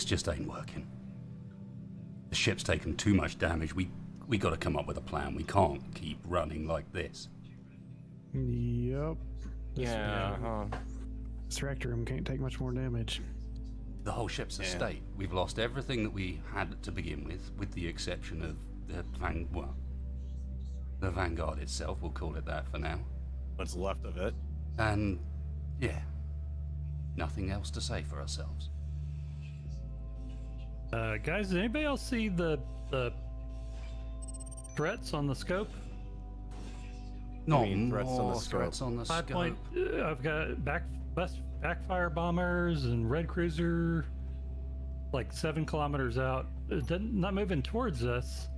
This just ain't working. The ship's taken too much damage. We got to come up with a plan. We can't keep running like this. Yep. Yeah. This reactor room can't take much more damage. The whole ship's a state. We've lost everything that we had to begin with the exception of the the Vanguard itself. We'll call it that for now. What's left of it? And yeah, nothing else to say for ourselves. Guys, did anybody else see the threats on the scope? No threats on the scope. Threats on the 5 scope. point. I've got backfire bombers and red cruiser, like 7 kilometers out. Not moving towards us.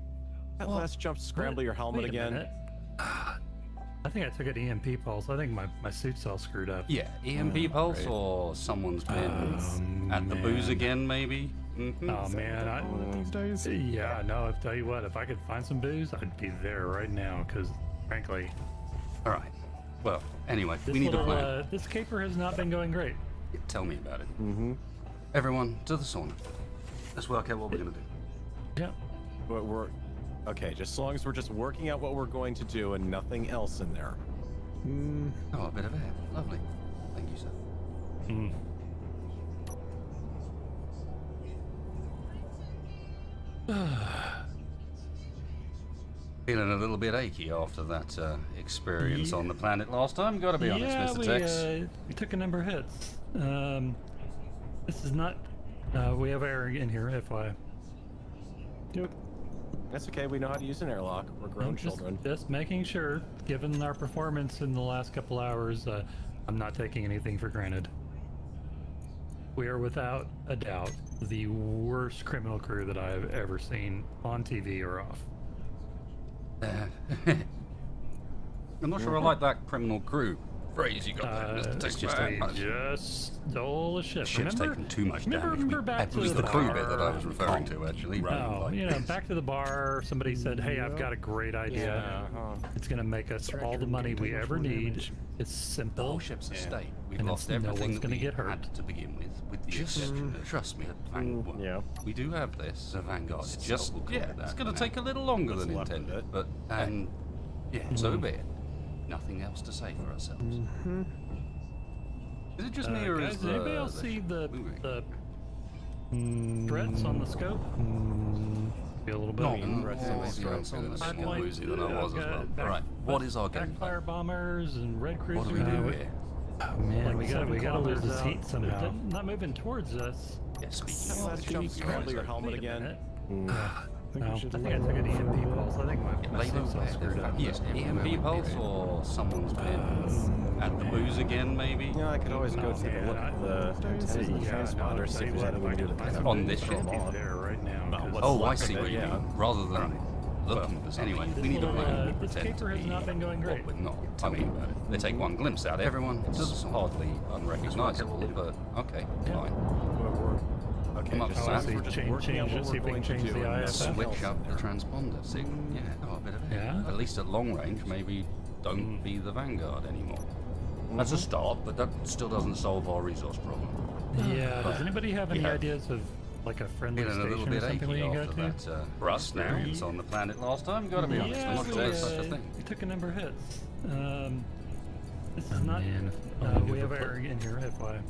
That last jump, scramble your helmet Wait a again. minute. I think I took an EMP pulse. I think my suit's all screwed up. Yeah, EMP pulse, great. or someone's been at the booze again, maybe. Oh man, These days. yeah, no. I'll tell you what. If I could find some booze, I'd be there right now. Because frankly, All right. Well, anyway, this we need a plan. this caper has not been going great. Tell me about it. Everyone to the sauna. Let's work out what we're gonna do. Yeah. But okay. Just as long as we're just working out what we're going to do and nothing else in there. Oh, a bit of air. Lovely. Thank you, sir. Feeling a little bit achy after that experience on the planet last time. Got to be honest, Yeah, Mr. Tex. we took a number of hits. This is not. We have air in here, FYI. Yep. That's okay. We know how to use an airlock. We're grown children. Just making sure, given our performance in the last couple hours, I'm not taking anything for granted. We are without a doubt the worst criminal crew that I've ever seen on TV or off. I'm not sure I like that criminal crew phrase you got there, Mr. Tex. Just stole the ship. The ship's taken too much damage. Remember back It to was the the crew bar. bit that I was referring to, actually. No, you know, back to the bar. Somebody said, "Hey, I've got a great idea. It's going to make us all the money we ever need. It's The simple. whole ship's a state. We've and lost no everything one's that gonna we get hurt. had to begin with the exception of, trust me, Yeah. we do have this, the Vanguard. It's just- we'll call yeah, it that it's for gonna now. take a little longer What's than left of intended, it. but so be it. Nothing else to say for ourselves. Is it just me, or Guys, is did anybody else see the threats on the scope? Be a little bit. threats on the scope. feeling a bit 5 more point. woozy than I was as well. Back- All right, what is our game Backfire plan? bombers and red cruiser. What do we do here? Oh man, we gotta lose kilometers this out. heat somehow. Not moving towards us. Yeah, speaking That of last jump, scramble your helmet Wait a again. minute. I think No, we I should think I took an EMP pulse. I think my They suit's all don't screwed up. Yes, EMP pulse, or someone's been at the booze again, maybe? Yeah, I could always go to the look at the antennas and the transponder, see if there's anything we can do to pick up. On this ship? There right now. No, 'cause what's Oh, I left see of what it, you yeah. mean. Rather than looking for something. Anyway, we need a plan. We this pretend to caper has be not been going great. what we're not. Tell me about it. They take one glimpse at everyone. It's hardly unrecognizable, but okay, fine. Okay, Come up just with as that. we're just Change- working out change it, what see we're if we going can to change do the and IFF. nothing Switch else up in the there. transponder. See, yeah, a bit of it. Yeah? At least at long range, maybe don't be the Vanguard anymore. That's a start, but that still doesn't solve our resource problem. Yeah. Does anybody have any Yeah. ideas of like a friendly Feeling a little station or bit something we achy can go after to? that experience on the planet last time. Gotta be honest, I'm not sure there's such a thing. we took a number of hits. This is not. man, We have air in here, FYI.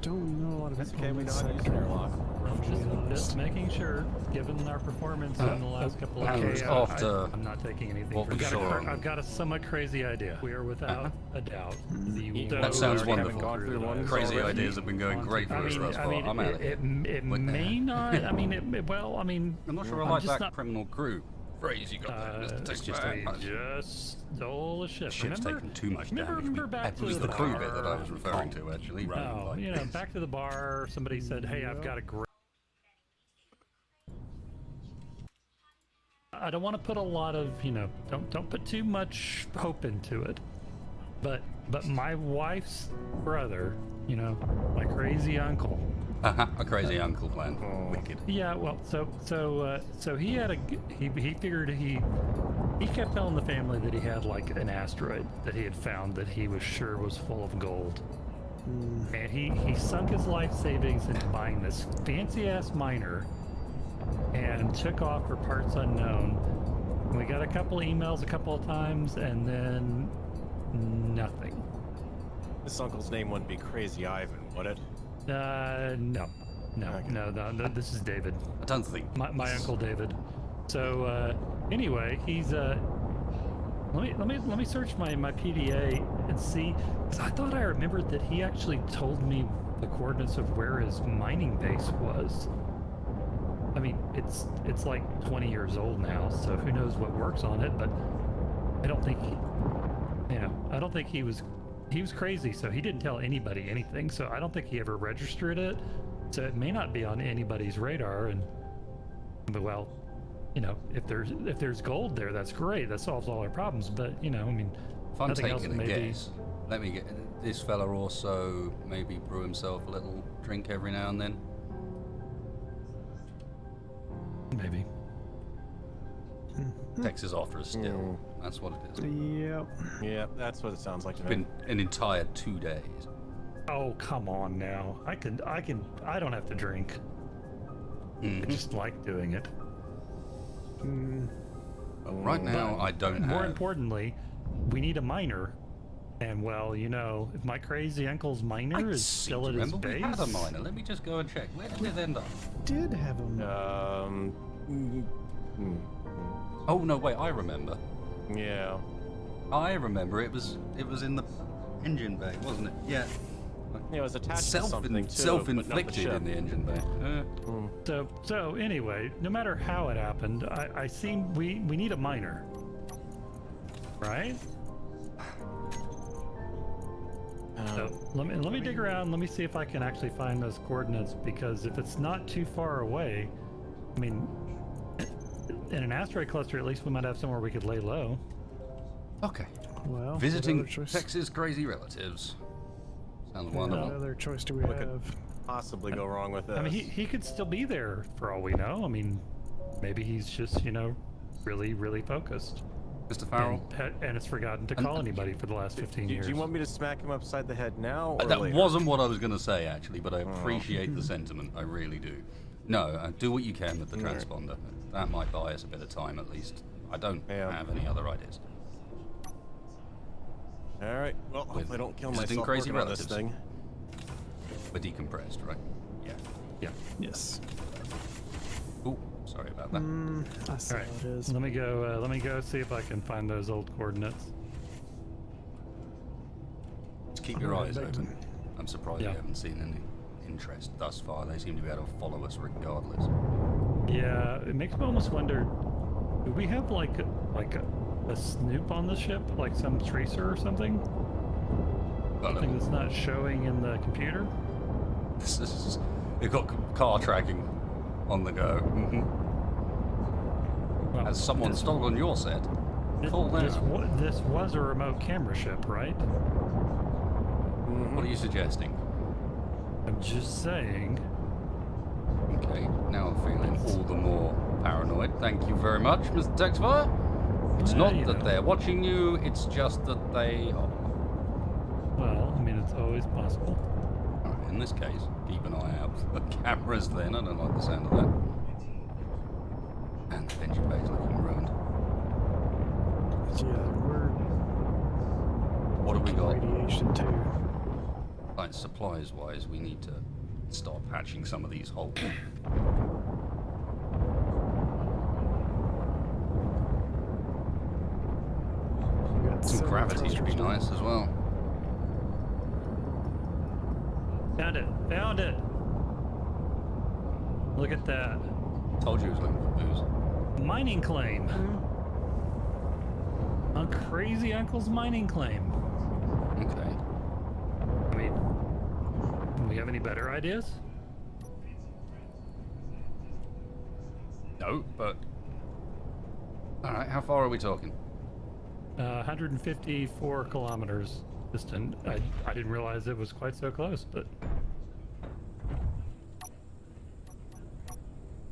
Don't know a lot of That's info okay, on we know this how to use sector. an airlock. Just making sure, given our performance in the last couple of and hours, after I'm not taking anything what for we granted. saw. I've got a somewhat crazy idea. We are without a doubt the That sounds We haven't wonderful. gone through one Crazy already. ideas have been going great for us thus far. I'm out of here. it may not. I mean, I'm not sure I I'm like just that not- criminal crew phrase you got there, Mr. Tex. just stole the ship. The ship's Remember- taken too much damage. remember back It was to the the crew bar. bit that I was referring to, actually. No, you know, back to the bar. Somebody said, "Hey, I've got a great." I don't want to put a lot of, don't put too much hope into it. But my wife's brother, my crazy uncle. A crazy uncle plan. Wicked. Yeah, well, so he had he figured he kept telling the family that he had like an asteroid that he had found that he was sure was full of gold. And he sunk his life savings into buying this fancy ass miner and took off for parts unknown. We got a couple of emails a couple of times and then nothing. This uncle's name wouldn't be Crazy Ivan, would it? No, Okay. no, this is David. I don't think. My uncle David. So anyway, he's let me search my PDA and see, 'cause I thought I remembered that he actually told me the coordinates of where his mining base was. I mean, it's like 20 years old now, so who knows what works on it, but I don't think he was crazy, so he didn't tell anybody anything, so I don't think he ever registered it. So it may not be on anybody's radar, and well, if there's gold there, that's great. That solves all our problems. But I mean, If I'm nothing else taking a maybe. guess, let me get this fella also maybe brew himself a little drink every now and then. Maybe. Texas after a still. That's what it is. Yep. Yeah, that's what it sounds like to me. Been an entire 2 days. Oh, come on now. I don't have to drink. I just like doing it. Right now, I don't More have. importantly, we need a miner. And well, if my crazy uncle's miner I is seem still to at his remember we base. had a miner. Let me just go and check. Where did it end up? Did have them. Oh no, wait. I remember. Yeah. I remember. It was in the engine bay, wasn't it? Yeah. Yeah, it was attached to something too. but not the Self-inflicted ship. in the engine bay. So anyway, no matter how it happened, I seem we need a miner, right? So let me dig around. Let me see if I can actually find those coordinates, because if it's not too far away, I mean, in an asteroid cluster, at least we might have somewhere we could lay low. Okay. Well, what Visiting other choice? Texas crazy relatives. Sounds What wonderful. other choice do we What could have? possibly go wrong with this? I mean, he could still be there for all we know. I mean, maybe he's just really, really focused. Mr. Farrell? And has forgotten to call anybody for the last 15 years. Do you want me to smack him upside the head now or That later? wasn't what I was going to say, actually, but I appreciate the sentiment. I really do. No, do what you can with the transponder. That might buy us a bit of time, at least. I don't have any other ideas. All right. Well, hopefully I don't kill visiting myself crazy working on this relatives. thing. We're decompressed, right? Yeah. Yeah. Yes. Ooh, sorry about that. I see All right. how it is. Let me go see if I can find those old coordinates. Just keep your eyes Alright, open. I'm surprised Yeah. we haven't seen any interest thus far. They seem to be able to follow us regardless. Yeah, it makes me almost wonder, do we have like a snoop on the ship, like some tracer or something? Something that's not showing in the computer? This is, we've got car tracking on the go. Well, Has someone stolen your set? Pull this down. this was a remote camera ship, right? What are you suggesting? I'm just saying. Okay, now I'm feeling all the more paranoid. Thank you very much, Mr. Texfire. It's not that they're watching you, it's just that they are. Well, I mean, it's always possible. Alright, in this case, keep an eye out for the cameras then. I don't like the sound of that. And the engine bay's looking ruined. Yeah, we're What have we got? radiation too. Like, supplies-wise, we need to start patching some of these holes. We got Some several gravity would be thrusters now. nice as well. Found it! Found it! Look at that. Told you it was looking for booze. Mining claim. A crazy uncle's mining claim. Okay. I mean, do we have any better ideas? No, but... Alright, how far are we talking? 154 kilometers distant. I didn't realize it was quite so close, but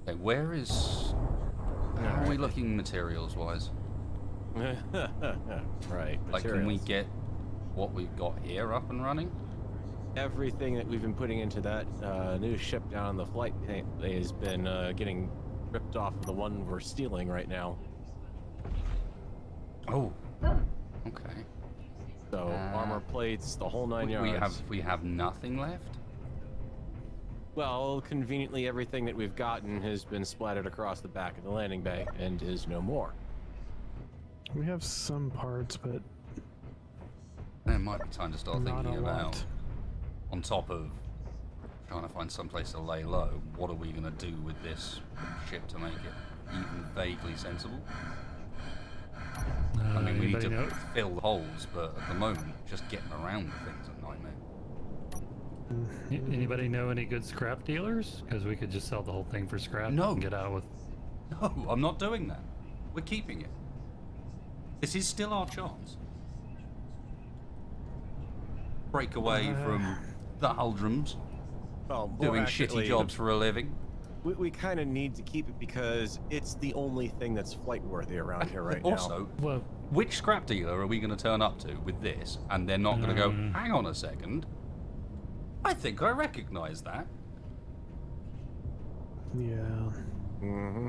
Okay, where is... How are we looking materials-wise? Right. Like, can we materials. get what we've got here up and running? everything that we've been putting into that new ship down on the flight has been getting ripped off of the one we're stealing right now. Oh, okay. So armor plates, the whole 9 yards. We have nothing left. Well, conveniently, everything that we've gotten has been splattered across the back of the landing bay and is no more. We have some parts, but It might be time to start not thinking a about, lot. on top of trying to find some place to lay low, what are we going to do with this ship to make it even vaguely sensible? I mean, we need to fill the holes, but at the moment, just getting around the thing's a nightmare. Anybody know any good scrap dealers? Because we could just sell the whole thing for scrap No. and get out with... No, I'm not doing that. We're keeping it. This is still our chance. Break away from the Huldrums, Well, more doing accurately, shitty jobs for a living. We kind of need to keep it because it's the only thing that's flight worthy around here right now. Also, Well, which scrap dealer are we going to turn up to with this? And they're not going to go, hang on a second. I think I recognize that. yeah. Mm-hmm.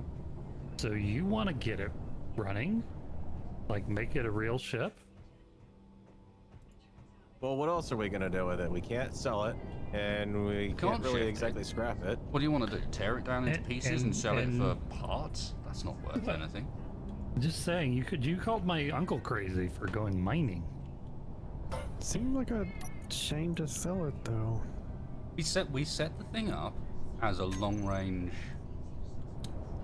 so you want to get it running? Like, make it a real ship? Well, what else are we gonna do with it? We can't sell it, and we can't really ship it. exactly scrap it. What do you want to do? Tear it down into pieces and sell it and- for parts? That's not worth anything. Just saying, you called my uncle crazy for going mining. Seemed like a shame to sell it, though. We set the thing up as a long range.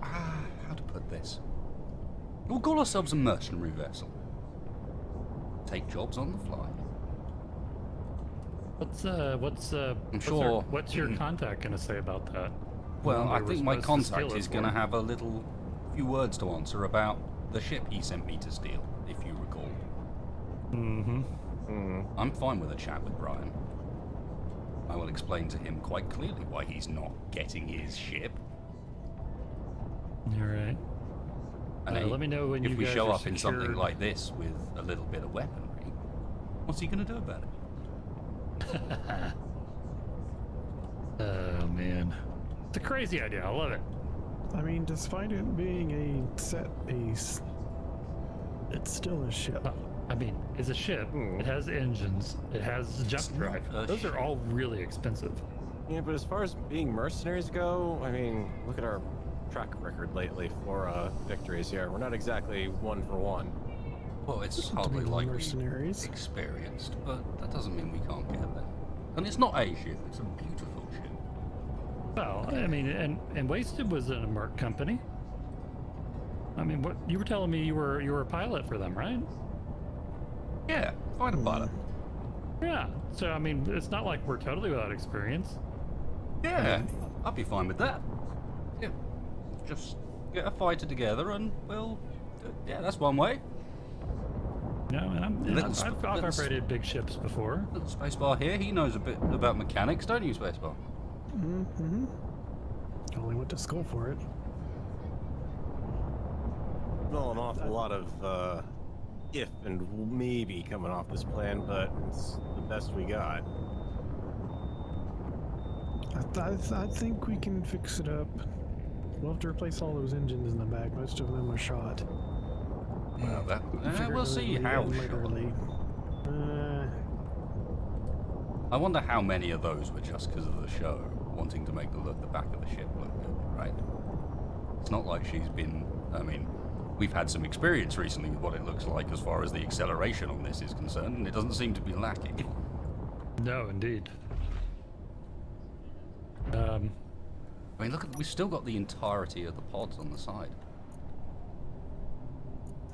How to put this? We'll call ourselves a mercenary vessel. Take jobs on the fly. What's your contact gonna say about that? Well, When I we were think my supposed to steal contact it is for? going to have a few words to answer about the ship he sent me to steal, if you recall. I'm fine with a chat with Brian. I will explain to him quite clearly why he's not getting his ship. All right. And Let me know when if you we guys show are up in something secured. like this with a little bit of weaponry, what's he going to do about it? Oh man, it's a crazy idea. I love it. I mean, despite it being a set piece, it's still a ship. I mean, it's a ship. It has engines. It has jump drive. not a Those are all really expensive. Yeah, but as far as being mercenaries go, I mean, look at our track record lately for victories here. We're not exactly one for one. Well, it's To hardly be like mercenaries. we're experienced, but that doesn't mean we can't get there. And it's not a ship, it's a beautiful ship. Well, I mean, and Wasted was in a Merc company. I mean, what you were telling me you were a pilot for them, right? Yeah, find a pilot. Yeah. So I mean, it's not like we're totally without experience. Yeah, I'd be fine with that. Yeah, just get a fighter together and we'll... Yeah, that's one way. No, I've operated big ships before. Little Spacebar here, he knows a bit about mechanics, don't you, Spacebar? Mm-hmm. Only went to school for it. Well, an awful lot of if and maybe coming off this plan, but it's the best we got. I think we can fix it up. We'll have to replace all those engines in the back. Most of them are shot. Well, we'll see how and shot. literally. I wonder how many of those were just because of the show, wanting to make the back of the ship look good, right? It's not like she's been... I mean, we've had some experience recently with what it looks like as far as the acceleration on this is concerned, and it doesn't seem to be lacking. No, indeed. I mean, look, we've still got the entirety of the pods on the side.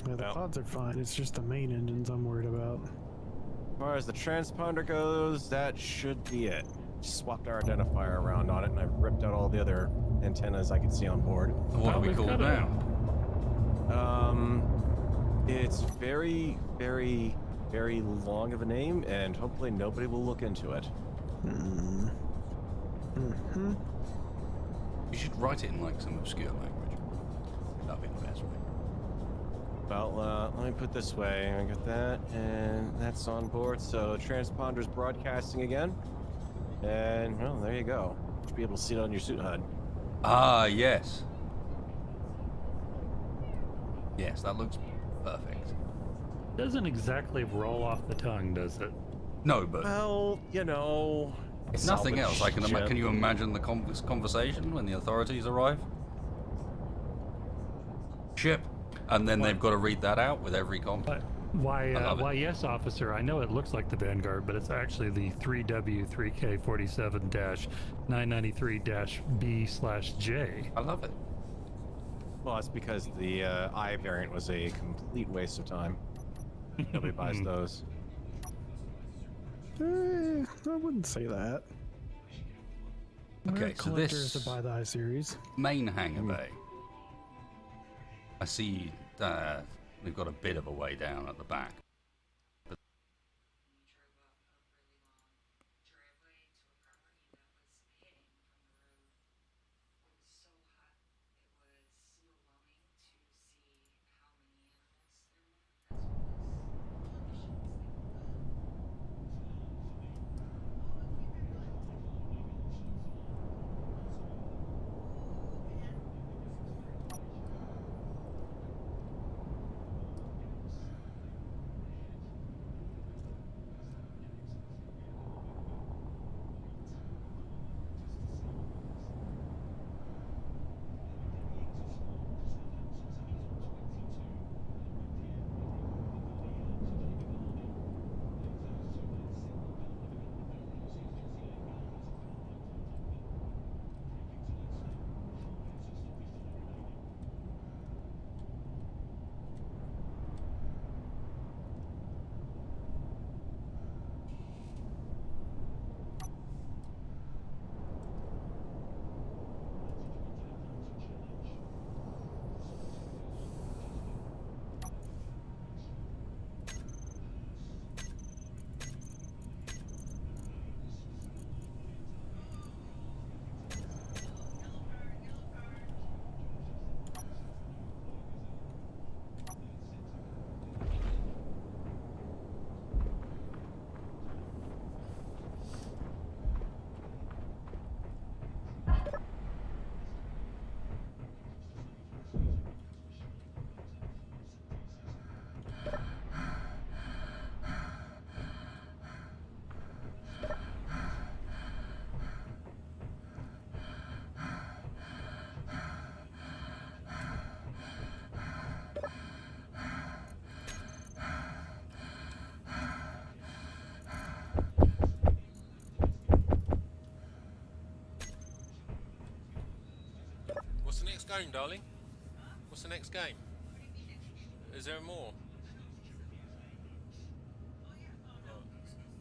Yeah, the pods are fine. It's just the main engines I'm worried about. As far as the transponder goes, that should be it. Just swapped our identifier around on it, and I've ripped out all the other antennas I could see on board. What are we we've called got now? It's very, very, very long of a name, and hopefully nobody will look into it. You should write it in like some obscure language. That'd be the best way. Well, let me put it this way. I got that, and that's on board. So transponder's broadcasting again. And, well, there you go. You should be able to see it on your suit HUD. Ah, yes. Yes, that looks perfect. Doesn't exactly roll off the tongue, does it? No, but Well, you know... if nothing else, I can salvage can you imagine the conversation when the authorities arrive? Ship. And then they've got to read that out with every comp. But I love why, it. yes, officer. I know it looks like the Vanguard, but it's actually the 3W3K47-993-B/J. I love it. Well, that's because the I variant was a complete waste of time. Nobody buys those. I wouldn't say that. Okay, We're so collectors this that buy the I series. main hangar bay. I see we've got a bit of a way down at the back. What's the next game, darling? What's the next game? Is there more? Oh,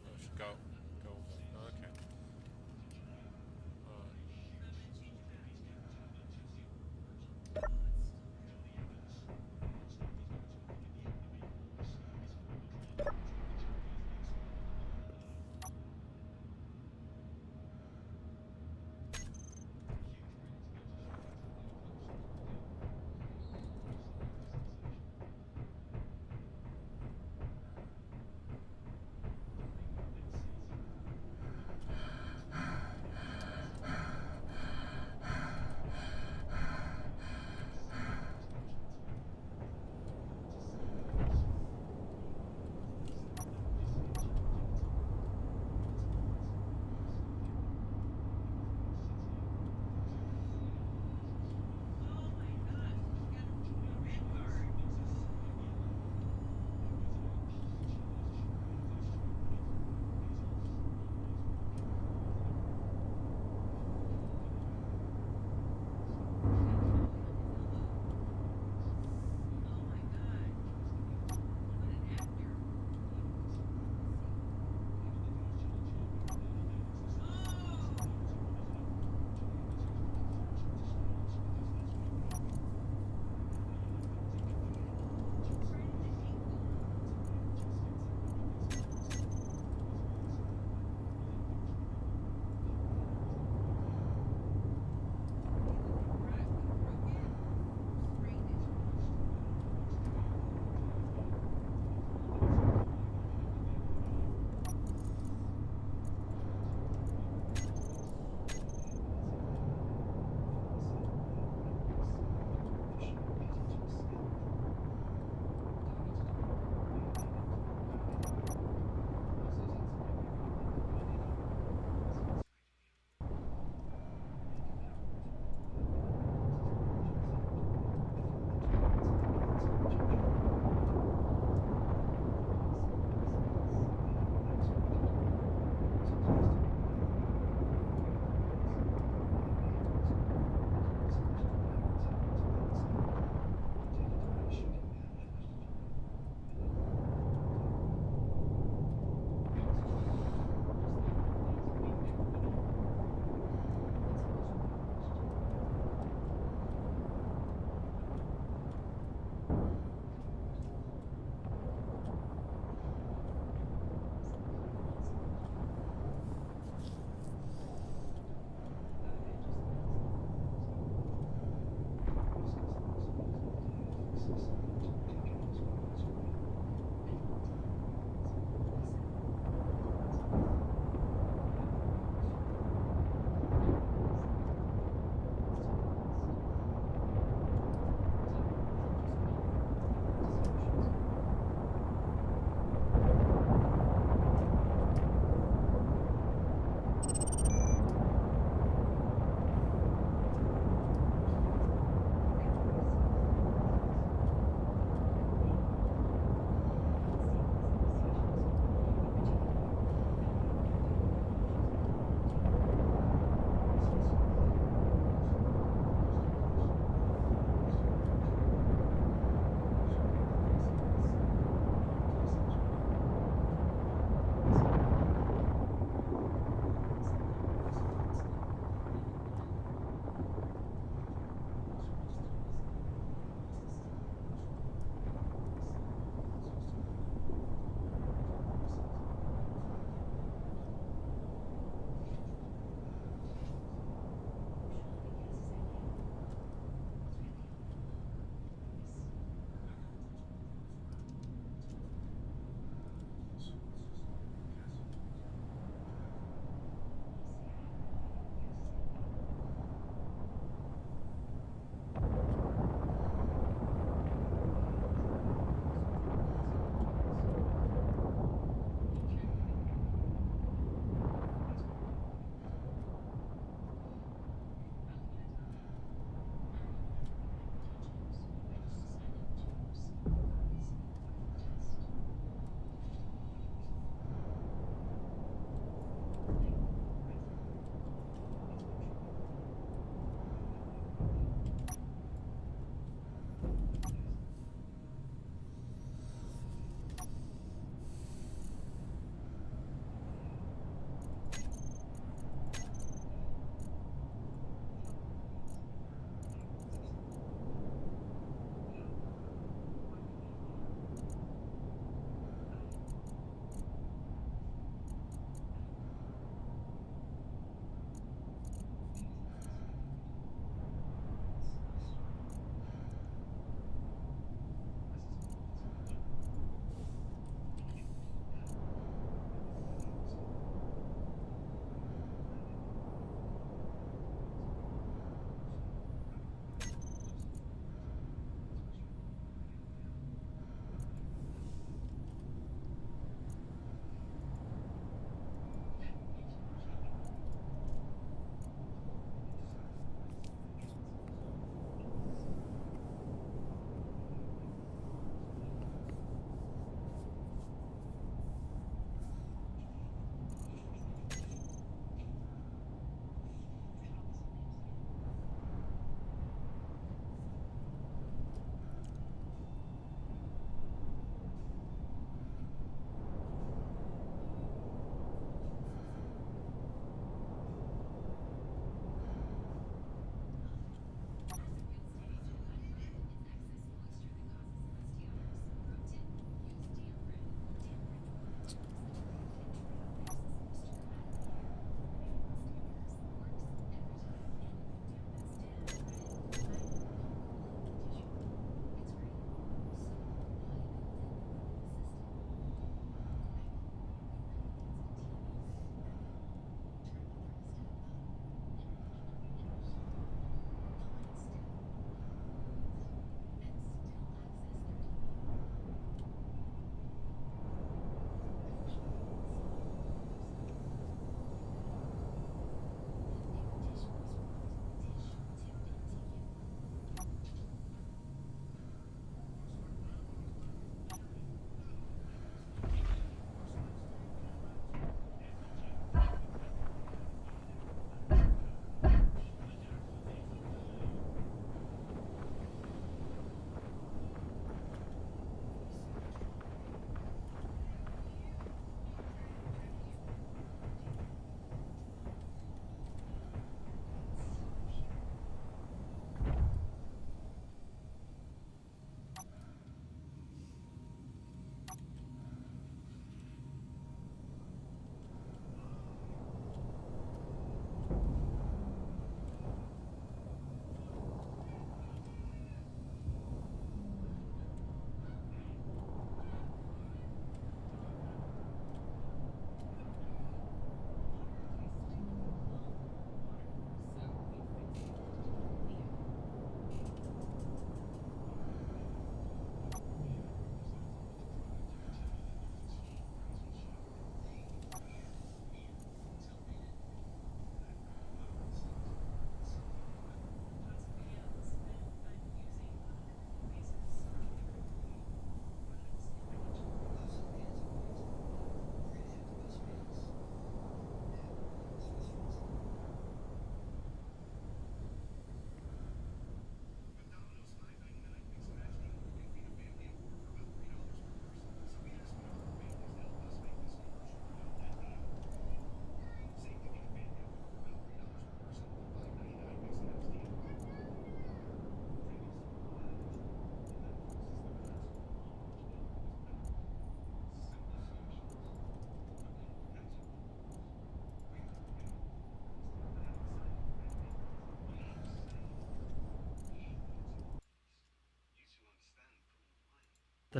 I should go. Go. Oh, okay. Alright.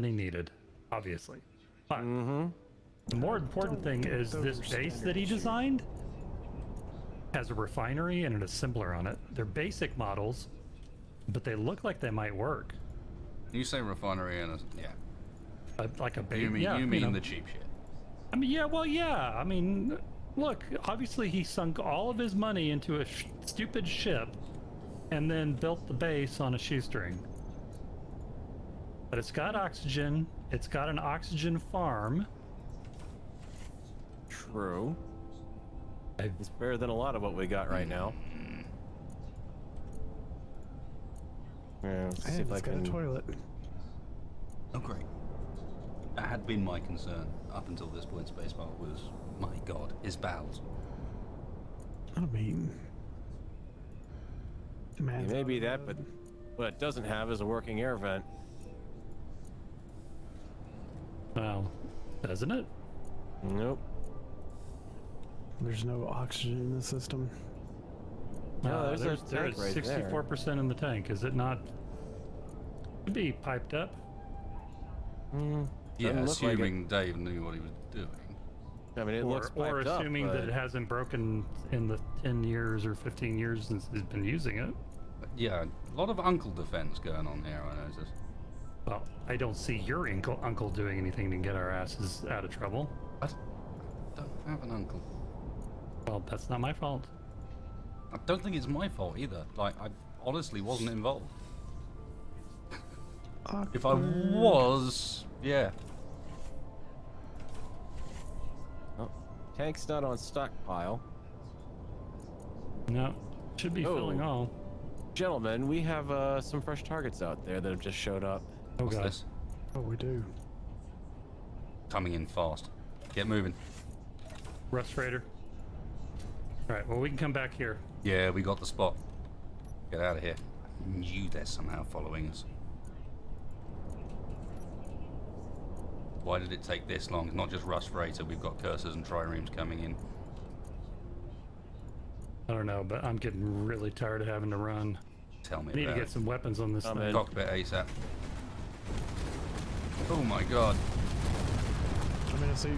than he needed, obviously. But Mm-hmm. the more important thing is this base that he designed has a refinery and an assembler on it. They're basic models, but they look like they might work. You say refinery and yeah. Like a base. You mean Yeah, you mean know. the cheap shit? I mean, yeah. Well, yeah. I mean, look. Obviously, he sunk all of his money into a stupid ship, and then built the base on a shoestring. But it's got oxygen. It's got an oxygen farm. True. It's better than a lot of what we got right now. Yeah, let's see And if I it's got a can. toilet. Oh great. That had been my concern up until this point. Spacebar was, my God, his bowels. I mean, man, It may be that, but what it doesn't have is a working air vent. Well, doesn't it? Nope. there's no oxygen in the system. No, there's a there's tank right there. 64% in the tank. Is it not? Could be piped up. Yeah, Doesn't look like assuming Dave knew what he was doing. I mean, it looks Or piped up, assuming but that it hasn't broken in the 10 years or 15 years since he's been using it. But yeah, a lot of uncle defense going on here. I noticed. Well, I don't see your uncle doing anything to get our asses out of trouble. I don't have an uncle. Well, that's not my fault. I don't think it's my fault either. Like, I honestly wasn't involved. If I was, yeah. oh, tank's not on stockpile. No, should be Oh. filling all. Gentlemen, we have some fresh targets out there that have just showed up. Oh What's god. this? Oh, we do. Coming in fast. Get moving. Rust Raider. Alright, well we can come back here. Yeah, we got the spot. Get out of here. I knew they're somehow following us. Why did it take this long? It's not just Rust Freighter, we've got cursors and triremes coming in. I don't know, but I'm getting really tired of having to run. Tell me I need to about get it. some weapons on this I'm thing. in. Cockpit ASAP. Oh my god. I'm in a seat.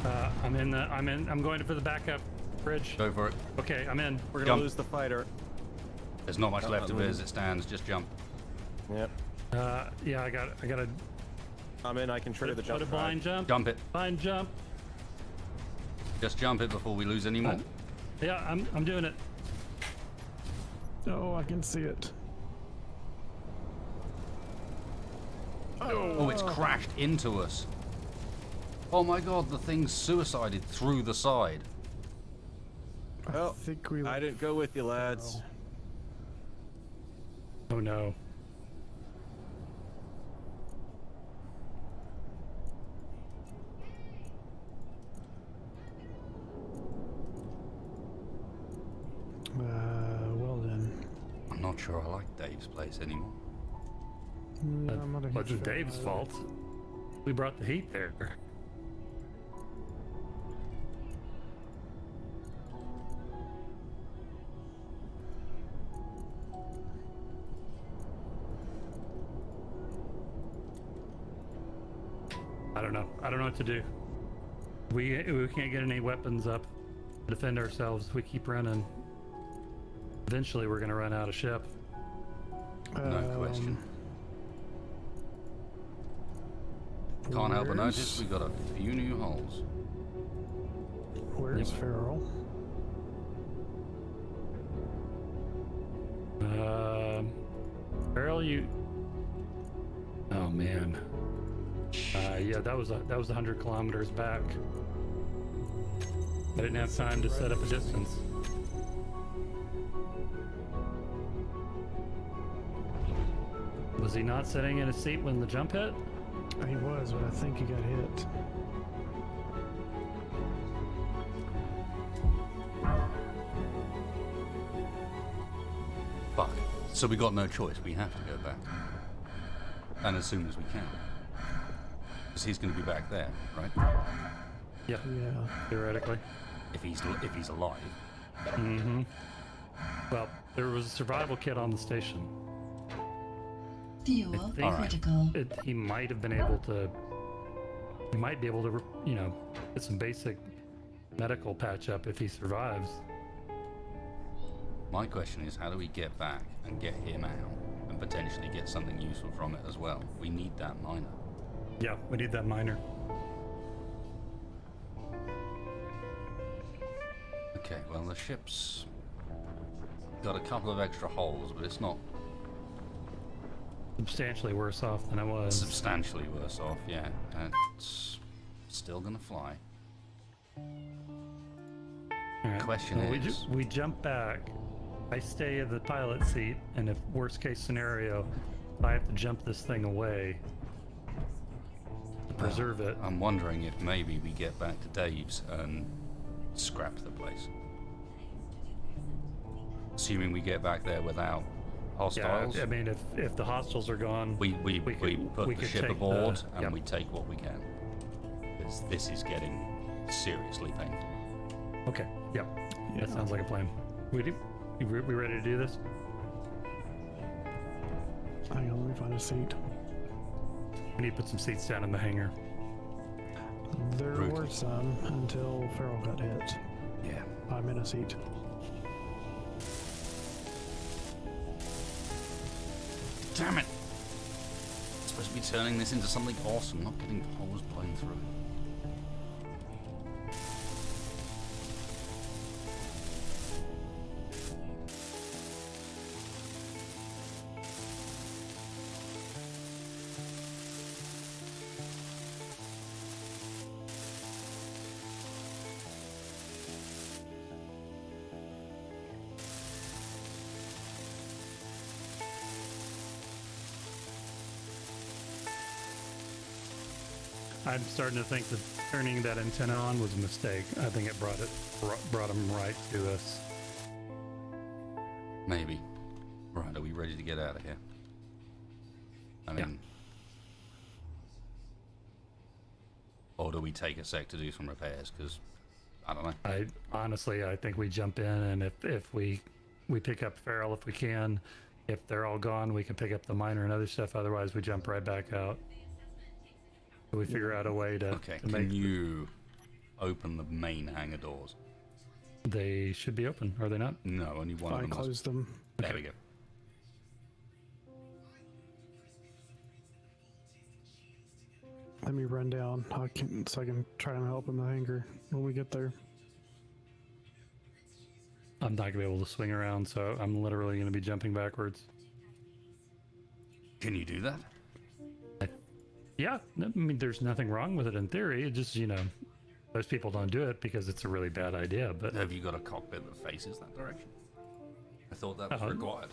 I'm going for the backup bridge. Go for it. Okay, I'm in. We're gonna Jump. lose the fighter. There's not much left of it lose. as it stands. Just jump. Yep. Yeah, I got a I'm in. I can trigger the jump put a blind drive. jump. Jump it. Blind jump. Just jump it before we lose any more. Yeah, I'm doing it. Oh, I can see it. Oh, it's crashed into us. Oh my god, the thing's suicided through the side. Oh, I think we. I didn't go with you, lads. Oh no. Well then. I'm not sure I like Dave's place anymore. I'm not a huge Wasn't fan Dave's of it. fault. We brought the heat there. I don't know. I don't know what to do. We can't get any weapons up to defend ourselves. We keep running. Eventually, we're gonna run out of ship. No question. Can't help but notice we got a few new holes. Where's Farrell? Farrell, you. Oh man. Yeah, that was 100 kilometers back. I didn't have time to set up a distance. Was he not sitting in a seat when the jump hit? He was, but I think he got hit. Fuck. So we got no choice. We have to go back. And as soon as we can. Because he's going to be back there, right? Yeah, Yeah. theoretically. If he's alive. Mm-hmm. Well, there was a survival kit on the station. Fuel think- Alright. critical. He might have been able to. He might be able to, you know, get some basic medical patch up if he survives. My question is, how do we get back and get him out and potentially get something useful from it as well? We need that miner. Yeah, we need that miner. Okay, well, the ship's got a couple of extra holes, but it's not Substantially worse off than I was. substantially worse off, yeah. It's still gonna fly. All right. Question well, is- we jump back. I stay in the pilot seat, and if worst case scenario, I have to jump this thing away to preserve it. I'm wondering if maybe we get back to Dave's and scrap the place. Assuming we get back there without hostiles, Yeah, I mean, if the hostiles are gone, we we put could the ship take aboard the- and yep. we take what we can. Because this is getting seriously painful. Okay, yep, Yeah. that sounds like a plan. We ready to do this? Hang on, let me find a seat. We need to put some seats down in the hangar. There Brutal. were some until Farrell got hit. Yeah. I'm in a seat. Damn it! I'm supposed to be turning this into something awesome, not getting holes blown through. I'm starting to think that turning that antenna on was a mistake. I think it brought them right to us. Maybe. Right, are we ready to get out of here? I mean... Or do we take a sec to do some repairs? Because, I don't know. I think we jump in, and if we pick up Farrell if we can. If they're all gone, we can pick up the miner and other stuff. Otherwise, we jump right back out. So we figure out a way to, Okay, to make. can you open the main hangar doors? They should be open, are they not? No, only one of I them must. closed them. There we go. Let me run down. So I can try and help in the hangar when we get there. I'm not gonna be able to swing around, so I'm literally gonna be jumping backwards. Can you do that? Yeah, I mean, there's nothing wrong with it in theory. It just, you know, most people don't do it because it's a really bad idea. But Have you got a cockpit that faces that direction? I thought that was Uh-huh. required.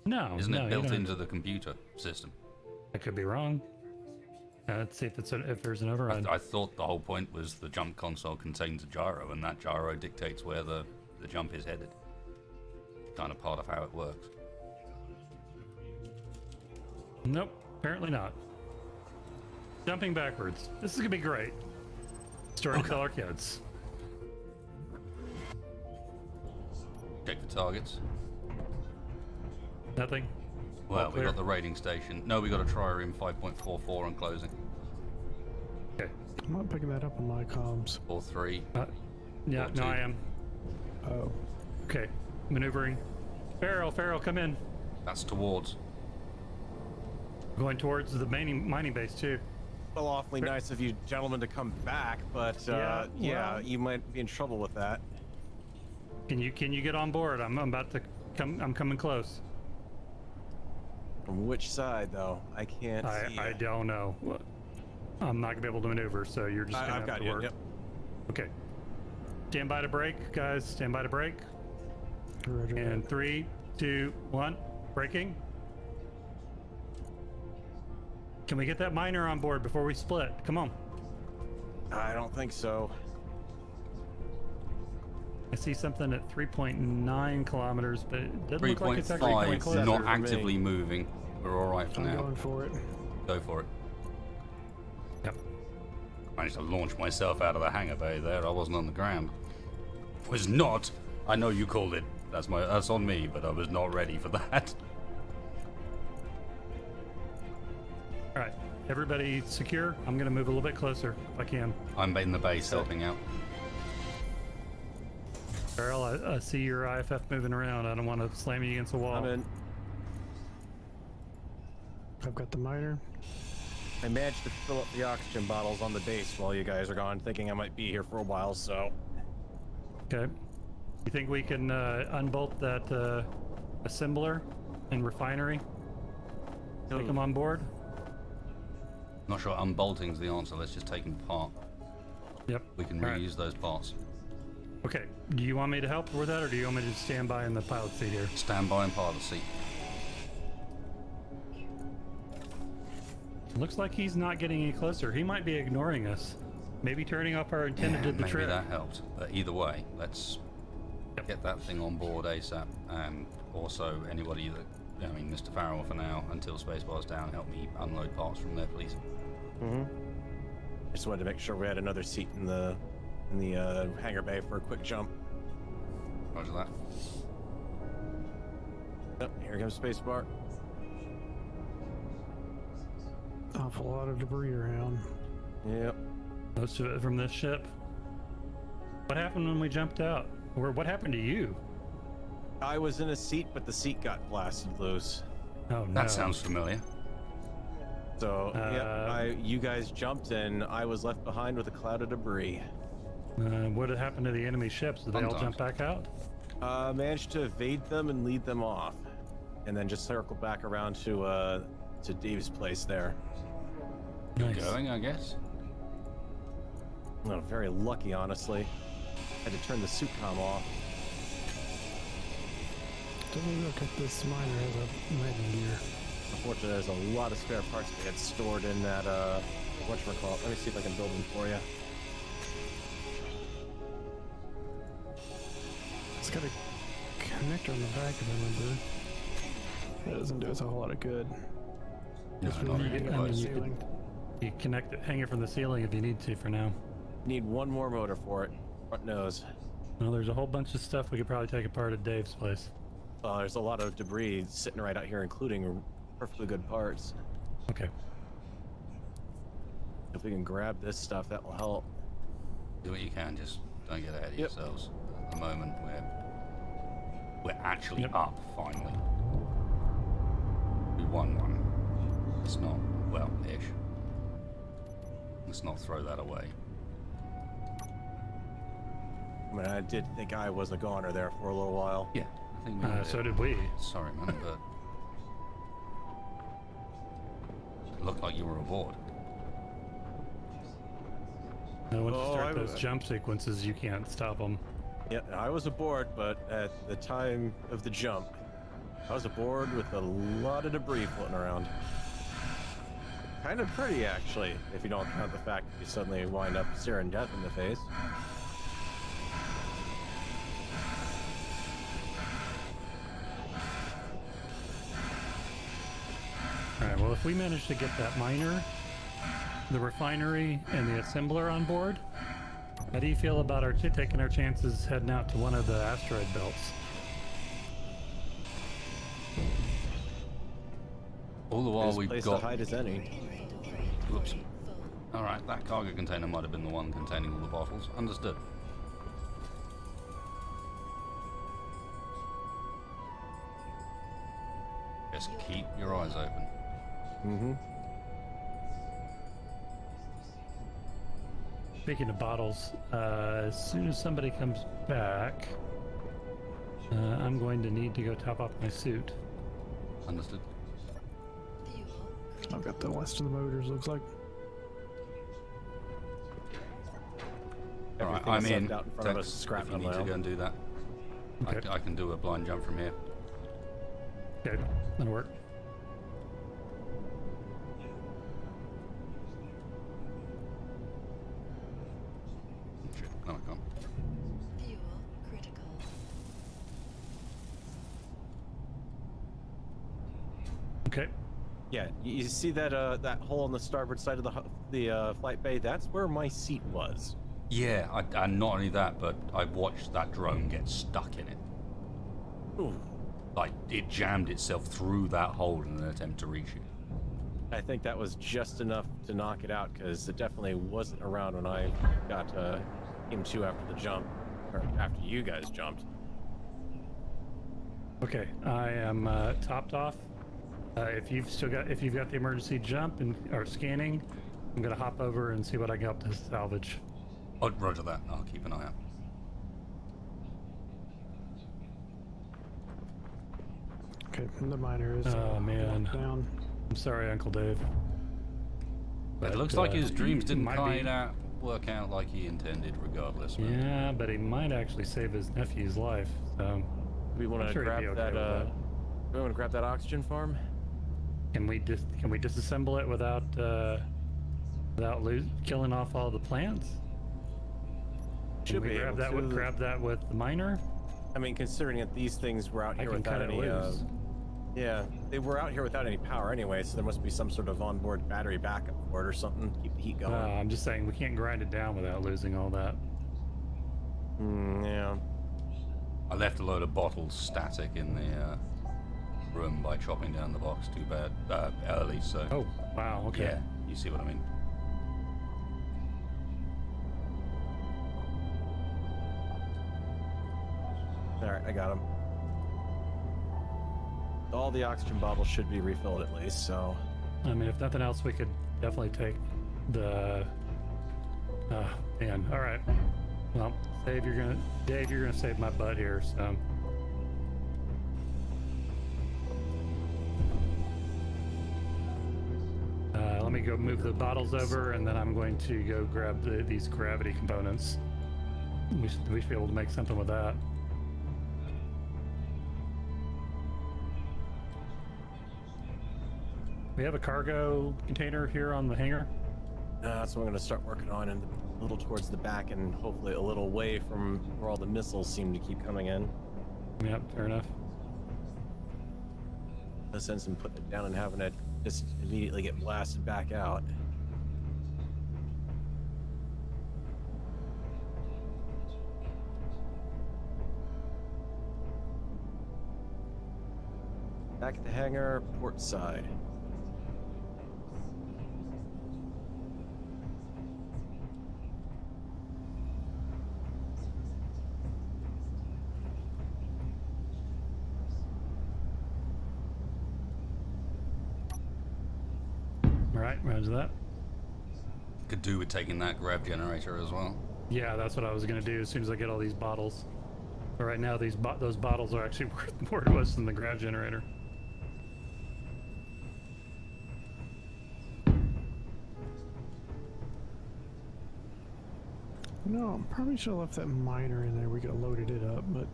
no, Isn't no, it you built don't. into the computer system? I could be wrong. Let's see if if there's an I, override. I thought the whole point was the jump console contains a gyro, and that gyro dictates where the jump is headed. Kind of part of how it works. Nope, apparently not. Jumping backwards. This is gonna be great. Story to tell our kids. Check the targets. Nothing. Well, All we clear. got the raiding station. No, we got a trireme 5.44 on closing. Okay. I'm not picking that up on my comms. Or 3. Yeah, Or no, two. I am. Oh. Okay, maneuvering. Farrell, come in. That's towards. Going towards the mining base too. Well, awfully nice of you gentlemen to come back, but Yeah, yeah, well- you might be in trouble with that. Can you get on board? I'm about to come. I'm coming close. From which side, though? I can't see. I don't know. I'm not gonna be able to maneuver, so you're just gonna I've have got to you. work. Yep. Okay. Stand by to brake, guys. Stand by to brake. Roger that. And 3, 2, 1, braking. Can we get that miner on board before we split? Come on. I don't think so. I see something at 3.9 kilometers, but it doesn't look like it's actually coming 3.5, closer. not for me. actively moving. We're alright for I'm now. going for it. Go for it. Yep. Managed to launch myself out of the hangar bay there. I wasn't on the ground. Was not. I know you called it. That's on me, but I was not ready for that. All right, everybody secure. I'm gonna move a little bit closer if I can. I'm in the base helping out. Carol, I see your IFF moving around. I don't want to slam you against the wall. I'm in. I've got the miner. I managed to fill up the oxygen bottles on the base while you guys are gone, thinking I might be here for a while, so... Okay. You think we can unbolt that assembler and refinery? Take them on board? Not sure unbolting's the answer. Let's just take them apart. Yep. We can All right. reuse those parts. Okay. Do you want me to help with that, or do you want me to just stand by in the pilot seat here? Stand by and pilot seat. Looks like he's not getting any closer. He might be ignoring us. Maybe turning off our antenna did the maybe trick. that helped. But either way, let's get that thing on board ASAP. And also anybody that, I mean, Mr. Farrell for now, until Spacebar's down, help me unload parts from there, please. Mm-hmm. Just wanted to make sure we had another seat in the hangar bay for a quick jump. Roger that. Yep, here comes Spacebar. Awful lot of debris around. Yep. Most of it from this ship. What happened when we jumped out? Or what happened to you? I was in a seat, but the seat got blasted loose. Oh no. That sounds familiar. So, you guys jumped and I was left behind with a cloud of debris. What had happened to the enemy ships? Did they all jump back out? Managed to evade them and lead them off. And then just circle back around to Dave's place there. Nice. Going, I guess. Oh, very lucky, honestly. Had to turn the suit comm off. Doesn't look like this miner has a landing gear. Unfortunately, there's a lot of spare parts that get stored in that, whatchamacallit. Let me see if I can build them for you. It's got a connector on the back of it, remember? That doesn't do us a whole lot of good. No, Just not really really getting close. on the you could- ceiling. You connect it, hang it from the ceiling if you need to for now. Need one more motor for it. Front nose. Well, there's a whole bunch of stuff we could probably take apart at Dave's place. There's a lot of debris sitting right out here, including perfectly good parts. Okay. If we can grab this stuff, that will help. Do what you can, just don't get ahead of Yep. yourselves. At the moment, we're actually Yep. up, finally. We won one. It's not, well, ish. Let's not throw that away. I mean, I did think I was a goner there for a little while. Yeah, I think we did. So did we. Sorry, man, but it looked like you were aboard. Once you Oh, start those jump sequences, you can't stop them. Yeah, I was aboard, but at the time of the jump, I was aboard with a lot of debris floating around. Kind of pretty, actually, if you don't count the fact that you suddenly wind up staring death in the face. Alright, well if we manage to get that miner, the refinery, and the assembler on board, how do you feel about our taking our chances heading out to one of the asteroid belts? All the while There's a we've place got... to hide as any. Whoops. Alright, that cargo container might have been the one containing all the bottles. Understood. Just keep your eyes open. Mm-hmm. Speaking of bottles, as soon as somebody comes back, I'm going to need to go top off my suit. Understood. I've got the rest of the motors, looks like. Alright, Everything I'm is in. left out in front of us, Tex, scrap if you on need my to own. go and do that. Okay. I can do a blind jump from here. Okay, that'll work. Shit, no I can't. Fuel critical. Okay. Yeah, you see that that hole on the starboard side of the flight bay? That's where my seat was. Yeah, and not only that, but I watched that drone get stuck in it. Ooh. Like, it jammed itself through that hole in an attempt to reach you. I think that was just enough to knock it out because it definitely wasn't around when I got team 2 after the jump, or after you guys jumped. Okay, I am topped off. If you've got the emergency jump and or scanning, I'm gonna hop over and see what I got to salvage. Oh, roger that. I'll keep an eye out. Okay, the miner is Oh, man. locked down. I'm sorry, Uncle Dave. But it looks like his dreams didn't might be- kind of work out like he intended, regardless. Man. Yeah, but he might actually save his nephew's life. So We want I'm to sure he'd grab be okay that. with that. We want to grab that oxygen farm. can we disassemble it without killing off all the plants? Can Should we be grab able that with to. the miner? I mean, considering that these things were out I here can without cut it any. loose. Yeah, they were out here without any power anyway, so there must be some sort of onboard battery backup for it or something. Keep the heat going. I'm just saying we can't grind it down without losing all that. Yeah. I left a load of bottles static in the room by chopping down the box too bad early, so Oh, wow. Okay. yeah, you see what I mean. All right, I got them. All the oxygen bottles should be refilled at least, so. I mean, if nothing else, we could definitely take the. Man. All right. Well, Dave, you're gonna save my butt here. So. Let me go move the bottles over, and then I'm going to go grab these gravity components. We should be able to make something with that. We have a cargo container here on the hangar. That's what I'm going to start working on, and a little towards the back, and hopefully a little away from where all the missiles seem to keep coming in. Yep, fair enough. No sense in putting it down and having it just immediately get blasted back out. Back at the hangar, port side. All right, roger that. Could do with taking that grav generator as well. Yeah, that's what I was gonna do as soon as I get all these bottles. But right now, those bottles are actually worth more to us than the grav generator. No, probably should have left that miner in there. We could have loaded it up, but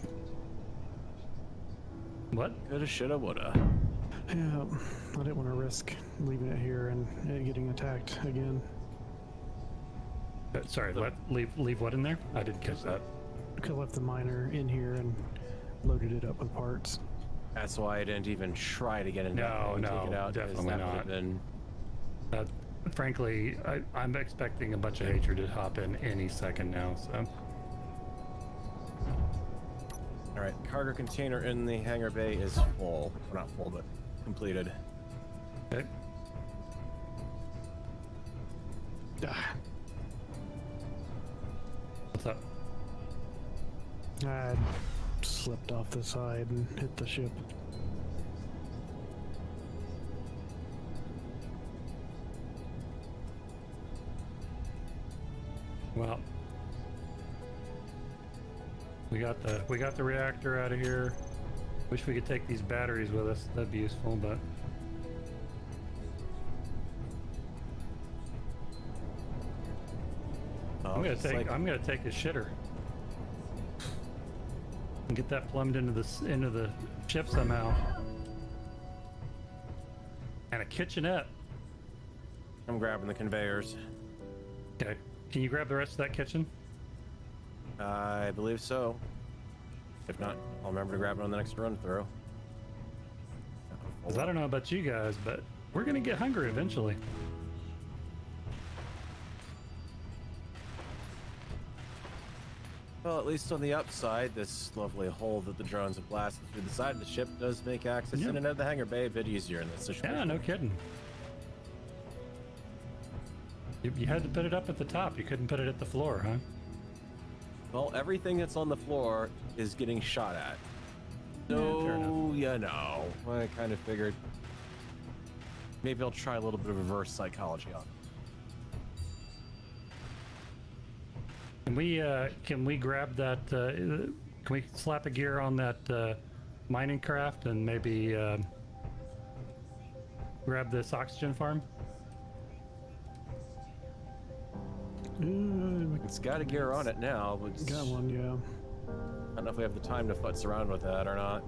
What? Coulda, shoulda, woulda. yeah, I didn't want to risk leaving it here and it getting attacked again. Sorry, leave what in there? I didn't catch that. Could have left the miner in here and loaded it up with parts. That's why I didn't even try to get in No, there and no, take it out. 'cause definitely that would have not. been Frankly, I'm expecting a bunch of hatred to hop in any second now. So all right. Cargo container in the hangar bay is full. Well, not full, but completed. okay. Ah, What's up? I slipped off the side and hit the ship. Well, we got the reactor out of here. Wish we could take these batteries with us. That'd be useful, but Oh, I'm it's like- gonna take a shitter and get that plumbed into the ship somehow. And a kitchenette. I'm grabbing the conveyors. Okay, can you grab the rest of that kitchen? I believe so. If not, I'll remember to grab it on the next run through. 'Cause I don't know about you guys, but we're gonna get hungry eventually. Well, at least on the upside, this lovely hole that the drones have blasted through the side of the ship does make access Yeah. in and out of the hangar bay a bit easier in this situation. Yeah, no kidding. You had to put it up at the top. You couldn't put it at the floor, huh? Well, everything that's on the floor is getting shot at. Yeah, fair So, you know, I kind of figured maybe I'll try a little bit of reverse psychology on it. Can we grab that? Can we slap a gear on that mining craft and maybe grab this oxygen farm? It's got a gear on it now, but Got one, yeah. I don't know if we have the time to futz around with that or not.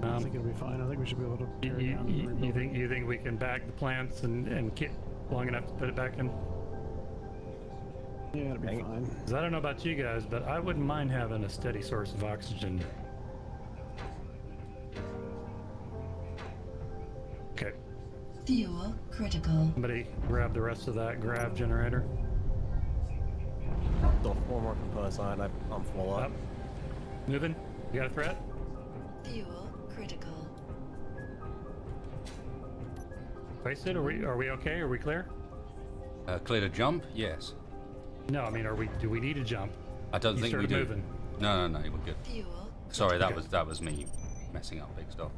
I think it'll be fine. I think we should be able to tear it down and You rebuild it. think we can bag the plants and get long enough to put it back in? Yeah, it'll be Dang it. fine. 'Cause I don't know about you guys, but I wouldn't mind having a steady source of oxygen. Okay, Fuel critical. somebody grab the rest of that grav generator. Still 4 more components on it. I'm full up. Up. Moving. You got a threat? Fuel critical. Wasted? Are we okay? Are we clear? Clear to jump? Yes. No, I mean, do we need to jump? I don't You think we started do. moving. No, we're good. Fuel. Sorry, Okay. that was me messing up big stuff.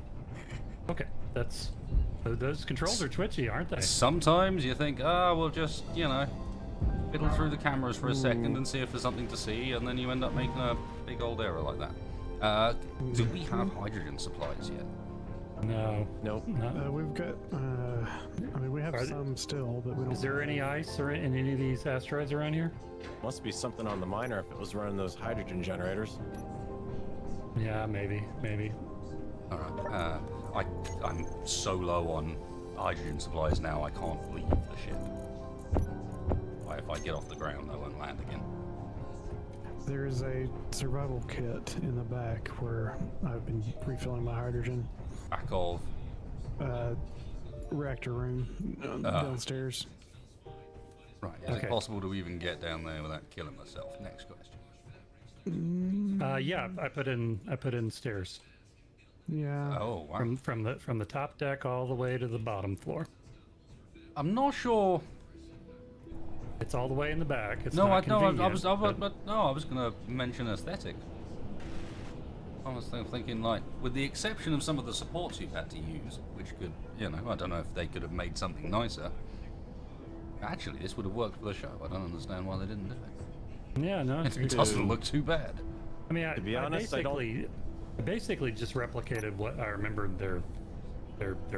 Okay, that's those controls are twitchy, aren't they? Sometimes you think, we'll just, fiddle through the cameras for a second and see if there's something to see, and then you end up making a big old error like that. Do we have hydrogen supplies yet? No. Nope. No. We've got, I mean, we have Are there- some still, but we don't. Is there any ice or in any of these asteroids around here? Must be something on the miner if it was running those hydrogen generators. Yeah, maybe. All right. I'm so low on hydrogen supplies now, I can't leave the ship. If I get off the ground, I won't land again. There is a survival kit in the back where I've been refilling my hydrogen. Back of. Reactor room downstairs. Right. Is Okay. it possible to even get down there without killing myself? Next question. Yeah, I put in stairs Yeah. Oh, wow. from the top deck all the way to the bottom floor. I'm not sure. It's all the way in the back. It's No, not I convenient, I was gonna mention aesthetic. I was thinking, like, with the exception of some of the supports you've had to use, which could, I don't know if they could have made something nicer. Actually, this would have worked for the show. I don't understand why they didn't do it. Yeah, no. It doesn't look too bad. I mean, To be honest, I basically just replicated what I remembered their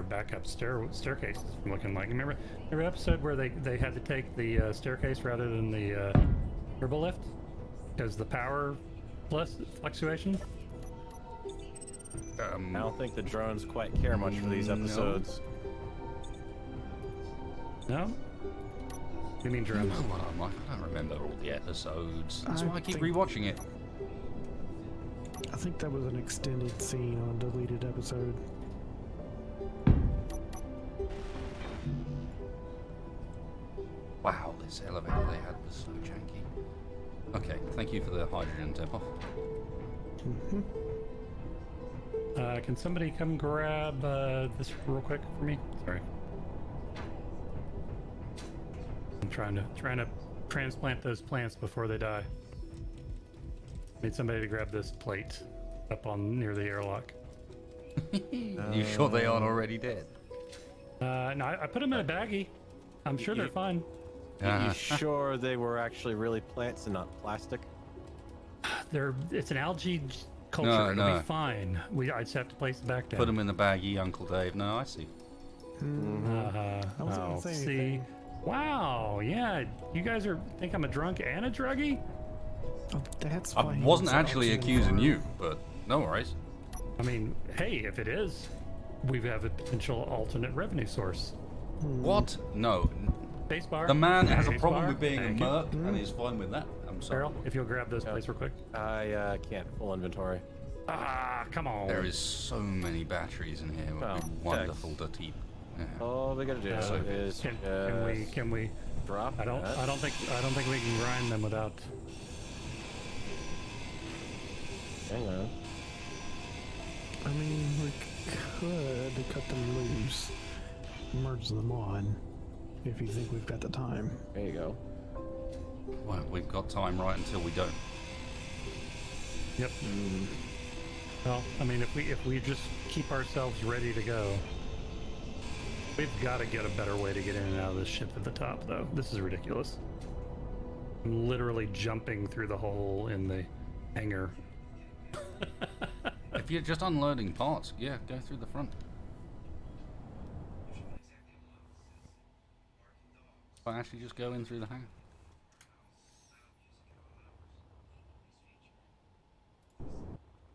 backup staircases from looking like. Remember the episode where they had to take the staircase rather than the turbo lift because the power fluctuation? I don't think the drones quite care much for these No. episodes. No? You mean I don't drones? know, Mike. I don't remember all the episodes. That's I why I keep think- rewatching it. I think that was an extended scene on a deleted episode. Wow, this elevator they had was so janky. Okay, thank you for the hydrogen tip-off. Can somebody come grab this real quick for me? Sorry. I'm trying to transplant those plants before they die. Need somebody to grab this plate up on near the airlock. You sure they aren't already dead? No, I put them in a baggie. I'm sure they're fine. You sure they were actually really plants and not plastic? It's an algae culture. No, It'll no. be fine. I just have to place it back down. Put them in the baggie, Uncle Dave. No, I see. I wasn't gonna say see. anything. Wow, yeah. You guys think I'm a drunk and a druggie? Oh, that's I why he wasn't wants an actually oxygen accusing farm. you, but no worries. I mean, hey, if it is, we have a potential alternate revenue source. What? No. Spacebar. The man has a problem Spacebar. with being a Thank you. merc, and he's fine with that. I'm sorry. Errol, if you'll grab those plates real quick. I can't. Full inventory. Ah, come on. There is so many batteries in here. It would Oh, be wonderful to keep. Yeah. All we gotta do is Can we? drop I don't think we can grind them without. Hang on. I mean, we could cut them loose, merge them on. if you think we've got the time. There you go. Well, we've got time right until we don't. Yep. Well, I mean, if we just keep ourselves ready to go, we've got to get a better way to get in and out of this ship at the top, though. This is ridiculous. I'm literally jumping through the hole in the hangar. If you're just unloading parts, yeah, go through the front. But actually just go in through the hangar.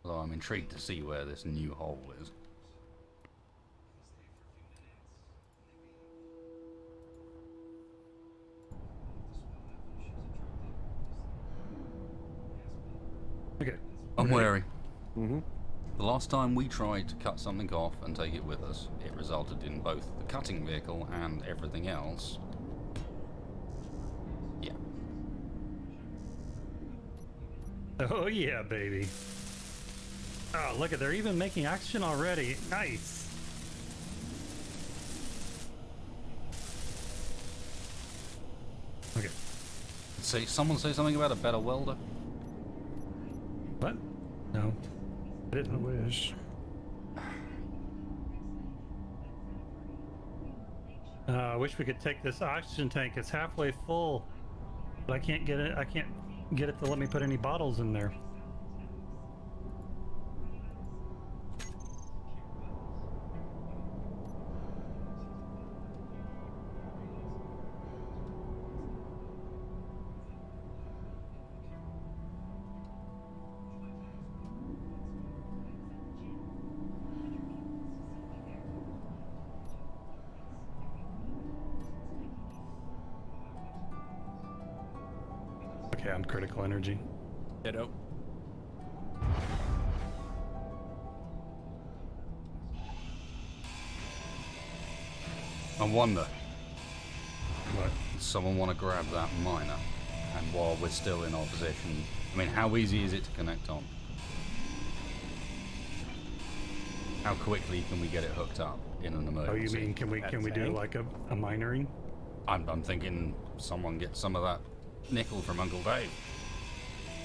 Although I'm intrigued to see where this new hole is. Okay. I'm wary. Mm-hmm. The last time we tried to cut something off and take it with us, it resulted in both the cutting vehicle and everything else. Yeah. Oh yeah, baby. Oh, look at, they're even making oxygen already. Nice. Okay. Someone say something about a better welder? What? No. I I didn't. wish. I wish we could take this oxygen tank. It's halfway full, but I can't get it. I can't get it to let me put any bottles in there. Okay, I'm critical energy. Ditto. I wonder, What? does someone want to grab that miner? And while we're still in our position, I mean, how easy is it to connect on? How quickly can we get it hooked up in an emergency? Oh, you mean can we do tank? like a minering? I'm thinking someone gets some of that nickel from Uncle Dave.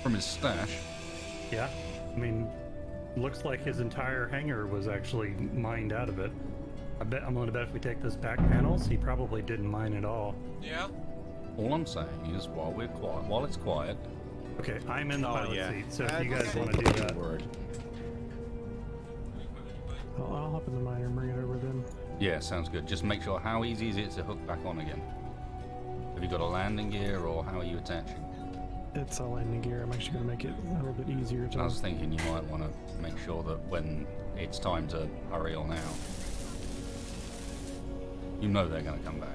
From his stash. Yeah. I mean, looks like his entire hangar was actually mined out of it. I'm willing to bet if we take those back panels, he probably didn't mine at all. Yeah. All I'm saying is while we're quiet, while it's quiet, Okay, I'm in the Oh, pilot yeah. seat, so if you That's guys the want to do that. word. I'll hop in the miner and bring it over then. yeah, sounds good. Just make sure, how easy is it to hook back on again? Have you got a landing gear or how are you attaching? It's a landing gear. I'm actually going to make it a little bit easier to. I was thinking you might want to make sure that when it's time to hurry on out, you know they're going to come back.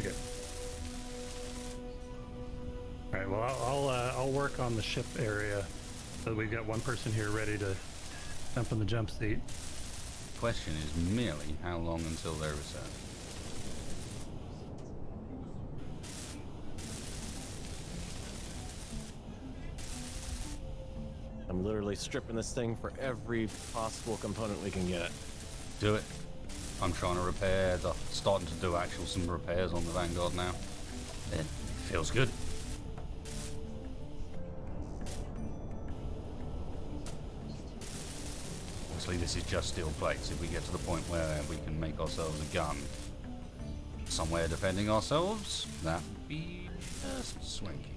Okay. All right. Well, I'll work on the ship area, so we've got one person here ready to jump in the jump seat. Question is merely how long until they're reset. I'm literally stripping this thing for every possible component we can get. Do it. I'm trying to repair, starting to do some repairs on the Vanguard now. It feels good. Obviously this is just steel plates. If we get to the point where we can make ourselves a gun somewhere defending ourselves, that would be just swanky.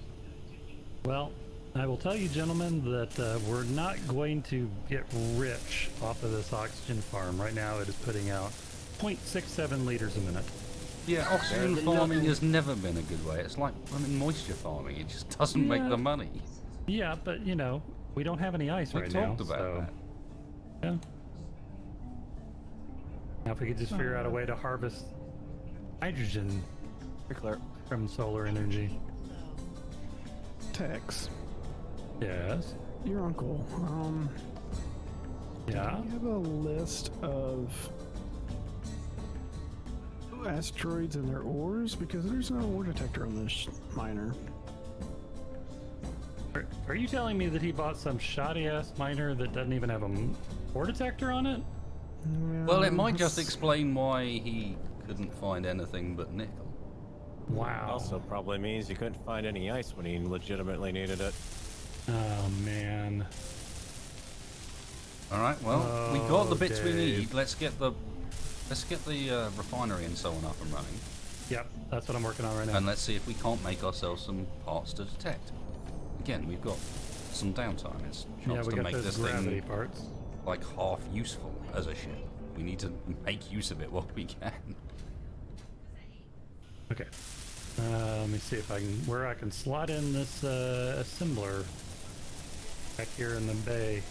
Well, I will tell you, gentlemen, that we're not going to get rich off of this oxygen farm. Right now, it is putting out 0.67 liters a minute. Yeah, oxygen farming has never been a good way. It's like, I mean, moisture farming. It just doesn't make Yeah. the money. Yeah, but you know, we don't have any ice We right now. talked about so, that. yeah. Now, if we could just figure out a way to harvest hydrogen You're clear. from solar energy. Tex, Yes. your uncle. Yeah. Do you have a list of asteroids and their ores? Because there's no ore detector on this miner. Are you telling me that he bought some shoddy ass miner that doesn't even have a ore detector on it? Well, it might just explain why he couldn't find anything but nickel. Wow. Also probably means you couldn't find any ice when he legitimately needed it. Oh man. All right. Well, we got the bits we Dave. need. Let's get the refinery and so on up and running, Yep, that's what I'm working on right now. and let's see if we can't make ourselves some parts to detect. Again, we've got some downtime. It's a Yeah, chance we to got make those this gravity thing parts. like half useful as a ship. We need to make use of it while we can. Okay. Let me see if I can where I can slot in this assembler back here in the bay.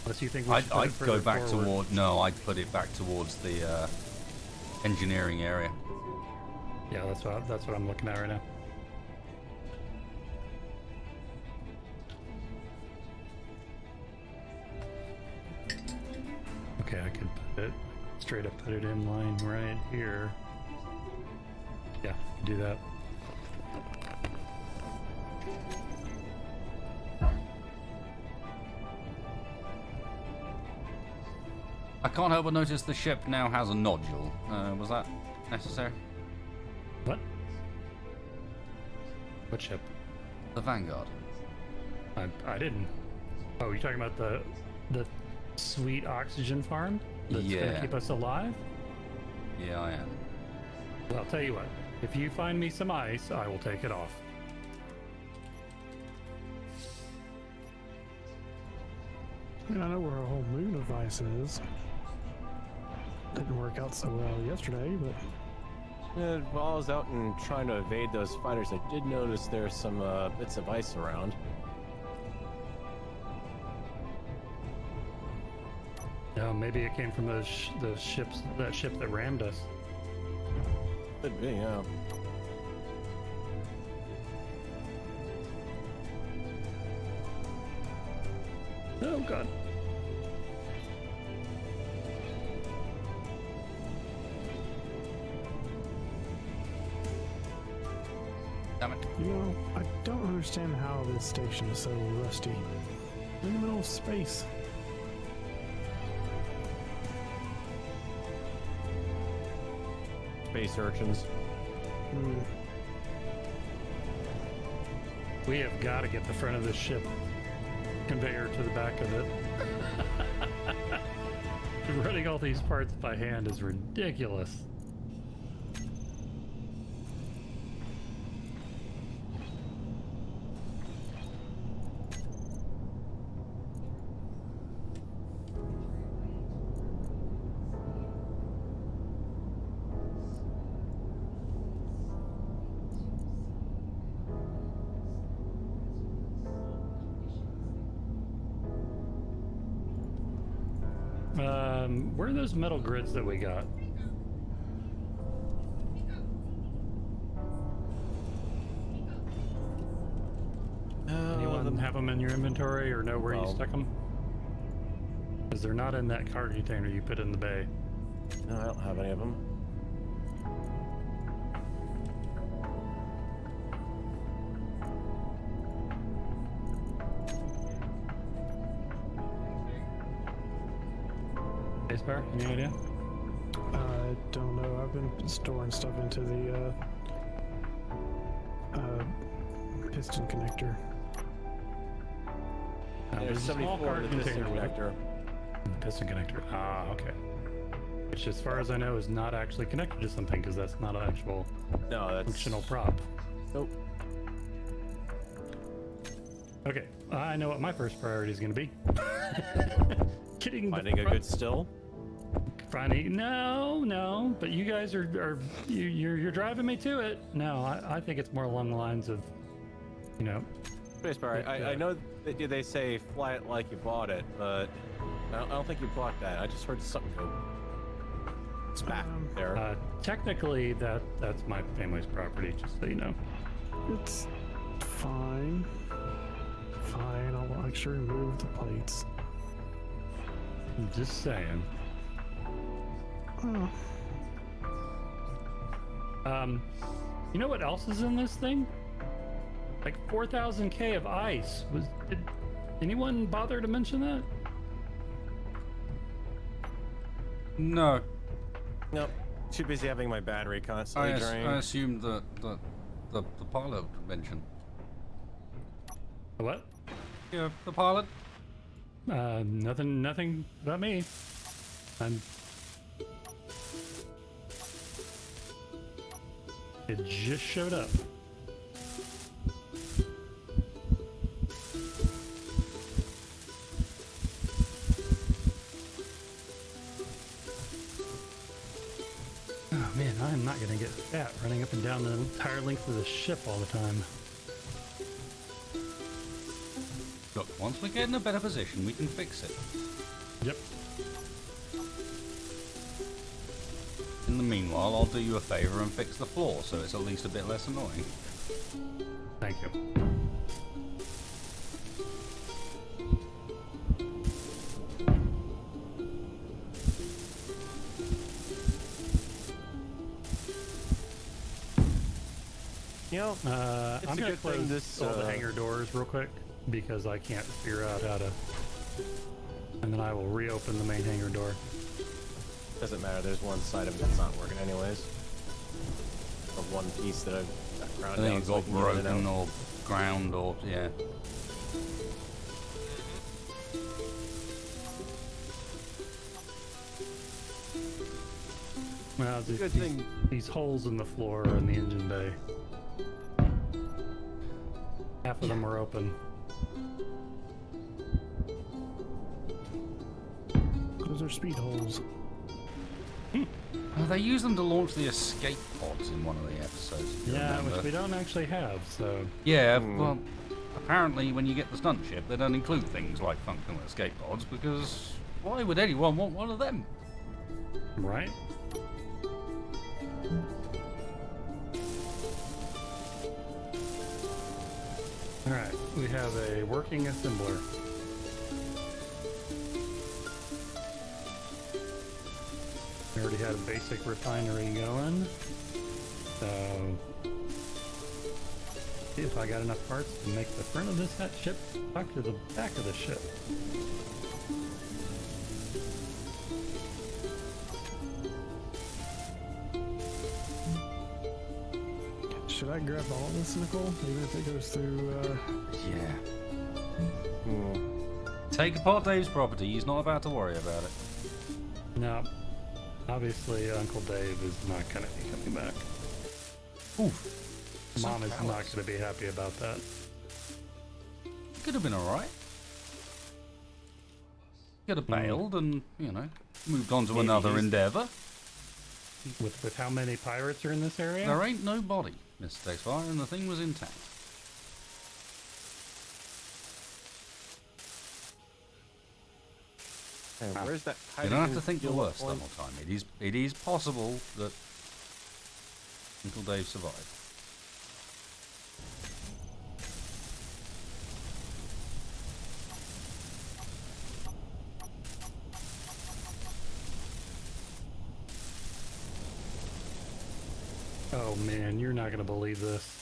Unless you think we should put it I'd go further back forward. toward. No, I'd put it back towards the engineering area. Yeah, that's what I'm looking at right now. Okay, I could put it straight up, put it in line right here. Yeah, do that. I can't help but notice the ship now has a nodule. Was that necessary? What? What ship? The Vanguard. I didn't. Oh, you're talking about the sweet oxygen farm that's Yeah. gonna keep us alive? Yeah, I am. Well, I'll tell you what. If you find me some ice, I will take it off. I mean, I know where a whole moon of ice is. Didn't work out so well yesterday, but While I was out and trying to evade those fighters, I did notice there's some bits of ice around. No, maybe it came from those ships. That ship that rammed us. Could be, yeah. Oh God. Damn it. you know, I don't understand how this station is so rusty. We're in the middle of space. Space urchins. Hmm. We have got to get the front of this ship conveyor to the back of it. Running all these parts by hand is ridiculous. Where are those metal grids that we got? Anyone have them in your inventory or know where you well- stuck them? Because they're not in that car container you put in the bay. No, I don't have any of them. Spacebar, any idea? I don't know. I've been storing stuff into the piston connector. There's a small 74 car in the piston container with it. connector. Piston connector. Ah, okay. Which, as far as I know, is not actually connected to something because that's not an actual No, that's functional prop. Nope. Okay, I know what my first priority is going to be. Getting the Finding a front- good still. Finding no, but you guys you're driving me to it. No, I think it's more along the lines of, you know, Spacebar, I know that they say fly it like you bought it, but I don't think you bought that. I just heard something go smack there. technically that's my family's property, just so you know. It's fine. Fine, I'll actually remove the plates. I'm just saying. Oh, You know what else is in this thing? Like 4,000 K of ice. Did anyone bother to mention that? No, Nope. Too busy having my battery constantly drained. I assumed that the pilot mentioned. What? Yeah, the pilot. Nothing about me. It just showed up. Oh man, I am not gonna get fat running up and down the entire length of the ship all the time. Look, once we get in a better position, we can fix it. Yep. In the meanwhile, I'll do you a favor and fix the floor, so it's at least a bit less annoying. Thank you. You know, it's I'm a gonna good close thing this all the hangar doors real quick because I can't figure out how to. And then I will reopen the main hangar door. doesn't matter. There's one side of it that's not working anyways. Or one piece that I've got I ground think down it so I got can get in and broken out. or ground or yeah. Well, Good these, thing. these holes in the floor are in the engine bay. Half of them are open. Those are speed holes. They use them to launch the escape pods in one of the episodes. If you Yeah, remember. which we don't actually have, so... Yeah, well, apparently when you get the stunt ship, they don't include things like functional escape pods because why would anyone want one of them? Right? Alright, we have a working assembler. We already had a basic refinery going. So, see if I got enough parts to make the front of this ship talk to the back of the ship. Should I grab all of this, Nicole? Even if it goes through, Yeah. Hmm. Take apart Dave's property. He's not about to worry about it. No, obviously Uncle Dave is not going to be coming back. Oof. Mom is So not callous. going to be happy about that. Could have been alright. Could have bailed and, you know, moved on to Maybe another he's- endeavour. With how many pirates are in this area? There ain't no body, Mr. Dexfire, and the thing was intact. Hey, where's that? You don't have to hydrogen think the fuel worst the point? whole time. It is possible that Uncle Dave survived. Oh man, you're not gonna believe this.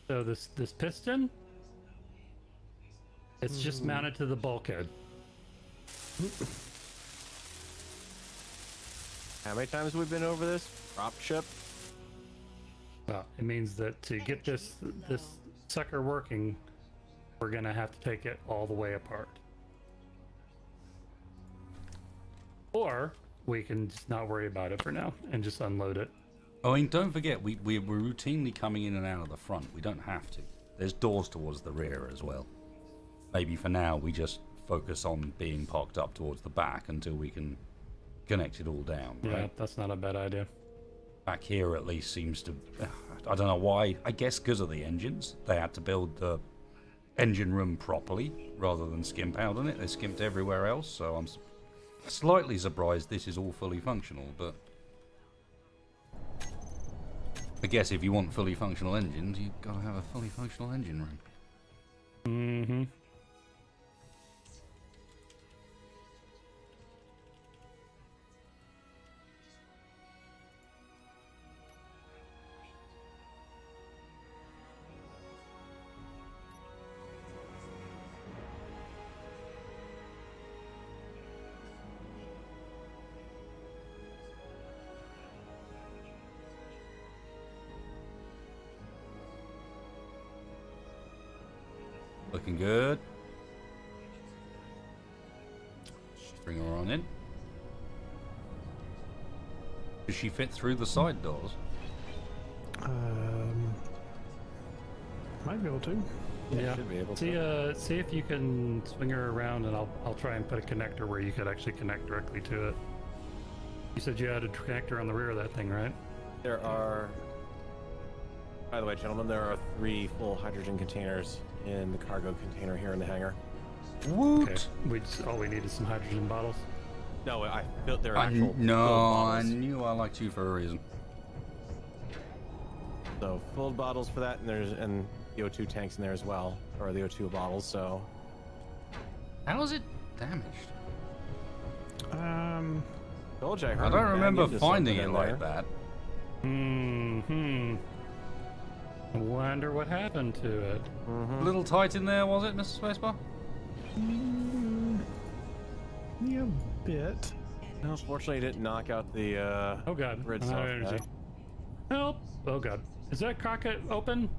So this piston, it's just mounted to the bulkhead. How many times have we been over this? Prop ship? Well, it means that to get this sucker working, we're gonna have to take it all the way apart. Or we can just not worry about it for now and just unload it. I mean, don't forget, we're routinely coming in and out of the front. We don't have to. There's doors towards the rear as well. Maybe for now we just focus on being parked up towards the back until we can connect it all down, Yeah, right? that's not a bad idea. Back here at least seems to... I don't know why. I guess because of the engines. They had to build the engine room properly rather than skimp out on it. They skimped everywhere else, so I'm slightly surprised this is all fully functional, but... I guess if you want fully functional engines, you've got to have a fully functional engine room. Mm-hmm. Looking good. Bring her on in. Does she fit through the side doors? Might be able to. Yeah. Should be able See, to. see if you can swing her around, and I'll try and put a connector where you could actually connect directly to it. You said you had a connector on the rear of that thing, right? There are. By the way, gentlemen, there are 3 full hydrogen containers in the cargo container here in the hangar. Woot! Okay. All we need is some hydrogen bottles. No, I built their I, actual. no, filled I bottles. knew I liked you for a reason. So filled bottles for that, and there's the O2 tanks in there as well, or the O2 bottles. So How is it damaged? told you, I I heard don't him remember bang into finding something it in like there. that. I wonder what happened to it. A little tight in there, was it, Mr. Spacebar? Yeah, a bit. No, fortunately, it didn't knock out the. Oh god. Grid I'm out of self, energy. Help! Oh god. Is that cockpit open?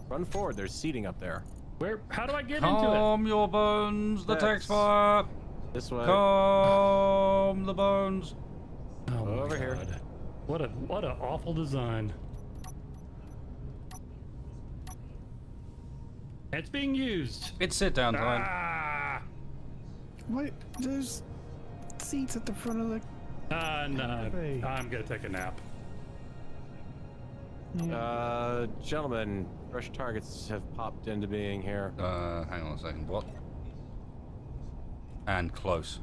Run forward. There's seating up there. Where? How do I get into Calm your bones, the Yes. text fire. This way. Calm the bones. it? Oh my Over here. god. What a awful design. It's being used. It's sit down time. Ah! Wait, there's seats at the front of the. No. Hey. I'm gonna take a nap. Gentlemen, fresh targets have popped into being here. Hang on a second. What? And close.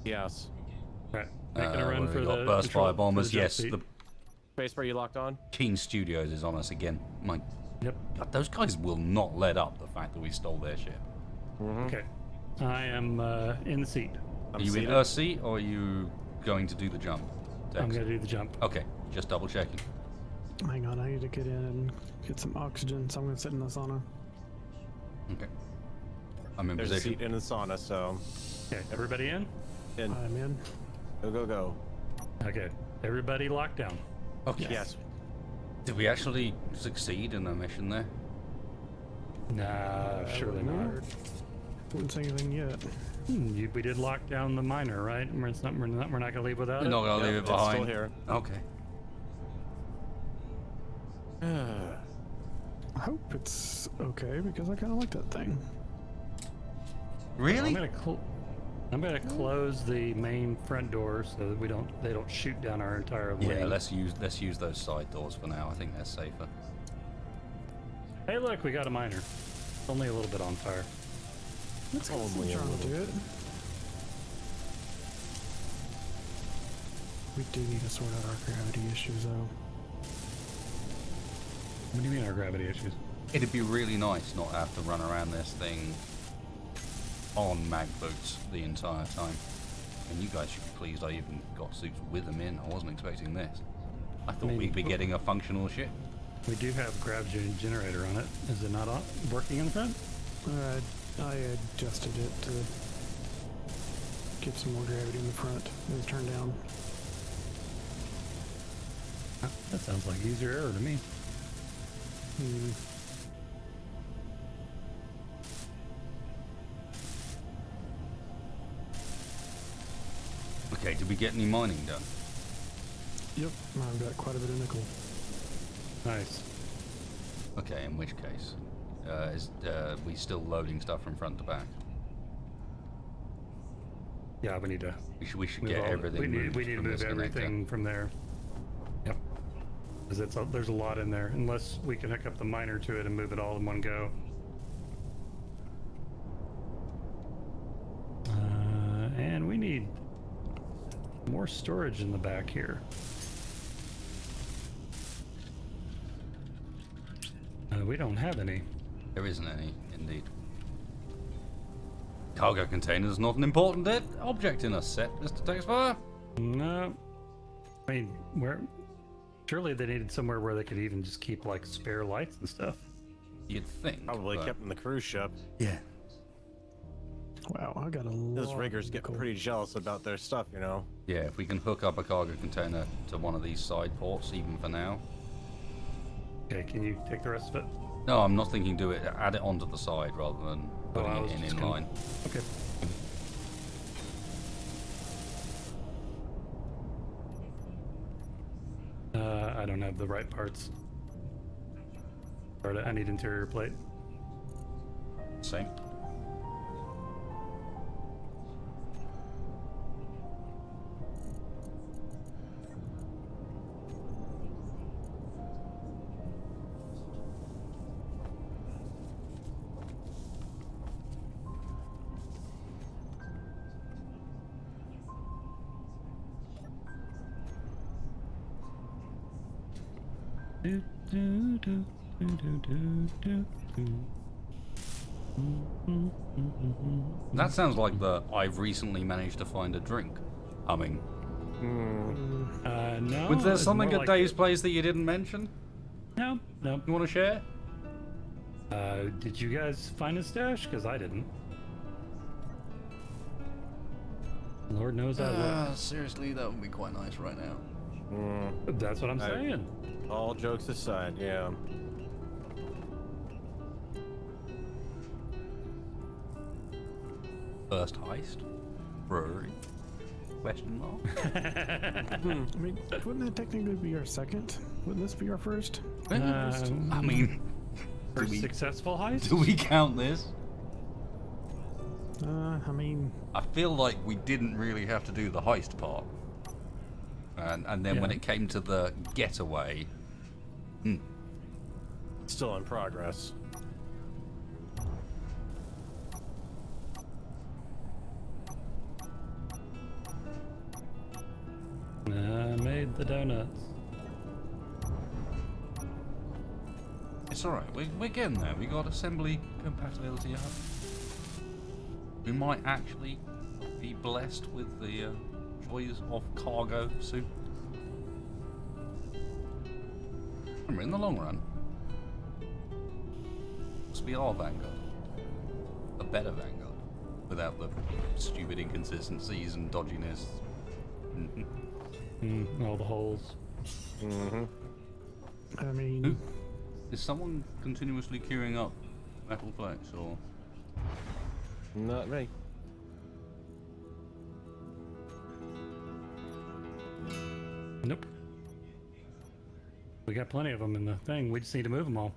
Yes. Right. Making a run what have for we the got? Burst control- fire bombers. for the jump Yes, seat. the Space where you locked on? Keen Studios is on us again. My Yep. God, those guys will not let up the fact that we stole their ship. Okay. I am in the seat. Are you in seated. her seat or are you going to do the jump? I'm Tex? gonna do the jump. Okay, just double checking. Hang on, I need to get in and get some oxygen, so I'm gonna sit in the sauna. Okay. I'm in There's a position. seat in the sauna, so. Okay. Everybody in? In. I'm in. Go, go, go. Okay. Everybody locked down. Okay. Yes. Did we actually succeed in our mission there? Nah, surely not. Wouldn't say anything yet. We did lock down the miner, right? We're not gonna leave without We're it. not going to leave it It's behind. still here. Okay. I hope it's okay because I kind of like that thing. Really? I'm gonna close the main front door so that they don't shoot down our entire lane. Yeah, let's use those side doors for now. I think they're safer. Hey, look, we got a miner. It's only a little bit on fire. Let's get some Only a trying to do little. it. We do need to sort out our gravity issues, though. What do you mean our gravity issues? It'd be really nice not to have to run around this thing on mag boots the entire time. And you guys should be pleased I even got suits with them in. I wasn't expecting this. I thought mean, we'd be getting a functional ship. We do have a gravity generator on it. Is it not working in the front? I adjusted it to get some more gravity in the front. It was turned down. That sounds like user error to me. Hmm. Okay, did we get any mining done? Yep, I've got quite a bit of nickel. Nice. Okay, in which case, is we still loading stuff from front to back? Yeah, we need to We should move get all- everything. We need moved to from move this connector. everything from there. Yep. Because there's a lot in there. Unless we can hook up the miner to it and move it all in one go. And we need more storage in the back here. We don't have any. There isn't any, indeed. Cargo container's not an important object in a set, Mr. Texfire. No. I mean, surely they needed somewhere where they could even just keep like spare lights and stuff. You'd think. Probably but- kept in the cruise ship. Yeah. Wow, I got a lot. Those riggers of get nickel. pretty jealous about their stuff, you know. Yeah, if we can hook up a cargo container to one of these side ports, even for now. Okay, can you take the rest of it? No, I'm not thinking do it. Add it onto the side rather than putting I was it in just in gonna- line. Okay. I don't have the right parts. I need interior plate. Same. Do, do, do, do, do, do, do. That sounds like the I've recently managed to find a drink humming. No. Was there it's something more at like Dave's place that you didn't mention? No, no. You want to share? Did you guys find a stash? Because I didn't. Lord knows I looked. Seriously, that would be quite nice right now. That's what I'm saying. All jokes aside, yeah. First heist? Brewery? Question mark? I mean, wouldn't that technically be our second? Wouldn't this be our first? I mean, do First we, successful heist? do we count this? I mean, I feel like we didn't really have to do the heist part. And then when Yeah. it came to the getaway, Still in progress. I made the donuts. it's alright, we're getting there. We got assembly compatibility up. We might actually be blessed with the joys of cargo soon. Remember, in the long run, must be our Vanguard. A better Vanguard. Without the stupid inconsistencies and dodginess. All the holes. I mean, Is someone continuously queuing up metal plates, or...? Not me. Nope. We got plenty of them in the thing. We just need to move them all.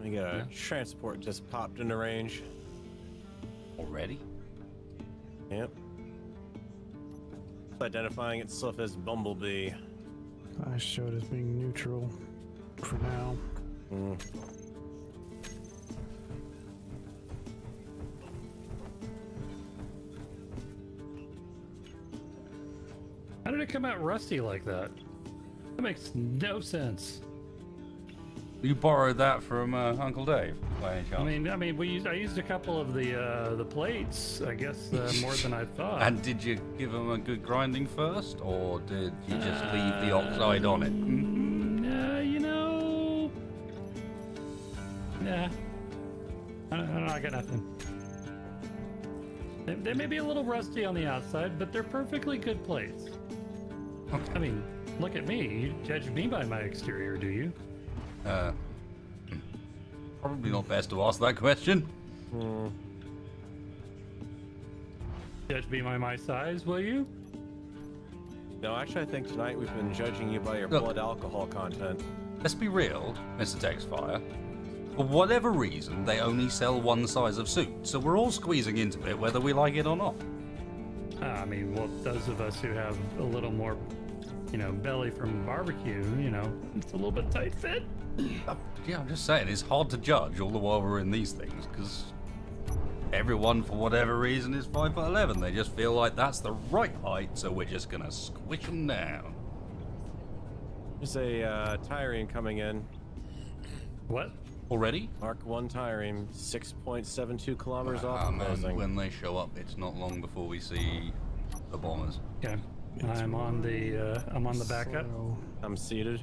We got a transport just popped into range. Already? Yep. It's identifying itself as Bumblebee. I showed as being neutral for now. How did it come out rusty like that? That makes no sense. You borrowed that from Uncle Dave, by any chance? I mean, I used a couple of the plates. I guess more than I thought. And did you give them a good grinding first, or did you just leave the oxide on it? You know, nah. I got nothing. They may be a little rusty on the outside, but they're perfectly good plates. Okay. I mean, look at me. You judge me by my exterior, do you? Probably not best to ask that question. Judge me by my size, will you? No, actually, I think tonight we've been judging you by your Look. blood alcohol content. Let's be real, Mr. Textfire. For whatever reason, they only sell one size of suit, so we're all squeezing into it whether we like it or not. I mean, well, those of us who have a little more, belly from barbecue, it's a little bit tight fit. Yeah, I'm just saying, it's hard to judge all the while we're in these things, because everyone, for whatever reason, is 5'11". They just feel like that's the right height, so we're just gonna squish them down. There's a Tyrene coming in. What? Already? Mark 1 Tyrene, 6.72 kilometers off Ah, the man, closing. when they show up, it's not long before we see the bombers. Okay. I'm on the backup. So, I'm seated.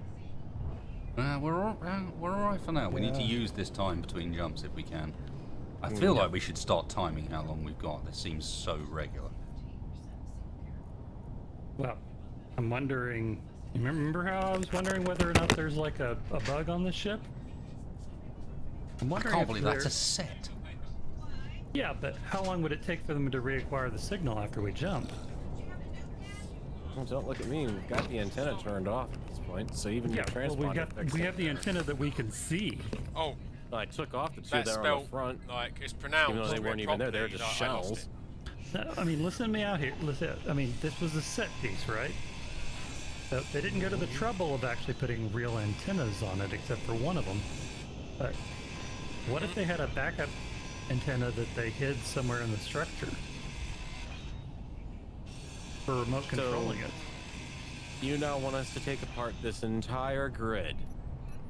We're all right for now. We need to Yeah. use this time between jumps if we can. I feel like we should start timing how long we've got. This seems so regular. Well, I'm wondering. You remember how I was wondering whether or not there's like a bug on the ship? I'm I wondering can't if believe that's a set. Yeah, but how long would it take for them to reacquire the signal after we jump? Well, don't look at me. We've got the antenna turned off at this point, so even your Yeah, well, transponder we have the antenna that we can see. Oh, I took off the two that's that were on the spelled front, like it's pronounced. even though they weren't even there. They were properly, just like, I lost shells. it. No, I mean, listen to me out here. Listen, I mean, this was a set piece, right? So they didn't go to the trouble of actually putting real antennas on it, except for one of them. But what if they had a backup antenna that they hid somewhere in the structure for remote controlling it? You now want us to take apart this entire grid.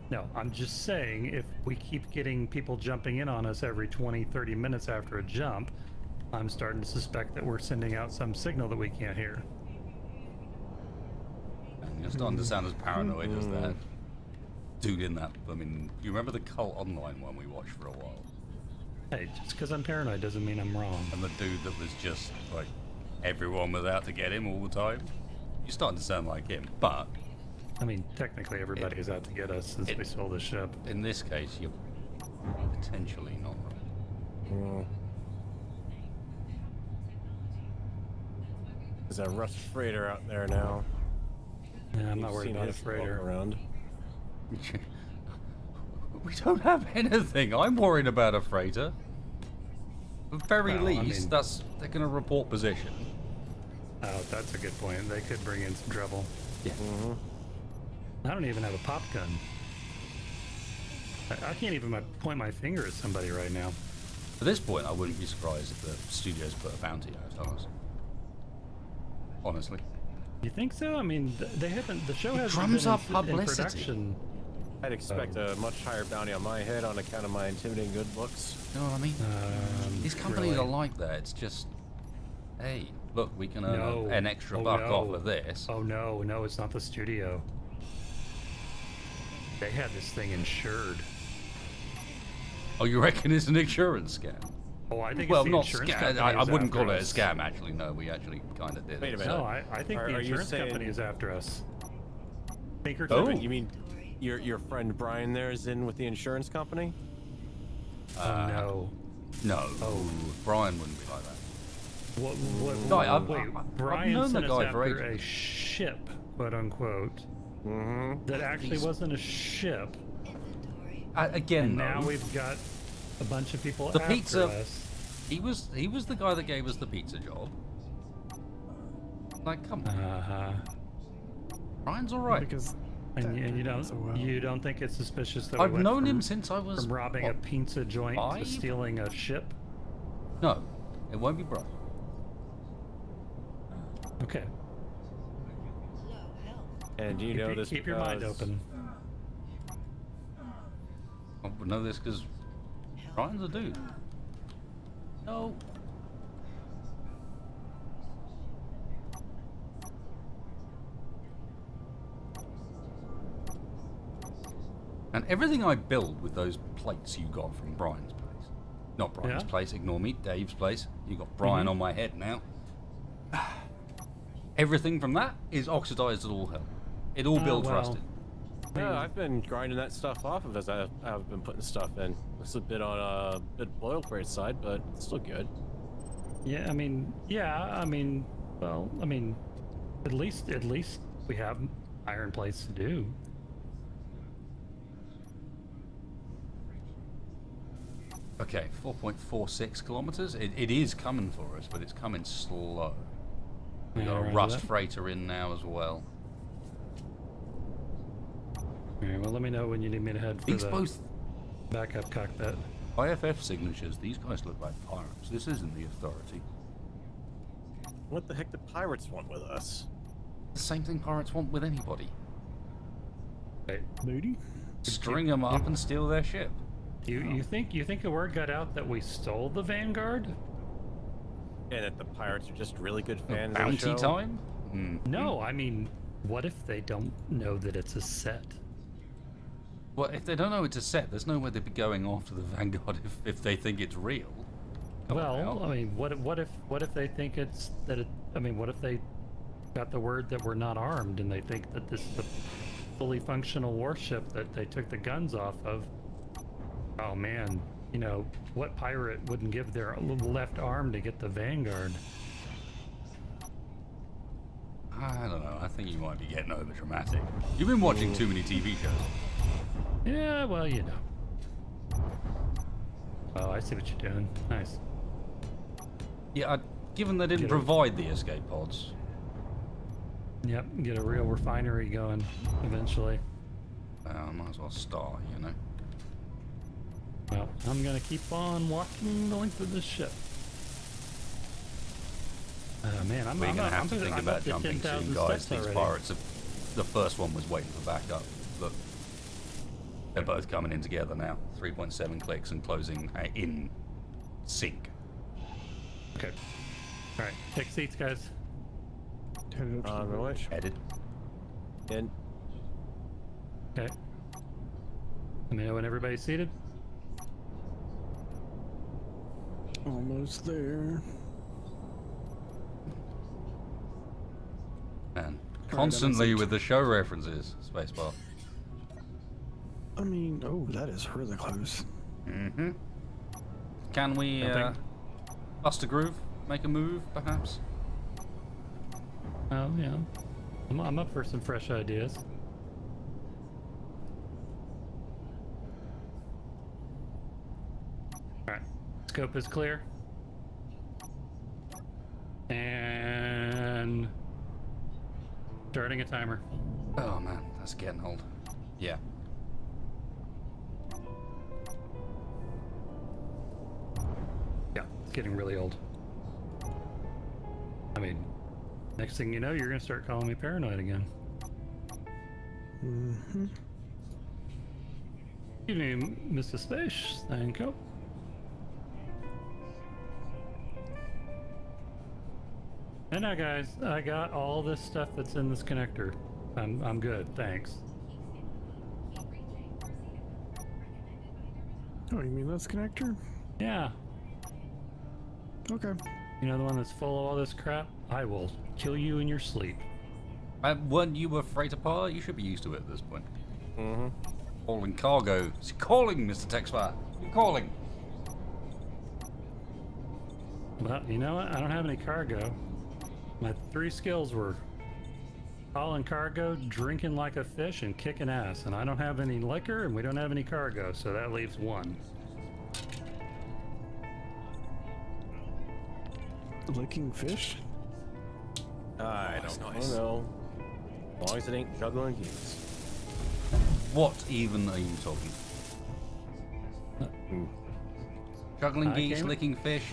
No, I'm just saying, if we keep getting people jumping in on us every 20, 30 minutes after a jump, I'm starting to suspect that we're sending out some signal that we can't hear. And you're starting to sound as paranoid as that dude in that. I mean, you remember the Cult Online one we watched for a while? Hey, just because I'm paranoid doesn't mean I'm wrong. And the dude that was just like, everyone was out to get him all the time? You're starting to sound like him, but I mean, technically everybody is out to get us since we stole the ship. in this case, you're potentially not wrong. There's a rust freighter out there now. Yeah, I'm not You've worried seen about a his walk freighter. around. We don't have anything. I'm worried about a freighter. At the very Well, I least, mean- they're going to report position. Oh, that's a good point. They could bring in some trouble. Yeah. I don't even have a pop gun. I can't even point my finger at somebody right now. At this point, I wouldn't be surprised if the studios put a bounty out on us. Honestly. You think so? I mean, they haven't. The show hasn't drums been up in publicity. production. I'd expect a much higher bounty on my head on account of my intimidating good looks. You know what I mean? These companies really? are like that. It's just, hey, look, we can earn No. an extra Oh, buck no. off of this. Oh no, it's not the studio. They had this thing insured. Oh, you reckon it's an insurance scam? Oh, I think Well, it's the not insurance scam. company I is wouldn't after call it a us. scam, actually. No, we actually kind of did. Wait a it, minute. so- No, I think Are the you insurance saying- company is after us. Think or Oh. two. You mean your friend Brian there is in with the insurance company? Oh no. No. Oh. Brian wouldn't be like that. What, No, I've Brian known the sent us guy for after a ages. ship, quote unquote, Mm-hmm. that actually wasn't a ship. Inventory. Again, And though, now we've got a bunch of people The after pizza- us. he was the guy that gave us the pizza job. Like, come on, Uh-huh. Brian's all right. Because And, that you didn't don't go so well. you don't think it's suspicious that I've we went known from, him since I was from robbing a what, pizza joint 5? to stealing a ship? No, it won't be Brian. Okay. Low health. And you know this Keep your mind because- open. I would know this because Brian's a dude. No. And everything I build with those plates you got from Brian's place. Not Brian's Yeah? place, ignore me, Dave's place. You got Brian on my head now. Everything from that is oxidized at all hell. It all builds well. rusted. Yeah, I've been grinding that stuff off of as I've been putting stuff in. It's a bit on a bit oil plate side, but it's still good. Yeah, I mean, well, I mean, at least we have iron plates to do. Okay, 4.46 kilometers. It is coming for us, but it's coming slow. We Yeah, got a roger rust that. freighter in now as well. Alright, well, let me know when you need me to head for These the both backup cockpit. IFF signatures. These guys look like pirates. This isn't the Authority. What the heck do pirates want with us? The same thing pirates want with anybody. Right. Moody? String them up and steal their ship. You think the word got out that we stole the Vanguard? And that the pirates are just really good fans of the Bounty show? time? No, I mean, what if they don't know that it's a set? Well, if they don't know it's a set, there's no way they'd be going after the Vanguard if they think it's real. Come on Well, now. I mean, what if they think it's that it? I mean, what if they got the word that we're not armed, and they think that this is a fully functional warship that they took the guns off of. Oh man, you know, what pirate wouldn't give their left arm to get the Vanguard? I don't know. I think you might be getting over dramatic. You've been watching too many TV shows. Yeah, well, you know. Oh, I see what you're doing. Nice. Yeah, given they didn't Get it. provide the escape pods. Yep, get a real refinery going eventually. I might as well start, you know. Well, I'm gonna keep on walking the length of this ship. Man, I'm We're going to have to I'm think up about to jumping 10,000 soon, guys. steps These already. pirates are... The first one was waiting for backup. Look. They're both coming in together now. 3.7 clicks and closing in sync. Okay. All right, take seats, guys. Headed up to On the my way. bridge. Headed. And Okay. Let me know when everybody's seated. Almost there. Man. I'm Constantly seat. with the show references. Spacebar. I mean, oh, that is really close. Mm-hmm. Can we Nothing. bust a groove? Make a move, perhaps? Oh, yeah. I'm up for some fresh ideas. All right, scope is clear. And starting a timer. Oh man, that's getting old. Yeah. Yeah, it's getting really old. I mean, next thing you know, you're gonna start calling me paranoid again. Mm-hmm. Excuse me, Mr. Space. Thank you. And now, guys, I got all this stuff that's in this connector. I'm good, thanks. Oh, you mean this connector? Yeah, Okay. you know the one that's full of all this crap? I will kill you in your sleep. Weren't you a freighter pilot? You should be used to it at this point. mm-hmm. Calling cargo. It's calling, Mr. Texfire. You're calling. Well, you know what? I don't have any cargo. My 3 skills were hauling cargo, drinking like a fish, and kicking ass. And I don't have any liquor, and we don't have any cargo, so that leaves 1. Licking fish? I that's don't nice. know. As long as it ain't juggling geese. What even are you talking? Hmm. Juggling I geese, came- licking fish.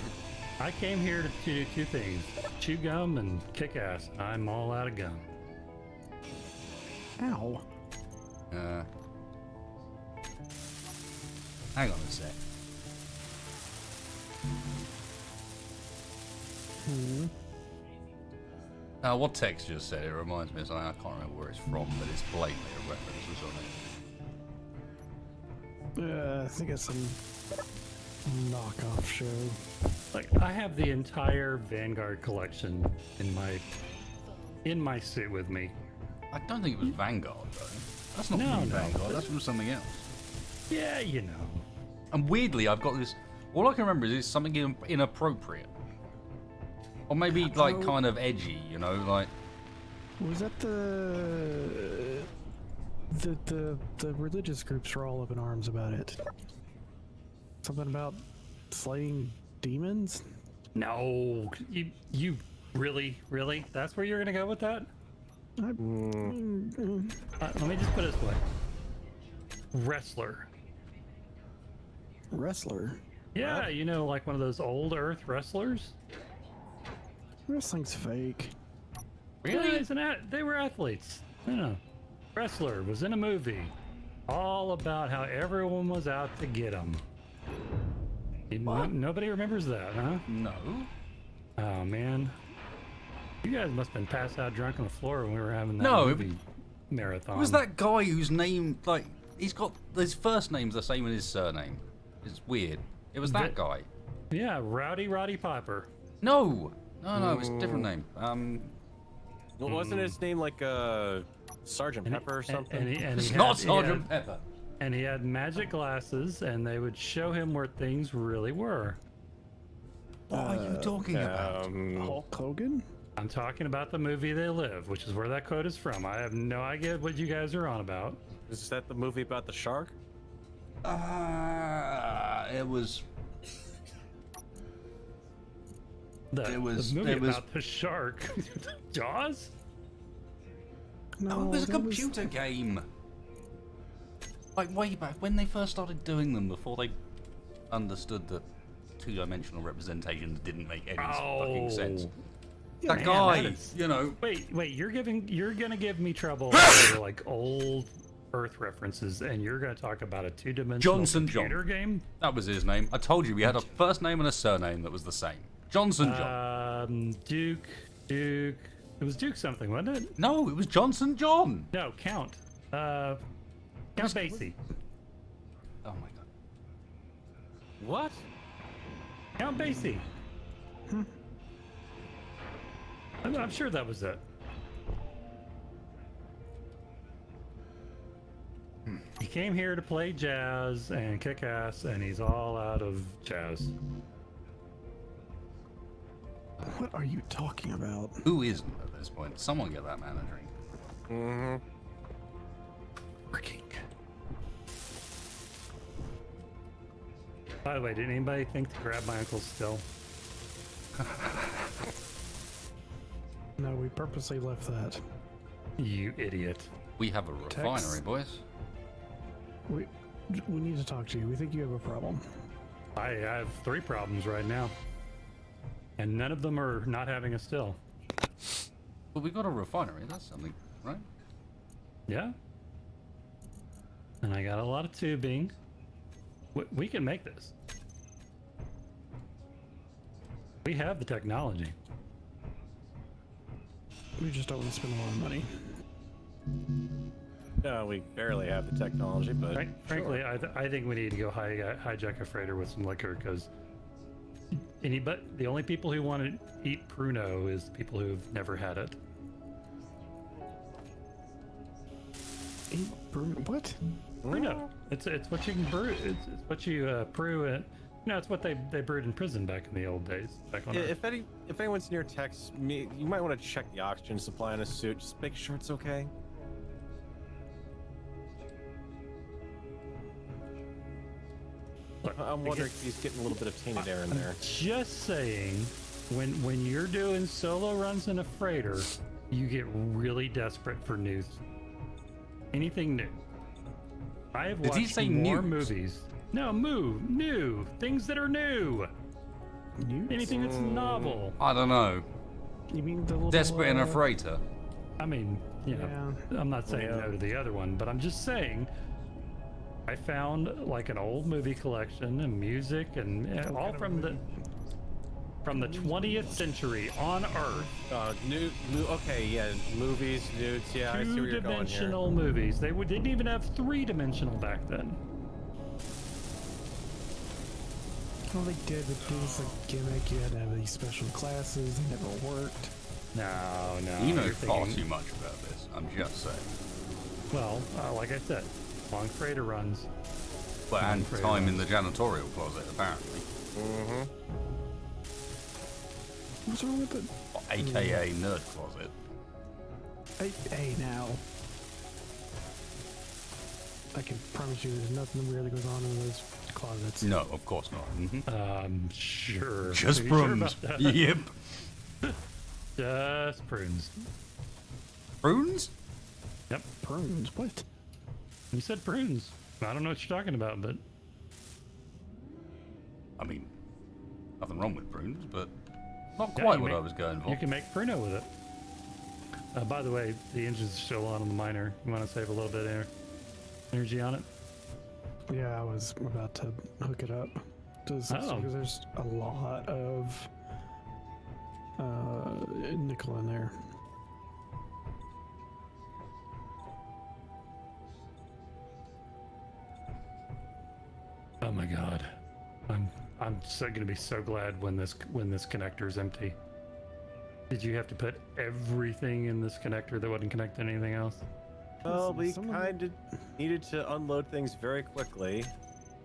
I came here to do 2 things: chew gum and kick ass. I'm all out of gum. Ow. Hang on a sec. Hmm. What text just said? It reminds me of something. I can't remember where it's from, but it's blatantly a reference or something. I think it's some knockoff show. Like, I have the entire Vanguard collection in my suit with me. I don't think it was Vanguard, though. That's not No, from no. Vanguard. That's from something else. Yeah, you know. And weirdly, I've got this. All I can remember is something inappropriate, or maybe like Oh. kind of edgy. You know, like Was that the religious groups were all up in arms about it? Something about slaying demons? No, you really? That's where you're gonna go with that? I, Let me just put it this way. Wrestler. wrestler. Yeah, you know, like one of those old Earth wrestlers. Wrestling's fake. really. Yeah, they were athletes. Yeah. Wrestler was in a movie, all about how everyone was out to get him. Nobody remembers that, huh? No. Oh man, you guys must have been passed out drunk on the floor when we were having that No, movie marathon. It was that guy whose name, like, he's got his first name's the same as his surname. It's weird. It was that guy. Yeah, Roddy Piper. No, it was a different name. Well, wasn't his name like Sergeant Pepper or something? And he It's had- not he Sergeant had- Pepper. And he had magic glasses, and they would show him where things really were. What are you talking about? Hulk Hogan? I'm talking about the movie They Live, which is where that quote is from. I have no idea what you guys are on about. Is that the movie about the shark? It was. The movie about the shark. Jaws? No, it was a that computer game. Like way back when they first started doing them, before they understood that two-dimensional representations didn't make any fucking sense. Yeah, That man, guy, that is- you know. Wait, you're gonna give me trouble over like old Earth references, and you're gonna talk about a two-dimensional Johnson computer John. game? That was his name. I told you, he had a first name and a surname that was the same. Johnson John. Duke. It was Duke something, wasn't it? No, it was Johnson John. No, Count. Count Basie. Oh my god. What? Count Basie. I'm sure that was it. He came here to play jazz and kick ass, and he's all out of jazz. What are you talking about? Who isn't at this point? Someone get that man a drink. Mm-hmm. Working. By the way, did anybody think to grab my uncle's still? No, we purposely left that. You idiot. We have a refinery, boys. We need to talk to you. We think you have a problem. I have 3 problems right now. And none of them are not having a still. But we got a refinery. That's something, right? Yeah. And I got a lot of tubing. We can make this. We have the technology. We just don't want to spend a lot of money. No, we barely have the technology, but Frankly, I think we need to go hijack a freighter with some liquor, because the only people who want to eat pruno is people who've never had it. What? Pruno. It's what you can brew. It's what you brew it. You know, it's what they brewed in prison back in the old days. Back on Earth. if anyone's near text me, you might want to check the oxygen supply in a suit. Just make sure it's okay. Look, I'm wondering if he's getting a little bit of tainted air in there. Just saying, when you're doing solo runs in a freighter, you get really desperate for news. Anything new. I have Did he watched say more news? movies. No, new things that are new. Newts? Anything that's novel. I don't know. You mean the little... Desperate in a freighter. I mean, you know, I'm not saying no to the other one, but I'm just saying I found like an old movie collection and music and all from the 20th century on Earth. Okay, yeah, movies, nudes, yeah, I see where you're going here. Two-dimensional movies. They didn't even have three-dimensional back then. Well, they did, but it was like gimmick. You had to have these special classes. They never worked. No. You know you're far thinking- too much about this. I'm just saying. Well, like I said, long freighter runs. But and Freighter time in runs. the janitorial closet, apparently. Mm-hmm. What's wrong with it? AKA nerd closet. Hey, now. I can promise you there's nothing weird that goes on in those closets. No, of course not. Sure. Just Are you sure prunes. about that? Yep. Just prunes. Prunes? Yep. Prunes? What? You said prunes. I don't know what you're talking about, but I mean, nothing wrong with prunes, but not Yeah, quite you what make- I was going for. you can make pruno with it. By the way, the engine's still on the miner. You want to save a little bit of energy on it? Yeah, I was about to hook it up. Because there's a lot of nickel in there. Oh my god, I'm so gonna be so glad when this connector is empty. Did you have to put everything in this connector that wouldn't connect to anything else? Well, we Someone- kind of needed to unload things very quickly.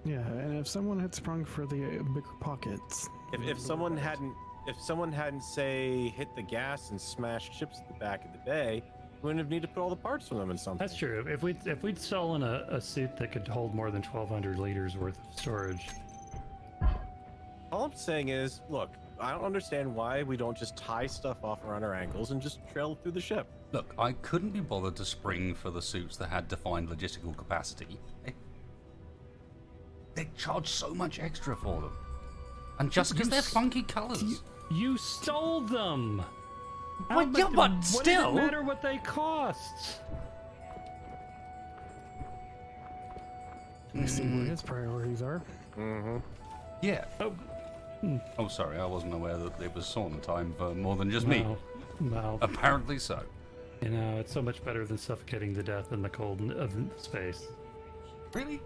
Yeah, and if someone had sprung for the bigger pockets, If someone hadn't say hit the gas and smashed ships at the back of the bay, we wouldn't have needed to put all the parts from them in something. That's true. If we'd stolen a suit that could hold more than 1,200 liters worth of storage, All I'm saying is, look, I don't understand why we don't just tie stuff off around our ankles and just trail through the ship. Look, I couldn't be bothered to spring for the suits that had defined logistical capacity. They charge so much extra for them. And just because they're funky colours. you stole them. Well, yeah, but what still. does it matter what they cost? let me see where his priorities are. Mm-hmm. Yeah. Oh, Oh, sorry, I wasn't aware that it was sauna time for more than just me. Well, Apparently so. you know, it's so much better than suffocating to death in the cold of space. Really?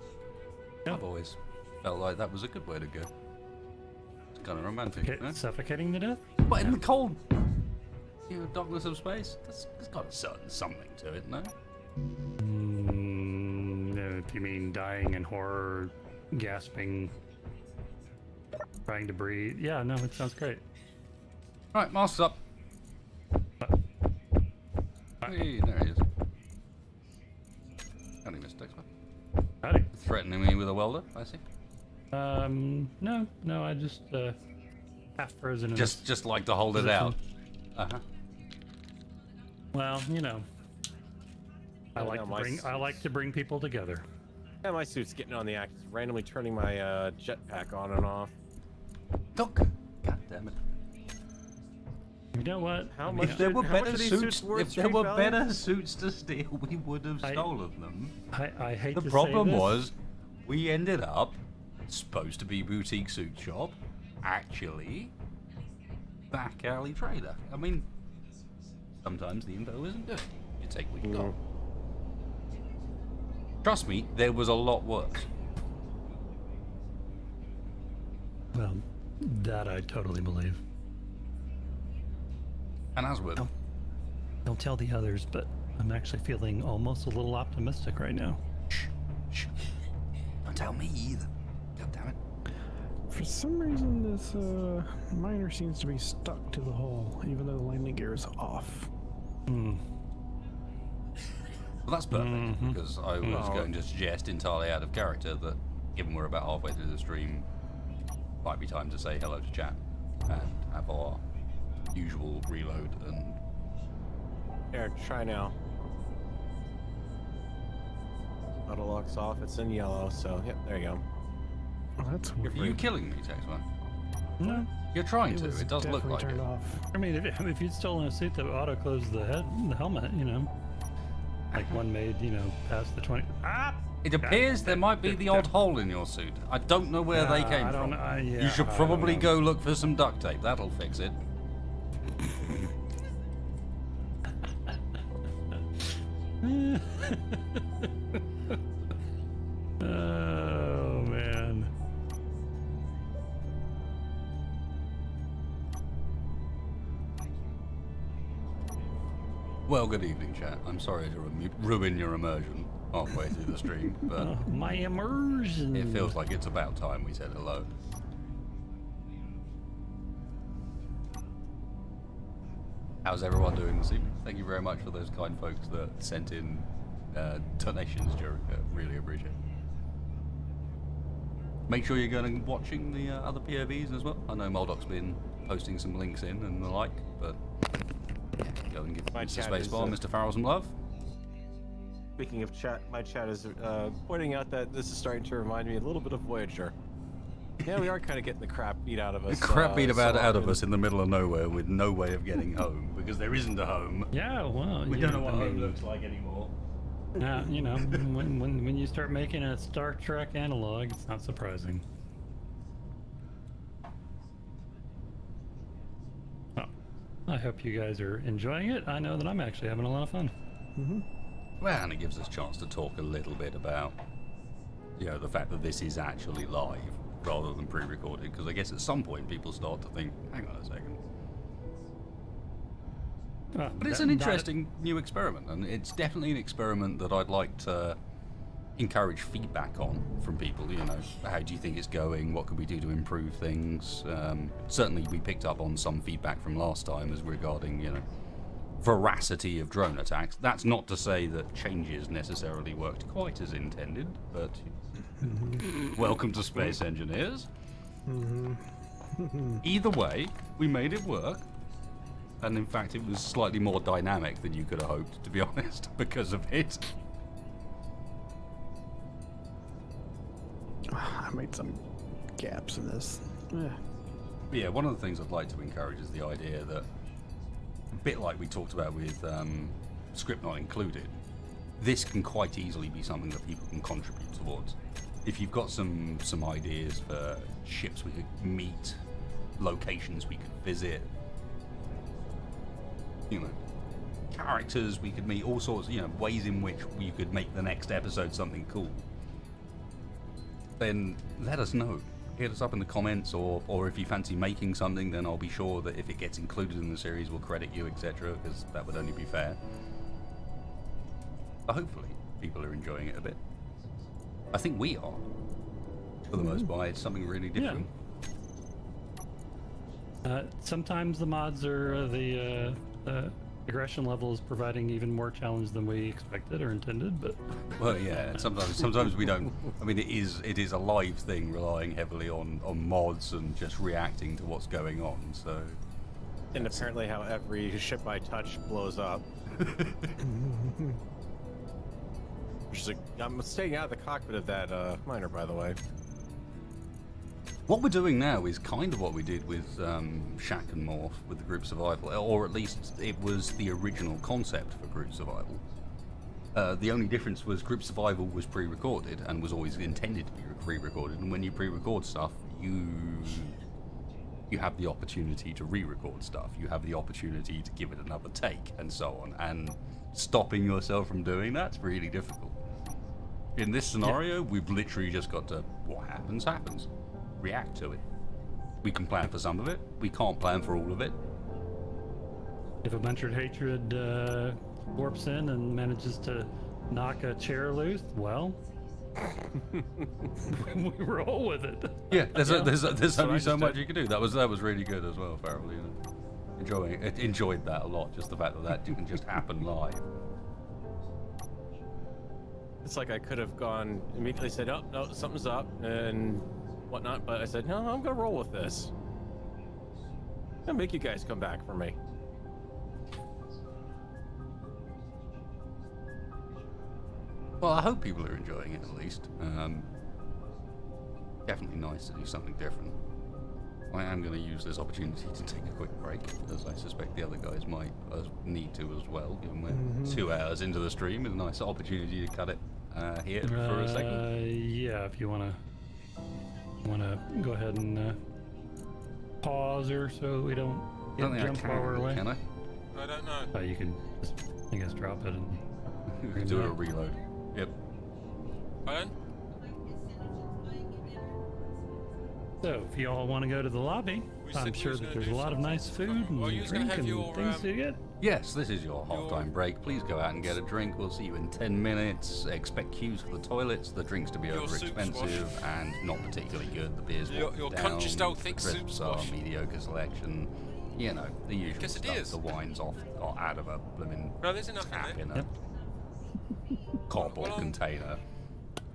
Yeah. I've always felt like that was a good way to go. It's kind of romantic. huh? Suffocating to death? But in the cold, darkness of space, there's got a certain something to it, no? No, do you mean dying in horror, gasping, trying to breathe? Yeah, no, it sounds great. Right, mask's up. Hey, there he is. Howdy, Mr. Dexter. Howdy. Threatening me with a welder, I see. No, I just half frozen. In Just like to hold it position. out. Uh-huh. Well, you know, I Oh, like no, to my bring people together. Yeah, my suit's getting on the act, randomly turning my jetpack on and off. Look! God damn it. You know what? How I much mean, If there were how much better are these suits, suits worth if there street were value? better suits to steal, we would have stolen them. I hate The to problem say this. was, we ended up supposed to be boutique suit shop, actually back alley trader. I mean, sometimes the info isn't good. You take what you got. Trust me, there was a lot worse. Well, that I totally believe. And as with, Don't tell the others, but I'm actually feeling almost a little optimistic right now. shh, don't tell me either. God damn it. For some reason, this miner seems to be stuck to the hull, even though the landing gear is off. Well, that's perfect, because I was going to suggest entirely out of character that, given we're about halfway through the stream, might be time to say hello to chat and have our usual reload and... Here, try now. Auto locks off. It's in yellow, so yep, there you go. Oh, that's weird. Are you killing me, Texman? No. You're trying It to. was It does look definitely like turned it. off. I mean, if you'd stolen a suit that would auto-close the helmet, you know, like one made, past the 20... Ah! It appears there might be the odd hole in your suit. I don't know where they came I don't from. know, You yeah, should I don't probably know. go look for some duct tape. That'll fix it. Oh, man. Well, good evening, chat. I'm sorry to ruin your immersion halfway through the stream, but Oh, my immersion. it feels like it's about time we said hello. How's everyone doing this evening? Thank you very much for those kind folks that sent in donations during it. Really appreciate it. Make sure you're going and watching the other POVs as well. I know Moldoc's been posting some links in and the like, but yeah, go and give My Mr. chat is, Spacebar, Mr. Farrell some love. Speaking of chat, my chat is pointing out that this is starting to remind me a little bit of Voyager. Yeah, we are kind of getting the crap beat out of us. The crap beat so out of often. us in the middle of nowhere with no way of getting home because there isn't a home. Yeah, well, We yeah, don't know what I home mean, looks like anymore. when you start making a Star Trek analog, it's not surprising. Well, I hope you guys are enjoying it. I know that I'm actually having a lot of fun. Well, and it gives us a chance to talk a little bit about, the fact that this is actually live rather than pre-recorded, because I guess at some point people start to think, hang on a second. But it's an interesting new experiment, and it's definitely an experiment that I'd like to encourage feedback on from people. You know, how do you think it's going? What could we do to improve things? Certainly, we picked up on some feedback from last time as regarding, you know, veracity of drone attacks. That's not to say that changes necessarily worked quite as intended, but welcome to Space Engineers. Either way, we made it work. And in fact, it was slightly more dynamic than you could have hoped, to be honest, because of it. I made some gaps in this. Yeah, one of the things I'd like to encourage is the idea that, a bit like we talked about with script not included, this can quite easily be something that people can contribute towards. If you've got some ideas for ships we could meet, locations we could visit, you know, characters we could meet, all sorts, you know, ways in which we could make the next episode something cool, then let us know. Hit us up in the comments, or if you fancy making something, then I'll be sure that if it gets included in the series, we'll credit you, etc., because that would only be fair. But hopefully, people are enjoying it a bit. I think we are, for the most part. It's something really different. Sometimes the mods are the aggression level is providing even more challenge than we expected or intended, but Well, yeah. Sometimes we don't. I mean, it is a live thing, relying heavily on mods and just reacting to what's going on. So, And apparently how every ship I touch blows up. Which is like, I'm staying out of the cockpit of that miner, by the way. what we're doing now is kind of what we did with Shack and Morph with the group survival, or at least it was the original concept for group survival. The only difference was group survival was pre-recorded and was always intended to be pre-recorded, and when you pre-record stuff, you have the opportunity to re-record stuff. You have the opportunity to give it another take, and so on. And stopping yourself from doing that's really difficult. In this scenario, we've literally just got to, what happens, happens. React to it. We can plan for some of it. We can't plan for all of it. if a bunch of hatred warps in and manages to knock a chair loose, well, we roll with it. Yeah, there's what only I so just much did. you can do. That was really good as well, Farrell. You know, enjoyed that a lot. Just the fact that that didn't just happen live. It's like I could have gone immediately said, oh, no, something's up and whatnot, but I said, no, I'm gonna roll with this. I'll make you guys come back for me. Well, I hope people are enjoying it at least. Definitely nice to do something different. I am going to use this opportunity to take a quick break, as I suspect the other guys might need to as well, given we're 2 hours into the stream. It's a nice opportunity to cut it here for a second. Yeah, if you wanna go ahead and pause her so we don't I don't get think I jumped while we're can, away. can I? I don't know. You can just, I guess, drop it and We can do a reload. Yep. Pardon? So, if you all want to go to the lobby, We I'm said you sure was that gonna there's do a lot of something. nice food and Well, you was gonna drink have and your, things to get. Yes, this is your halftime break. Please go out and get a drink. We'll see you in 10 minutes. Expect queues for the toilets. The drinks to be Your over soup expensive squash. and not particularly good. The beers Your watered country down. style The thick soup crisps are squash. mediocre selection. You know, the usual Quesadillas. stuff. The wine's off or out of a blooming No, there's enough tap in in there. a cardboard Well, container.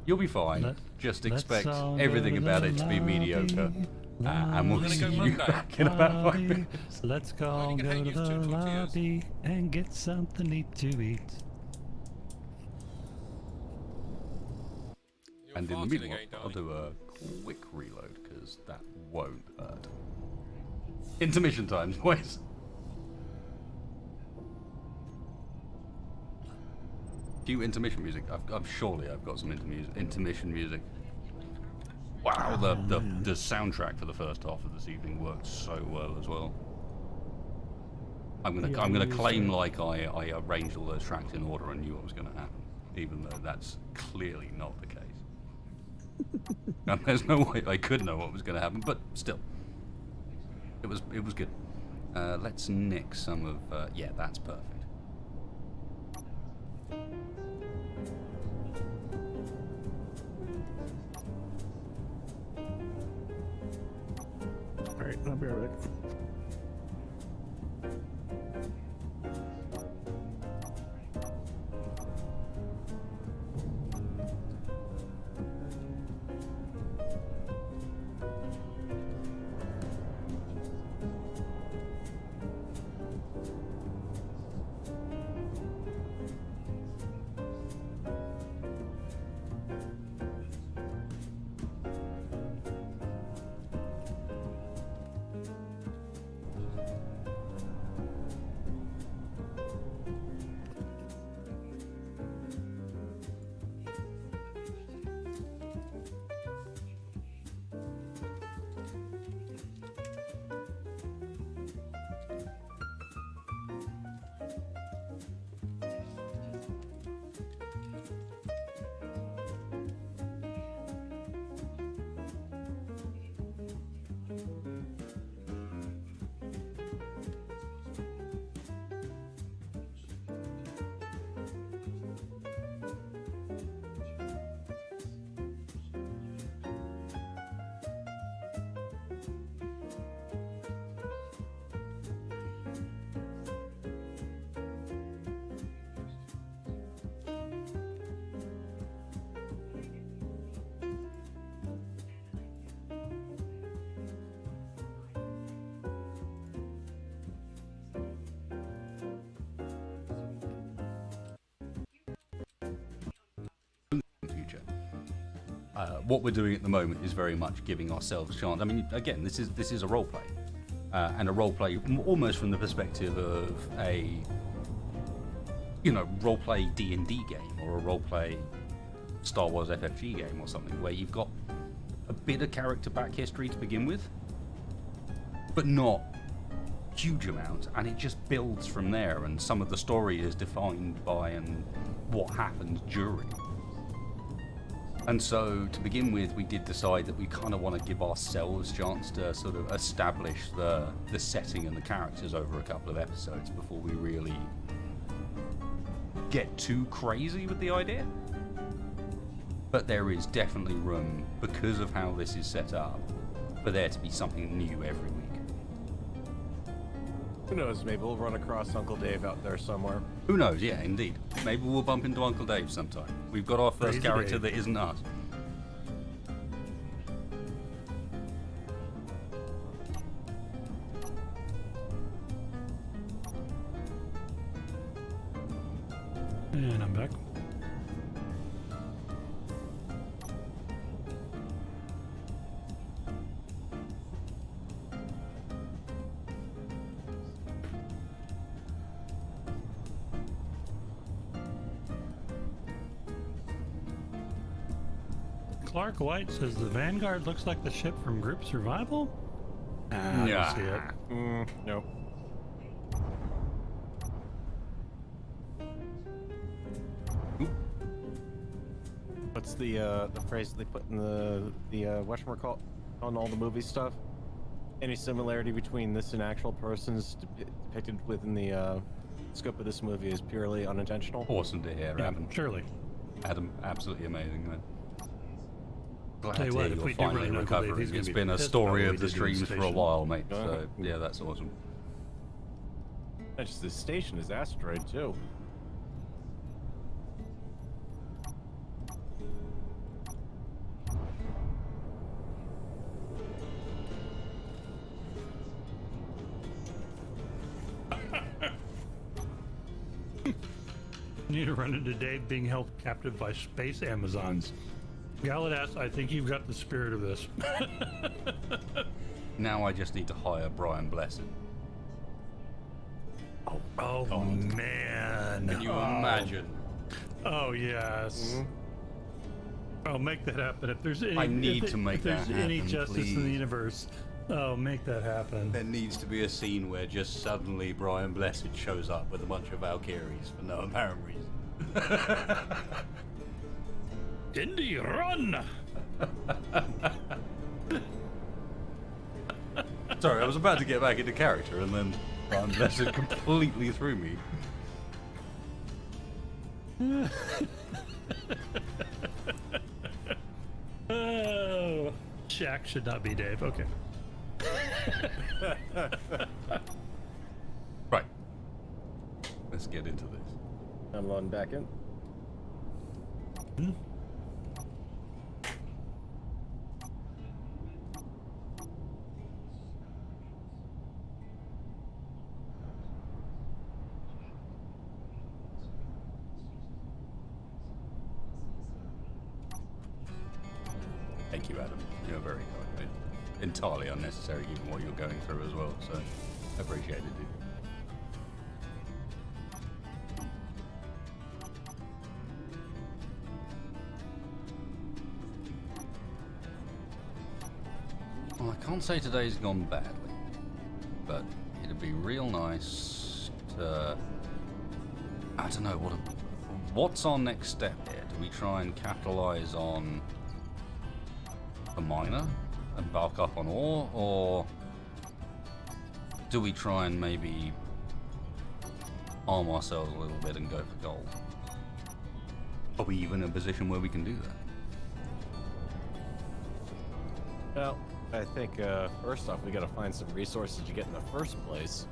You'll be fine. Let- Just let's expect all go everything to about the it to be lobby. mediocre. And we'll We're see gonna go you Monday. back in about 5 Lobby. minutes. Let's go only gonna go hang to you two the tortillas. lobby and get something to eat. You're And in the farting meanwhile, again, I'll darling. do a quick reload because that won't hurt. Intermission times, boys. Cue intermission music. I've surely got some intermission music. Wow, the soundtrack for the first half of this evening worked so well as well. I'm gonna claim like I arranged all those tracks in order and knew what was gonna happen, even though that's clearly not the case. And there's no way I could know what was gonna happen, but still, it was good. Let's nick some of... yeah, that's perfect. Alright, I'll be right back. What we're doing at the moment is very much giving ourselves a chance. I mean, again, this is a role play, and a role play almost from the perspective of a, you know, role play D&D game or a role play Star Wars FFG game or something, where you've got a bit of character back history to begin with, but not huge amounts, and it just builds from there. And some of the story is defined by and what happens during. And so, to begin with, we did decide that we kind of want to give ourselves a chance to sort of establish the setting and the characters over a couple of episodes before we really get too crazy with the idea. But there is definitely room, because of how this is set up, for there to be something new every week. Who knows, maybe we'll run across Uncle Dave out there somewhere. Who knows, yeah, indeed. Maybe we'll bump into Uncle Dave sometime. We've got our first Crazy character Dave. that isn't us. And I'm back. Clark White says the Vanguard looks like the ship from Group Survival. I don't see it. No. What's the phrase they put in the whatchamacallit on all the movie stuff? Any similarity between this and actual persons depicted within the scope of this movie is purely unintentional? Awesome to hear, Yeah, Adam. surely. Adam, absolutely amazing, man. Glad Tell you to what, hear if you're we do finally run Uncle Dave, recovering. he's gonna It's be been a pissed story about of what the we did in streams for a station. while, mate. Uh-huh. So, yeah, that's awesome. Not just the station is asteroid too. Need to run into Dave being held captive by space Amazons. Galadas, I think you've got the spirit of this. Now I just need to hire Brian Blessed. Oh man. Can you imagine? Oh yes. Oh, make that happen. If there's any, I need to make if there's that any happen, justice in please. the universe, oh, make that happen. There needs to be a scene where just suddenly Brian Blessed shows up with a bunch of Valkyries for no apparent reason. Indy, run! Sorry, I was about to get back into character and then that message completely threw me. Oh, Shaq should not be Dave. Okay. Right. Let's get into this. I'm loading back in. Thank you, Adam. You're very kind. Entirely unnecessary given what you're going through as well, so appreciated it. Well, I can't say today's gone badly, but it'd be real nice to... I don't know, what's our next step here? Do we try and capitalize on the miner and bulk up on ore, or do we try and maybe arm ourselves a little bit and go for gold? Are we even in a position where we can do that? Well, I think first off we gotta find some resources to get in the first place.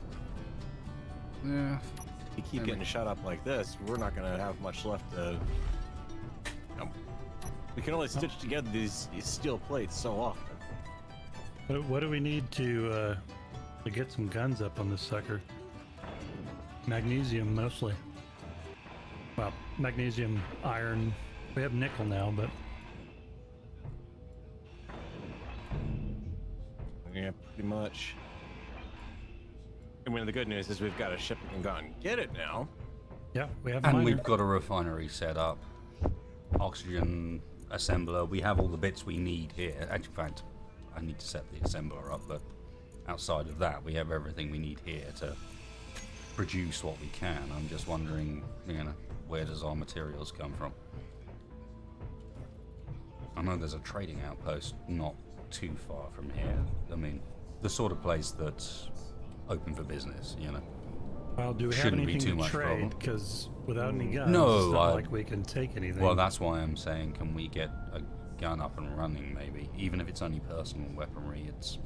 Yeah. If you keep getting shot up like this, we're not gonna have much left to... We can only stitch together these steel plates so often. What do we need to get some guns up on this sucker? Magnesium mostly. Well, magnesium, iron. We have nickel now, but Yeah, pretty much. I mean, the good news is we've got a ship that can go out and get it now. yeah, we have. And miner. we've got a refinery set up, oxygen assembler. We have all the bits we need here. In fact, I need to set the assembler up, but outside of that, we have everything we need here to produce what we can. I'm just wondering, where does our materials come from? I know there's a trading outpost not too far from here. I mean, the sort of place that's open for business, Well, do we have Shouldn't be anything too to much trade? problem. Because without any guns, No, it's not like we can take anything. Well, that's why I'm saying, can we get a gun up and running, maybe? Even if it's only personal weaponry, it's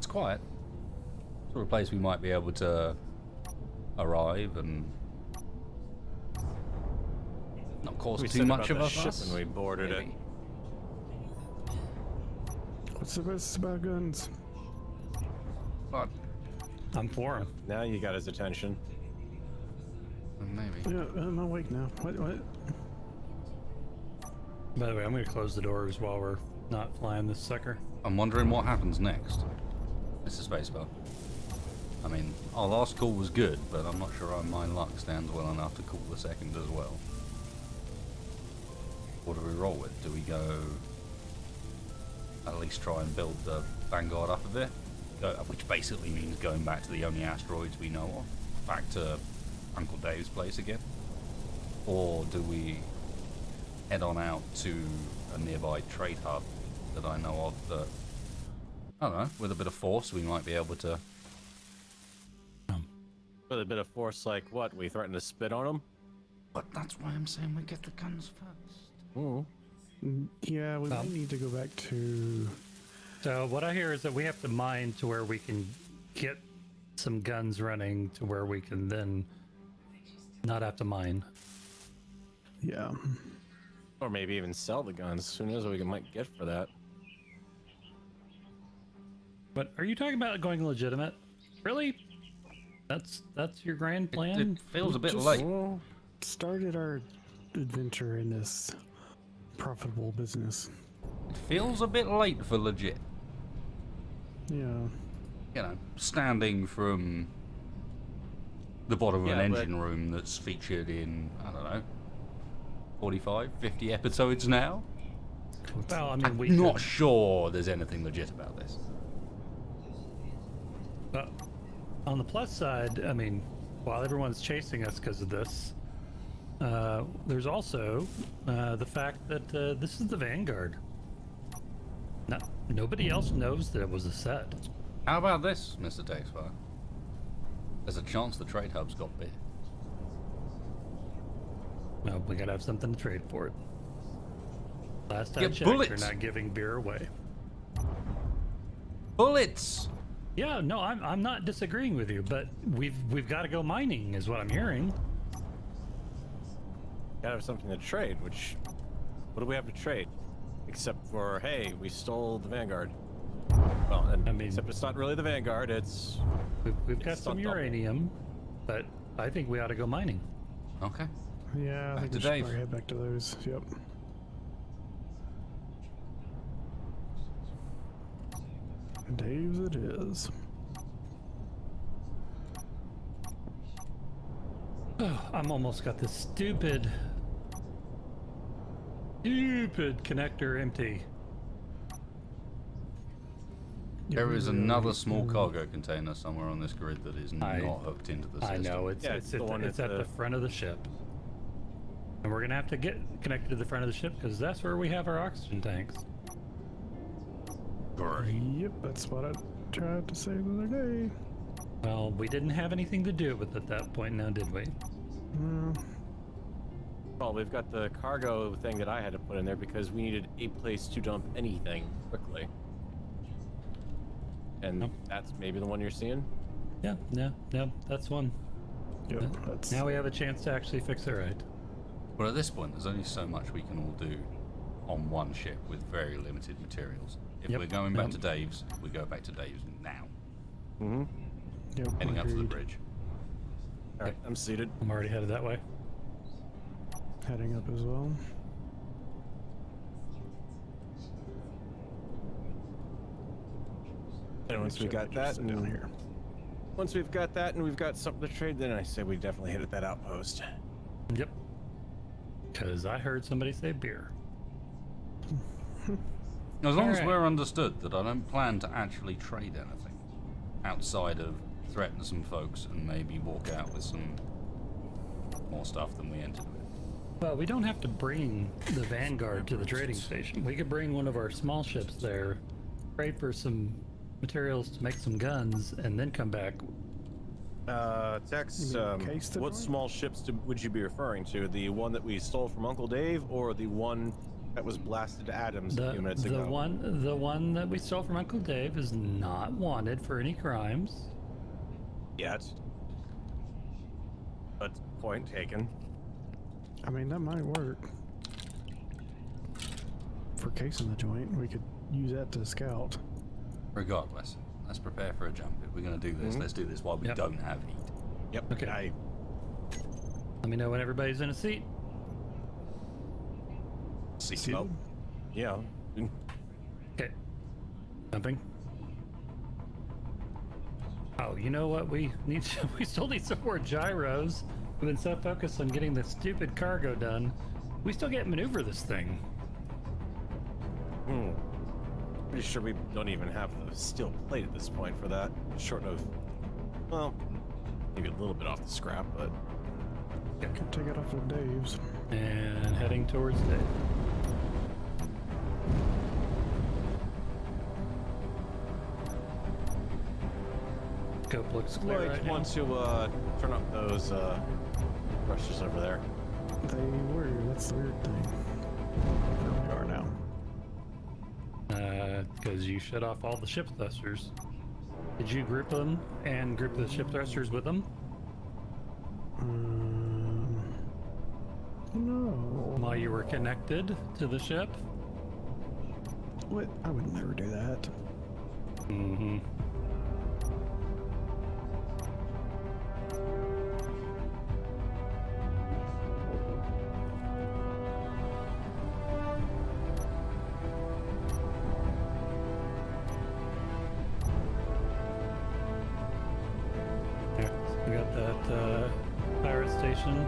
quiet. Sort of place we might be able to arrive and not cause We too said much of about a the ship fuss. and we boarded it. maybe. What's the best about guns? But I'm for him. Now you got his attention. maybe. Yeah, I'm awake now. What? By the way, I'm going to close the doors while we're not flying this sucker. I'm wondering what happens next. Mr. Spacebar. I mean, our last call was good, but I'm not sure my luck stands well enough to call the second as well. What do we roll with? Do we go at least try and build the Vanguard up a bit? Which basically means going back to the only asteroids we know of. Back to Uncle Dave's place again? Or do we head on out to a nearby trade hub that I know of that, I don't know, with a bit of force we might be able to... With a bit of force like what? We threaten to spit on him? But that's why I'm saying we get the guns first. Ooh. Yeah, we might need to go back to. So what I hear is that we have to mine to where we can get some guns running to where we can then not have to mine. Yeah. Or maybe even sell the guns. Who knows what we might get for that? But are you talking about going legitimate? Really? That's your grand plan? It feels a bit Just- late. Started our adventure in this profitable business. It feels a bit late for legit. Yeah. Standing from the bottom of Yeah, an but- engine room that's featured in, I don't know, 45, 50 episodes now. Well, I mean, we I'm not could- sure there's anything legit about this. But on the plus side, I mean, while everyone's chasing us because of this, there's also the fact that this is the Vanguard. Nobody else knows that it was a set. How about this, Mr. Dexfire? There's a chance the trade hub's got beer. Well, we gotta have something to trade for it. Last I Get checked, bullets. they're not giving beer away. Bullets! Yeah, no, I'm not disagreeing with you, but we've got to go mining, is what I'm hearing. Gotta have something to trade, which... What do we have to trade? Except for, hey, we stole the Vanguard. Well, and I mean- except it's not really the Vanguard, it's... We've got It's some not double. uranium, but I think we ought to go mining. Okay. Yeah, I Back think to we should Dave. probably head back to those. Yep. Dave's it is. Oh, I'm almost got this stupid connector empty. There is another small cargo container somewhere on this grid that is not hooked into the I system. know, it's Yeah, it's, it's the one it's at at the the- front of the ship. And we're gonna have to get connected to the front of the ship because that's where we have our oxygen tanks. Great. Yep, that's what I tried to say the other day. Well, we didn't have anything to do with it at that point now, did we? No. Well, we've got the cargo thing that I had to put in there because we needed a place to dump anything quickly. And Nope. that's maybe the one you're seeing? Yeah, that's one. Yep, Yeah. that's Now we have a chance to actually fix it right. But at this point, there's only so much we can all do on one ship with very limited materials. If Yep. we're going back Yep. to Dave's, we go back to Dave's now. Mm-hmm. yep, Heading up to the agreed. bridge. Alright, I'm seated. I'm already headed that way. Heading up as well. And once we Make sure got we that, just sit down and here. once we've got that and we've got something to trade, then I say we definitely hit at that outpost. Yep. Because I heard somebody say beer. As long as Alright. we're understood that I don't plan to actually trade anything outside of threaten some folks and maybe walk out with some more stuff than we entered with. Well, we don't have to bring the Vanguard to the trading station. We could bring one of our small ships there, trade for some materials to make some guns, and then come back. Tex, You mean case the what joint? small ships would you be referring to? The one that we stole from Uncle Dave, or the one that was blasted to atoms a The, few minutes the ago? one that we stole from Uncle Dave is not wanted for any crimes. Yet. But point taken. I mean, that might work. For casing the joint, we could use that to scout. Regardless, let's prepare for a jump. If we're going to do this, let's do this while we Yep. don't have heat. Yep. Okay. Let me know when everybody's in a seat. See, Oh, yeah. Okay. Jumping. Oh, you know what? We need. We still need some more gyros. We've been so focused on getting the stupid cargo done. We still can't maneuver this thing. Pretty sure we don't even have the steel plate at this point for that. Short of, well, maybe a little bit off the scrap, but Could take it off of Dave's. And heading towards Dave. Scope looks clear might right now. want to turn up those thrusters over there. They were. That's the weird thing. Where we are now. Because you shut off all the ship thrusters. Did you group them and group the ship thrusters with them? No. While you were connected to the ship? What? I would never do that. Mm-hmm. Yeah, we got that pirate station.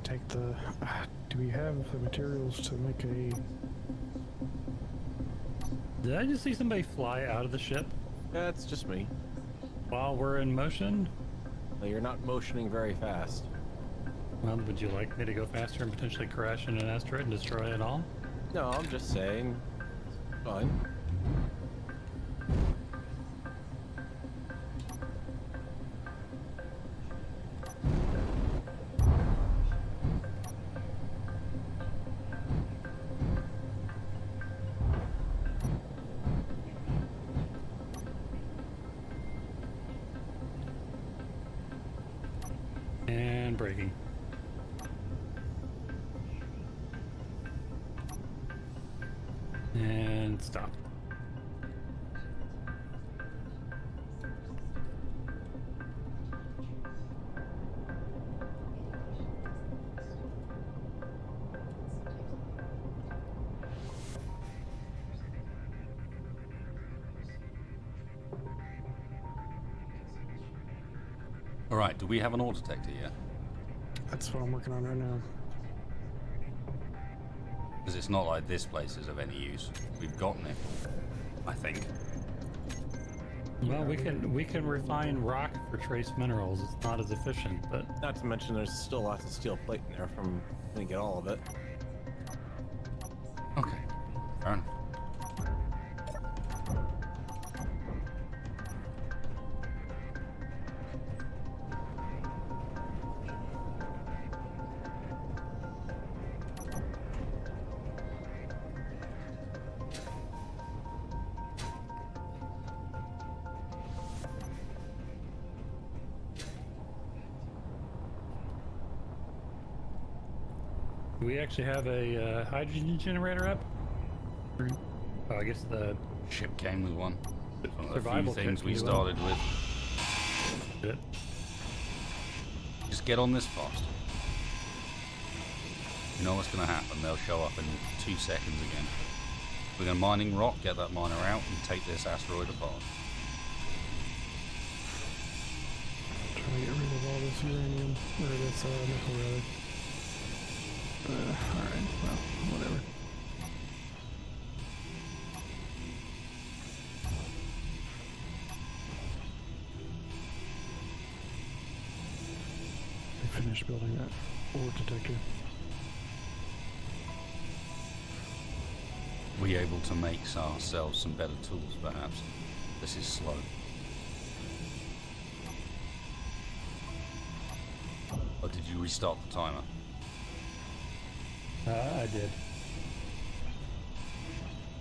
take the... do we have the materials to make a... Did I just see somebody fly out of the ship Yeah, it's just me. while we're in motion? Well, you're not motioning very fast. Well, would you like me to go faster and potentially crash into an asteroid and destroy it all? No, I'm just saying. Fine. And braking. And stop. All right, do we have an ore detector yet? That's what I'm working on right now. Because it's not like this place is of any use. We've gotten it, I think. Well, we can refine rock for trace minerals. It's not as efficient, but Not to mention there's still lots of steel plate in there from when you get all of it. Okay, fair enough. do we actually have a hydrogen generator up? Oh, I guess the Ship came with one. One of the few survival kit things can we do started with. it. Just get on this fast. You know what's going to happen. They'll show up in 2 seconds again. We're going to mining rock, get that miner out, and take this asteroid apart. Trying to get rid of all this uranium, or this nickel rather. Alright, well, whatever. I finished building that ore detector. We able to make ourselves some better tools, perhaps. This is slow. Or did you restart the timer? I did.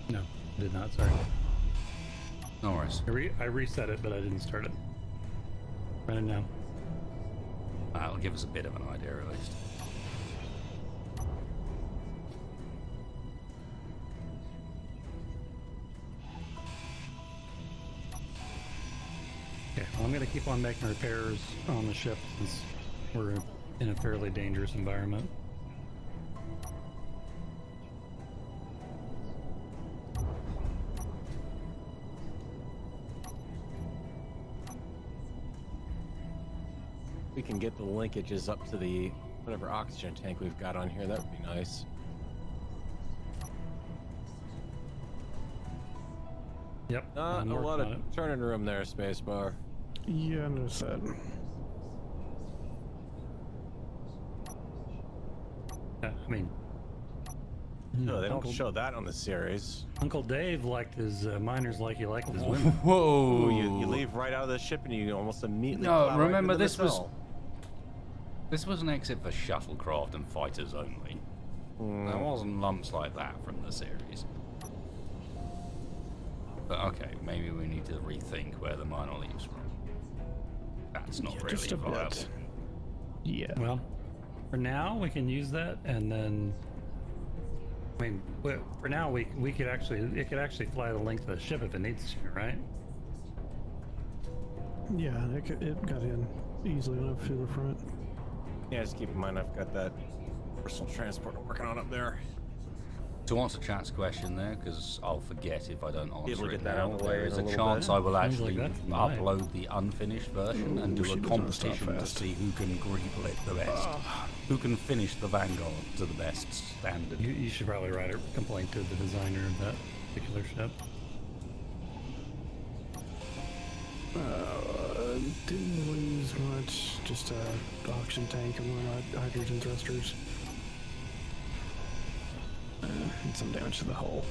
No, did not. Sorry. No worries. I reset it, but I didn't start it. Running now. That'll give us a bit of an idea at least. Okay, well, I'm going to keep on making repairs on the ship since we're in a fairly dangerous environment. We can get the linkages up to the whatever oxygen tank we've got on here. That would be nice. Yep. Not I'm a lot working on of turning room there, spacebar. Yeah, I noticed that. I mean, No, they don't Uncle, show that on the series. Uncle Dave liked his miners like he liked his women. Whoa! Ooh, you leave right out of the ship and you almost immediately. No, plow right remember into the this was- tunnel. This was an exit for shuttlecraft and fighters only. There wasn't lumps like that from the series. But okay, maybe we need to rethink where the miner leaves from. That's not Yeah, really just a viable. bit. Yeah. Well, for now we can use that, and then I mean, for now we could actually it could actually fly the length of the ship if it needs to, right? Yeah, it got in easily enough through the front. Yeah, just keep in mind I've got that personal transport I'm working on up there. To answer chat's question there, because I'll forget if I don't able to answer get it that now, out of the way there is in a a little chance bit. I will Sounds actually like that's fine. upload the unfinished version and do she a does not stop competition to fast. see who can greeble it the best. Who can finish the Vanguard to the best standard? You should probably write a complaint to the designer of that particular ship. Didn't lose much, just a auction tank and one hydrogen thrusters. And some damage to the hull.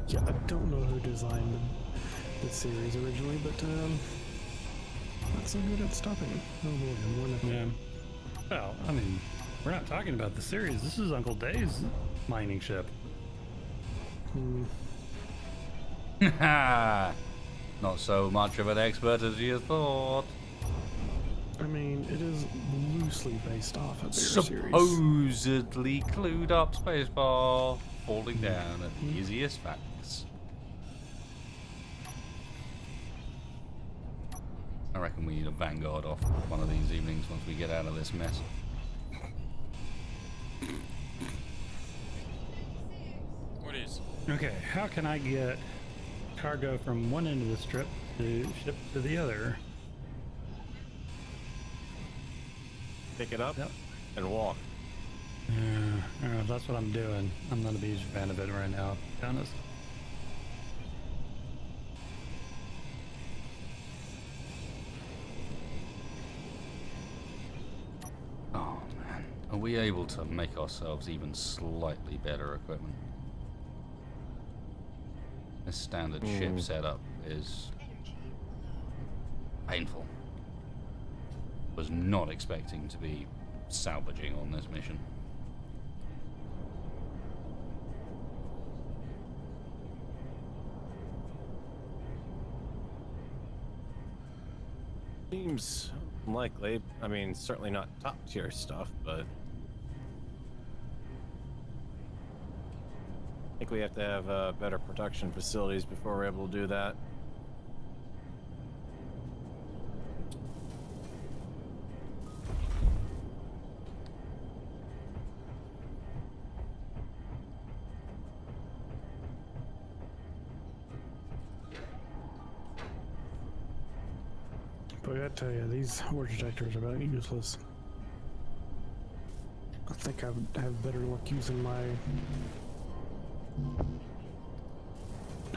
Yeah, I don't know who designed the series originally, but not so good at stopping. Oh boy, I'm one of Yeah. Well, I mean, we're not talking about the series. This is Uncle Dave's mining ship. Not so much of an expert as you thought. I mean, it is loosely based off of their series. Supposedly clued up spacebar falling down at the easiest facts. I reckon we need a Vanguard off one of these evenings once we get out of this mess. What is? Okay, how can I get cargo from one end of the strip to ship to the other? Pick it up Yep. and walk. That's what I'm doing. I'm not a huge fan of it right now, to be honest. Oh man, are we able to make ourselves even slightly better equipment? This standard ship setup is painful. Was not expecting to be salvaging on this mission. Seems unlikely. I mean, certainly not top tier stuff, but I think we have to have better production facilities before we're able to do that. But I gotta tell you, these war detectors are about useless. I think I would have better luck using my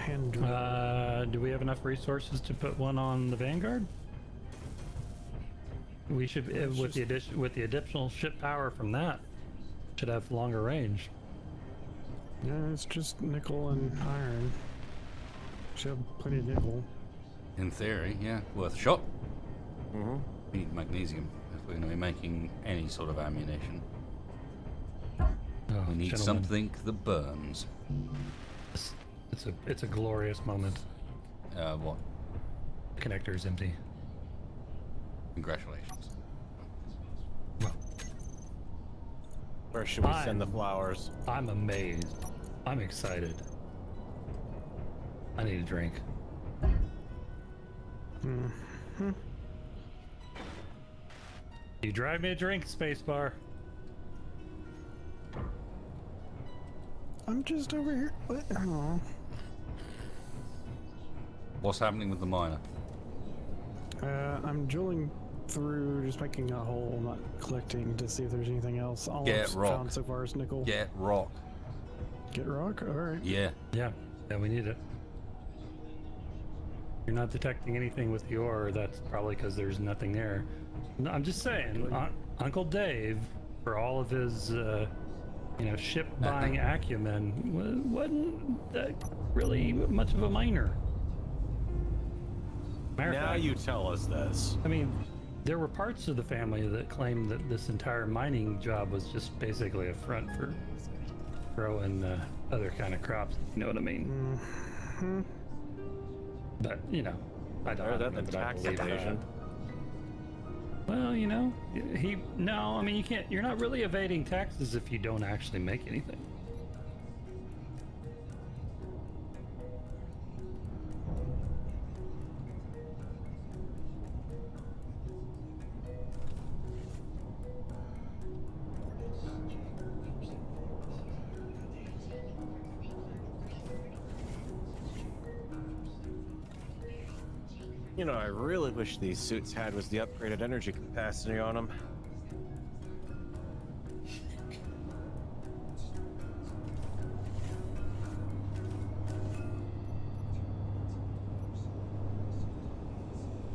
hand drill. Do we have enough resources to put one on the Vanguard? We should, with the additional ship power from that, should have longer range. Yeah, it's just nickel and iron. Should have plenty of nickel. In theory, yeah, worth a shot. Mm-hmm. We need magnesium if we're going to be making any sort of ammunition. Oh, We need gentlemen, something that burns. It's a glorious moment. What? The connector is empty. Congratulations. Where should we send the I'm- flowers? I'm amazed. I'm excited. I need a drink. You drive me a drink, spacebar. I'm just over here. What? Oh. What's happening with the miner? I'm drilling through, just making a hole, not collecting to see if there's anything else. All Get I've rock. found so far is nickel. Get rock. Get rock? Alright. Yeah. Yeah, we need it. You're not detecting anything with the ore. That's probably because there's nothing there. No, I'm just saying, Uncle Dave, for all of his, ship buying acumen, wasn't that really much of a miner. Matter of Now fact, you tell us this. I mean, there were parts of the family that claimed that this entire mining job was just basically a front for growing other kind of crops. You know what I mean? But I don't. Or that the but I tax believe that. evasion. Well, you can't. You're not really evading taxes if you don't actually make anything. You know, I really wish these suits had was the upgraded energy capacity on them.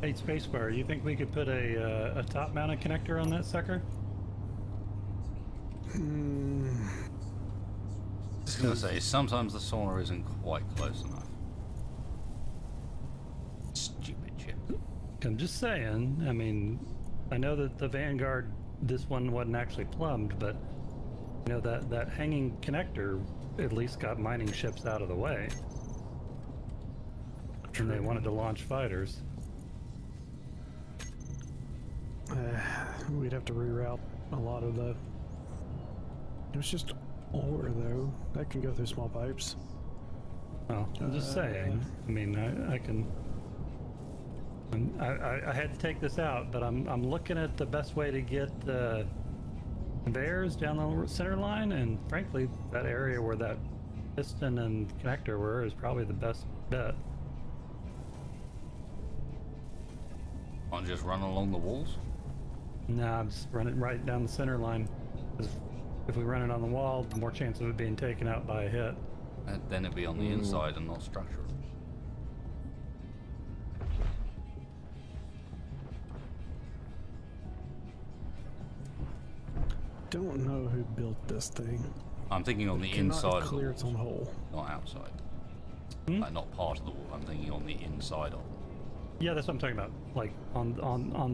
Hey, Spacebar, you think we could put a top-mounted connector on that sucker? Just gonna say, sometimes the sauna isn't quite close enough. Stupid chip. I'm just saying. I mean, I know that the Vanguard, this one wasn't actually plumbed, but you know that hanging connector at least got mining ships out of the way. And they wanted to launch fighters. We'd have to reroute a lot of the. It was just ore though. That can go through small pipes. Well, I'm just saying. I mean, I can. I had to take this out, but I'm looking at the best way to get conveyors down the center line, and frankly, that area where that piston and connector were is probably the best bet. Can't just run along the walls? Nah, I'm just running right down the center line. 'Cause if we run it on the wall, the more chance of it being taken out by a hit. Then it'd be on the inside and not structural. Don't know who built this thing. I'm thinking on the Cannot inside of the clear its walls, own hole. not outside. Like, not part of the wall. I'm thinking on the inside of them. Yeah, that's what I'm talking about. Like on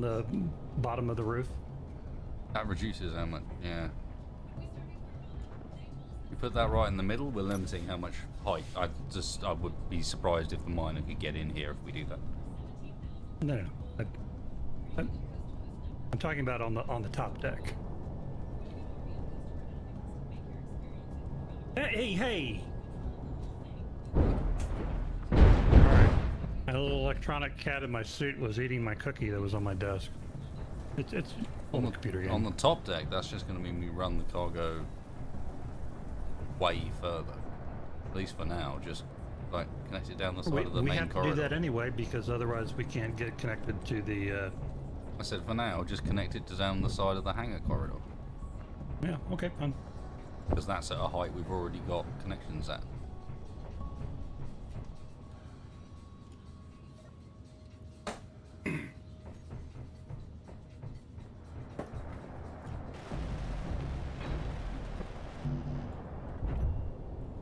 the bottom of the roof. That reduces how much, yeah. You put that right in the middle, we're limiting how much height. I would be surprised if the miner could get in here if we do that. No. I'm talking about on the top deck. Hey! My little electronic cat in my suit was eating my cookie that was on my desk. It's on the computer game. On the top deck, that's just going to mean we run the cargo way further. At least for now, just like connect it down the side of the we main have to corridor. do that anyway because otherwise we can't get connected to the. I said for now, just connect it to down the side of the hangar corridor. Yeah. Okay. Fine. Because that's at a height we've already got connections at.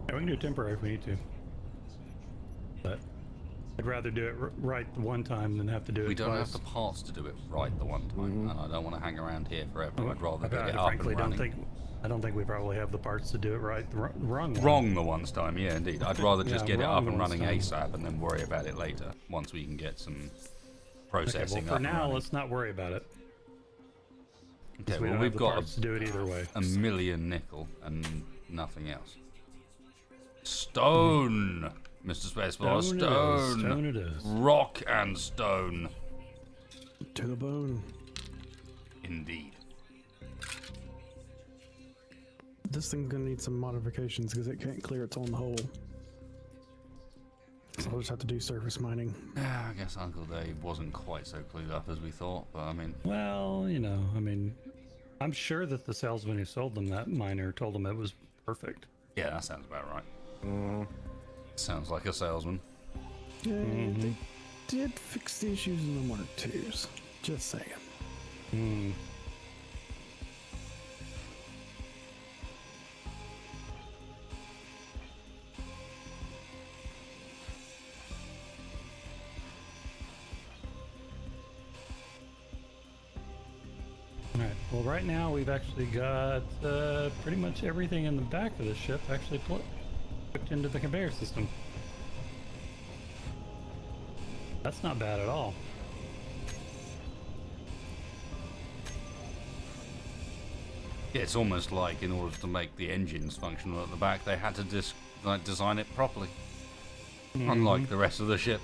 Yeah, we can do temporary if we need to. But I'd rather do it right the one time than have to do it We don't twice. have the parts to do it right the one time, and I don't want to hang around here forever. I'd rather I get it up frankly and running. I don't think we probably have the parts to do it right the wrong one. Wrong the one time, yeah, indeed. I'd rather just Yeah, get it wrong up the and one running time. ASAP and then worry about it later once we can get some Okay, processing well, up for and now, running. let's not worry about it. Okay, We well, don't we've have the got parts to do it either way. a million nickel and nothing else. Stone, Mr. Spacebar, stone. Stone it is. Rock and stone. To the bone. Indeed. This thing's gonna need some modifications because it can't clear its own hole. So I'll just have to do surface mining. Yeah, I guess Uncle Dave wasn't quite so clued up as we thought, but I mean, Well, you know, I mean, I'm sure that the salesman who sold them that miner told them it was perfect. yeah, that sounds about right. Sounds like a salesman. Yeah, they did fix the issues in the 1 or 2s. Just saying. Alright, well, right now we've actually got pretty much everything in the back of the ship actually put into the conveyor system. That's not bad at all. Yeah, it's almost like in order to make the engines functional at the back, they had to design it properly. Unlike the rest of the ship.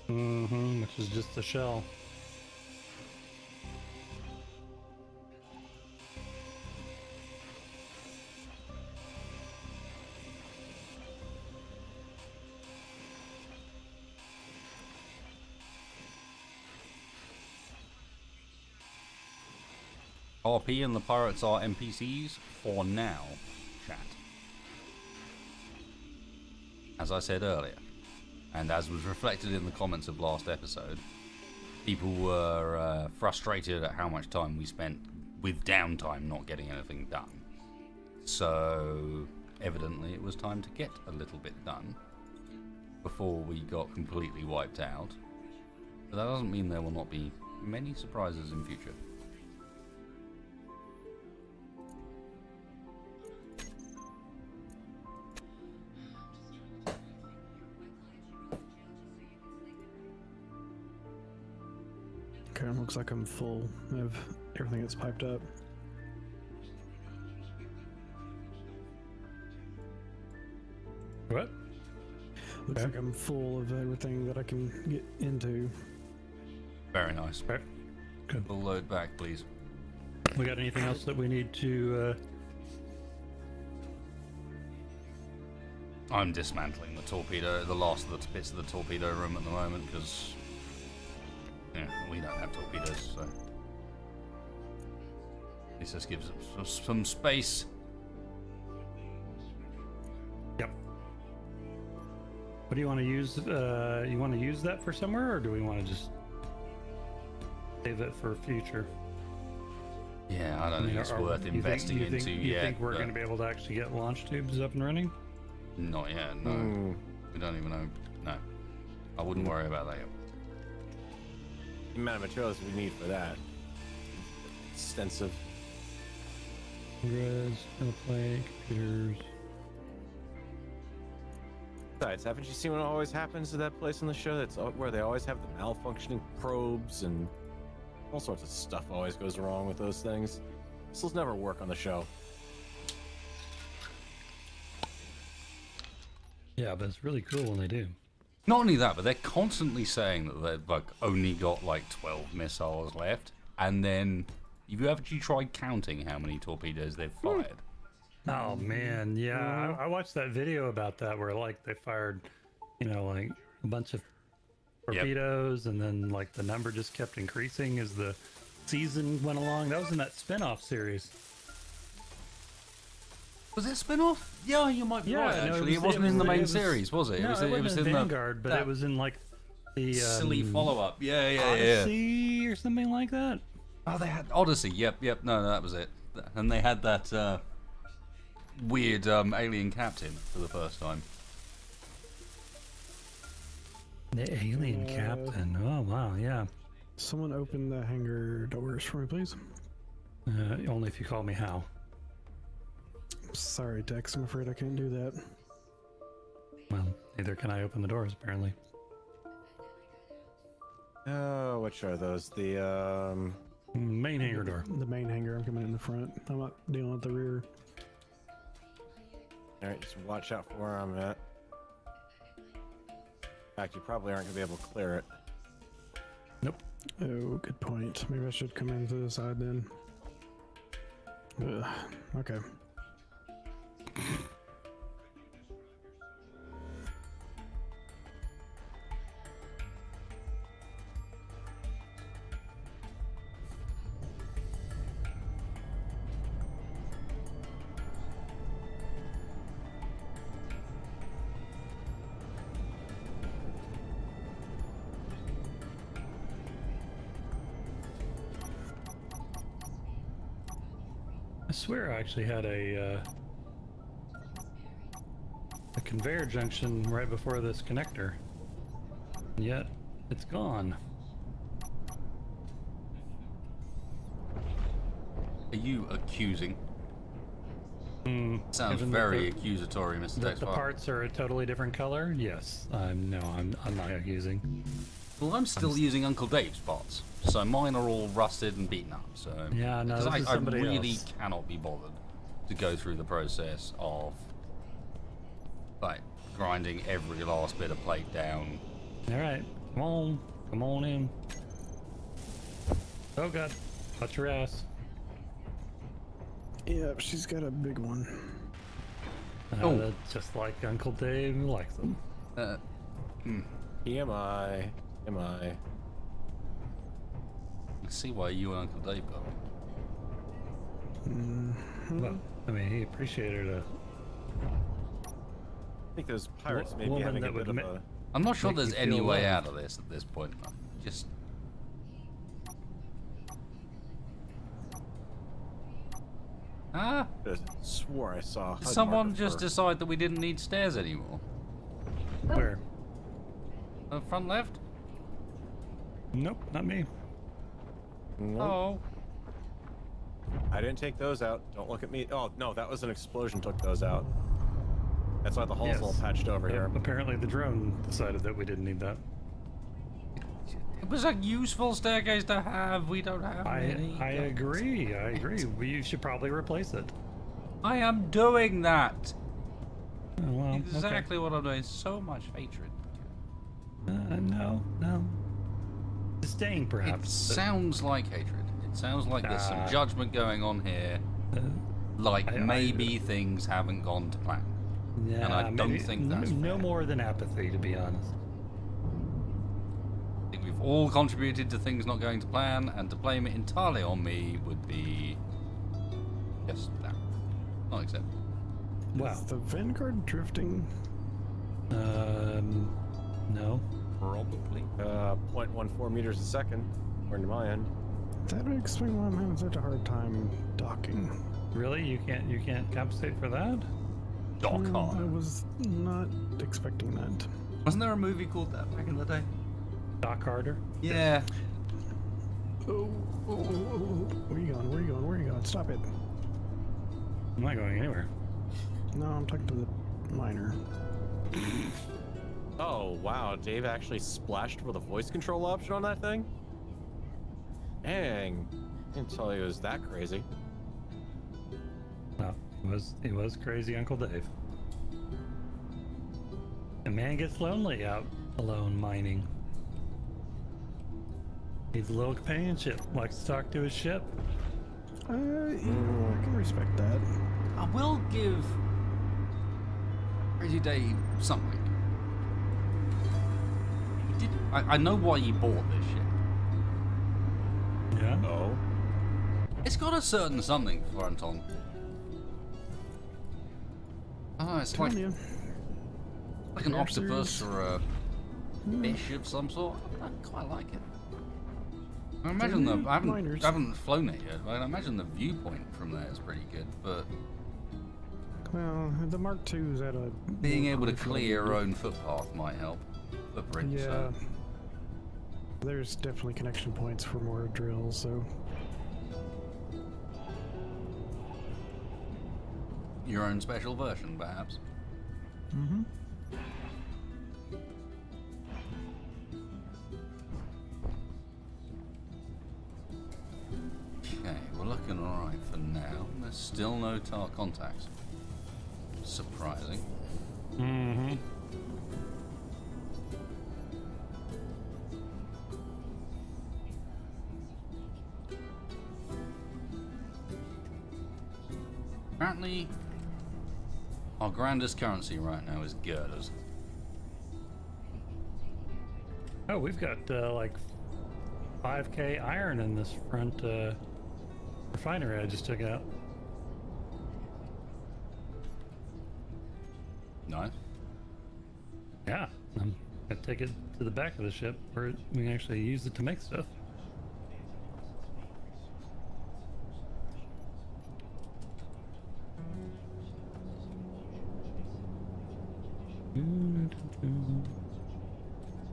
Which is just the shell. RP and the pirates are NPCs for now, chat. As I said earlier, and as was reflected in the comments of last episode, people were frustrated at how much time we spent with downtime not getting anything done. So evidently it was time to get a little bit done before we got completely wiped out. But that doesn't mean there will not be many surprises in future. Okay, looks like I'm full of everything that's piped up. What? Looks Okay. like I'm full of everything that I can get into. Very nice. Okay. Good. We'll load back, please. We got anything else that we need to? I'm dismantling the torpedo, the last of the bits of the torpedo room at the moment, because we don't have torpedoes, so this just gives us some space. Yep. What do you want to use? You want to use that for somewhere, or do we want to just save it for future? Yeah, I don't think it's worth you investing think, into you yet. think we're but going to be able to actually get launch tubes up and running? Not yet, no. We don't even know. No. I wouldn't worry about that yet. The amount of materials we need for that. Extensive. Res, play, computers. Besides, haven't you seen what always happens to that place on the show? That's where they always have the malfunctioning probes and all sorts of stuff always goes wrong with those things. Missiles never work on the show. Yeah, but it's really cool when they do. Not only that, but they're constantly saying that they've like only got like 12 missiles left, and then have you actually tried counting how many torpedoes they've fired? Oh man, yeah, I watched that video about that where like they fired, like a bunch of torpedoes, and then like the number just kept increasing as the season went along. That was in that spin-off series. Was it a spin-off? Yeah, you might be Yeah, right, no, actually. It wasn't in the main series, was it? No, it was in Vanguard, but that it was in like the silly follow-up. Yeah. Odyssey or something like that. Oh, they had Odyssey. Yep. No, that was it. And they had that weird alien captain for the first time. The alien captain. Oh wow, yeah. Someone open the hangar doors for me, please. Only if you call me Hal. Sorry, Dex, I'm afraid I can't do that. Well, neither can I open the doors, apparently. Oh, which are those? The Main hangar door. The main hangar, I'm coming in the front. I'm not dealing with the rear. Alright, just watch out for where I'm at. In fact, you probably aren't gonna be able to clear it. Nope. Oh, good point. Maybe I should come in to the side then. Ugh, okay. I swear I actually had a conveyor junction right before this connector. And yet, it's gone. Are you accusing? Sounds Given that very the- accusatory, Mr. The Dexfire. parts are a totally different color? Yes. I'm not accusing. Well, I'm still using Uncle Dave's parts, so mine are all rusted and beaten up. So Yeah, no, because this is I somebody really else. cannot be bothered to go through the process of like grinding every last bit of plate down. Alright, come on in. Oh god, watch your ass. Yep, she's got a big one. Oh. That's just like Uncle Dave who likes them. EMI. I see why you and Uncle Dave got Well, I mean, he appreciated a I think those pirates may be woman having a that bit would of a. I'm not sure Make there's you any feel way loved. out of this at this point. I'm just. Ah, Just swore I saw. a did HUD someone marker just for- decide that we didn't need stairs anymore? where? Front left? Nope, not me. Nope. Oh. I didn't take those out. Don't look at me. Oh no, that was an explosion. Took those out. That's why the hull's all Yes. patched over here. Apparently, the drone decided that we didn't need that. It was a useful staircase to have. We don't have any. I agree. I agree. We should probably replace it. I am doing that. Oh, well, Exactly what I'm doing. So much hatred. Okay. No. Disdain, It perhaps. but, sounds like hatred. It sounds like there's some judgment going on here. uh, Like I- maybe things haven't gone to plan. yeah, And I don't maybe think that's no fair. more than apathy, to be honest. I think we've all contributed to things not going to plan, and to blame it entirely on me would be just that. Not acceptable. Wow. Is the Vanguard drifting? No. Probably. 0.14 meters a second, according to my end. That would explain why I'm having such a hard time docking. Really? You can't compensate for that? Dock I on. was not expecting that. Wasn't there a movie called that back in the day? Doc Harder? Yeah. Oh, where you going? Where you going? Where you going? Stop it. I'm not going anywhere. No, I'm talking to the miner. Oh wow, Dave actually splashed for the voice control option on that thing? Dang. I didn't tell you it was that crazy. No, it was crazy Uncle Dave. A man gets lonely out alone mining. Needs a little companionship. Likes to talk to his ship. Yeah, I can respect that. I will give Crazy Dave something. He did. I know why he bought this ship. Yeah. Oh. It's got a certain something for Anton. Oh, it's like, Telling you. like an Air octopus series. or a fish of some sort. I quite like it. I imagine I Miners. haven't flown it yet, but I imagine the viewpoint from there is pretty good. But Well, the Mark II's at a being more able to crucial- clear your own footpath might help. Footprint. Yeah. So. There's definitely connection points for more drills, so Your own special version, perhaps. Okay, we're looking alright for now. There's still no tar contacts. Surprising. Mm-hmm. Apparently, our grandest currency right now is girders. Oh, we've got like 5k iron in this front refinery I just took out. Nice. Yeah, I'm gonna take it to the back of the ship where we can actually use it to make stuff.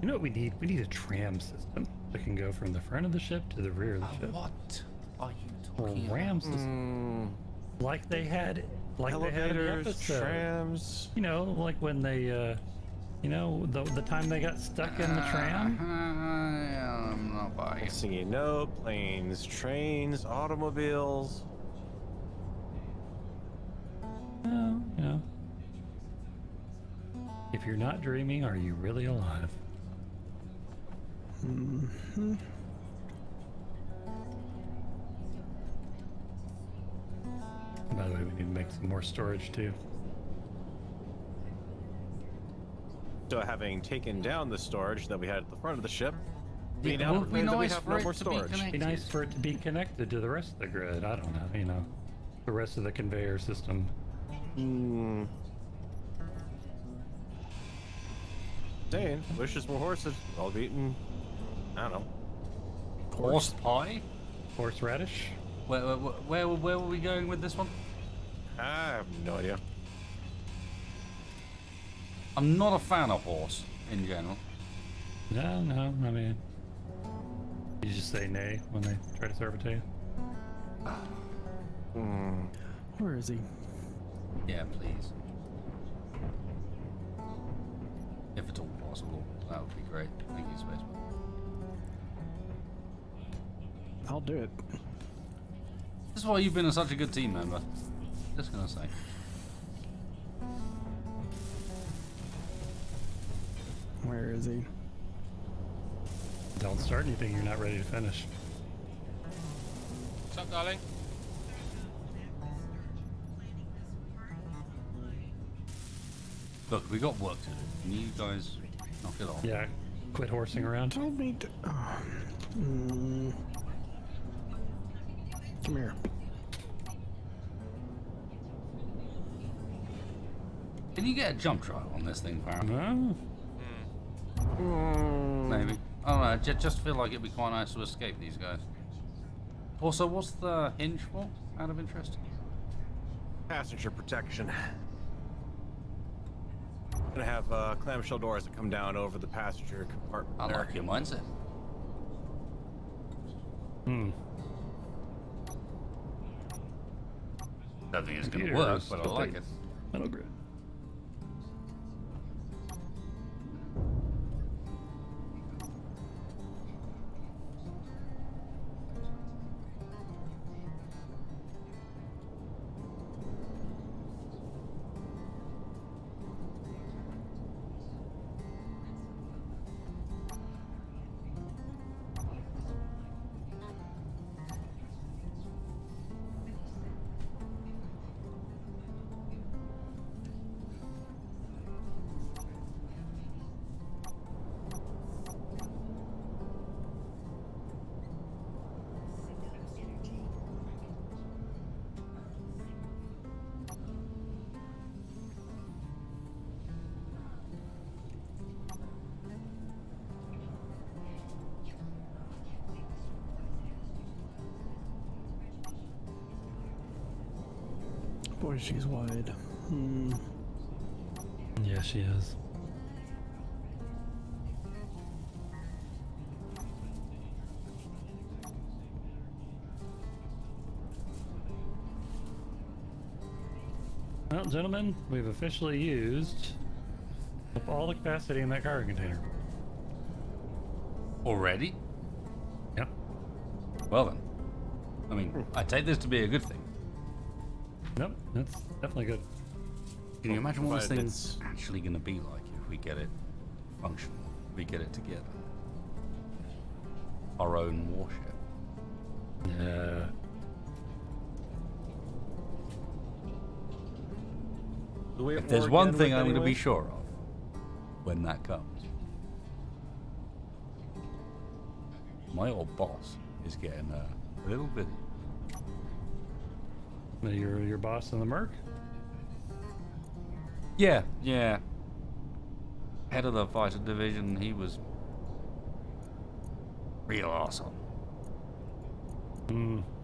You know what we need? We need a tram system that can go from the front of the ship to the rear of the ship. What are you Or talking ram system, like they had, in the Elevators, episode. trams. You know, like when they, you know, the time they got stuck in the tram. I'm not buying it. Singing no, planes, trains, automobiles. Oh, you know. If you're not dreaming, are you really alive? By the way, we need to make some more storage too. So having taken down the storage that we had at the front of the ship, we It now would be proclaim that we nice have for no it more to be storage. connected. Be nice for it to be connected to the rest of the grid. I don't know, you know. the rest of the conveyor system. Saying, wish us more horses. All beaten. I don't know. Horse pie? Horseradish? Where were we going with this one? I have no idea. I'm not a fan of horse in general. No, I mean, you just say nay when they try to serve it to you. Where is he? Yeah, please. If it's all possible, that would be great. Thank you, Spaceman. I'll do it. This is why you've been such a good team member. Just gonna say. Where is he? Don't start anything you're not ready to finish. What's up, darling? Look, we got work to do. Can you guys knock it off? Yeah, quit horsing around. Told me to. Come here. Can you get a jump trial on this thing, Farron? No? Maybe. I don't know. Just feel like it'd be quite nice to escape these guys. Also, what's the hinge for? Out of interest. Passenger protection. Gonna have clamshell doors that come down over the passenger compartment. I there. like your mindset. Don't think it's gonna Computer work, is but I still like big. it. Metal grid. Boy, she's wide. Yeah, she is. Well, gentlemen, we've officially used up all the capacity in that cargo container. Already? Yep. Well then. I mean, I take this to be a good thing. Nope, that's definitely good. Can you imagine what this Provided thing's actually going to be like if we get it functional? We get it together. Our own warship. Yeah. If there's one thing I'm going to be sure of when that comes, my old boss is getting a little busy. Your boss in the Merc? Yeah. Head of the fighter division, he was real awesome.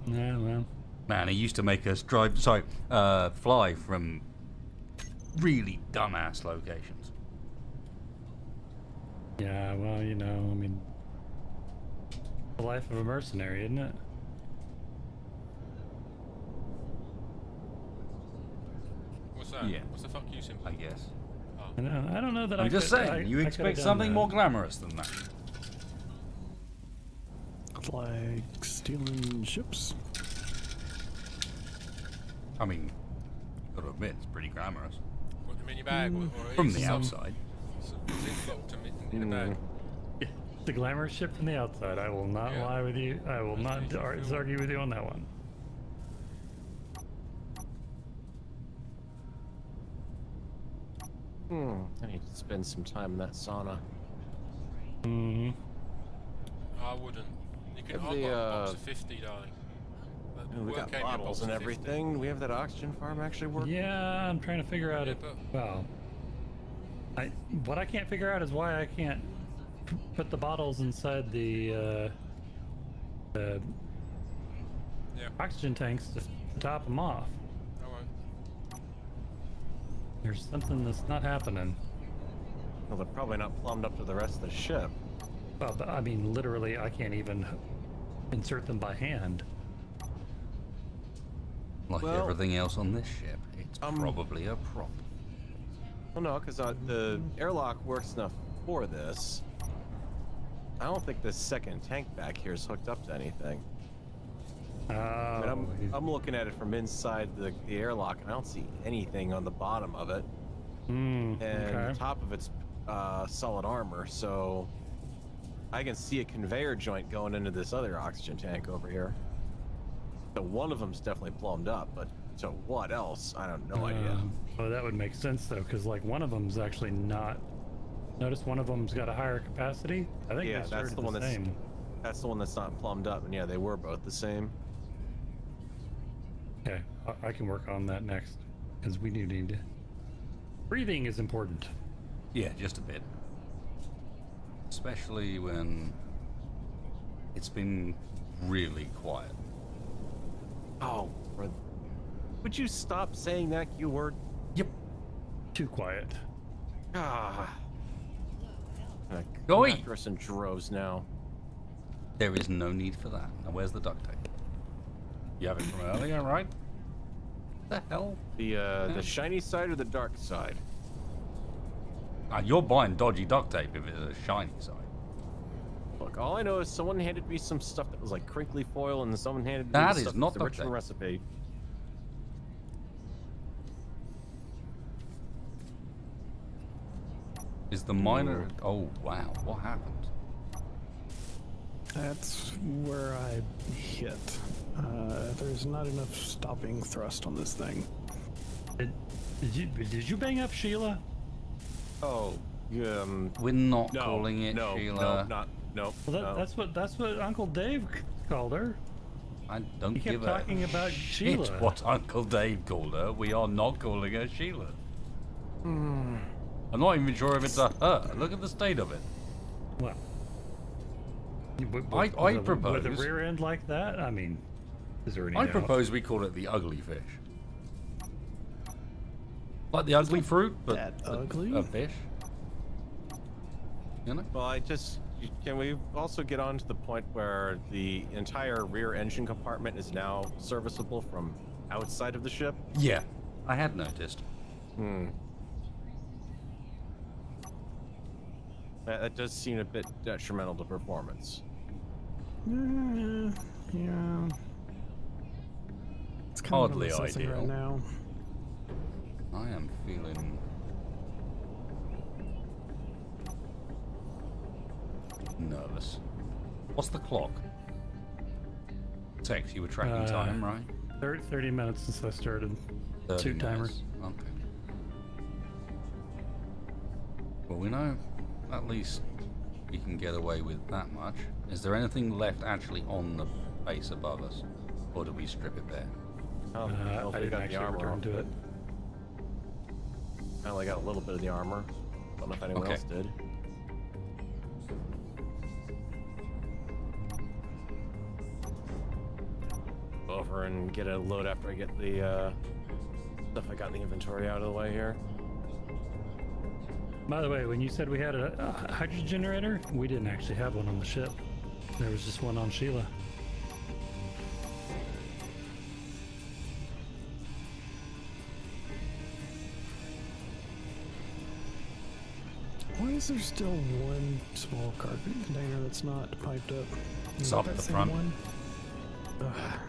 Yeah, well. Man, he used to make us fly from really dumbass locations. Yeah, well, you know, I mean, the life of a mercenary, isn't it? What's that? Yeah. What's the fuck you symbol? I guess. I don't know that I'm just saying, you I expect could've done something that. more glamorous than that. Like stealing ships. I mean, gotta admit, it's pretty glamorous. Put them in your bag, or From is the some- outside. Zip-locked them in a bag. The glamorous ship from the outside. I will not Yeah. lie with you. I will not makes you feel- argue with you on that one. I need to spend some time in that sauna. Mm-hmm. I wouldn't. You can. Have I've the, got a box of 50, darling. And we Work got came in bottles and box 50. everything. We have that oxygen farm actually working. Yeah, I'm trying to figure out Yeah, if. but- Well, what I can't figure out is why I can't put the bottles inside the Yeah, oxygen tanks to top them off. I won't. There's something that's not happening. Well, they're probably not plumbed up to the rest of the ship. Well, but, I mean, literally, I can't even insert them by hand. Like Well, everything else on this ship, it's probably a prop. Well, no, because the airlock works enough for this. I don't think the second tank back here is hooked up to anything. I Oh, mean, I'm looking at it from inside the airlock, and I don't see anything on the bottom of it. And okay. the top of it's solid armor, so I can see a conveyor joint going into this other oxygen tank over here. So one of them's definitely plumbed up, but so what else? I have no idea. Well, that would make sense though, because like one of them's actually not. Notice one of them's got a higher capacity. I think Yeah, they that's started the one that's same. that's the one that's not plumbed up, and yeah, they were both the same. Okay, I can work on that next, because we do need. Breathing is important. Yeah, just a bit. Especially when it's been really quiet. Oh, would you stop saying that Q word? Yep. Too quiet. Ah. I Oi! come after us in droves now. There is no need for that. Now, where's the duct tape? You have it from earlier, right? The hell? The shiny side or the dark side? You're buying dodgy duct tape if it's a shiny side. Look, all I know is someone handed me some stuff that was like crinkly foil, and someone handed me That the is stuff not that's the duct original tape. recipe. Is the miner? Oh wow! What happened? That's where I hit. There's not enough stopping thrust on this thing. Did you bang up Sheila? Oh, We're not no, calling it no, Sheila. no. Well, that's what Uncle Dave called her. I don't He give kept talking a about shit Sheila. what Uncle Dave called her. We are not calling her Sheila. I'm not even sure if it's a her. Look at the state of it. Well, I propose. with a rear end like that. I mean, is there any? I doubt? propose we call it the ugly fish. Like the ugly fruit, but that ugly? a fish. You know? Well, can we also get on to the point where the entire rear engine compartment is now serviceable from outside of the ship? Yeah, I had noticed. That does seem a bit detrimental to performance. Yeah. It's kind Hardly of unassessing ideal. right now. I am feeling nervous. What's the clock? Tex, you were tracking time, right? 30 minutes since I started. 30 Two timer. minutes. Okay. Well, we know at least we can get away with that much. Is there anything left actually on the base above us? Or do we strip it bare? Oh, I didn't actually return to it. I only got a little bit of the armor. Don't know if anyone Okay. else did. Go over and get a load after I get the stuff I got in the inventory out of the way here. By the way, when you said we had a hydrogen generator, we didn't actually have one on the ship. There was just one on Sheila. Why is there still one small cargo container that's not piped up? It's Is up that the same front. One? Ugh.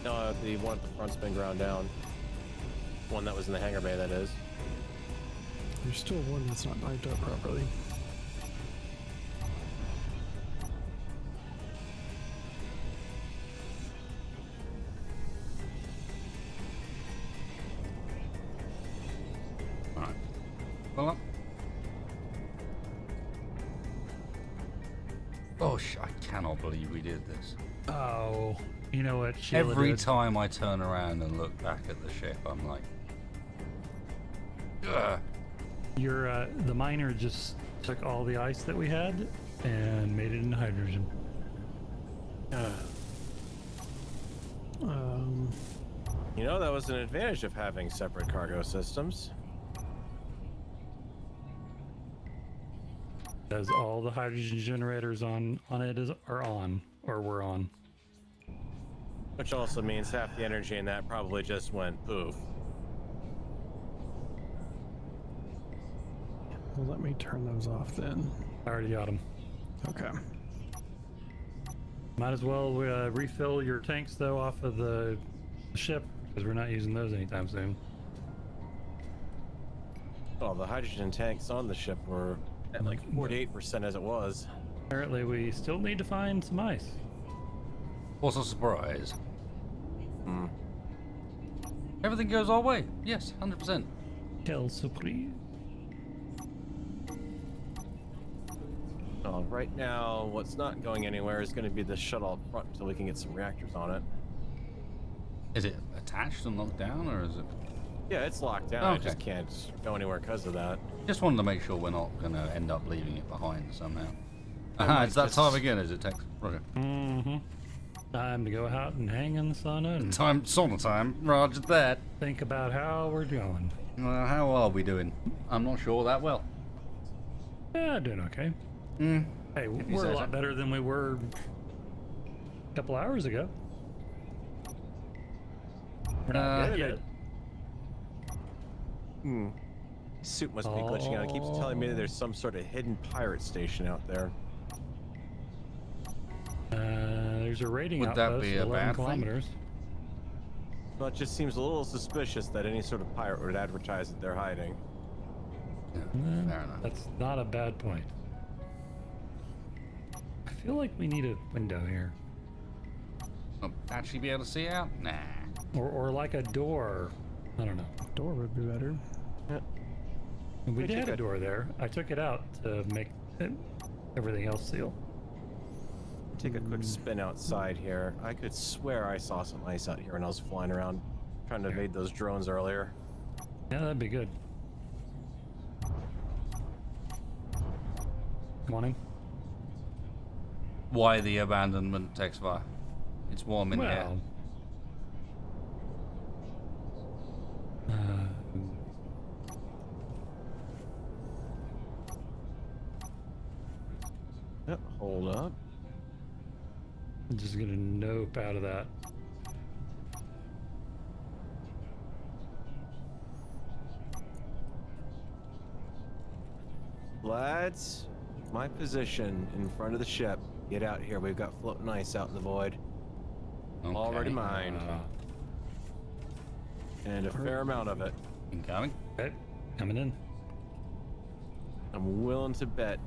No, the one at the front's been ground down. One that was in the hangar bay, that is. There's still one that's not piped up properly. Alright. Well, Oh, I cannot believe we did this. Oh, you know what? Sheila Every did? time I turn around and look back at the ship, I'm like, ugh. The miner just took all the ice that we had and made it into hydrogen. You know, that was an advantage of having separate cargo systems. As all the hydrogen generators on it are on, or were on. Which also means half the energy in that probably just went poof. Well, let me turn those off then. I already got them. Okay. Might as well refill your tanks though off of the ship, because we're not using those anytime soon. Well, the hydrogen tanks on the ship were at like 48% as it was. Apparently we still need to find some ice. What's a surprise? Hmm. Everything goes our way. Yes, 100%. Quelle surprise. Well, right now, what's not going anywhere is going to be the shuttle up front until we can get some reactors on it. Is it attached and locked down, or is it? Yeah, it's locked down. I Okay. just can't go anywhere because of that. Just wanted to make sure we're not going to end up leaving it behind somehow. I Aha, might it's that just- time again, is it, Tex? Roger. Mm-hmm. Time to go out and hang in the sun and Time, sauna time. Roger that. think about how we're going. Well, how are we doing? I'm not sure that well. Yeah, doing okay. Hmm. Hey, you we're say a lot so. better than we were a couple hours ago. We're not dead yeah, yet. Hmm. Suit must be glitching out. It keeps telling me that there's some sort of hidden pirate station out there. There's a rating Would that outpost be at a 11 bad thing? kilometers. Well, it just seems a little suspicious that any sort of pirate would advertise that they're hiding. Yeah, Eh, fair enough. That's not a bad point. I feel like we need a window here. I'll actually be able to see out? Nah. Or like a door. I don't know. Door would be better. We We did have took a it. door there. I took it out to make everything else seal. Take a quick spin outside here. I could swear I saw some ice out here when I was flying around trying to evade those drones earlier. Yeah, that'd be good. Come on in. Why the abandonment, Tex Vi? It's warm in here. Well, Yep, hold up. I'm just gonna nope out of that. Lads, my position in front of the ship. Get out here. We've got floating ice out in the void. Okay. Already mined. And a fair amount of it. Incoming. Okay, coming in. I'm willing to bet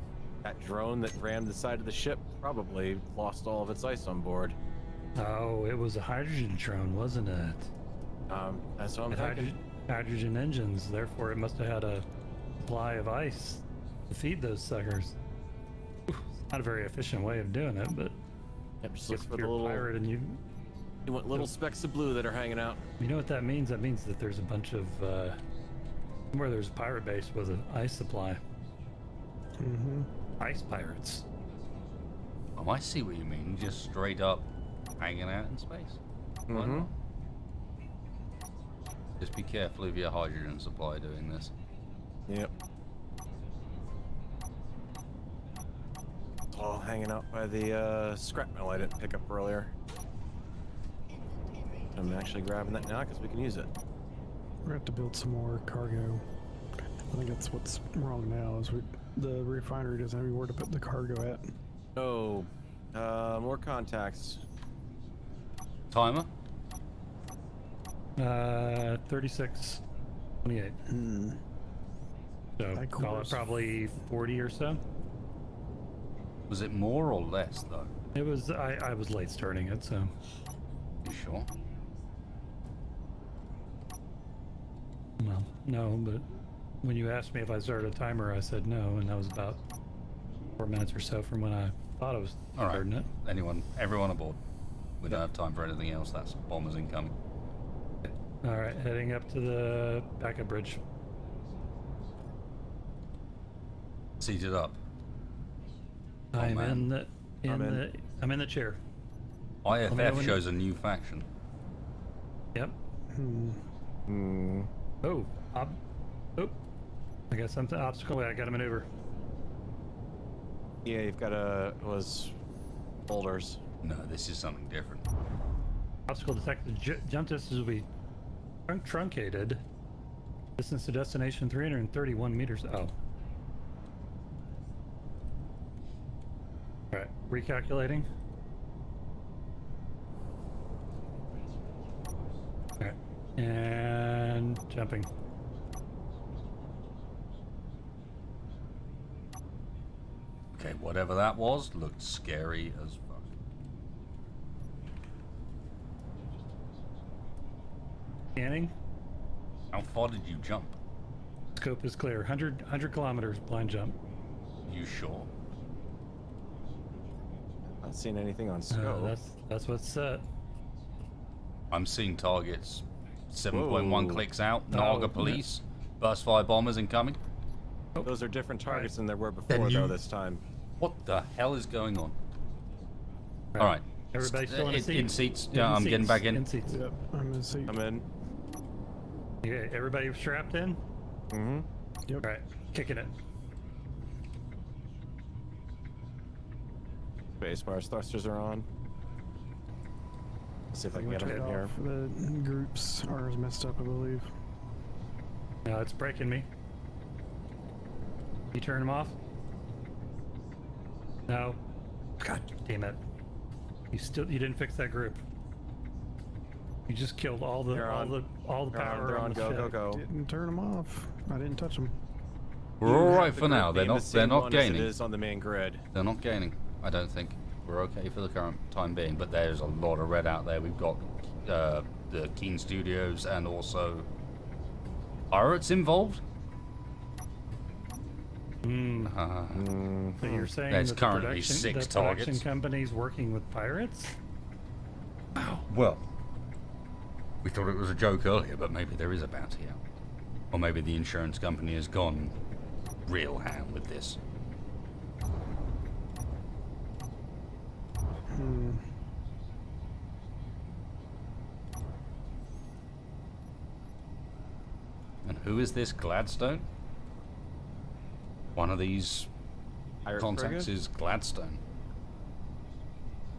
that drone that rammed the side of the ship probably lost all of its ice on board. Oh, it was a hydrogen drone, wasn't it? That's what I'm It thinking. had hydrogen engines, therefore it must have had a supply of ice to feed those suckers. Not a very efficient way of doing it, but Yep, just look if for the you're a little, pirate and you little specks of blue that are hanging out. know what that means? That means that there's a bunch of where there's a pirate base with an ice supply. Mm-hmm. Ice pirates. Oh, I see what you mean. Just straight up hanging out in space. Why Mm-hmm. not? Just be careful of your hydrogen supply doing this. Yep. It's all hanging out by the scrap metal I didn't pick up earlier. I'm actually grabbing that now because we can use it. We're gonna have to build some more cargo. I think that's what's wrong now is the refinery doesn't have anywhere to put the cargo at. Oh, more contacts. Timer? 3628. So Of call it course. probably 40 or so. Was it more or less, though? It was I was late starting it, so You sure? well, no, but when you asked me if I started a timer, I said no, and that was about 4 minutes or so from when I thought I was All right. starting it. Everyone aboard. We don't have time for anything else. That's bombers incoming. All right, heading up to the backup bridge. Seated up. I'm man. I'm in the chair. IFF when- shows a new faction. Yep. Hmm. Oh, oh. I got something obstacle. Wait, I got to maneuver. Yeah, you've got was boulders. No, this is something different. Obstacle detected. Jump distance will be truncated. Distance to destination 331 meters. Oh. All right, recalculating. All right, and jumping. Okay, whatever that was looked scary as fuck. Scanning. How far did you jump? Scope is clear. 100 kilometers blind jump. You sure? Not seeing anything on scope. That's what's set. I'm seeing targets. 7.1 Whoa. clicks out. Oh, Naga police. Burst fire bombers incoming. Those are different targets than there were Then before, you- though, this time. What the hell is going on? All right. Everybody still in a seat? In seats. In Yeah, I'm getting seats. back in. In seats. Yep, I'm in seat. I'm in. Okay, everybody strapped in? Mm-hmm. Yep. All right, kicking it. Spacebar thrusters are on. Let's see if I can get them in here. The groups are messed up, I believe. No, it's breaking me. You turn them off? No. God damn it. You didn't fix that group. You just killed all the They're on. all the They're power they're on on. the Go, ship. go, go. Didn't turn them off. I didn't touch them. We're You all have right the for now. group They're name the not. same They're not one as gaining. It is on the main grid. They're not gaining. I don't think. We're okay for the current time being. But there's a lot of red out there. We've got the Keen Studios and also pirates involved. So you're saying There's that currently the 6 production targets. company's working with pirates? Well, we thought it was a joke earlier, but maybe there is a bounty out. Or maybe the insurance company has gone real ham with this. And who is this Gladstone? One of these Pirate contacts frigate? is Gladstone.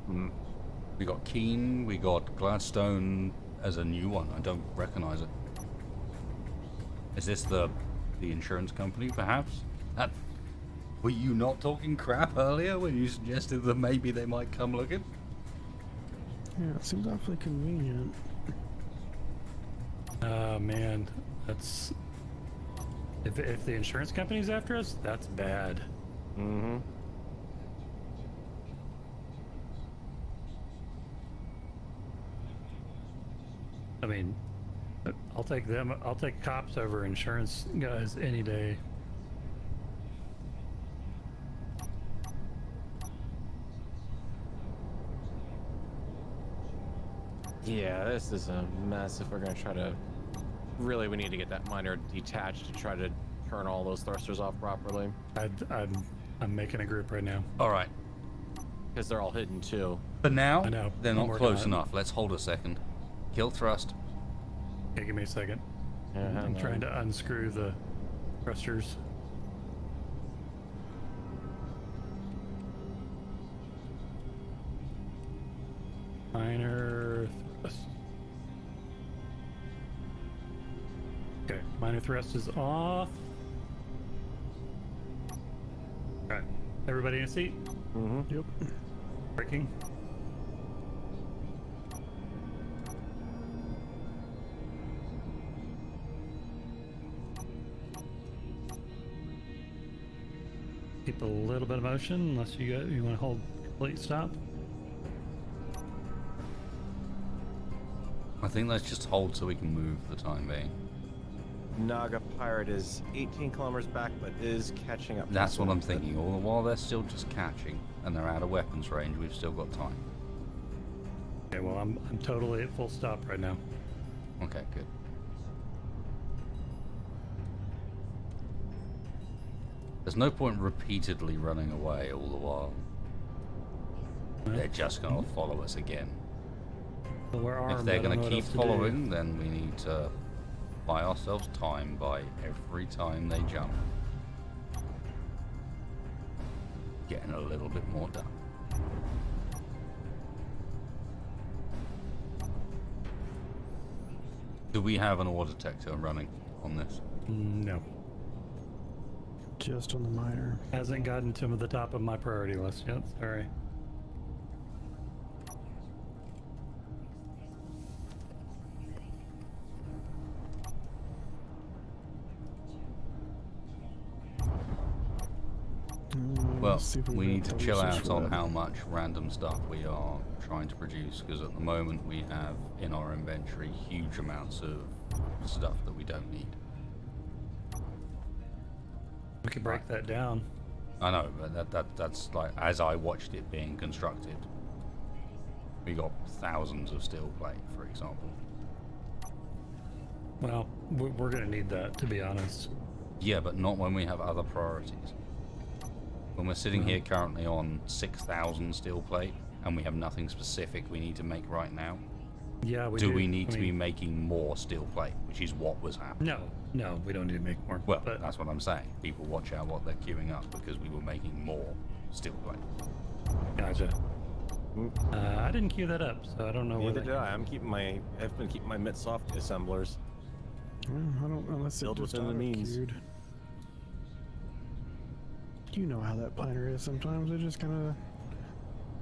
Hmm. We got Keen, we got Gladstone as a new one. I don't recognize it. Is this the insurance company, perhaps? Were you not talking crap earlier when you suggested that maybe they might come looking? Yeah, it seems awfully convenient. Oh man, that's if the insurance company's after us, that's bad. Mm-hmm. I mean, I'll take them. I'll take cops over insurance guys any day. Yeah, this is a mess if we're going to try to... Really, we need to get that miner detached to try to turn all those thrusters off properly. I'm making a group right now. All right. Because they're all hidden, too. For now, I know. they're I'm not working close on it. enough. Let's hold a second. Kill thrust. Okay, give me a second. Yeah, I'm hang trying on. to unscrew the thrusters. Minor thrust. Okay, minor thrust is off. Alright, everybody in a seat? Mm-hmm. Yep. Braking. Keep a little bit of motion unless you want to hold complete stop. I think let's just hold so we can move for the time being. Naga Pirate is 18 kilometers back, but is catching up. That's what I'm thinking. All the while they're still just catching. and they're out of weapons range, we've still got time. Okay, well, I'm totally at full stop right now. Okay, good. There's no point repeatedly running away all the while. They're just gonna follow us again. Well, we're armed. If they're I don't gonna know what keep else to do. following, then we need to buy ourselves time by every time they jump. Getting a little bit more done. Do we have an ore detector running on this? No. Just on the miner. Hasn't gotten to the top of my priority list yet. Sorry. Well, Let's see if we got need to the chill resource out for on that. how much random stuff we are trying to produce, because at the moment we have in our inventory huge amounts of stuff that we don't need. We could break that down. I know, but that's like, as I watched it being constructed, we got thousands of steel plate, for example. Well, we're going to need that, to be honest. Yeah, but not when we have other priorities. When we're sitting here currently on 6,000 steel plate, and we have nothing specific we need to make right now, Yeah, we do do. we need I to be mean, making more steel plate, which is what was happening? No, we don't need to make more. Well, but that's what I'm saying. People watch out what they're queuing up because we were making more steel plate. gotcha. I didn't queue that up, so I don't know Neither where did I. I've been keeping my Mitsoft assemblers. I don't unless it Build just within the means. auto-queued. You know how that planner is sometimes. It just kind of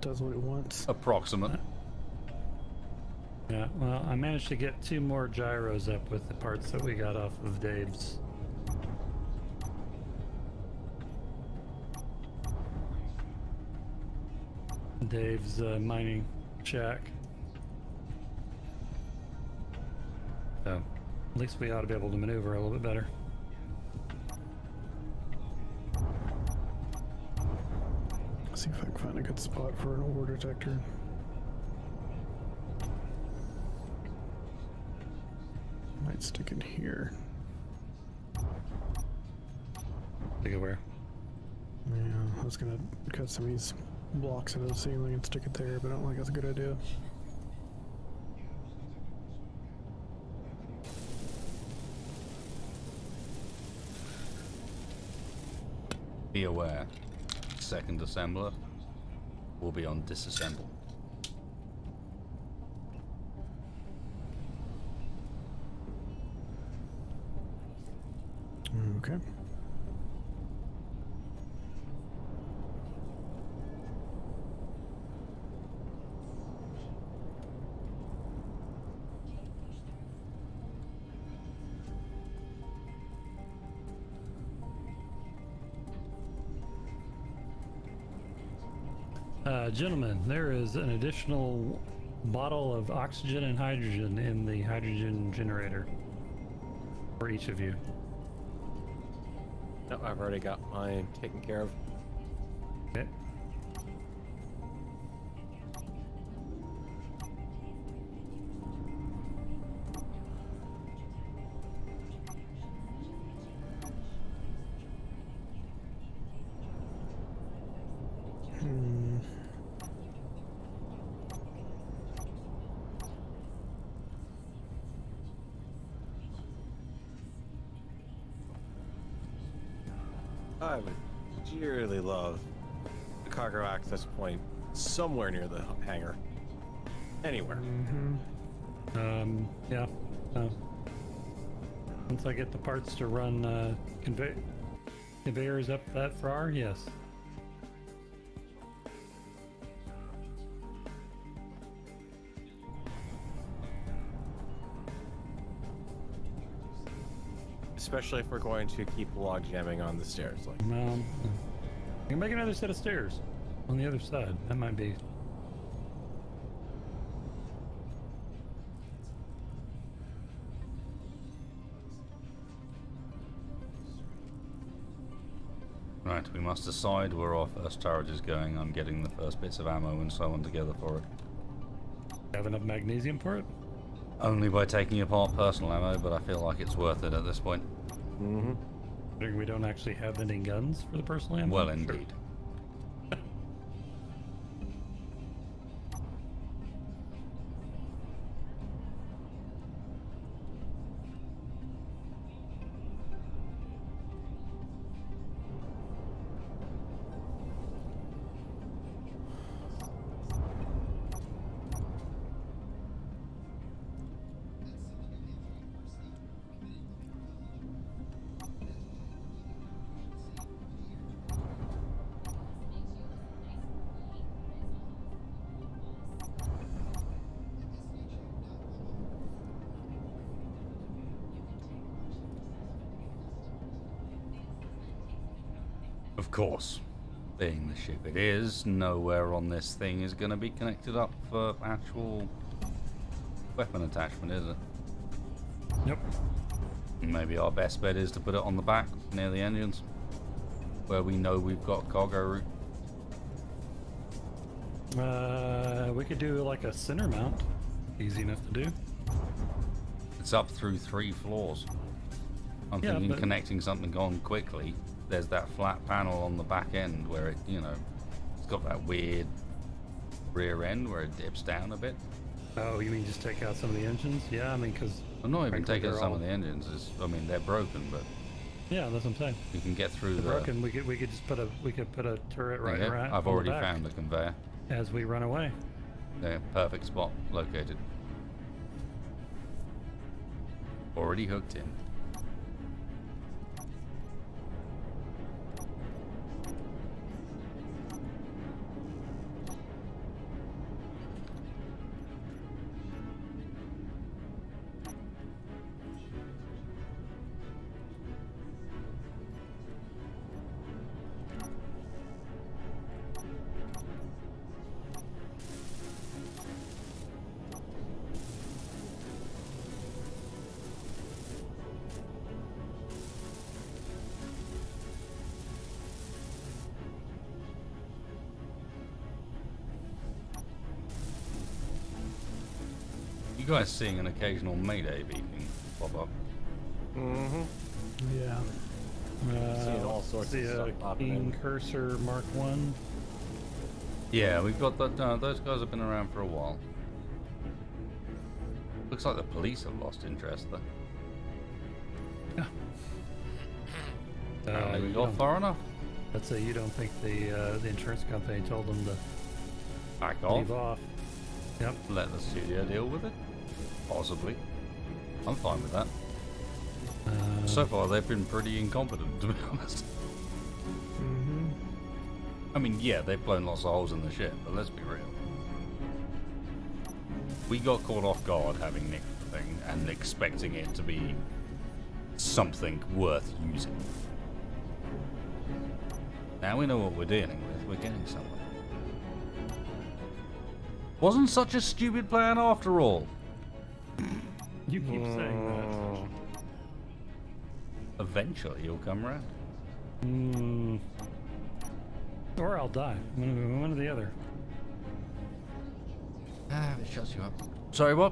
does what it wants. Approximate. Yeah, well, I managed to get 2 more gyros up with the parts that we got off of Dave's. Mining shack. So, at least we ought to be able to maneuver a little bit better. See if I can find a good spot for an ore detector. Might stick it here. Take it where? Yeah, I was gonna cut some of these blocks into the ceiling and stick it there, but I don't think that's a good idea. Be aware, second assembler will be on disassemble. Okay. Gentlemen, there is an additional bottle of oxygen and hydrogen in the hydrogen generator for each of you. No, I've already got mine taken care of. Okay. I would dearly love a cargo access point somewhere near the hangar. Anywhere. Yeah. Once I get the parts to run conveyors up that far, yes. Especially if we're going to keep log jamming on the stairs. Like, You can make another set of stairs on the other side. That might be. Right, we must decide where our first turret is going. I'm getting the first bits of ammo and so on together for it. Have enough magnesium for it? Only by taking apart personal ammo, but I feel like it's worth it at this point. Mm-hmm. Considering we don't actually have any guns for the personal ammo? Well, Sure. indeed. Of course, being the ship it is, nowhere on this thing is going to be connected up for actual weapon attachment, is it? Nope. Maybe our best bet is to put it on the back, near the engines, where we know we've got cargo route. We could do like a center mount. Easy enough to do. It's up through 3 floors. I'm Yeah, thinking but- connecting something on quickly. There's that flat panel on the back end where it, you know, it's got that weird rear end where it dips down a bit. Oh, you mean just take out some of the engines? Yeah, I mean, because... I'm not even Frankly, taking they're some all- of the engines. I mean, they're broken, but Yeah, that's what I'm saying. you can get through They're the... broken. We could just put a turret right Yeah, around. I've on the already back found the conveyor. as we run away. Yeah, perfect spot located. Already hooked in. You guys seeing an occasional Mayday beeping pop up? Mm-hmm. Yeah. Seeing all sorts of the stuff popping King in. Cursor Mark 1. Yeah, we've got that. Those guys have been around for a while. Looks like the police have lost interest, though. Apparently we you got don't- far enough. Let's say you don't think the insurance company told them to Back off. leave off. Yep. Let the studio deal with it. Possibly. I'm fine with that. So far, they've been pretty incompetent, to be honest. Mm-hmm. I mean, yeah, they've blown lots of holes in the ship, but let's be real. We got caught off guard having nicked the thing and expecting it to be something worth using. Now we know what we're dealing with, we're getting somewhere. Wasn't such a stupid plan after all. You keep saying that. Eventually you'll come around. Or I'll die. One or the other. Ah, it shuts you up. Sorry, what?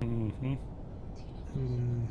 Mm-hmm. Mm.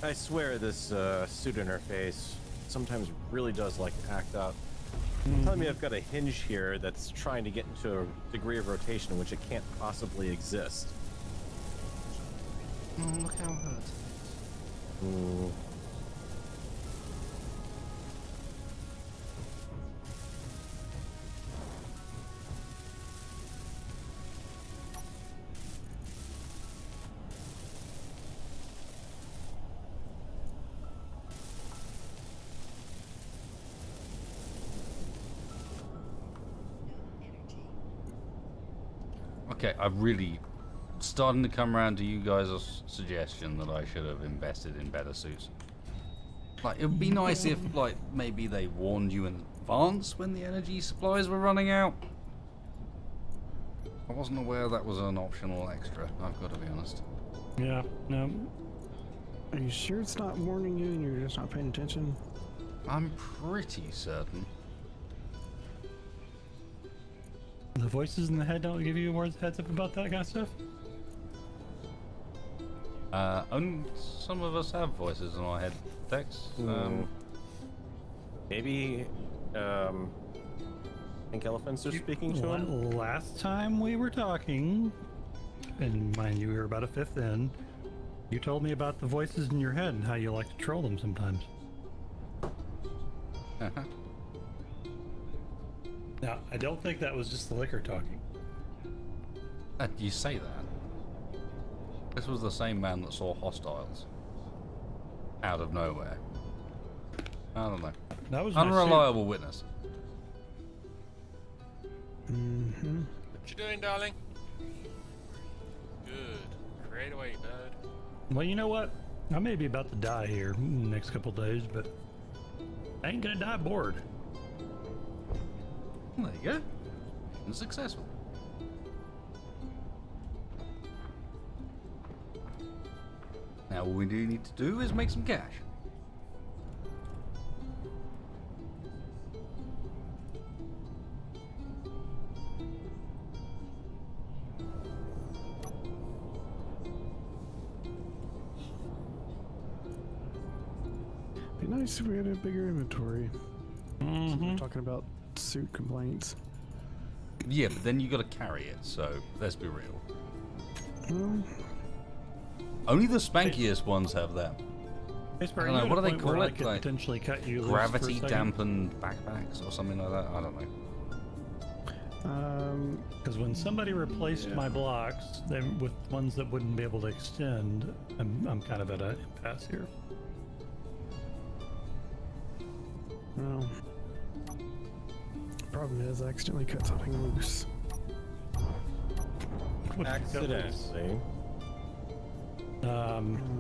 I swear this suit interface sometimes really does like to act up. Telling me I've got a hinge here that's trying to get into a degree of rotation in which it can't possibly exist. Oh, look how hurt. Hmm. Okay, I'm really starting to come around to you guys' suggestion that I should have invested in better suits. Like, it would be nice if, like, maybe they warned you in advance when the energy supplies were running out. I wasn't aware that was an optional extra, I've got to be honest. Yeah, no. Are you sure it's not warning you and you're just not paying attention? I'm pretty certain. The voices in the head don't give you more heads up about that kind of stuff? Only some of us have voices in our head, Dex. Maybe, think elephants are speaking to him? Last time we were talking, and mind you, we were about a fifth in, you told me about the voices in your head and how you like to troll them sometimes. Uh-huh. Now, I don't think that was just the liquor talking. You say that. This was the same man that saw hostiles. Out of nowhere. I don't know. That was my Unreliable witness. Mm-hmm. What you doing, darling? Good. Great away, bird. suit. Well, you know what? I may be about to die here in the next couple days, but I ain't gonna die bored. Well, there you go. And successful. Now all we do need to do is make some cash. Be nice if we had a bigger inventory. Mm-hmm. We're talking about suit complaints. Yeah, but then you got to carry it, so let's be real. Well, Only the spankiest ones have that. Hey, Spur, I don't you know, at what a do they point where call I it? could Like, potentially cut you loose Gravity for a second? dampened backpacks or something like that? I don't know. Because when somebody replaced my blocks with ones that wouldn't be able to extend, I'm kind of at an impasse here. well. Problem is, I accidentally cut something loose. What you got loose? Accidentally.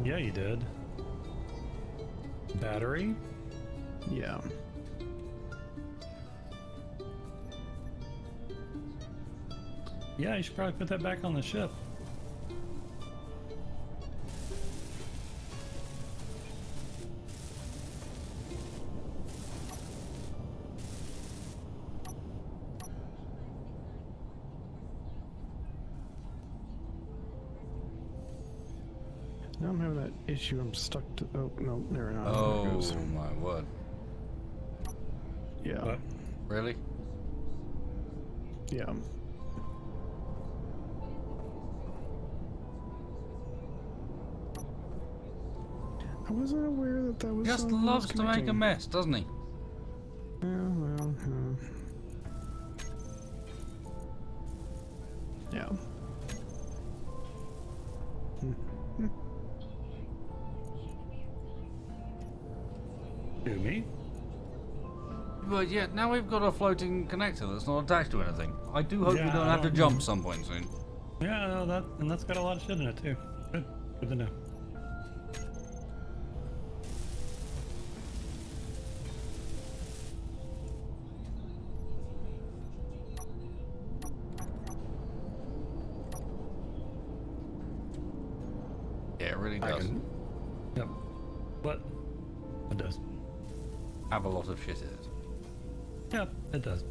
Yeah, you did. Battery? Yeah. Yeah, you should probably put that back on the ship. Now I'm having that issue. I'm stuck to. Oh no, there we are. Oh There it goes. my word. Yeah. What? Really? Yeah. I wasn't aware that that was. Just something that was loves to make a connecting. mess, doesn't he? Yeah, well, yeah. Do me? But yeah, now we've got a floating connector that's not attached to anything. I do hope we Yeah, don't have to I don't- jump some point soon. Yeah, no, that's got a lot of shit in it too. Good. Good to know. Yeah, it really I does. can- Yep. But it does. Have a lot of shit in it. Yep, it does.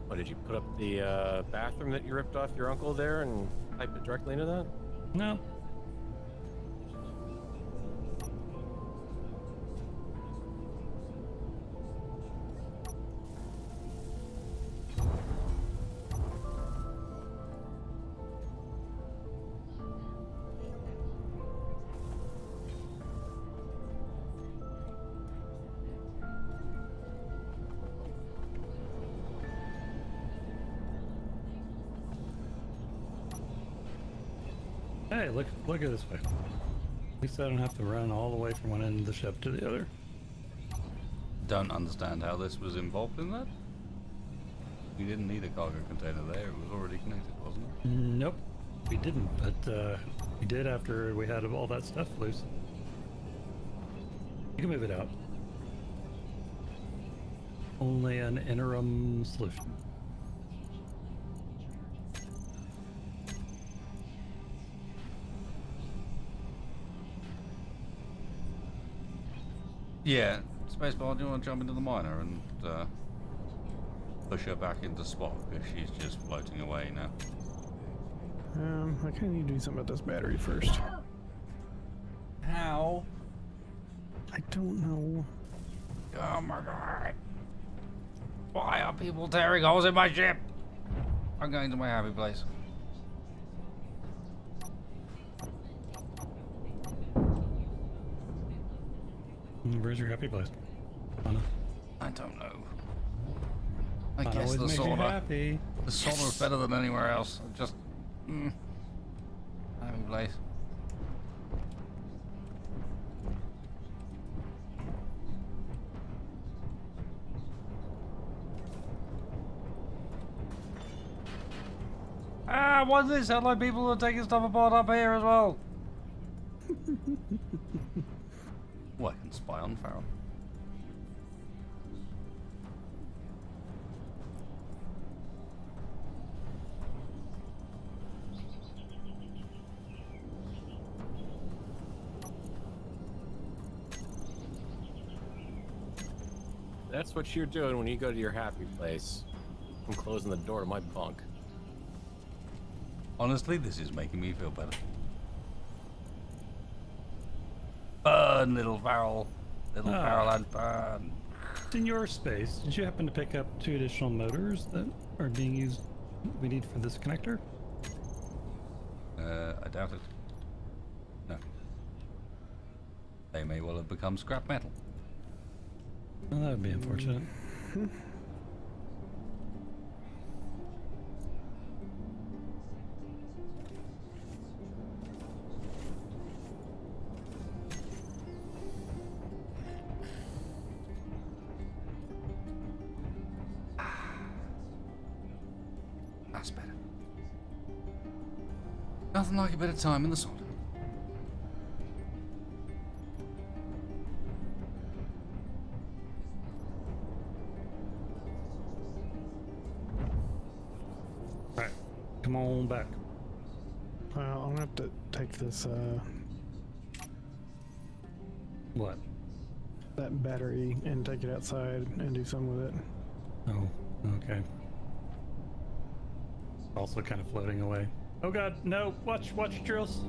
What, did you put up the bathroom that you ripped off your uncle there and pipe it directly into that? No. Hey, look at this way. At least I don't have to run all the way from one end of the ship to the other. Don't understand how this was involved in that. We didn't need a cargo container there. It was already connected, wasn't it? Nope, we didn't, but we did after we had all that stuff loose. You can move it out. Only an interim solution. Yeah. Spacebar, do you want to jump into the miner and push her back into spot? Because she's just floating away now. I kind of need to do something about this battery first. How? I don't know. Oh my god. Why are people tearing holes in my ship? I'm going to my happy place. Where's your happy place? Anna? I don't know. I Anna guess always the makes you sauna. happy. The sauna is better than anywhere else. Just happy place. Ah, what's this? Sound like people are taking stuff apart up here as well. Well, I can spy on Farrell. That's what you're doing when you go to your happy place. I'm closing the door to my bunk. Honestly, this is making me feel better. Burn, little Farrell. Little Farrell and burn. In your space, did you happen to pick up 2 additional motors that are being used we need for this connector? I doubt it. No. They may well have become scrap metal. Well, that would be unfortunate. That's better. Nothing like a bit of time in the sauna. Alright, come on back. I'm gonna have to take this, What? that battery and take it outside and do something with it. Oh, okay. Also kind of floating away. Oh god, no! Watch, Drills!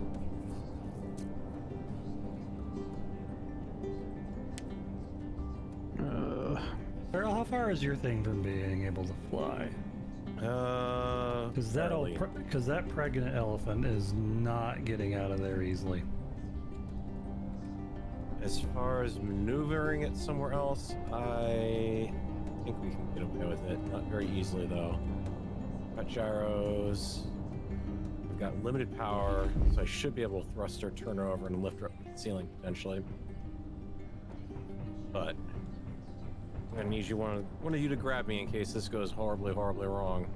Earl, how far is your thing from being able to fly? Because barely. that pregnant elephant is not getting out of there easily. As far as maneuvering it somewhere else, I think we can get away with it. Not very easily, though. Got gyros. We've got limited power, so I should be able to thrust her, turn her over, and lift her up to the ceiling, potentially. But I'm gonna need one of you to grab me in case this goes horribly, horribly wrong.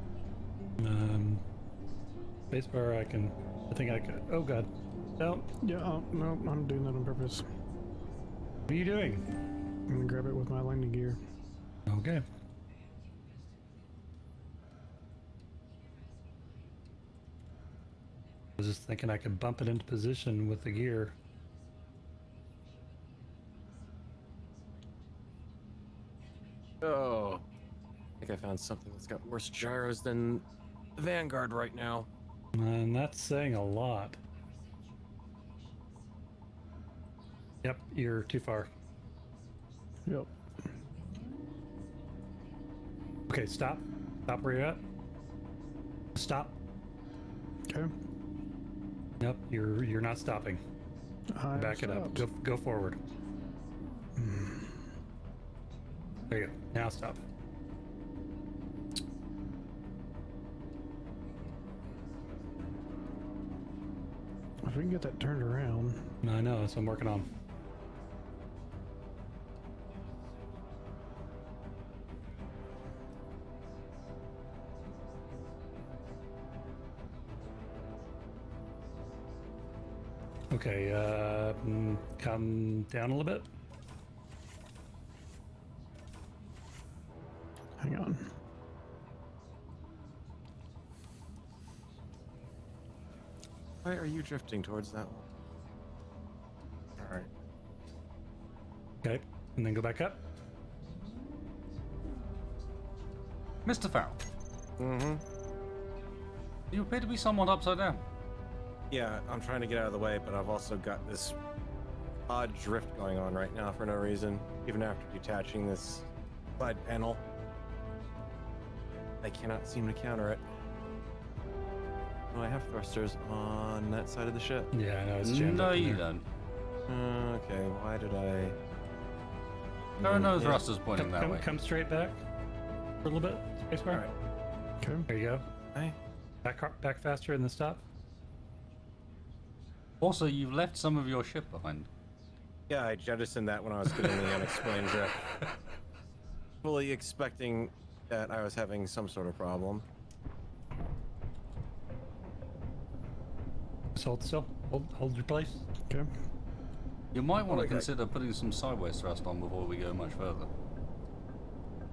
Spacebar, I think I could. Oh god. No. Yeah, no, I'm doing that on purpose. What are you doing? I'm gonna grab it with my landing gear. Okay. I was just thinking I could bump it into position with the gear. Oh, I think I found something that's got worse gyros than the Vanguard right now. And that's saying a lot. Yep, you're too far. Yep. Okay, stop. Stop where you're at. Stop. Okay. Nope, you're not stopping. I Back it up. stopped. Go forward. There you go. Now stop. If we can get that turned around. I know, that's what I'm working on. Okay, come down a little bit. Hang on. Why are you drifting towards that one? All right. Okay, and then go back up. Mr. Farrell, Mm-hmm. you appear to be somewhat upside down. Yeah, I'm trying to get out of the way, but I've also got this odd drift going on right now for no reason. Even after detaching this side panel, I cannot seem to counter it. Oh, I have thrusters on that side of the ship. Yeah, I know, it's jammed No, up in you there. don't. Okay, why did I? There are no Yeah. thrusters pointing that way. Come straight back for a little bit. Spacebar. All right. Okay. There you go. Hey. Back faster in the stop. Also, you've left some of your ship behind. Yeah, I jettisoned that when I was getting the unexplained drift. Fully expecting that I was having some sort of problem. Just hold still. Hold your place. Okay. You might want to Okay. consider putting some sideways thrust on before we go much further.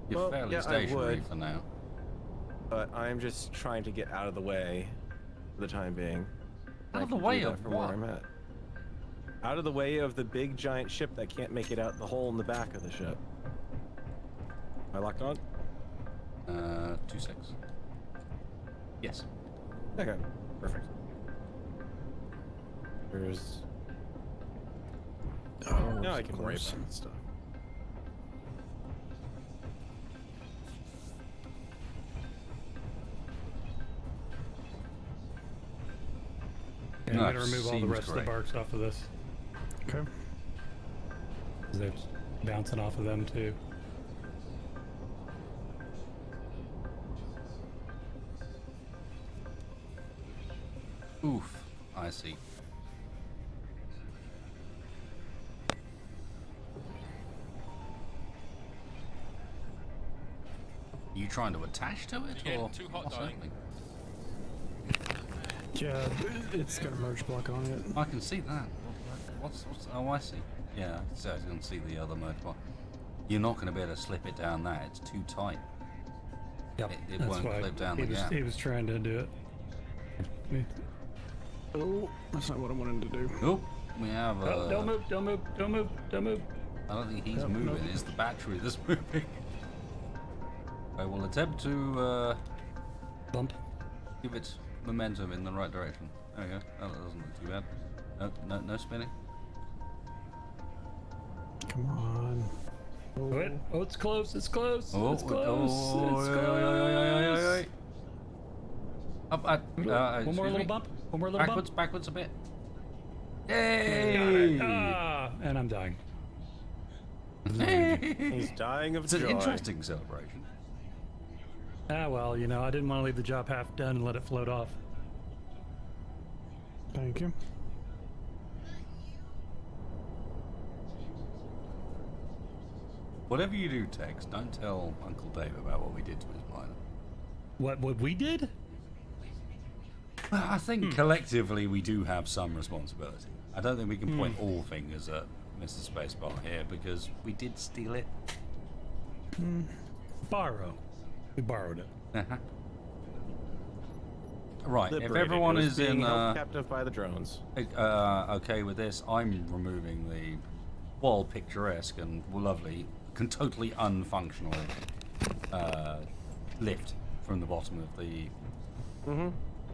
You're Well, fairly yeah, I stationary would. for now. But I'm just trying to get out of the way for the time being. Out I of the can way do that of from what? where I'm at. Out of the way of the big giant ship that can't make it out the hole in the back of the ship. Am I locked on? 2-6. Yes. Okay, perfect. There's. Oh, Now I so can worry close. about this stuff. Yeah, I'm No, gonna remove all the seems rest of great. the barks off of this. Okay. 'Cause they're bouncing off of them too. Oof. I see. You trying to attach to it, You're getting or too hot, what's darling. happening? Yeah, it's got a merge block on it. I can see that. What's oh, I see. Yeah, so I can see the other merge block. You're not going to be able to slip it down that. It's too tight. Yep. It that's won't why clip down he the was, gap. he was trying to do it. Oh, that's not what I wanted to do. Nope. We have. Oh, don't move! Don't move! Don't move! Don't move! I don't think he's Nope, moving. nope. It's the battery that's moving. I will attempt to Bump. give it momentum in the right direction. There we go. Oh, that doesn't look too bad. No spinning. Come on. Oh, it's close! It's close! Oh, it's close! oh, it's oi, close! oi, oi, oi, oi, oi. Up, One more excuse little me. bump. One more little Backwards a bit. bump. Yay! Ah, and I'm dying. He's dying of It's joy. an interesting celebration. Ah, well, you know, I didn't want to leave the job half done and let it float off. Thank you. Whatever you do, Tex, don't tell Uncle Dave about what we did to his miner. What we did? Well, I think collectively we do have some responsibility. I don't think we can point all fingers at Mr. Spacebar here because we did steal it. Borrow. We borrowed it. Uh-huh. Right, if Liberated. everyone It was is being in held captive by the drones. okay with this, I'm removing the, while picturesque and lovely, totally unfunctional lift from the bottom of the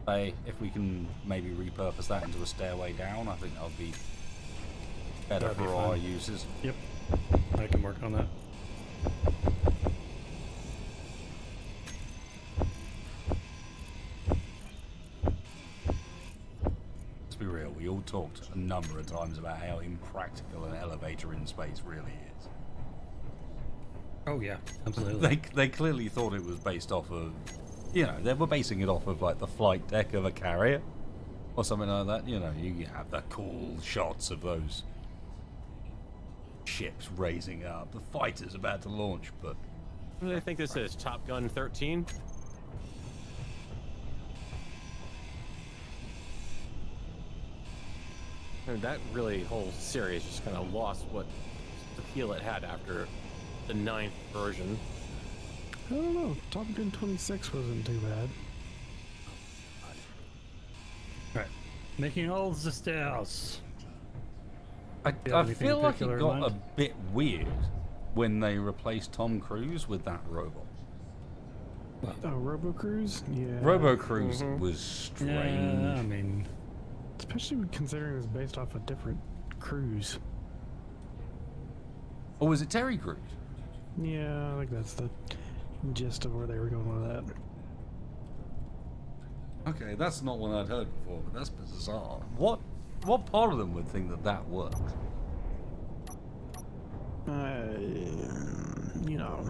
bay. If we can maybe repurpose that into a stairway down, I think that would be better That'd be for our fine. uses. Yep. I can work on that. Let's be real, we all talked a number of times about how impractical an elevator in space really is. Oh yeah, absolutely. They clearly thought it was based off of, you know, they were basing it off of like the flight deck of a carrier. or something like that. You know, you have the cool shots of those ships raising up, the fighters about to launch, but What do they think this is? Top Gun 13? I mean, that really whole series just kind of lost what appeal it had after the 9th version. I don't know. Top Gun 26 wasn't too bad. Right. Making all the stairs. I you have anything feel like it particular in got a mind? bit weird when they replaced Tom Cruise with that robot. Oh, Robo Cruise? Yeah. Robo Cruise was strange. Yeah, I mean, Especially considering it's based off a different cruise. Or was it Terry Crews? Yeah, I think that's the gist of where they were going with that. Okay, that's not one I'd heard before, but that's bizarre. What part of them would think that that works? You know.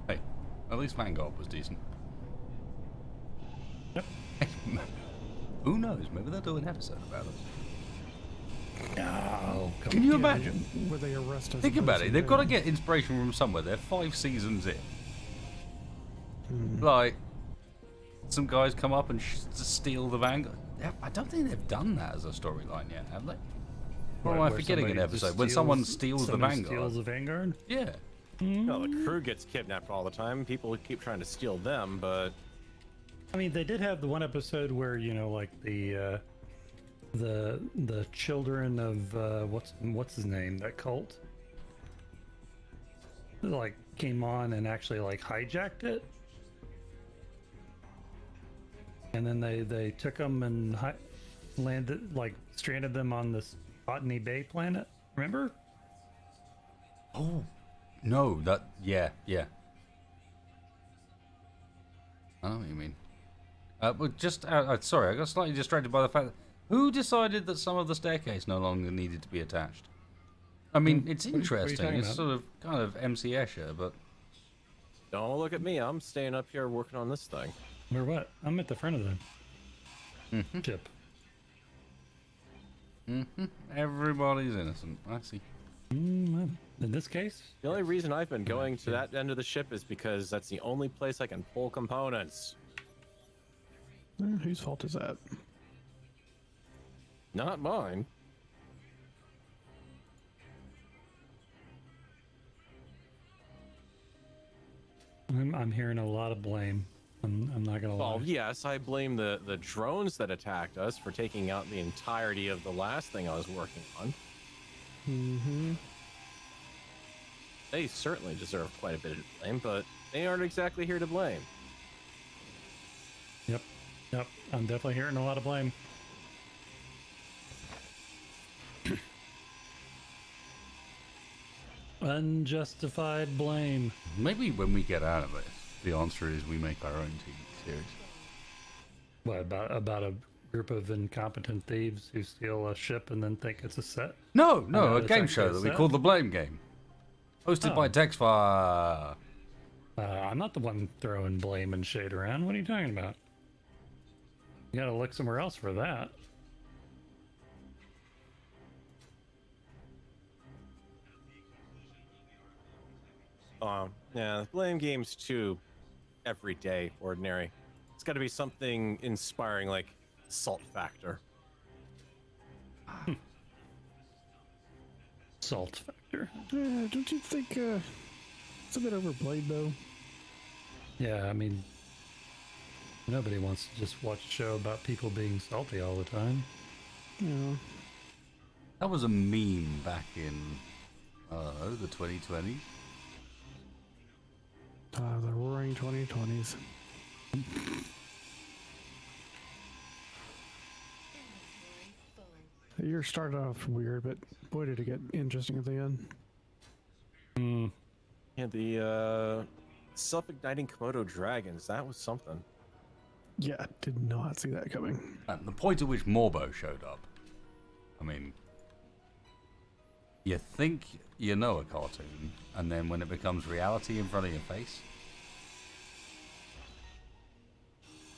Hey, at least Vanguard was decent. Yep. Who knows? Maybe they'll do an episode about it. no. Can you imagine? Where they arrest us. Think about it. They've got to get inspiration from somewhere. They're 5 seasons in. Like, some guys come up and steal the Vanguard. I don't think they've done that as a storyline yet, have they? Or am I Where forgetting an somebody just episode? When someone steals the somebody Vanguard? Steals the Vanguard? Yeah. No, the crew gets kidnapped all the time. People keep trying to steal them, but I mean, they did have the one episode where, you know, like the children of what's his name, that cult, like came on and actually like hijacked it, and then they took them and landed, like stranded them on this Botany Bay planet. Remember? Oh, no, yeah. I know what you mean. But just, sorry, I got slightly distracted by the fact that who decided that some of the staircase no longer needed to be attached? I mean, it's what are you interesting. talking It's about? sort of kind of MC Escher, but don't look at me. I'm staying up here working on this thing. Or what? I'm at the front of the ship. everybody's innocent. I see. In this case, The only reason I've been going to that end of the ship is because that's the only place I can pull components. Whose fault is that? Not mine. I'm hearing a lot of blame. I'm not gonna lie. Well, yes, I blame the drones that attacked us for taking out the entirety of the last thing I was working on. Mm-hmm. They certainly deserve quite a bit of blame, but they aren't exactly here to blame. Yep. I'm definitely hearing a lot of blame. Unjustified blame. Maybe when we get out of it, the answer is we make our own TV series. What about a group of incompetent thieves who steal a ship and then think it's a set? No, no, a it's game actually show a that we set? call The Blame Game. Hosted by Oh. Texfire. I'm not the one throwing blame and shade around. What are you talking about? You gotta look somewhere else for that. Yeah, blame games too everyday, ordinary. It's got to be something inspiring like Salt Factor. Salt factor. Don't you think it's a bit overplayed though? Yeah, I mean, nobody wants to just watch a show about people being salty all the time. Yeah. That was a meme back in, the 2020s. The roaring 2020s. Inventory full. The year started off weird, but boy did it get interesting at the end. Yeah, the self-igniting Komodo dragons. That was something. Yeah, did not see that coming. And the point at which Morbo showed up. I mean, You think you know a cartoon, and then when it becomes reality in front of your face.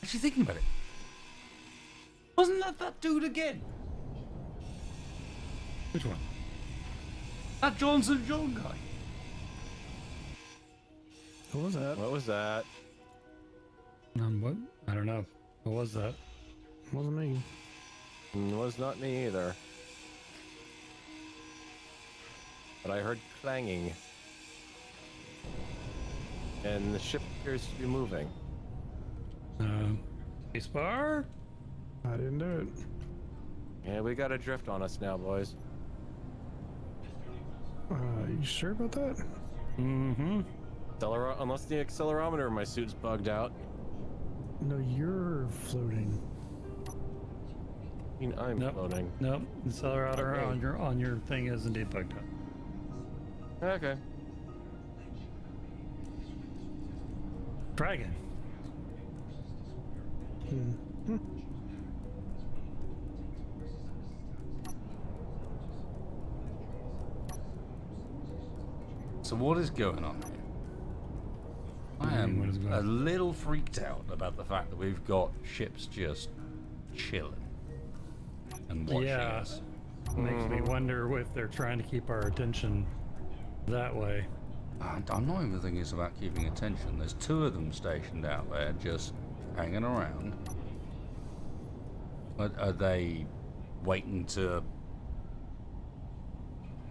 What's she thinking about it? Wasn't that dude again? Which one? That Johnson John guy. What was that? What was that? What? I don't know. What was that? Wasn't me. Was not me either. But I heard clanging. And the ship appears to be moving. Spacebar? I didn't do it. Yeah, we got a drift on us now, boys. You sure about that? Mm-hmm. Unless the accelerometer in my suit's bugged out. No, you're floating. I mean, I'm Nope. floating. Nope. The accelerator Okay. on your thing is indeed bugged up. Okay. Dragon. Hmm. So what is going on here? I What am is going a on? little freaked out about the fact that we've got ships just chilling and watching Yeah. us. Makes me wonder if they're trying to keep our attention that way. And I'm not even thinking it's about keeping attention. There's two of them stationed out there just hanging around. But are they waiting to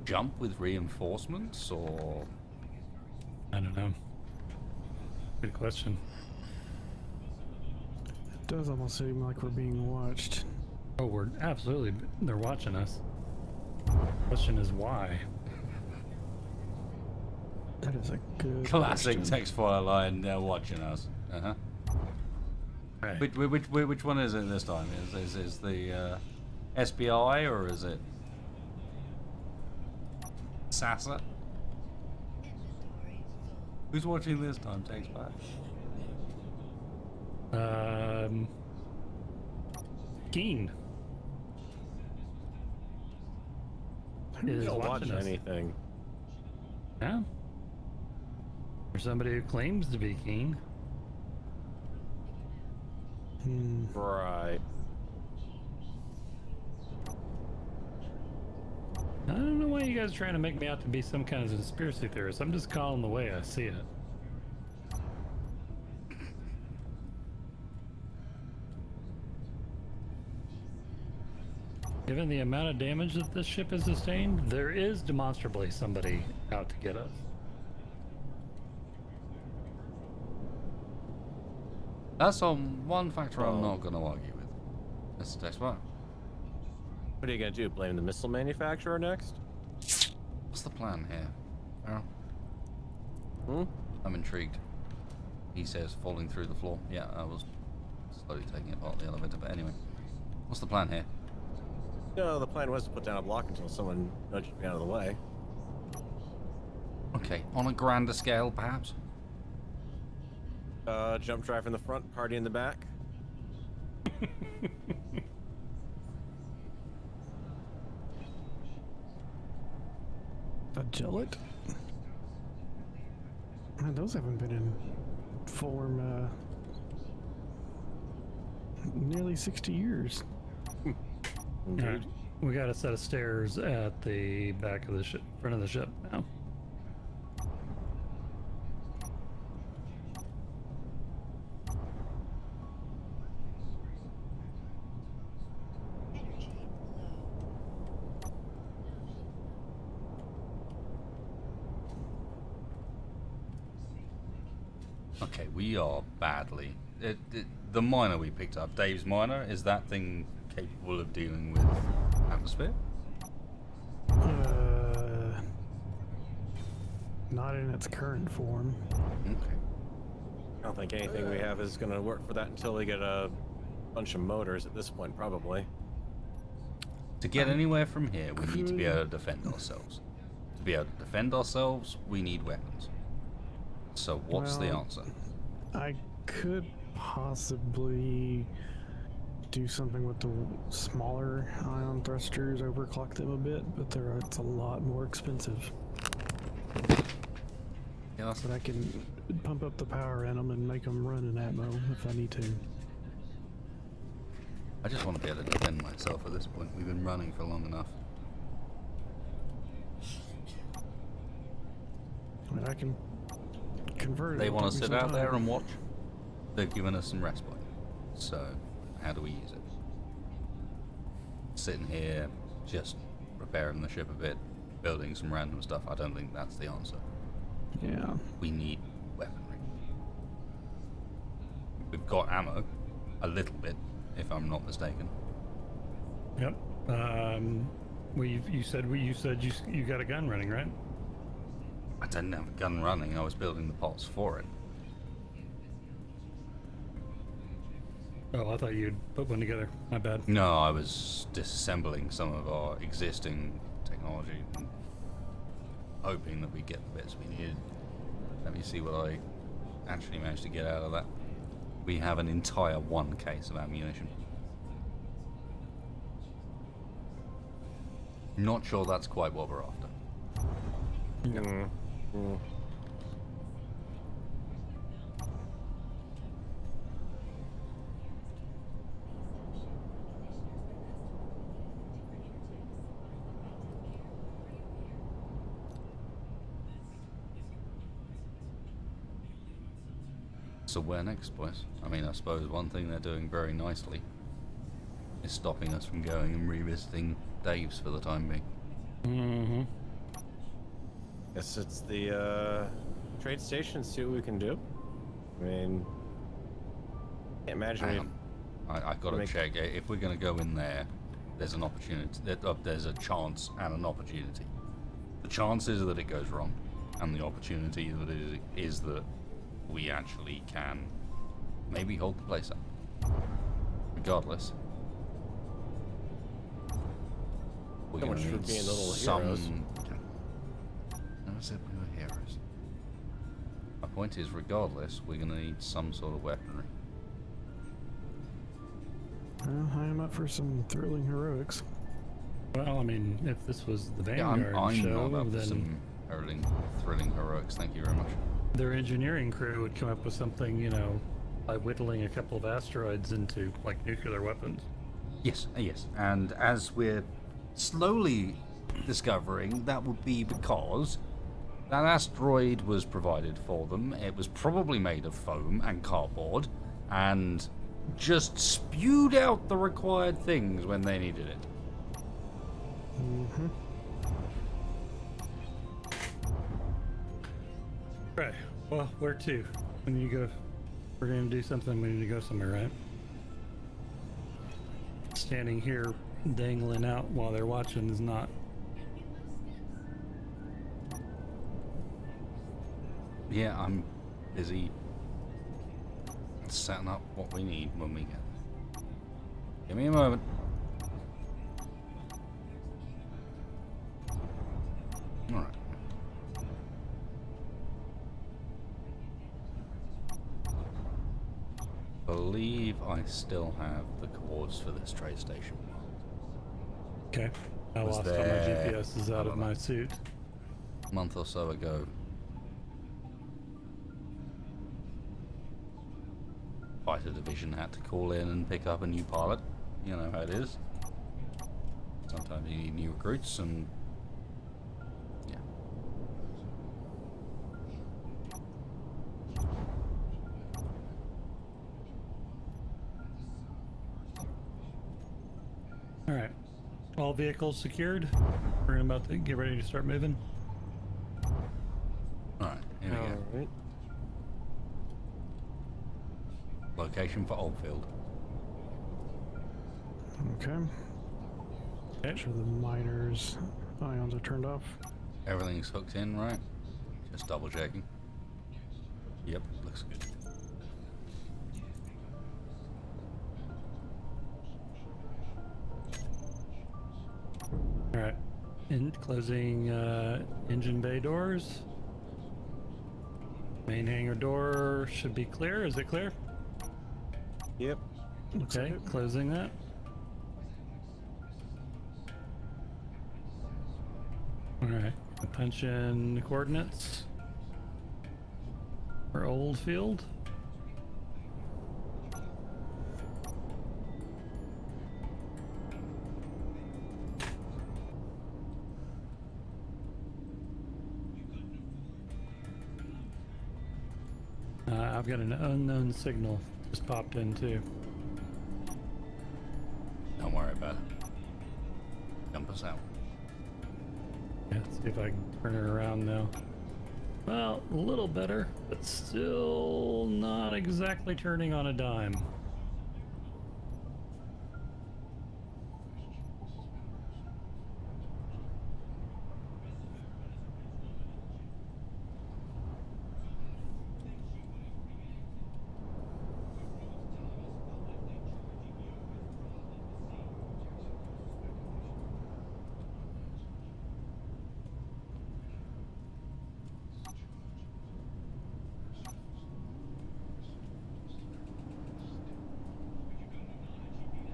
jump with reinforcements, or I don't know. Good question. It does almost seem like we're being watched. Oh, we're absolutely. They're watching us. Question is why? That is a good classic question. text file line? They're watching us. Uh-huh. Right. Which one is it this time? Is the SBI, or is it Sasa? Inventory full. Who's watching this time? Text back. Keen We is don't watch watching us. anything. Yeah. Or somebody who claims to be Keen. Hmm. Right. I don't know why you guys are trying to make me out to be some kind of conspiracy theorist. I'm just calling the way I see it. Given the amount of damage that this ship has sustained, there is demonstrably somebody out to get us. That's on one factor I'm Oh. not going to argue with. That's text back. What are you gonna do? Blame the missile manufacturer next? What's the plan here, Farrell? Hmm? I'm intrigued. He says falling through the floor. Yeah, I was slowly taking apart the elevator, but anyway. What's the plan here? No, the plan was to put down a block until someone nudged me out of the way. Okay, on a grander scale, perhaps? Jump drive in the front, party in the back. A gullet? Man, those haven't been in form nearly 60 years. Indeed. Alright, we got a set of stairs at the back of the ship, front of the ship now. Energy low. Okay, we are badly. The miner we picked up, Dave's miner, is that thing capable of dealing with atmosphere? Not in its current form. Okay. I don't think anything we have is gonna work for that until we get a bunch of motors at this point, probably. To get anywhere from here, we need to be able to defend ourselves. To be able to defend ourselves, we need weapons. So what's the Well, answer? I could possibly do something with the smaller ion thrusters, overclock them a bit, but it's a lot more expensive. Yeah, But I can pump up the power in them and make them run in Atmo if I need to. I just want to be able to defend myself at this point. We've been running for long enough. I mean, I can convert it. They It'll want to take me sit some out there time. and watch. They've given us some respite. So, how do we use it? Sitting here, just repairing the ship a bit, building some random stuff. I don't think that's the answer. Yeah. We need weaponry. We've got ammo, a little bit, if I'm not mistaken. Yep. You said you got a gun running, right? I didn't have a gun running. I was building the pots for it. Oh, I thought you'd put one together. My bad. No, I was disassembling some of our existing technology and hoping that we get the bits we needed. Let me see what I actually managed to get out of that. We have an entire 1 case of ammunition. Not sure that's quite what we're after. So where next, boys? I mean, I suppose one thing they're doing very nicely is stopping us from going and revisiting Dave's for the time being. Mm-hmm. Guess it's the trade station. See what we can do. I mean, can't imagine. Hang on. I gotta make- check. If we're gonna go in there, there's an opportunity. There's a chance and an opportunity. The chance is that it goes wrong, and the opportunity that is that we actually can maybe hold the place up. Regardless, we're So gonna much for need being little some. heroes. Never said we were heroes. My point is, regardless, we're gonna need some sort of weaponry. I am up for some thrilling heroics. Well, I mean, if this was the Yeah, Vanguard I'm show, not up for then some thrilling heroics. Thank you very much. their engineering crew would come up with something, by whittling a couple of asteroids into, like, nuclear weapons. Yes, yes. And as we're slowly discovering, that would be because that asteroid was provided for them. It was probably made of foam and cardboard and just spewed out the required things when they needed it. Mm-hmm. Right. Well, where to? When you go, we're going to do something, we need to go somewhere, right? Standing here dangling out while they're watching is not. Yeah, I'm busy setting up what we need when we get there. Give me a moment. Alright. Believe I still have the coords for this trade station. Okay. I Was lost all my there- GPSs out of my suit. A month or so ago. Fighter division had to call in and pick up a new pilot. You know how it is. Sometimes you need new recruits and yeah. All right. All vehicles secured. We're about to get ready to start moving. Alright, here we go. All right. Location for Oldfield. Okay. Okay. Make sure the miners' ions are turned off. Everything's hooked in, right? Just double checking. Yep, looks good. All right. In closing engine bay doors. Main hangar door should be clear. Is it clear? Yep. Looks Okay, like it. closing that. Alright, punch in the coordinates for Old Field. I've got an unknown signal just popped in too. Don't worry about it. Jump us out. Yeah, let's see if I can turn it around now. Well, a little better, but still not exactly turning on a dime.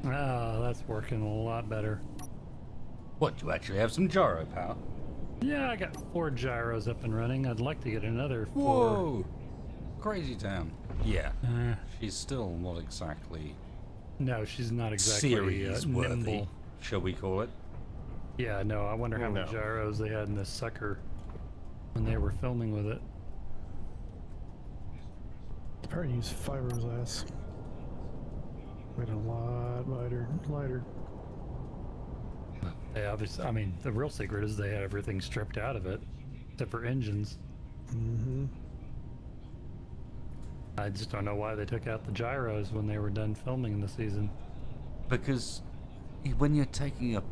Ah, that's working a lot better. What, you actually have some gyro power? Yeah, I got 4 gyros up and running. I'd like to get another 4. Whoa! Crazy town. Yeah. Uh, She's still not exactly no, she's not exactly series worthy, nimble. shall we call it? Yeah, no, I wonder how many No. gyros they had in this sucker when they were filming with it. Probably use fiberglass. Made it a lot lighter. They obviously, I mean, the real secret is they had everything stripped out of it, except for engines. Mm-hmm. I just don't know why they took out the gyros when they were done filming the season. Because when you're taking a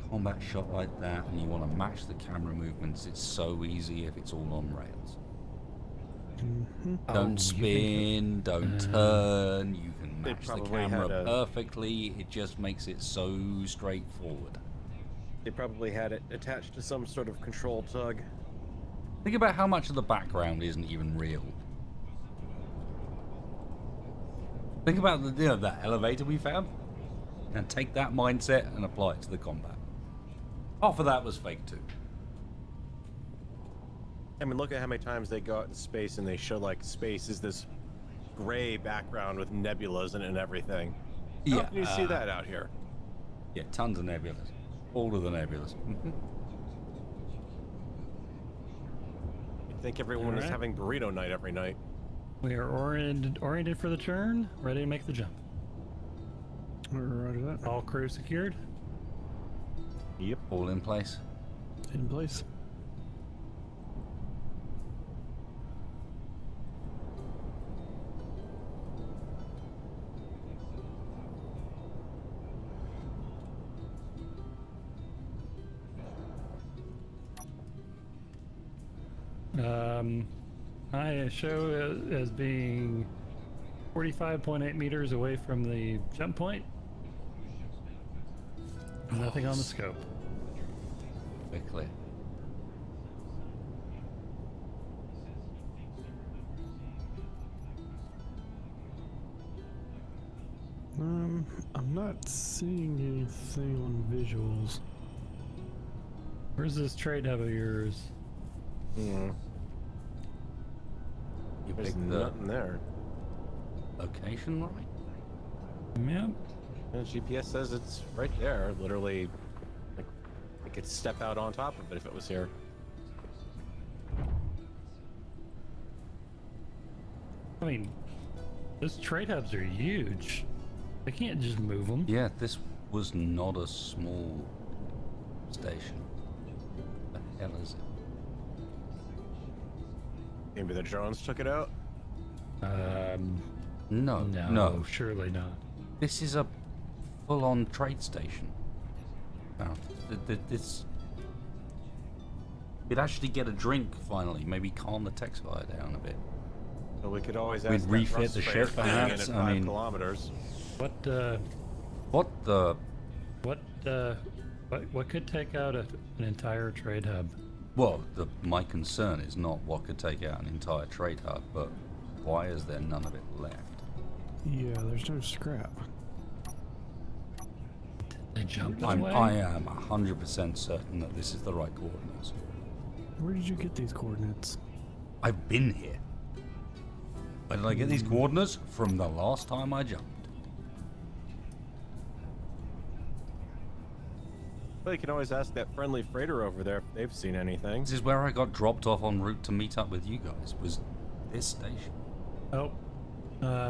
combat shot like that and you want to match the camera movements, it's so easy if it's all on rails. Mm-hmm. Oh, Don't you spin, don't turn, you can They match the probably camera had a- perfectly, it just makes it so straightforward. They probably had it attached to some sort of control tug. Think about how much of the background isn't even real. Think about that elevator we found, and take that mindset and apply it to the combat. Half of that was fake too. I mean, look at how many times they go out in space and they show like space is this gray background with nebulas in it and everything. How often do you see that out here? Yeah, tons of nebulas. All of the nebulas. You'd think everyone is Alright. having burrito night every night. We are oriented for the turn, ready to make the jump. Roger that. All crew secured. Yep. All in place. In place. I show as being 45.8 meters away from the jump point. Nothing on the scope. We're clear. I'm not seeing anything on visuals. Where's this trade hub of yours? Mm. You There's picked the nothing there. location right? Yep. And GPS says it's right there. Literally, like, I could step out on top of it if it was here. I mean, those trade hubs are huge. They can't just move them. Yeah, this was not a small station. What the hell is it? Maybe the drones took it out. No, No, no. surely not. This is a full-on trade station. Now, this... We'd actually get a drink, finally. Maybe calm the text fire down a bit. So we could always We'd ask that refit rust the sprayer ship, coming in perhaps, at I 5 mean- kilometers. What could take out an entire trade hub? Well, my concern is not what could take out an entire trade hub, but why is there none of it left? Yeah, there's no scrap. They jumped this I way? am 100% certain that this is the right coordinates. Where did you get these coordinates? I've been here. Where did I get these coordinates? From the last time I jumped. Well, you can always ask that friendly freighter over there if they've seen anything. This is where I got dropped off en route to meet up with you guys, was this station. Oh.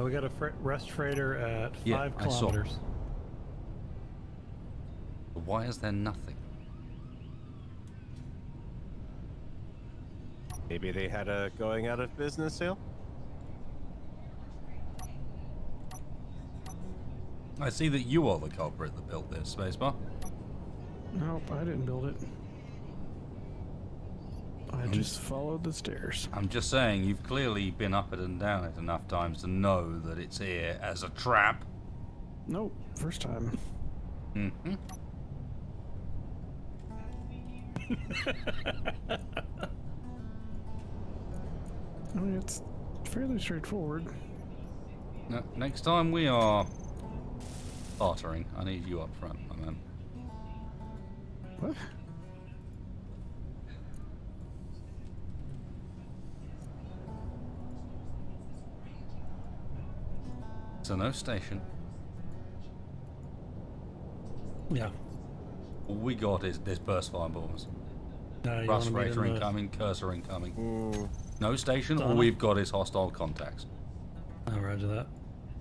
We got a rest freighter at Yeah, 5 I saw. kilometers. But why is there nothing? Maybe they had a going out of business sale? I see that you are the culprit that built this, Spacebar. Nope, I didn't build it. I just followed the stairs. I'm just saying, you've clearly been up it and down it enough times to know that it's here as a trap. Nope, first time. Mm-hmm. I mean, it's fairly straightforward. No, next time we are bartering, I need you up front, my man. What? So no station. Yeah. All we got is this burst fireballs. You Rust wanna meet Raider in the- incoming, cursor incoming. Mm, No station, all Donna? we've got is hostile contacts. Oh, roger that.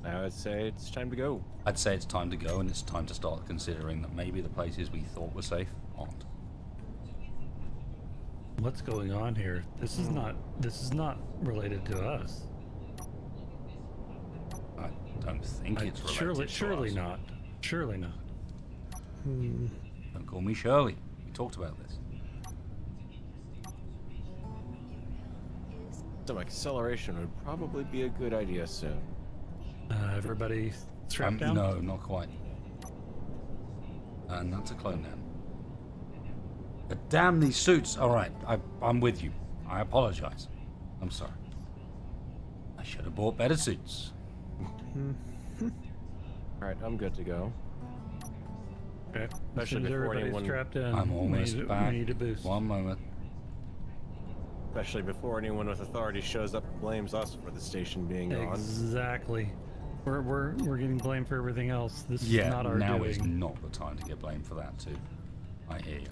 I would say it's time to go. I'd say it's time to go, and it's time to start considering that maybe the places we thought were safe aren't. What's going on here? This is not related to us. I don't think it's related Surely to us. not. Surely not. Hmm. Don't call me Shirley. We talked about this. Some acceleration would probably be a good idea soon. Everybody strapped down? No, not quite. And that's a clone now. But damn these suits. Alright, I'm with you. I apologize. I'm sorry. I should have bought better suits. Alright, I'm good to go. Okay. Especially As soon as before everybody's anyone- strapped in, I'm almost we back. need a boost. One moment. Especially before anyone with authority shows up and blames us for the station being gone. Exactly. We're getting blamed for everything else. This is Yeah, not our now doing. is not the time to get blamed for that too. I hear you.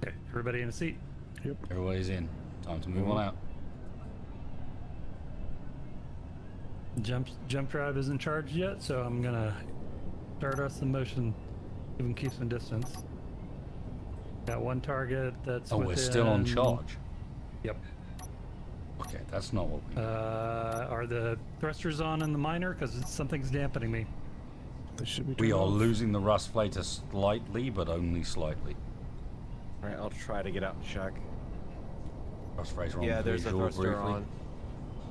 Okay, everybody in a seat. Everybody's in. Time to move on out. Jump drive isn't charged yet, so I'm gonna start us in motion. Even keep some distance. Got one target that's Oh, we're still on within- charge. Yep. Okay, that's not what we Are the thrusters on in the minor? Because something's dampening me. They should be. We turned are off. losing the rust flater slightly, but only slightly. Alright, I'll try to get out and check. Rust flater on Yeah, there's a visual thruster briefly. on.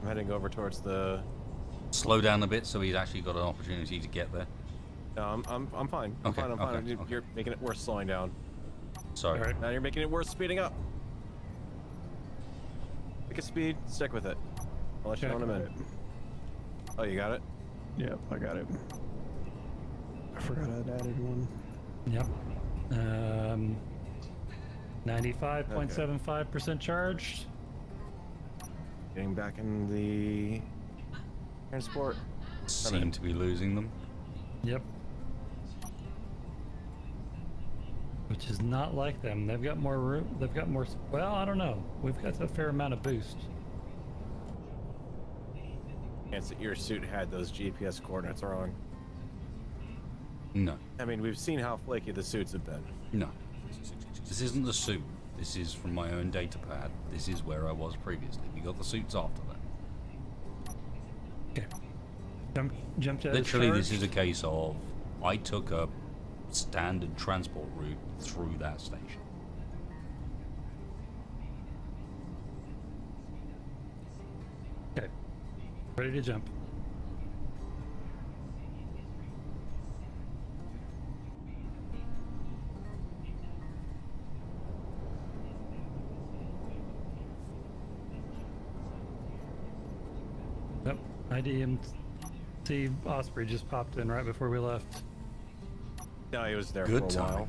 I'm heading over towards the... Slow down a bit so he's actually got an opportunity to get there. No, I'm fine. I'm Okay, fine, I'm fine. okay, okay. You're making it worse slowing down. Sorry. All right. Now you're making it worse speeding up. Pick a speed, stick with it. I'll let you know Okay. when I'm in. Oh, you got it? Yep, I got it. I forgot I'd added one. Yep. 95.75% charged. Getting back in the transport. Seem to be losing them. Yep. Which is not like them. They've got more room. They've got more. Well, I don't know. We've got a fair amount of boost. Chance that your suit had those GPS coordinates wrong. No. I mean, we've seen how flaky the suits have been. No. This isn't the suit. This is from my own data pad. This is where I was previously. We got the suits after that. Okay. Jump to Literally, this charged. is a case of I took a standard transport route through that station. Okay. Ready to jump. Yep. IDMC Osprey just popped in right before we left. No, he was there Good for a while. time.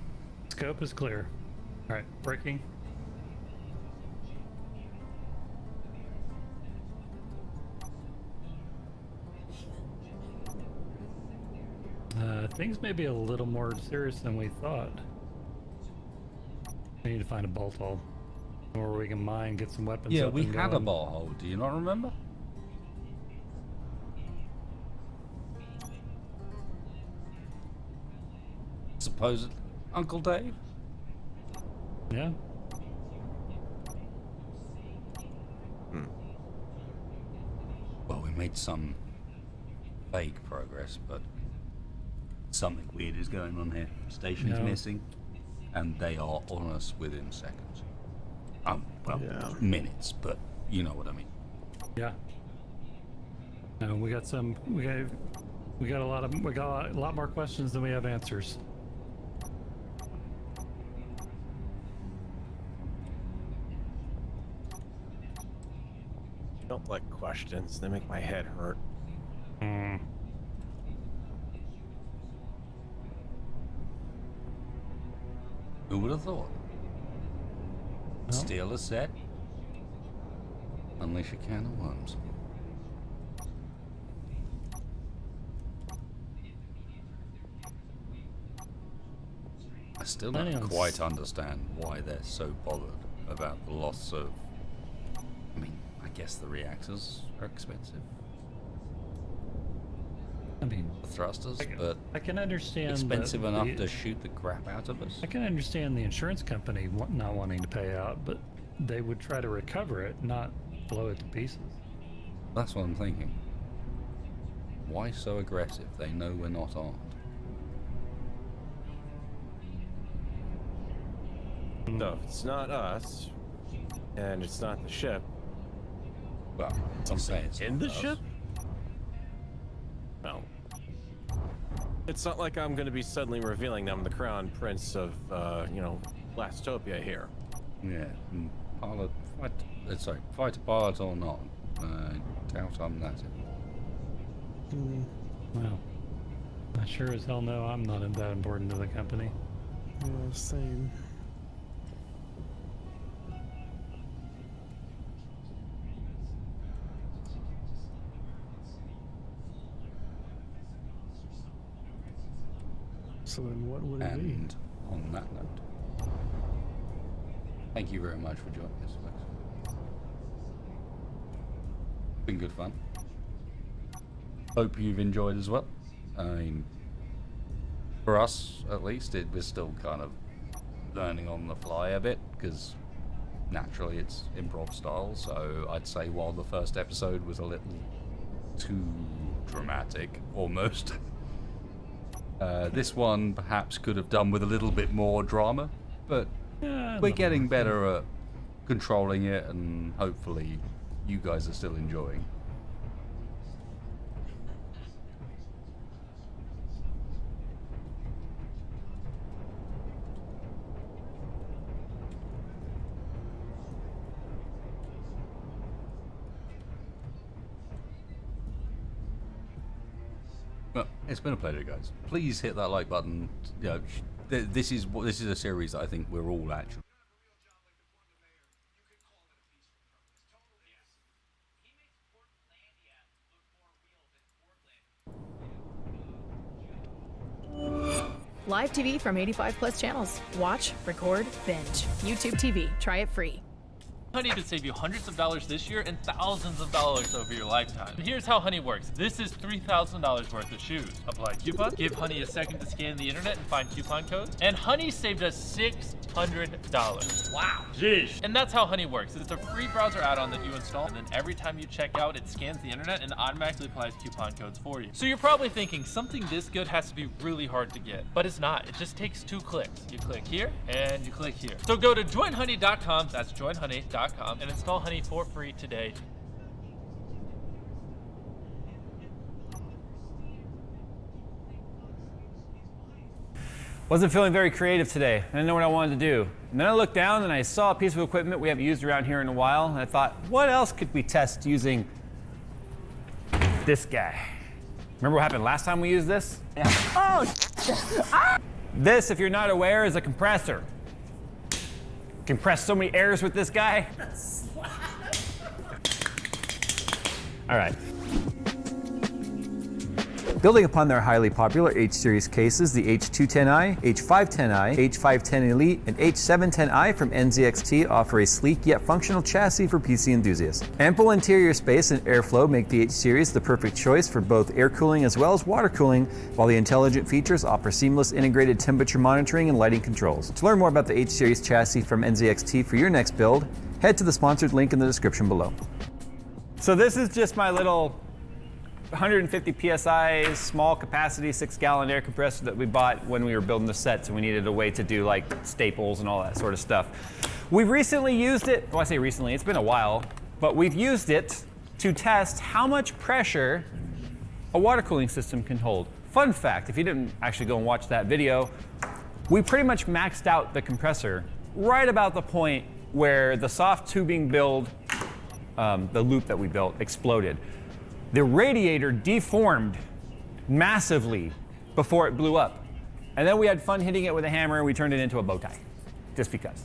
Scope is clear. All right, braking. Things may be a little more serious than we thought. We need to find a bolt hole where we can mine, get some weapons. Yeah, up we and had a going. ball hole. Do you not remember? Supposed Uncle Dave? Yeah. Well, we made some fake progress, but something weird is going on here. Station's No. missing, and they are on us within seconds. Well, Yeah. minutes, but you know what I mean. Yeah. No, we got a lot more questions than we have answers. Don't like questions. They make my head hurt. Who would have thought? Steal a set, unleash a can of worms. I still don't Planning on quite understand why they're so bothered about the loss of. I mean, I guess the reactors are expensive, I mean, the thrusters, but I can understand expensive the- enough the- to shoot the crap out of us. I can understand the insurance company not wanting to pay out, but they would try to recover it, not blow it to pieces. That's what I'm thinking. Why so aggressive? They know we're not armed. So if it's not us, and it's not the ship, Well, I'm saying it's in not the us. ship? Well, it's not like I'm going to be suddenly revealing I'm the crown prince of, Blastopia here. Yeah, pilot, fighter pilot or not. Doubt I'm that. Well, I sure as hell know I'm not that important to the company. Yeah, same. So then what would it be? And on that note, thank you very much for joining us, folks. Been good fun. Hope you've enjoyed as well. I mean, for us at least, we're still kind of learning on the fly a bit because naturally it's improv style. So I'd say while the first episode was a little too dramatic, almost. This one perhaps could have done with a little bit more drama, but Yeah, we're getting better at controlling it, and hopefully you guys are still enjoying. Well, it's been a pleasure, guys. Please hit that like button. You know, this is a series that I think we're all actually. Live TV from 85 plus channels. Watch, record, binge. YouTube TV. Try it free. Honey could save you hundreds of dollars this year and thousands of dollars over your lifetime. And here's how Honey works. This is $3,000 worth of shoes. Apply coupon, give Honey a second to scan the internet and find coupon codes, and Honey saved us $600. Wow. Jeez. And that's how Honey works. It's a free browser add-on that you install, and then every time you check out, it scans the internet and automatically applies coupon codes for you. So you're probably thinking something this good has to be really hard to get, but it's not. It just takes 2 clicks. You click here and you click here. So go to joinhoney.com, that's joinhoney.com, and install Honey for free today. Wasn't feeling very creative today. I didn't know what I wanted to do. And then I looked down and I saw a piece of equipment we haven't used around here in a while, and I thought, what else could we test using this guy? Remember what happened last time we used this? Yeah. Oh, This, if you're not aware, is a compressor. Compress so many airs with this guy. All right. Building upon their highly popular H-Series cases, the H210i, H510i, H510 Elite, and H710i from NZXT offer a sleek yet functional chassis for PC enthusiasts. Ample interior space and airflow make the H-Series the perfect choice for both air cooling as well as water cooling, while the intelligent features offer seamless integrated temperature monitoring and lighting controls. To learn more about the H-Series chassis from NZXT for your next build, head to the sponsored link in the description below. So this is just my little 150 PSI, small capacity, 6-gallon air compressor that we bought when we were building the set, so we needed a way to do like staples and all that sort of stuff. We've recently used it, well I say recently, it's been a while, but we've used it to test how much pressure a water cooling system can hold. Fun fact, if you didn't actually go and watch that video, we pretty much maxed out the compressor right about the point where the soft tubing build, the loop that we built, exploded. The radiator deformed massively before it blew up. And then we had fun hitting it with a hammer and we turned it into a bow tie, just because.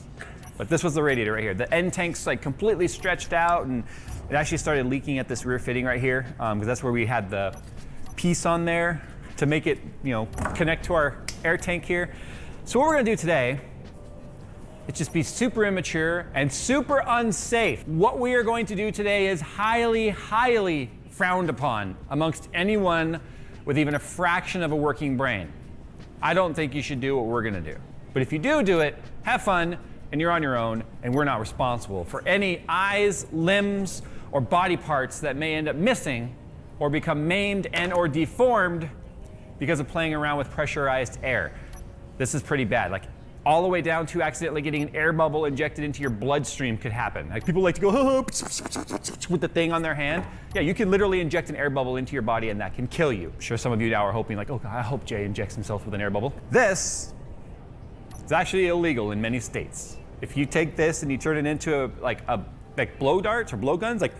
But this was the radiator right here. The end tank's like completely stretched out and it actually started leaking at this rear fitting right here, because that's where we had the piece on there to make it, connect to our air tank here. So what we're gonna do today, it's just be super immature and super unsafe. What we are going to do today is highly, highly frowned upon amongst anyone with even a fraction of a working brain. I don't think you should do what we're gonna do. But if you do it, have fun, and you're on your own, and we're not responsible for any eyes, limbs, or body parts that may end up missing or become maimed and or deformed because of playing around with pressurized air. This is pretty bad. Like, all the way down to accidentally getting an air bubble injected into your bloodstream could happen. Like people like to go with the thing on their hand. Yeah, you can literally inject an air bubble into your body and that can kill you. I'm sure some of you now are hoping like, oh God, I hope Jay injects himself with an air bubble. This is actually illegal in many states. If you take this and you turn it into like blow darts or blow guns, like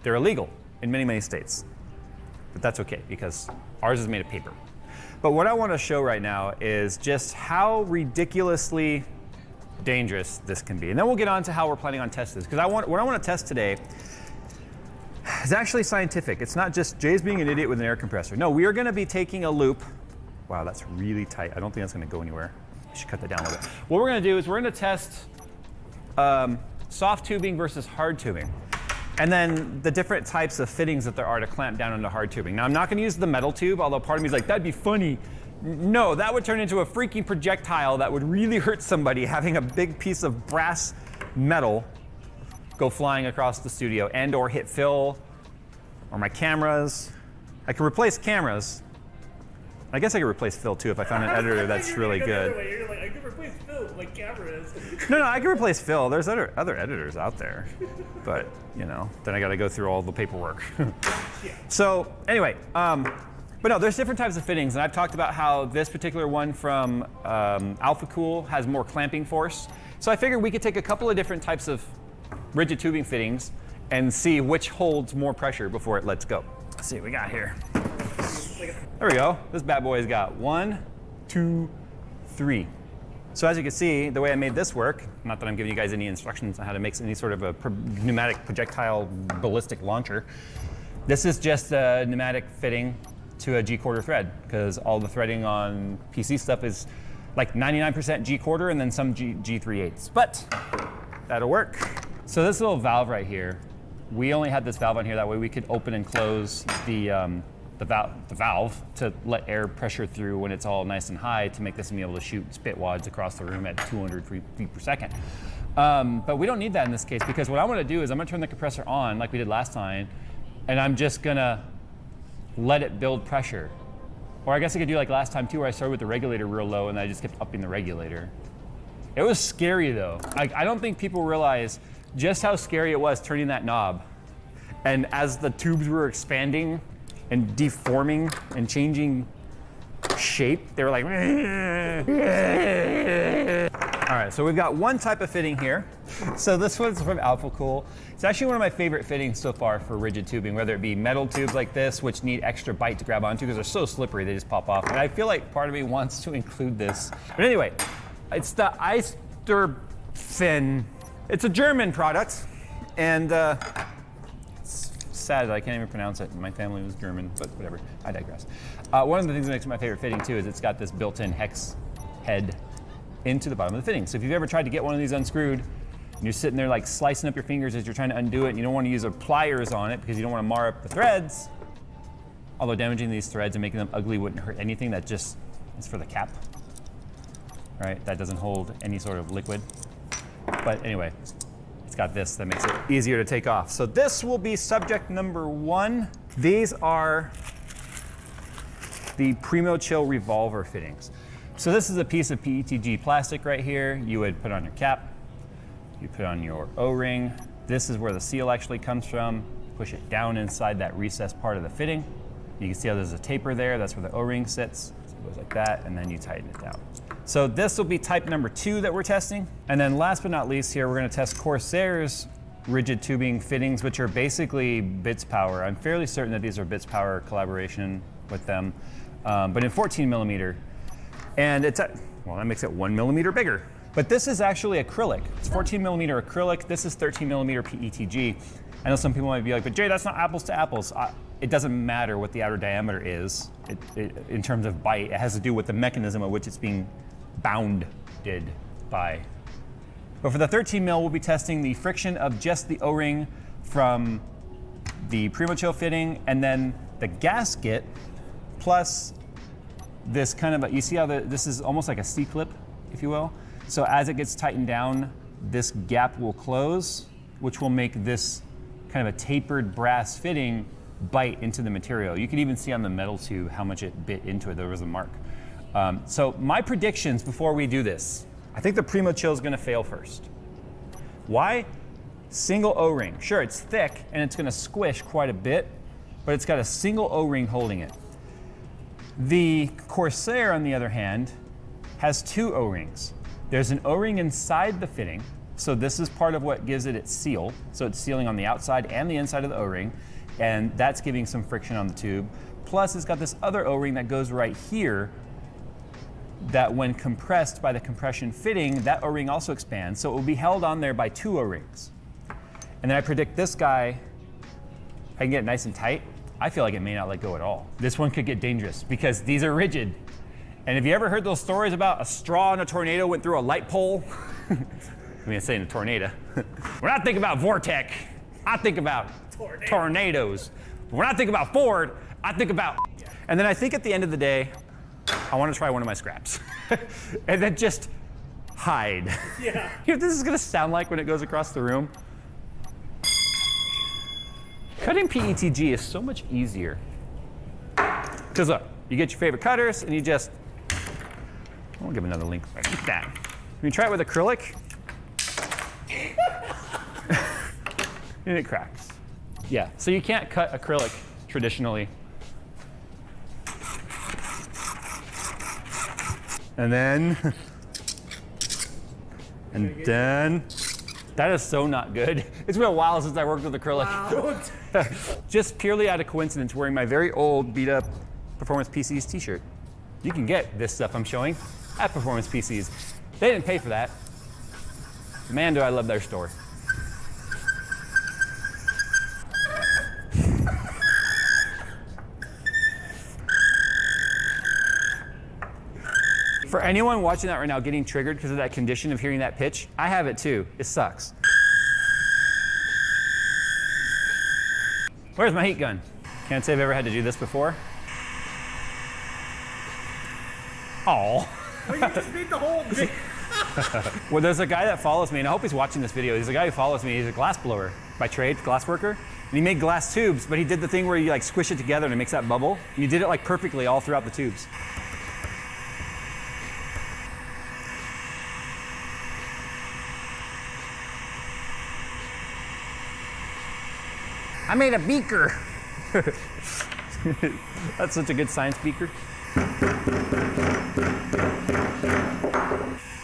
they're illegal in many, many states. But that's okay because ours is made of paper. But what I want to show right now is just how ridiculously dangerous this can be. And then we'll get on to how we're planning on testing this. Because what I want to test today is actually scientific. It's not just Jay's being an idiot with an air compressor. No, we are going to be taking a loop. Wow, that's really tight. I don't think that's going to go anywhere. I should cut that down a little bit. What we're going to do is we're going to test soft tubing versus hard tubing. And then the different types of fittings that there are to clamp down onto hard tubing. Now I'm not gonna use the metal tube, although part of me is like, that'd be funny. No, that would turn into a freaking projectile that would really hurt somebody, having a big piece of brass metal go flying across the studio and or hit Phil or my cameras. I could replace cameras. I guess I could replace Phil too if I found an editor that's really good. You're like, I could replace Phil like cameras. No, I can replace Phil. There's other editors out there, but then I got to go through all the paperwork. So anyway, but no, there's different types of fittings, and I've talked about how this particular one from Alpha Cool has more clamping force. So I figured we could take a couple of different types of rigid tubing fittings and see which holds more pressure before it lets go. Let's see what we got here. There we go. This bad boy's got 1, 2, 3. So as you can see, the way I made this work, not that I'm giving you guys any instructions on how to make any sort of a pneumatic projectile ballistic launcher. This is just a pneumatic fitting to a G-quarter thread, because all the threading on PC stuff is like 99% G-quarter and then some G3/8. But that'll work. So this little valve right here, we only had this valve on here that way we could open and close the valve to let air pressure through when it's all nice and high to make this and be able to shoot spit wads across the room at 200 feet per second. But we don't need that in this case, because what I want to do is I'm going to turn the compressor on like we did last time, and I'm just going to let it build pressure. Or I guess I could do like last time too, where I started with the regulator real low and I just kept upping the regulator. It was scary though. I don't think people realize just how scary it was turning that knob. And as the tubes were expanding and deforming and changing shape, they were like, all right, so we've got one type of fitting here. So this one's from Alpha Cool. It's actually one of my favorite fittings so far for rigid tubing, whether it be metal tubes like this, which need extra bite to grab onto because they're so slippery, they just pop off. And I feel like part of me wants to include this. But anyway, it's the Assertive. It's a German product, and it's sad that I can't even pronounce it. My family was German, but whatever, I digress. One of the things that makes it my favorite fitting too is it's got this built-in hex head into the bottom of the fitting. So if you've ever tried to get one of these unscrewed, and you're sitting there like slicing up your fingers as you're trying to undo it, and you don't want to use pliers on it because you don't want to mar up the threads, although damaging these threads and making them ugly wouldn't hurt anything, that just is for the cap, right? That doesn't hold any sort of liquid. But anyway, it's got this that makes it easier to take off. So this will be subject number 1. These are the Primo Chill revolver fittings. So this is a piece of PETG plastic right here. You would put on your cap, you put on your O-ring. This is where the seal actually comes from. Push it down inside that recessed part of the fitting. You can see how there's a taper there. That's where the O-ring sits. So it goes like that, and then you tighten it down. So this will be type number 2 that we're testing. And then last but not least here, we're gonna test Corsair's rigid tubing fittings, which are basically Bits Power. I'm fairly certain that these are Bits Power collaboration with them, but in 14 millimeter. And it's well, that makes it 1 millimeter bigger. But this is actually acrylic. It's 14 millimeter acrylic. This is 13 millimeter PETG. I know some people might be like, but Jay, that's not apples to apples. It doesn't matter what the outer diameter is in terms of bite. It has to do with the mechanism of which it's being bounded by. But for the 13 mil, we'll be testing the friction of just the O-ring from the Primo Chill fitting, and then the gasket plus this kind of, you see how this is almost like a C-clip, if you will. So as it gets tightened down, this gap will close, which will make this kind of a tapered brass fitting bite into the material. You can even see on the metal tube how much it bit into it. There was a mark. So my predictions before we do this, I think the Primo Chill is gonna fail first. Why? Single O-ring. Sure, it's thick and it's gonna squish quite a bit, but it's got a single O-ring holding it. The Corsair, on the other hand, has 2 O-rings. There's an O-ring inside the fitting, so this is part of what gives it its seal. So it's sealing on the outside and the inside of the O-ring, and that's giving some friction on the tube. Plus, it's got this other O-ring that goes right here that when compressed by the compression fitting, that O-ring also expands, so it will be held on there by 2 O-rings. And then I predict this guy, I can get it nice and tight. I feel like it may not let go at all. This one could get dangerous because these are rigid. And have you ever heard those stories about a straw in a tornado went through a light pole? I mean, it's saying a tornado. When I think about Vortec, I think about tornadoes. When I think about Ford, I think about, and then I think at the end of the day, I want to try one of my scraps. And then just hide. Yeah. You know what this is going to sound like when it goes across the room? Cutting PETG is so much easier. Because look, you get your favorite cutters and you just, I'll give another link like that. When you try it with acrylic, and it cracks. Yeah, so you can't cut acrylic traditionally. And then, that is so not good. It's been a while since I worked with acrylic. Wow. Just purely out of coincidence, wearing my very old beat up Performance PCs t-shirt. You can get this stuff I'm showing at Performance PCs. They didn't pay for that. Man, do I love their store. For anyone watching that right now getting triggered because of that condition of hearing that pitch, I have it too. It sucks. Where's my heat gun? Can't say I've ever had to do this before. Oh. Well, you just beat the whole thing. Well, there's a guy that follows me, and I hope he's watching this video. He's a guy who follows me. He's a glass blower by trade, glass worker. And he made glass tubes, but he did the thing where you like squish it together and it makes that bubble. And he did it like perfectly all throughout the tubes. I made a beaker. That's such a good science beaker.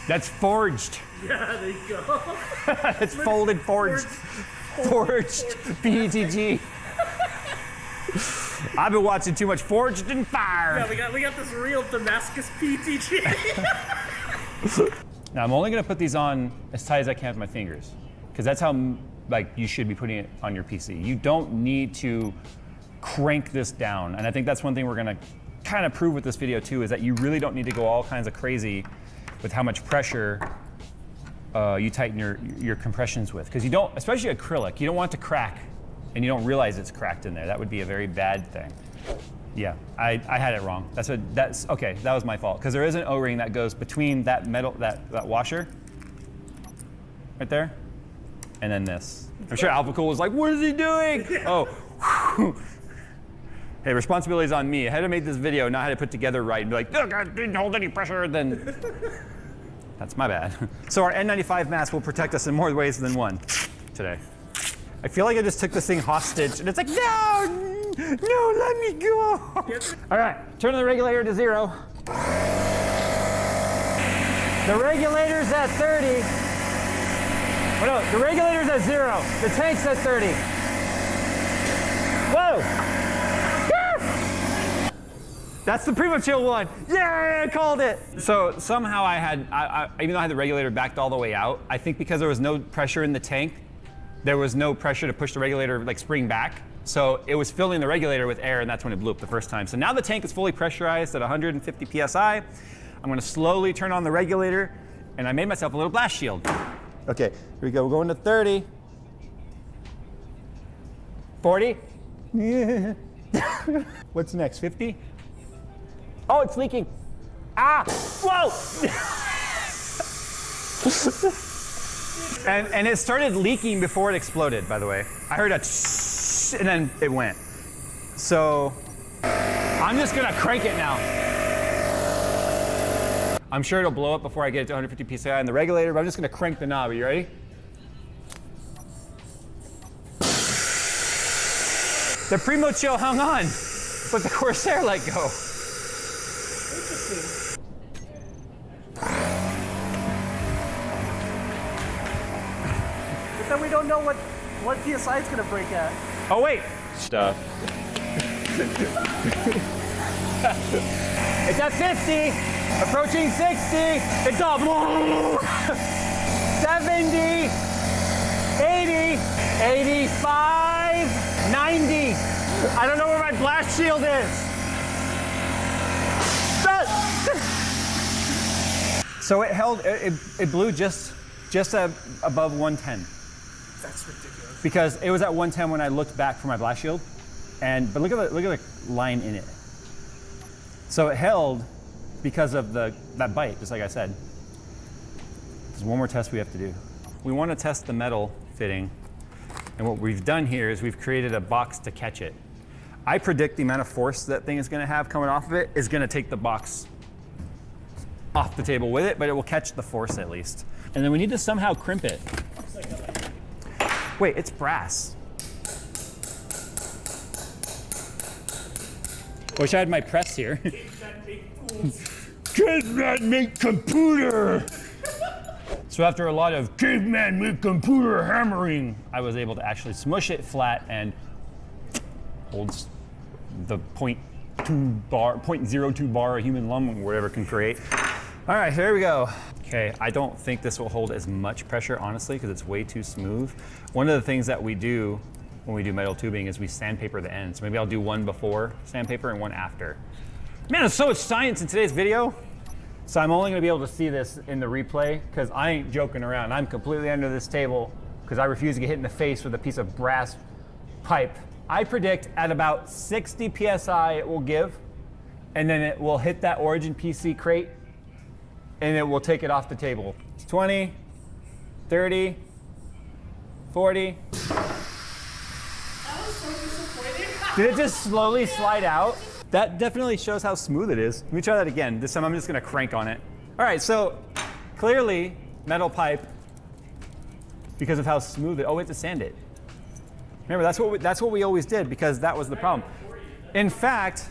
That's forged. Yeah, there you go. It's folded, forged. Forged PETG. I've been watching too much Forged in Fire. Yeah, we got this real Damascus PTG. Now I'm only gonna put these on as tight as I can with my fingers, because that's how you should be putting it on your PC. You don't need to crank this down, and I think that's one thing we're gonna kind of prove with this video too, is that you really don't need to go all kinds of crazy with how much pressure you tighten your compressions with, because you don't, especially acrylic, you don't want it to crack and you don't realize it's cracked in there. That would be a very bad thing. Yeah, I had it wrong. That's okay, that was my fault, because there is an O-ring that goes between that metal, that washer right there, and then this. I'm sure Alpha was like, what is he doing? Oh, hey, responsibility's on me. I had to make this video, not had to put together right and be like, look, I didn't hold any pressure, then that's my bad. So our N95 mask will protect us in more ways than one today. I feel like I just took this thing hostage, and it's like, no, let me go. All right, turn the regulator to 0. The regulator's at 30. Oh no, the regulator's at 0. The tank's at 30. Whoa. That's the primo chill one. Yeah, I called it. So somehow even though I had the regulator backed all the way out, I think because there was no pressure in the tank, there was no pressure to push the regulator spring back. So it was filling the regulator with air, and that's when it blew up the first time. So now the tank is fully pressurized at 150 PSI. I'm gonna slowly turn on the regulator, and I made myself a little blast shield. Okay, here we go, we're going to 30. 40. Yeah. What's next, 50? Oh, it's leaking. Ah, whoa! and it started leaking before it exploded, by the way. I heard a tsh, and then it went. So I'm just gonna crank it now. I'm sure it'll blow up before I get it to 150 PSI on the regulator, but I'm just gonna crank the knob. Are you ready? The Primo Chill hung on, but the Corsair let go. Interesting. But then we don't know what PSI is gonna break at. Oh wait. Stuff. It's at 50, approaching 60. It's all 70, 80, 85, 90. I don't know where my blast shield is. So it held, it blew just above 110. That's ridiculous. Because it was at 110 when I looked back for my blast shield, but look at the line in it. So it held because of that bite, just like I said. There's one more test we have to do. We want to test the metal fitting, and what we've done here is we've created a box to catch it. I predict the amount of force that thing is going to have coming off of it is going to take the box off the table with it, but it will catch the force at least. And then we need to somehow crimp it. Wait, it's brass. Wish I had my press here. Caveman make computer! So after a lot of caveman make computer hammering, I was able to actually smush it flat and holds the 0.02 bar a human lung or whatever can create. All right, here we go. Okay, I don't think this will hold as much pressure, honestly, because it's way too smooth. One of the things that we do when we do metal tubing is we sandpaper the ends. So maybe I'll do one before sandpaper and one after. Man, there's so much science in today's video. So I'm only gonna be able to see this in the replay because I ain't joking around. I'm completely under this table because I refuse to get hit in the face with a piece of brass pipe. I predict at about 60 PSI it will give, and then it will hit that Origin PC crate, and it will take it off the table. It's 20, 30, 40. Did it just slowly slide out? That definitely shows how smooth it is. Let me try that again. This time I'm just gonna crank on it. All right, so clearly metal pipe, because of how smooth it, oh, we have to sand it. Remember, that's what we always did because that was the problem. In fact,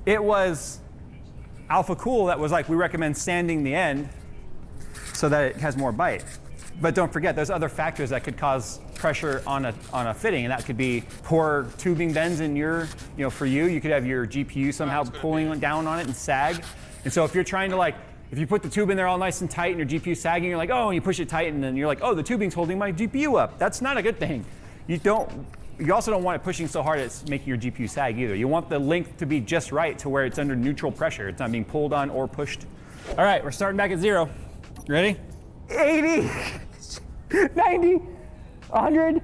it was Alpha Cool that was like, we recommend sanding the end so that it has more bite. But don't forget, there's other factors that could cause pressure on a fitting, and that could be poor tubing bends in your, for you could have your GPU somehow pulling down on it and sag. And so if you're trying to if you put the tube in there all nice and tight and your GPU sagging, you're like, oh, and you push it tight and then you're like, oh, the tubing's holding my GPU up. That's not a good thing. You also don't want it pushing so hard it's making your GPU sag either. You want the length to be just right to where it's under neutral pressure. It's not being pulled on or pushed. All right, we're starting back at 0. Ready? 80, 90, 100.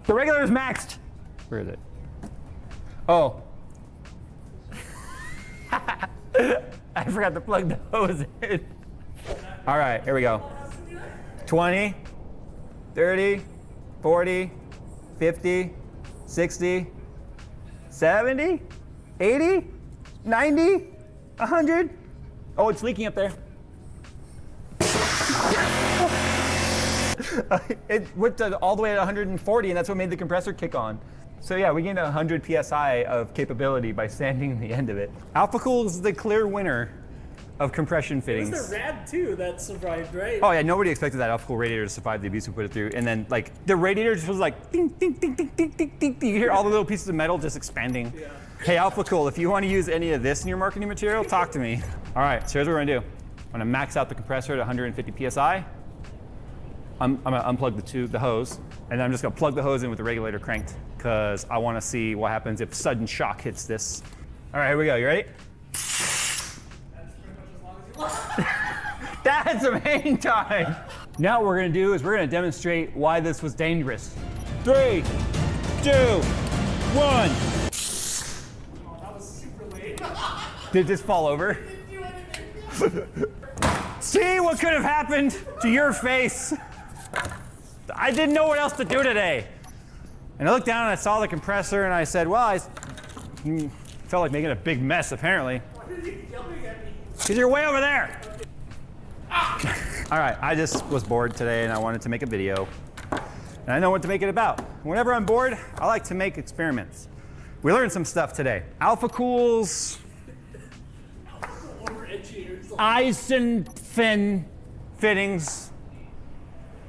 The regular is maxed. Where is it? Oh. I forgot to plug the hose in. All right, here we go. 20, 30, 40, 50, 60, 70, 80, 90, 100. Oh, it's leaking up there. It went all the way at 140, and that's what made the compressor kick on. So yeah, we gained 100 PSI of capability by sanding the end of it. Alpha Cool is the clear winner of compression fittings. It was the Rad 2 that survived, right? Oh yeah, nobody expected that Alpha Cool radiator to survive the abuse we put it through. And then the radiator just was like ding, ding, ding, ding, ding, ding, ding. You hear all the little pieces of metal just expanding. Yeah. Hey Alpha Cool, if you want to use any of this in your marketing material, talk to me. All right, so here's what we're gonna do. I'm gonna max out the compressor at 150 PSI. I'm gonna unplug the hose, and then I'm just gonna plug the hose in with the regulator cranked, because I wanna see what happens if sudden shock hits this. All right, here we go, you ready? That's pretty much as long as you want. That's amazing time. Now what we're gonna do is we're gonna demonstrate why this was dangerous. 3, 2, 1. Oh, that was super late. Did this fall over? See what could have happened to your face? I didn't know what else to do today. And I looked down and I saw the compressor and I said, well, I felt like making a big mess apparently. Why are you yelling at me? Because you're way over there. All right, I just was bored today and I wanted to make a video. And I know what to make it about. Whenever I'm bored, I like to make experiments. We learned some stuff today. Alpha Cool's Eisenfen fittings.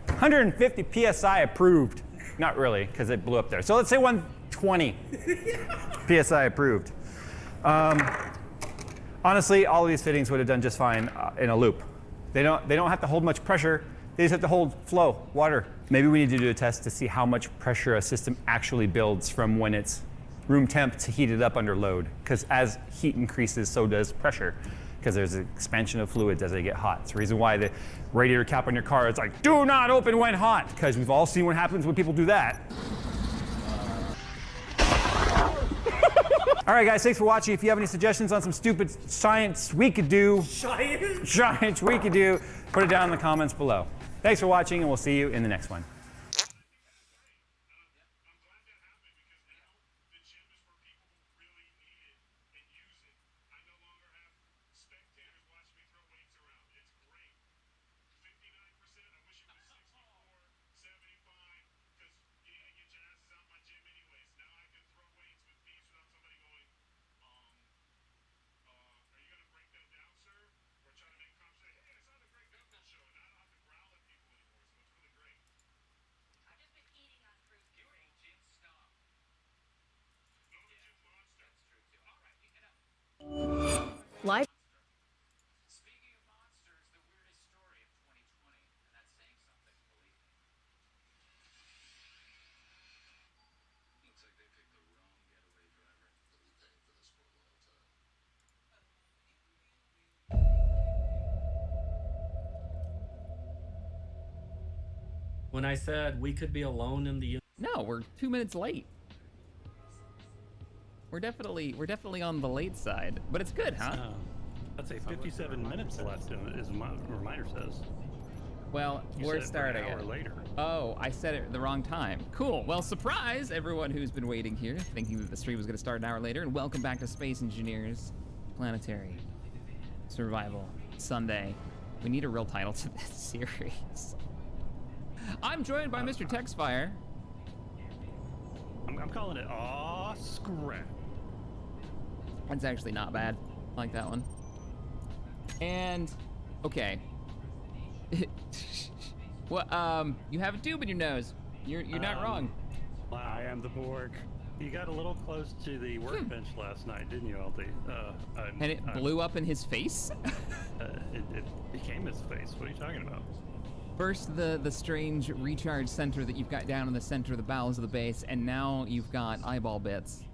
150 PSI approved. Not really, because it blew up there. So let's say 120 PSI approved. Honestly, all of these fittings would have done just fine in a loop. They don't have to hold much pressure. They just have to hold flow, water. Maybe we need to do a test to see how much pressure a system actually builds from when it's room temp to heat it up under load. Because as heat increases, so does pressure. Because there's an expansion of fluids as they get hot. It's the reason why the radiator cap on your car is like, do not open when hot, because we've all seen what happens when people do that. All right, guys, thanks for watching. If you have any suggestions on some stupid science we could do, science we could do, put it down in the comments below. Thanks for watching, and we'll see you in the next one. Live. Speaking of monsters, the weirdest story of 2020, and that's saying something, believe me. Looks like they picked the wrong getaway driver. We'll be paying for this for a long time. When I said we could be alone in the No, we're 2 minutes late. We're definitely on the late side, but it's good, huh? I'd say 57 minutes left, as my reminder says. Well, we're starting an hour later. Oh, I said it the wrong time. Cool. Well, surprise, everyone who's been waiting here, thinking that the stream was going to start an hour later, and welcome back to Space Engineers Planetary Survival Sunday. We need a real title to this series. I'm joined by Mr. Texfire. I'm calling it Aw Scrap. That's actually not bad. I like that one. And, okay. Well, you have a tube in your nose. You're not wrong. I am the Borg. You got a little close to the workbench last night, didn't you, Aldi? And it blew up in his face? It became his face. What are you talking about? First, the strange recharge center that you've got down in the center of the bowels of the base, and now you've got eyeball bits.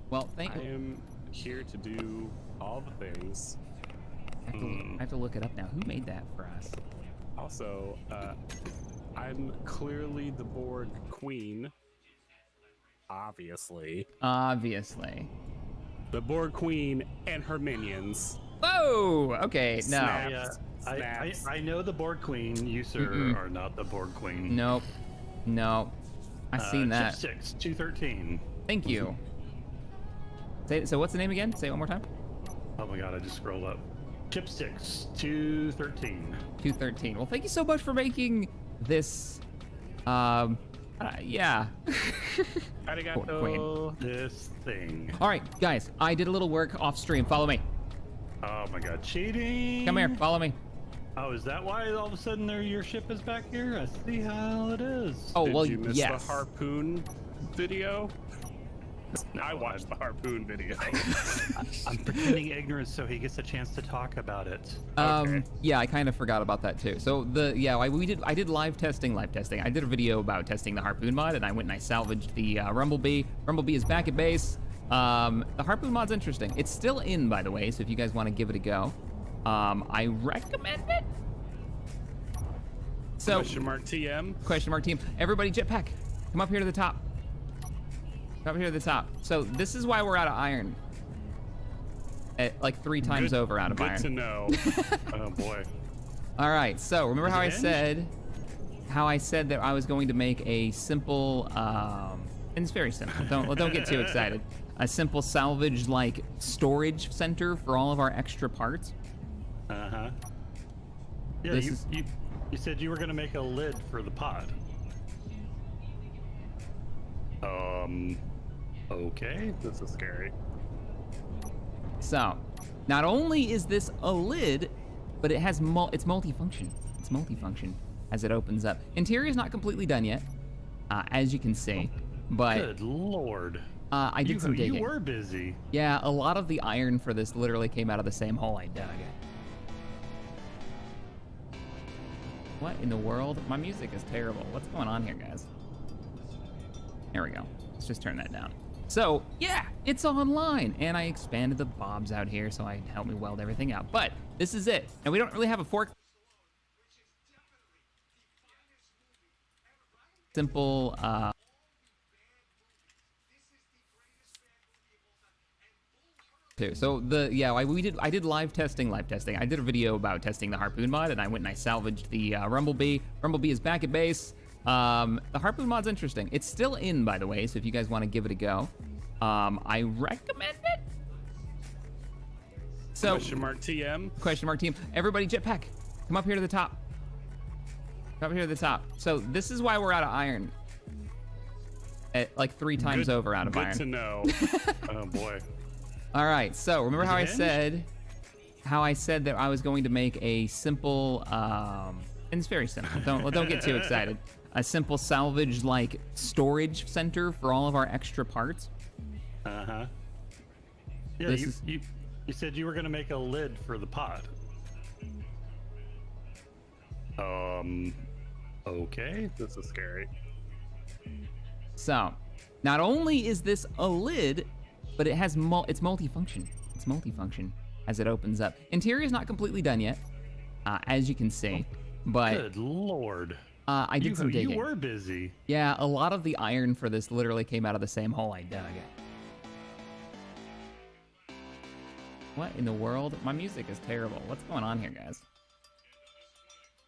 Well, I am here to do all the things. I have to look it up now. Who made that for us? Also, I'm clearly the Borg queen. Obviously. Obviously. The Borg queen and her minions. Oh, okay, no. Snaps. I know the Borg Queen. You, sir, are not the Borg Queen. Nope. No. I've seen that. Chipsticks 213. Thank you. So what's the name again? Say it one more time. Oh my god, I just scrolled up. Chipsticks 213. 213. Well, thank you so much for making this. Yeah. Arigato. This thing. All right, guys. I did a little work off stream. Follow me. Oh my god, cheating. Come here. Follow me. Oh, is that why all of a sudden your ship is back here? I see how it is. Oh, well, Did you miss yes. the harpoon video? I watched the harpoon video. I'm pretending ignorance so he gets a chance to talk about it. Yeah, I kind of forgot about that too. So I did live testing. I did a video about testing the harpoon mod, and I went and I salvaged the Rumblebee. Rumblebee is back at base. The harpoon mod's interesting. It's still in, by the way, so if you guys want to give it a go, I recommend it. So Question mark TM. Everybody, jetpack, come up here to the top. Come up here to the top. So this is why we're out of iron. Like 3 times over out of iron. Good to know. Oh boy. All right. So remember how I said that I was going to make a simple, and it's very simple. Don't get too excited. A simple salvage like storage center for all of our extra parts. Yeah, you said you were gonna make a lid for the pod. Okay. This is scary. So, not only is this a lid, but it has it's multifunction. It's multifunction as it opens up. Interior is not completely done yet, as you can see. But good lord. I did some digging. You were busy. Yeah, a lot of the iron for this literally came out of the same hole I dug. What in the world? My music is terrible. What's going on here, guys? There we go. Let's just turn that down. So, yeah, it's online, and I expanded the bobs out here so I help me weld everything out. But this is it. And we don't really have a fork. Simple, So I did live testing. I did a video about testing the harpoon mod, and I went and I salvaged the Rumblebee. Rumblebee is back at base. The harpoon mod's interesting. It's still in, by the way, so if you guys want to give it a go, I recommend it. So Question mark TM. Everybody, jetpack, come up here to the top. Come up here to the top. So this is why we're out of iron. Like 3 times over out of iron. Good to know. Oh boy. All right, so remember how I said that I was going to make a simple, and it's very simple. Don't get too excited. A simple salvage like storage center for all of our extra parts. Yeah, you said you were gonna make a lid for the pod. Okay. This is scary. So, not only is this a lid, but it has it's multifunction. It's multifunction as it opens up. Interior is not completely done yet, as you can see. But good lord. I did some digging. You were busy. Yeah, a lot of the iron for this literally came out of the same hole I dug. What in the world? My music is terrible. What's going on here, guys?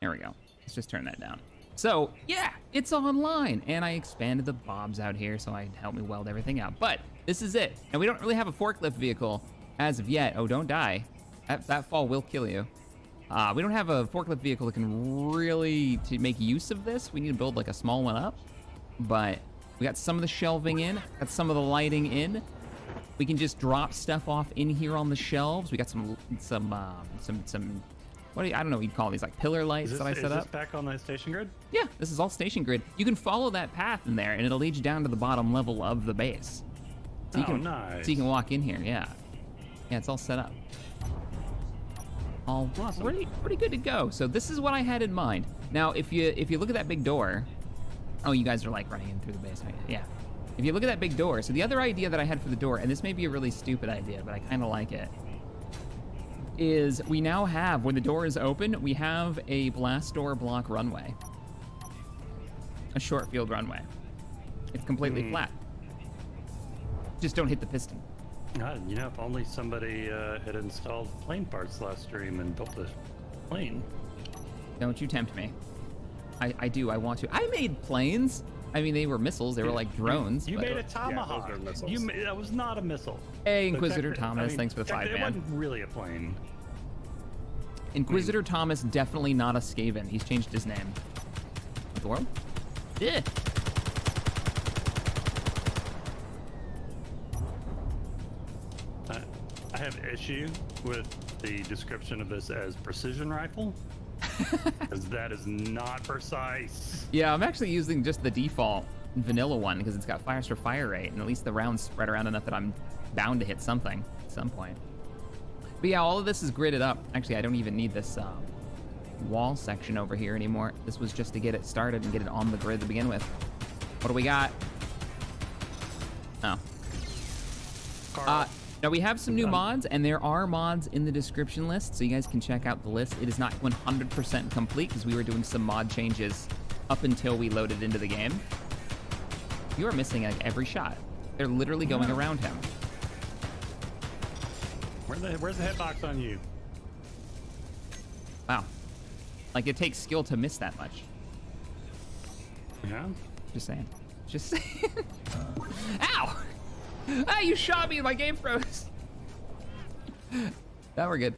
There we go. Let's just turn that down. So, yeah, it's online, and I expanded the bobs out here so I help me weld everything out. But this is it, and we don't really have a forklift vehicle as of yet. Oh, don't die. That fall will kill you. We don't have a forklift vehicle that can really make use of this. We need to build like a small one up, but We got some of the shelving in, got some of the lighting in. We can just drop stuff off in here on the shelves. We got some what do you, I don't know what you'd call these, like pillar lights that I set up. Is this back on the station grid? Yeah, this is all station grid. You can follow that path in there, and it'll lead you down to the bottom level of the base. So you can, nice. So you can walk in here, yeah. Yeah, it's all set up. All awesome. pretty good to go. So this is what I had in mind. Now, if you look at that big door, oh, you guys are like running in through the base, right? Yeah. If you look at that big door, so the other idea that I had for the door, and this may be a really stupid idea, but I kind of like it, is we now have, when the door is open, we have a blast door block runway. A short field runway. It's completely flat. Just don't hit the piston. You know, if only somebody had installed plane parts last stream and built a plane. Don't you tempt me. I do, I want to. I made planes. I mean, they were missiles. They were like drones. You but... made a Tomahawk. Yeah, that was not a missile. Hey, Inquisitor Thomas, thanks for the 5 It man. wasn't really a plane. Inquisitor Thomas, definitely not a Skaven. He's changed his name. What the world? Yeah. I have issue with the description of this as precision rifle. Because that is not precise. Yeah, I'm actually using just the default vanilla one because it's got faster fire rate, and at least the rounds spread around enough that I'm bound to hit something at some point. But yeah, all of this is gridded up. Actually, I don't even need this wall section over here anymore. This was just to get it started and get it on the grid to begin with. What do we got? Oh. Now we have some new mods, and there are mods in the description list, so you guys can check out the list. It is not 100% complete because we were doing some mod changes up until we loaded into the game. You are missing like every shot. They're literally going around him. Where's the hitbox on you? Wow. Like, it takes skill to miss that much. Yeah? Just saying. Just saying. Ow! Ah, you shot me and my game froze. Now we're good.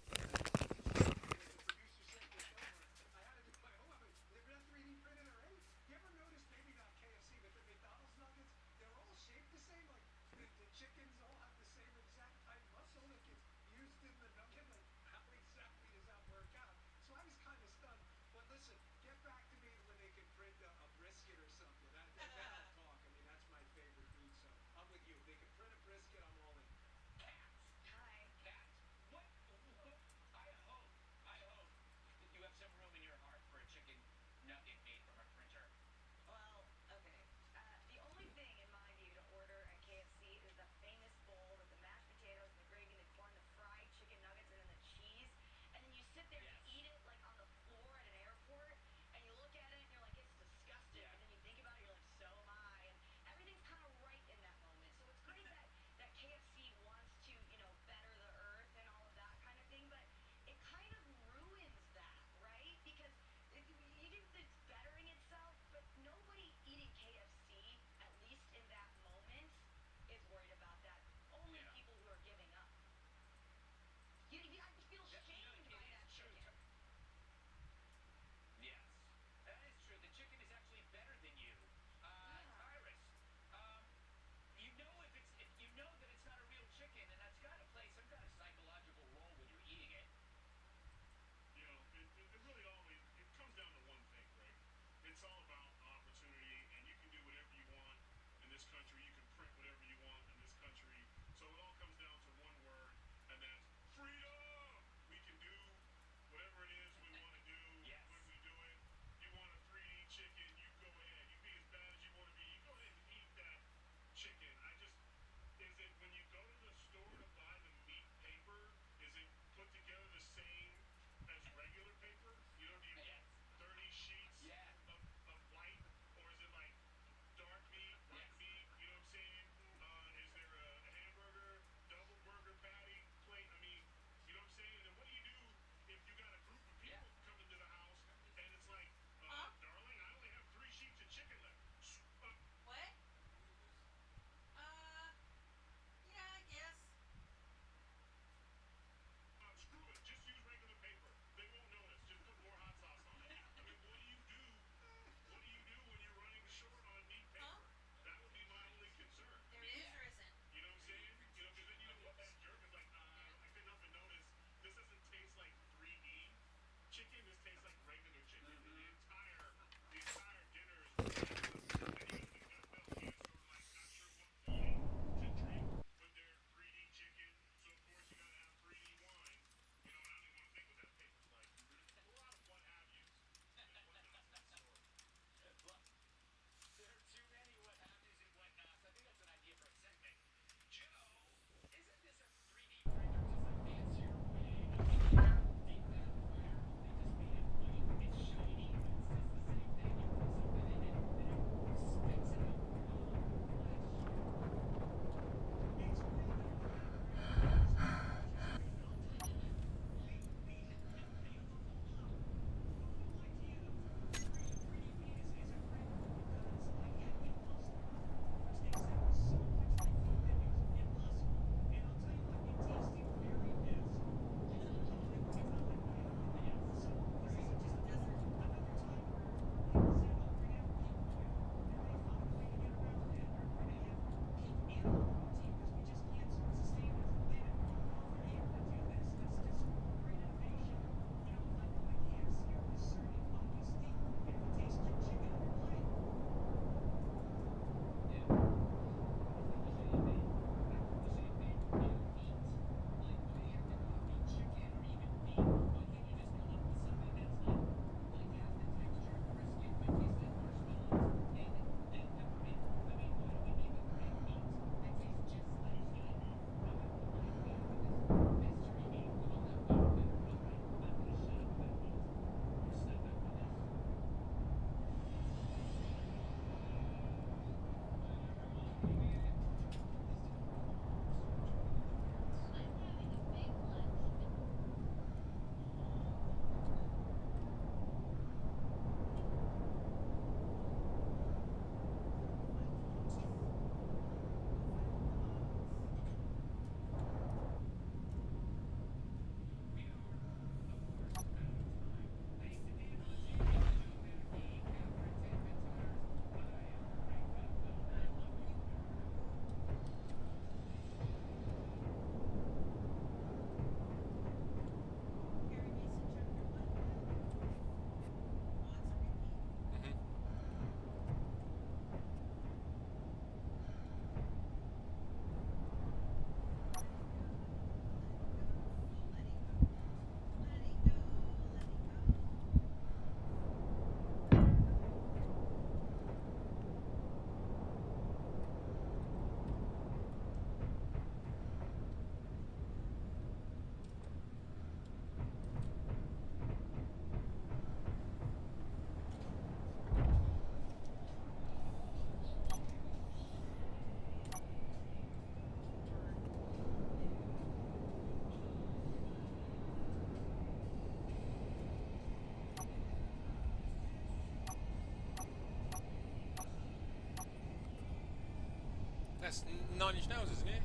That's Nine Inch Nails, isn't it?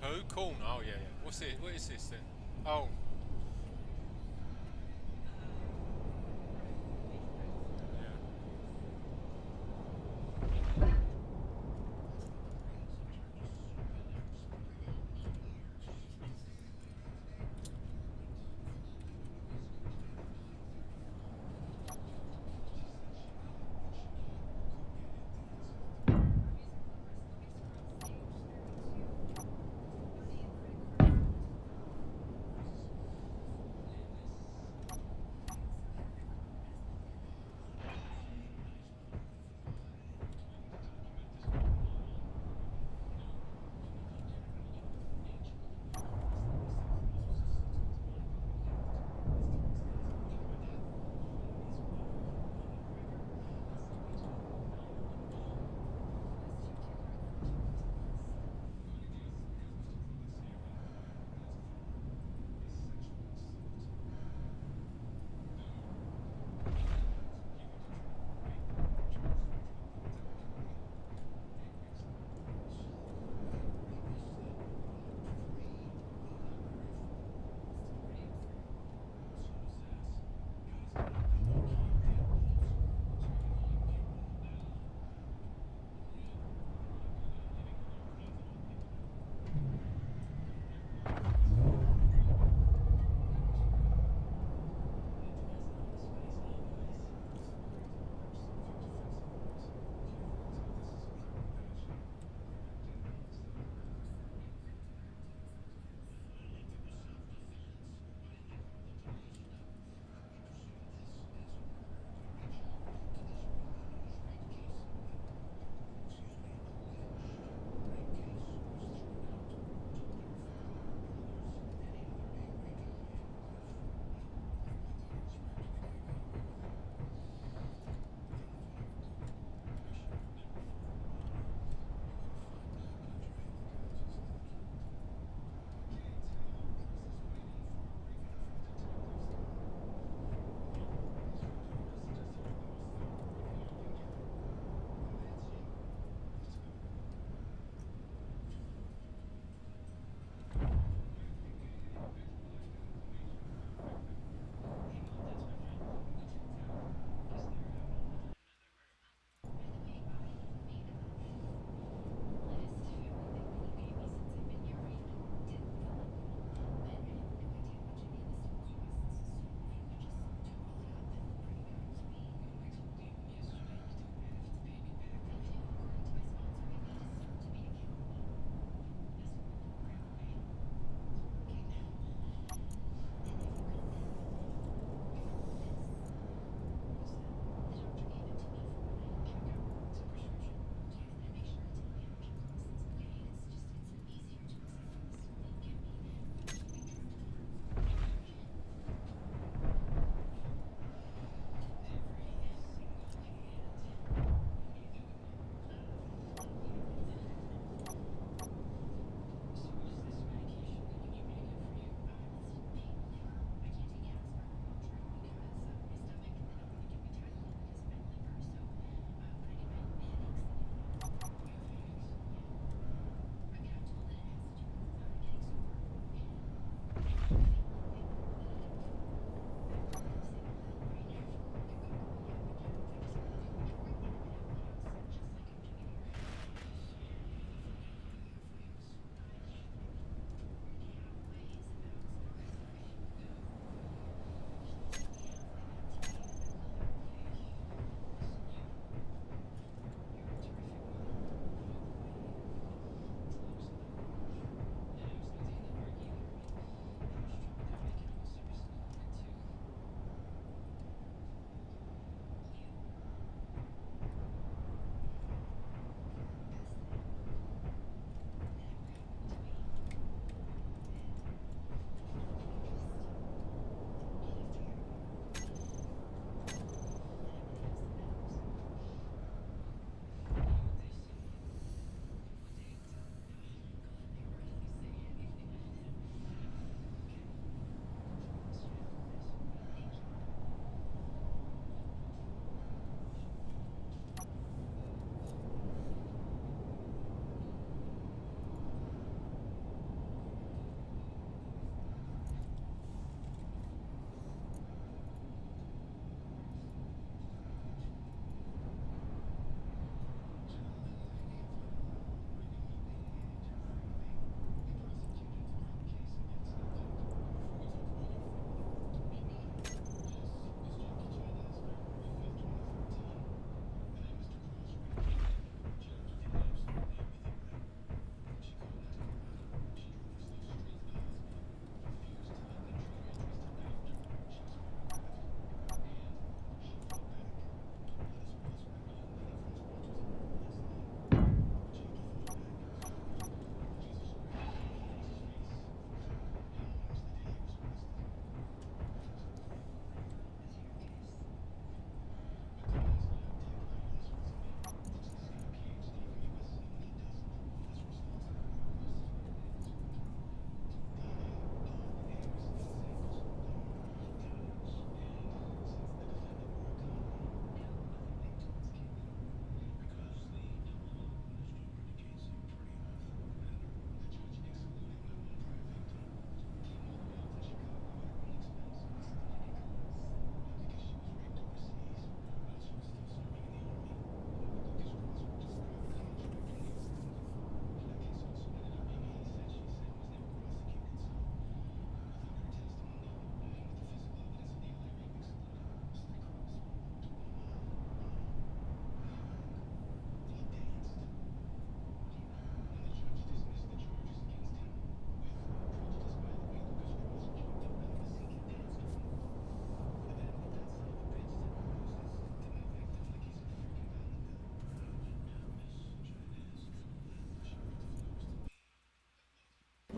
Who? Corn. Oh yeah, yeah. What's it? What is this then? Oh.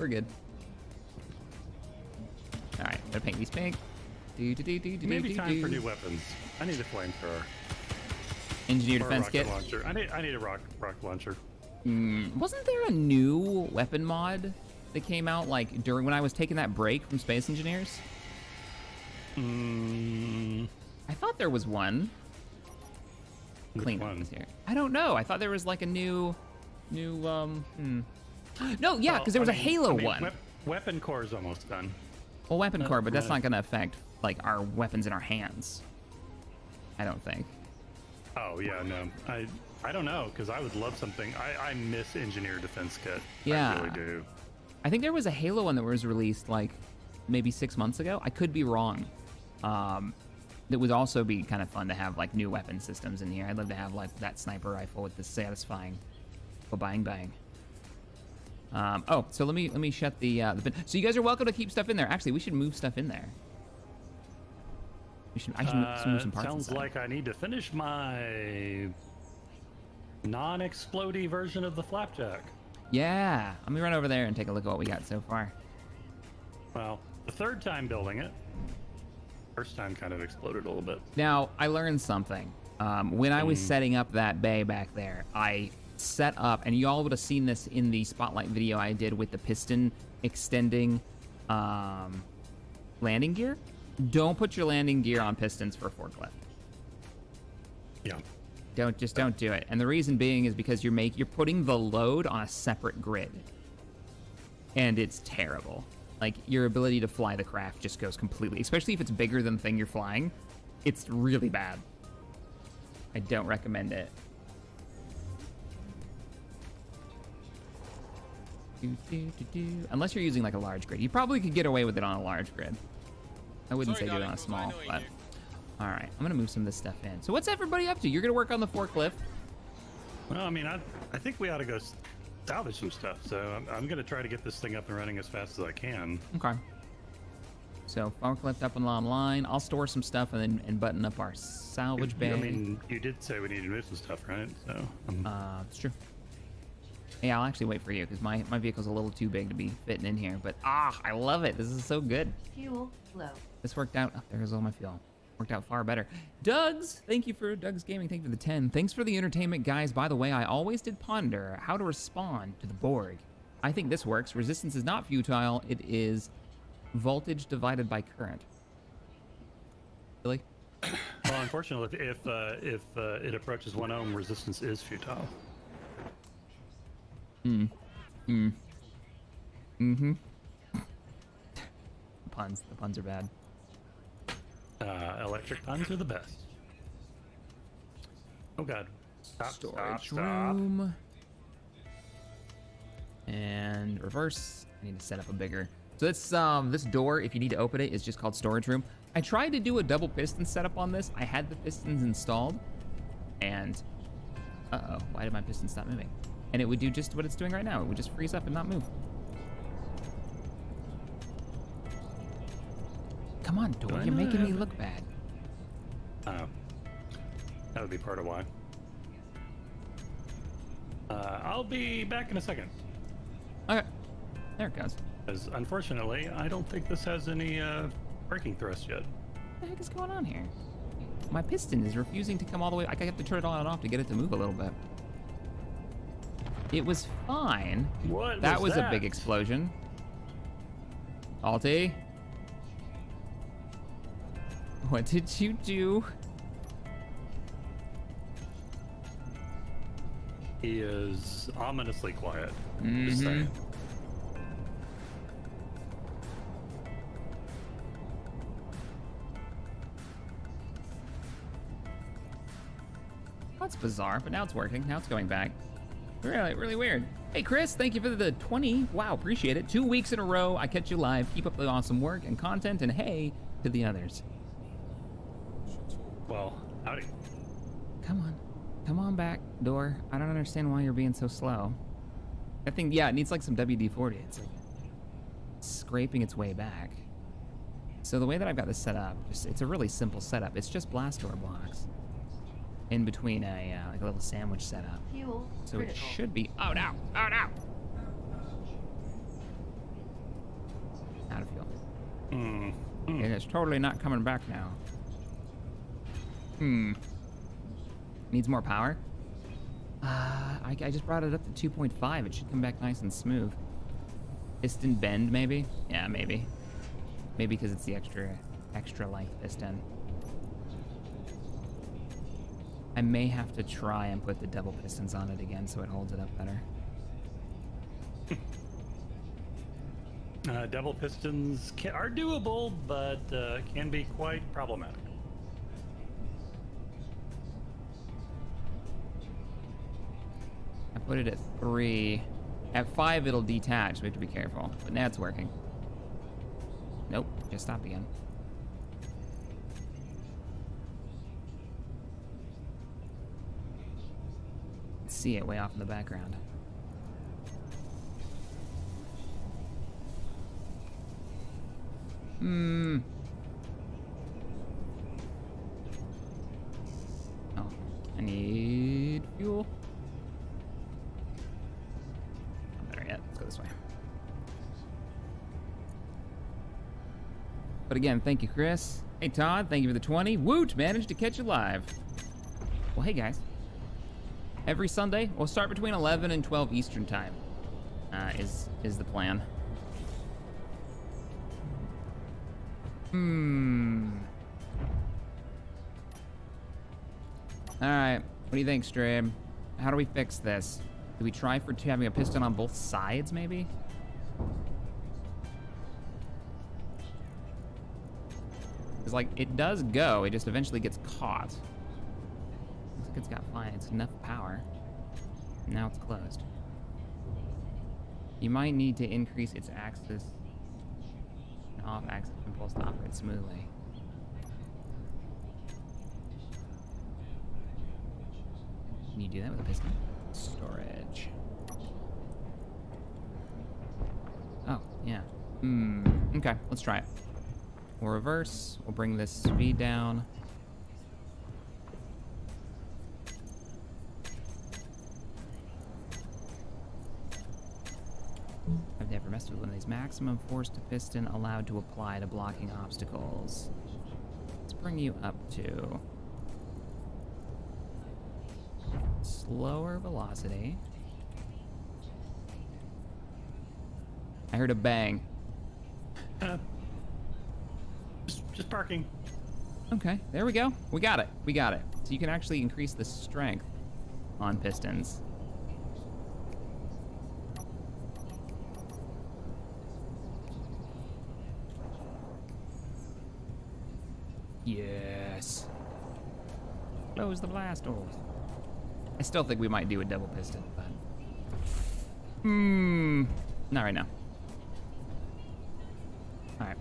We're good. All right, gotta paint these pink. Maybe time for new weapons. I need a flamethrower. Engineer Or a defense rocket kit. Launcher. I need a rocket launcher. Wasn't there a new weapon mod that came out like during when I was taking that break from Space Engineers? I thought there was one. Clean up this here. I don't know. I thought there was like a new. No, yeah, because there was a Halo one. Weapon core is almost done. Well, weapon core, but that's not going to affect like our weapons in our hands. I don't think. Oh yeah, no. I don't know, because I would love something. I miss Engineer Defense Kit. Yeah. I really do. I think there was a Halo one that was released like maybe 6 months ago. I could be wrong. That would also be kind of fun to have like new weapon systems in here. I'd love to have like that sniper rifle with the satisfying bang bang. Oh, so let me shut the bin. So you guys are welcome to keep stuff in there. Actually, we should move stuff in there. I should move some parts. Sounds inside. like I need to finish my non-explodey version of the flapjack. Yeah, let me run over there and take a look at what we got so far. Well, the third time building it. First time kind of exploded a little bit. Now, I learned something. When I was setting up that bay back there, I set up, and you all would have seen this in the spotlight video I did with the piston extending landing gear. Don't put your landing gear on pistons for a forklift. Yeah. Don't do it. And the reason being is because you're putting the load on a separate grid. And it's terrible. Like, your ability to fly the craft just goes completely, especially if it's bigger than the thing you're flying. It's really bad. I don't recommend it. Unless you're using like a large grid. You probably could get away with it on a large grid. I wouldn't say do it on a small, but... All right, I'm gonna move some of this stuff in. So what's everybody up to? You're gonna work on the forklift. Well, I mean, I think we ought to go salvage some stuff. So I'm gonna try to get this thing up and running as fast as I can. Okay. So forklift up and online. I'll store some stuff and button up our salvage bay. I mean, you did say we need to move some stuff, right? So. It's true. Yeah, I'll actually wait for you because my vehicle's a little too big to be fitting in here. But I love it. This is so good. Fuel low. This worked out. Oh, there goes all my fuel. Worked out far better. Doug's, thank you for Doug's Gaming. Thank you for the 10. Thanks for the entertainment, guys. By the way, I always did ponder how to respond to the Borg. I think this works. Resistance is not futile. It is voltage divided by current. Really? Well, unfortunately, if it approaches 1 ohm, resistance is futile. The puns are bad. Electric puns are the best. Oh god. Storage room. And reverse. I need to set up a bigger. So this door, if you need to open it, is just called storage room. I tried to do a double piston setup on this. I had the pistons installed, and why did my piston stop moving? And it would do just what it's doing right now. It would just freeze up and not move. Come on, door, you're making me look bad. Oh. That would be part of why. I'll be back in a second. Okay. There it goes. Because unfortunately, I don't think this has any braking thrust yet. What the heck is going on here? My piston is refusing to come all the way. I have to turn it on and off to get it to move a little bit. It was fine. What that was a big explosion. Alti? What did you do? He is ominously quiet. Just saying. That's bizarre, but now it's working. Now it's going back. Really, really weird. Hey, Chris, thank you for the 20. Wow, appreciate it. 2 weeks in a row, I catch you live. Keep up the awesome work and content, and hey to the others. Well, howdy. Come on back, door. I don't understand why you're being so slow. I think, yeah, it needs like some WD-40. It's like scraping its way back. So the way that I've got this set up, it's a really simple setup. It's just blast door blocks in between like a little sandwich setup. Fuel So critical. it should be. Oh no! Oh no! Hmm. And it's totally not coming back now. Needs more power? I just brought it up to 2.5. It should come back nice and smooth. Piston bend, maybe? Yeah, maybe. Maybe because it's the extra life piston. I may have to try and put the double pistons on it again so it holds it up better. Double pistons are doable, but can be quite problematic. I put it at 3. At 5, it'll detach. We have to be careful. But now it's working. Nope, just stopped again. See it way off in the background. Oh, I need fuel. Not better yet. Let's go this way. But again, thank you, Chris. Hey, Todd, thank you for the 20. Woot, managed to catch you live. Well, hey, guys. Every Sunday, we'll start between 11 and 12 Eastern time, is the plan. Alright, what do you think, Stream? How do we fix this? Do we try for having a piston on both sides, maybe? Because, like, it does go, it just eventually gets caught. Looks like it's got fine, it's enough power. Now it's closed. You might need to increase its axis and off-axis impulse to operate smoothly. Can you do that with a piston? Storage. Oh, yeah. Okay, let's try it. We'll reverse, we'll bring this speed down. I've never messed with one of these. Maximum force to piston allowed to apply to blocking obstacles. Let's bring you up to slower velocity. I heard a bang. Just parking. Okay, there we go. We got it. We got it. So you can actually increase the strength on pistons. Yes. Close the blast doors. I still think we might do a double piston, but not right now. All right.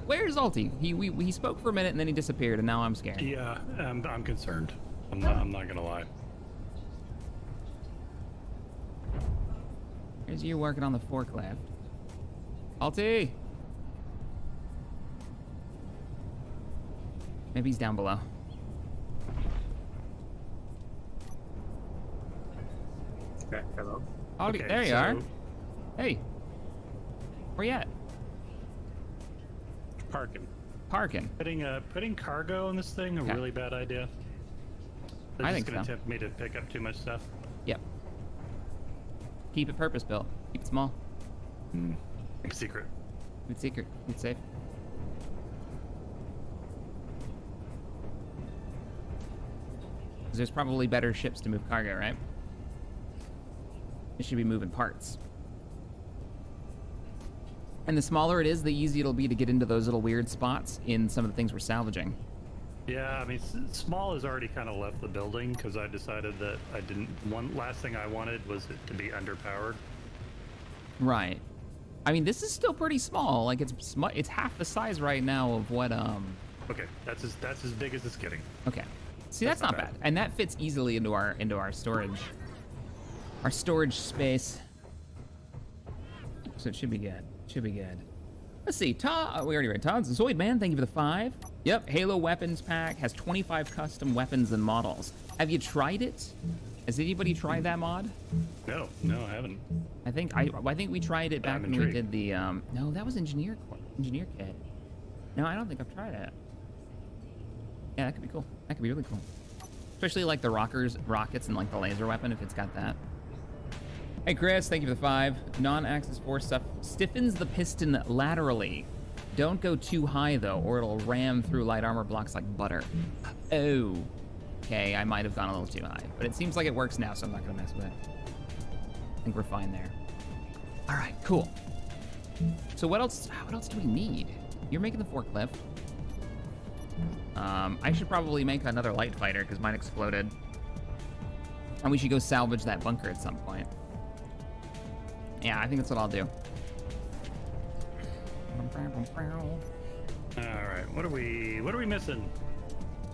Where's Alti? He spoke for a minute and then he disappeared, and now I'm scared. Yeah, I'm concerned. I'm not gonna lie. Here's you working on the forklift. Alti! Maybe he's down below. Okay, hello. Alti, Okay, there you so- are. Hey. Where you at? Parking. Parking. Putting cargo on this thing, a really bad idea. They're I just think gonna so. tempt me to pick up too much stuff. Yep. Keep it purpose built. Keep it small. Big secret. Keep it secret. Keep it safe. There's probably better ships to move cargo, right? It should be moving parts. And the smaller it is, the easier it'll be to get into those little weird spots in some of the things we're salvaging. Yeah, I mean, small has already kind of left the building because I decided that I didn't. One last thing I wanted was it to be underpowered. Right. I mean, this is still pretty small. Like it's half the size right now of what Okay, that's as big as it's getting. Okay. See, that's not bad. And that fits easily into our storage. Our storage space. So it should be good. Should be good. Let's see. Todd, we already read Todd's Zoid Man. Thank you for the 5. Yep. Halo weapons pack has 25 custom weapons and models. Have you tried it? Has anybody tried that mod? No, I haven't. I think we tried it back when we did the no, that was engineer kit. No, I don't think I've tried it. Yeah, that could be cool. That could be really cool. Especially like the rockets and like the laser weapon if it's got that. Hey Chris, thank you for the 5. Non-axis force stuff stiffens the piston laterally. Don't go too high though, or it'll ram through light armor blocks like butter. Oh. Okay, I might have gone a little too high. But it seems like it works now, so I'm not gonna mess with it. I think we're fine there. All right, cool. So what else do we need? You're making the forklift. I should probably make another light fighter because mine exploded. And we should go salvage that bunker at some point. Yeah, I think that's what I'll do. All right, what are we missing?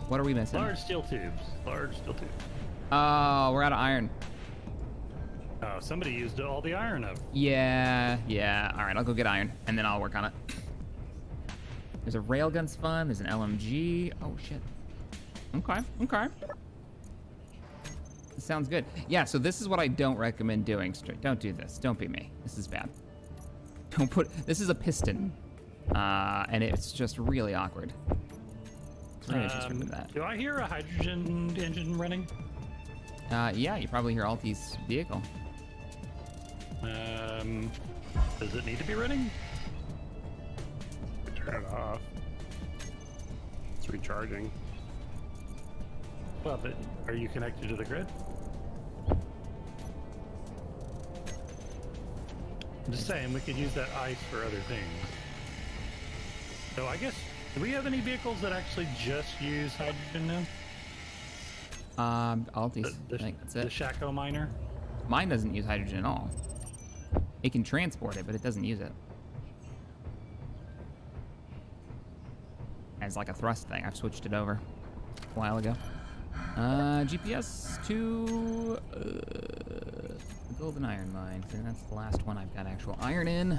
What are we missing? Large steel tubes. Large steel tubes. Oh, we're out of iron. Oh, somebody used all the iron up. Yeah. All right, I'll go get iron, and then I'll work on it. There's a railgun's fun. There's an LMG. Oh, shit. Okay. Sounds good. Yeah, so this is what I don't recommend doing. Don't do this. Don't be me. This is bad. This is a piston. And it's just really awkward. Maybe I should just remove that. Do I hear a hydrogen engine running? Yeah, you probably hear Alti's vehicle. Does it need to be running? Turn it off. It's recharging. Well, but are you connected to the grid? I'm just saying, we could use that ice for other things. So I guess, do we have any vehicles that actually just use hydrogen now? Alti's. I think that's it. The Shaco miner? Mine doesn't use hydrogen at all. It can transport it, but it doesn't use it. As like a thrust thing. I've switched it over a while ago. GPS to the Golden Iron Mine. And that's the last one I've got actual iron in.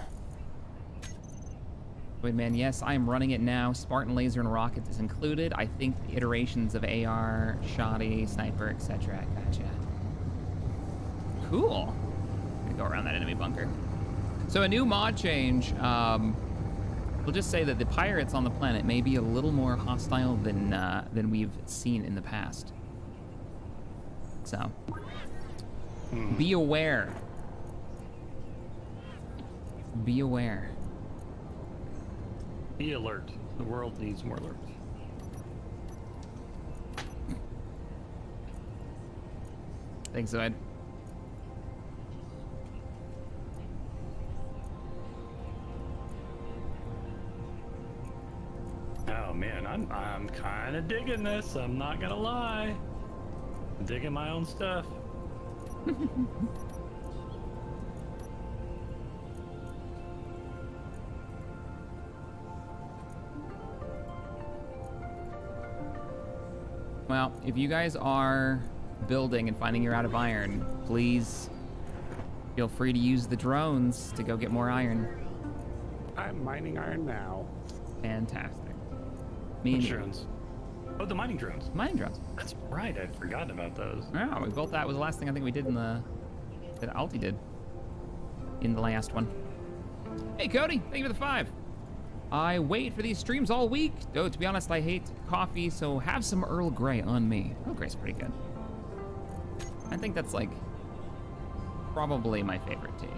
Wait, man, yes, I am running it now. Spartan laser and rockets is included. I think the iterations of AR, shoddy, sniper, etc. Gotcha. Cool. I'm gonna go around that enemy bunker. So a new mod change. We'll just say that the pirates on the planet may be a little more hostile than we've seen in the past. So, be aware. Be aware. Be alert. The world needs more alerts. Thanks, Zoid. Oh man, I'm kind of digging this. I'm not gonna lie. I'm digging my own stuff. Well, if you guys are building and finding you're out of iron, please feel free to use the drones to go get more iron. I'm mining iron now. Fantastic. Which drones? Oh, the mining drones. Mining drones. That's right. I'd forgotten about those. Yeah, we built that. Was the last thing I think we did that Alti did in the last one. Hey, Cody, thank you for the 5. I wait for these streams all week. Though, to be honest, I hate coffee, so have some Earl Grey on me. Earl Grey's pretty good. I think that's like probably my favorite tea.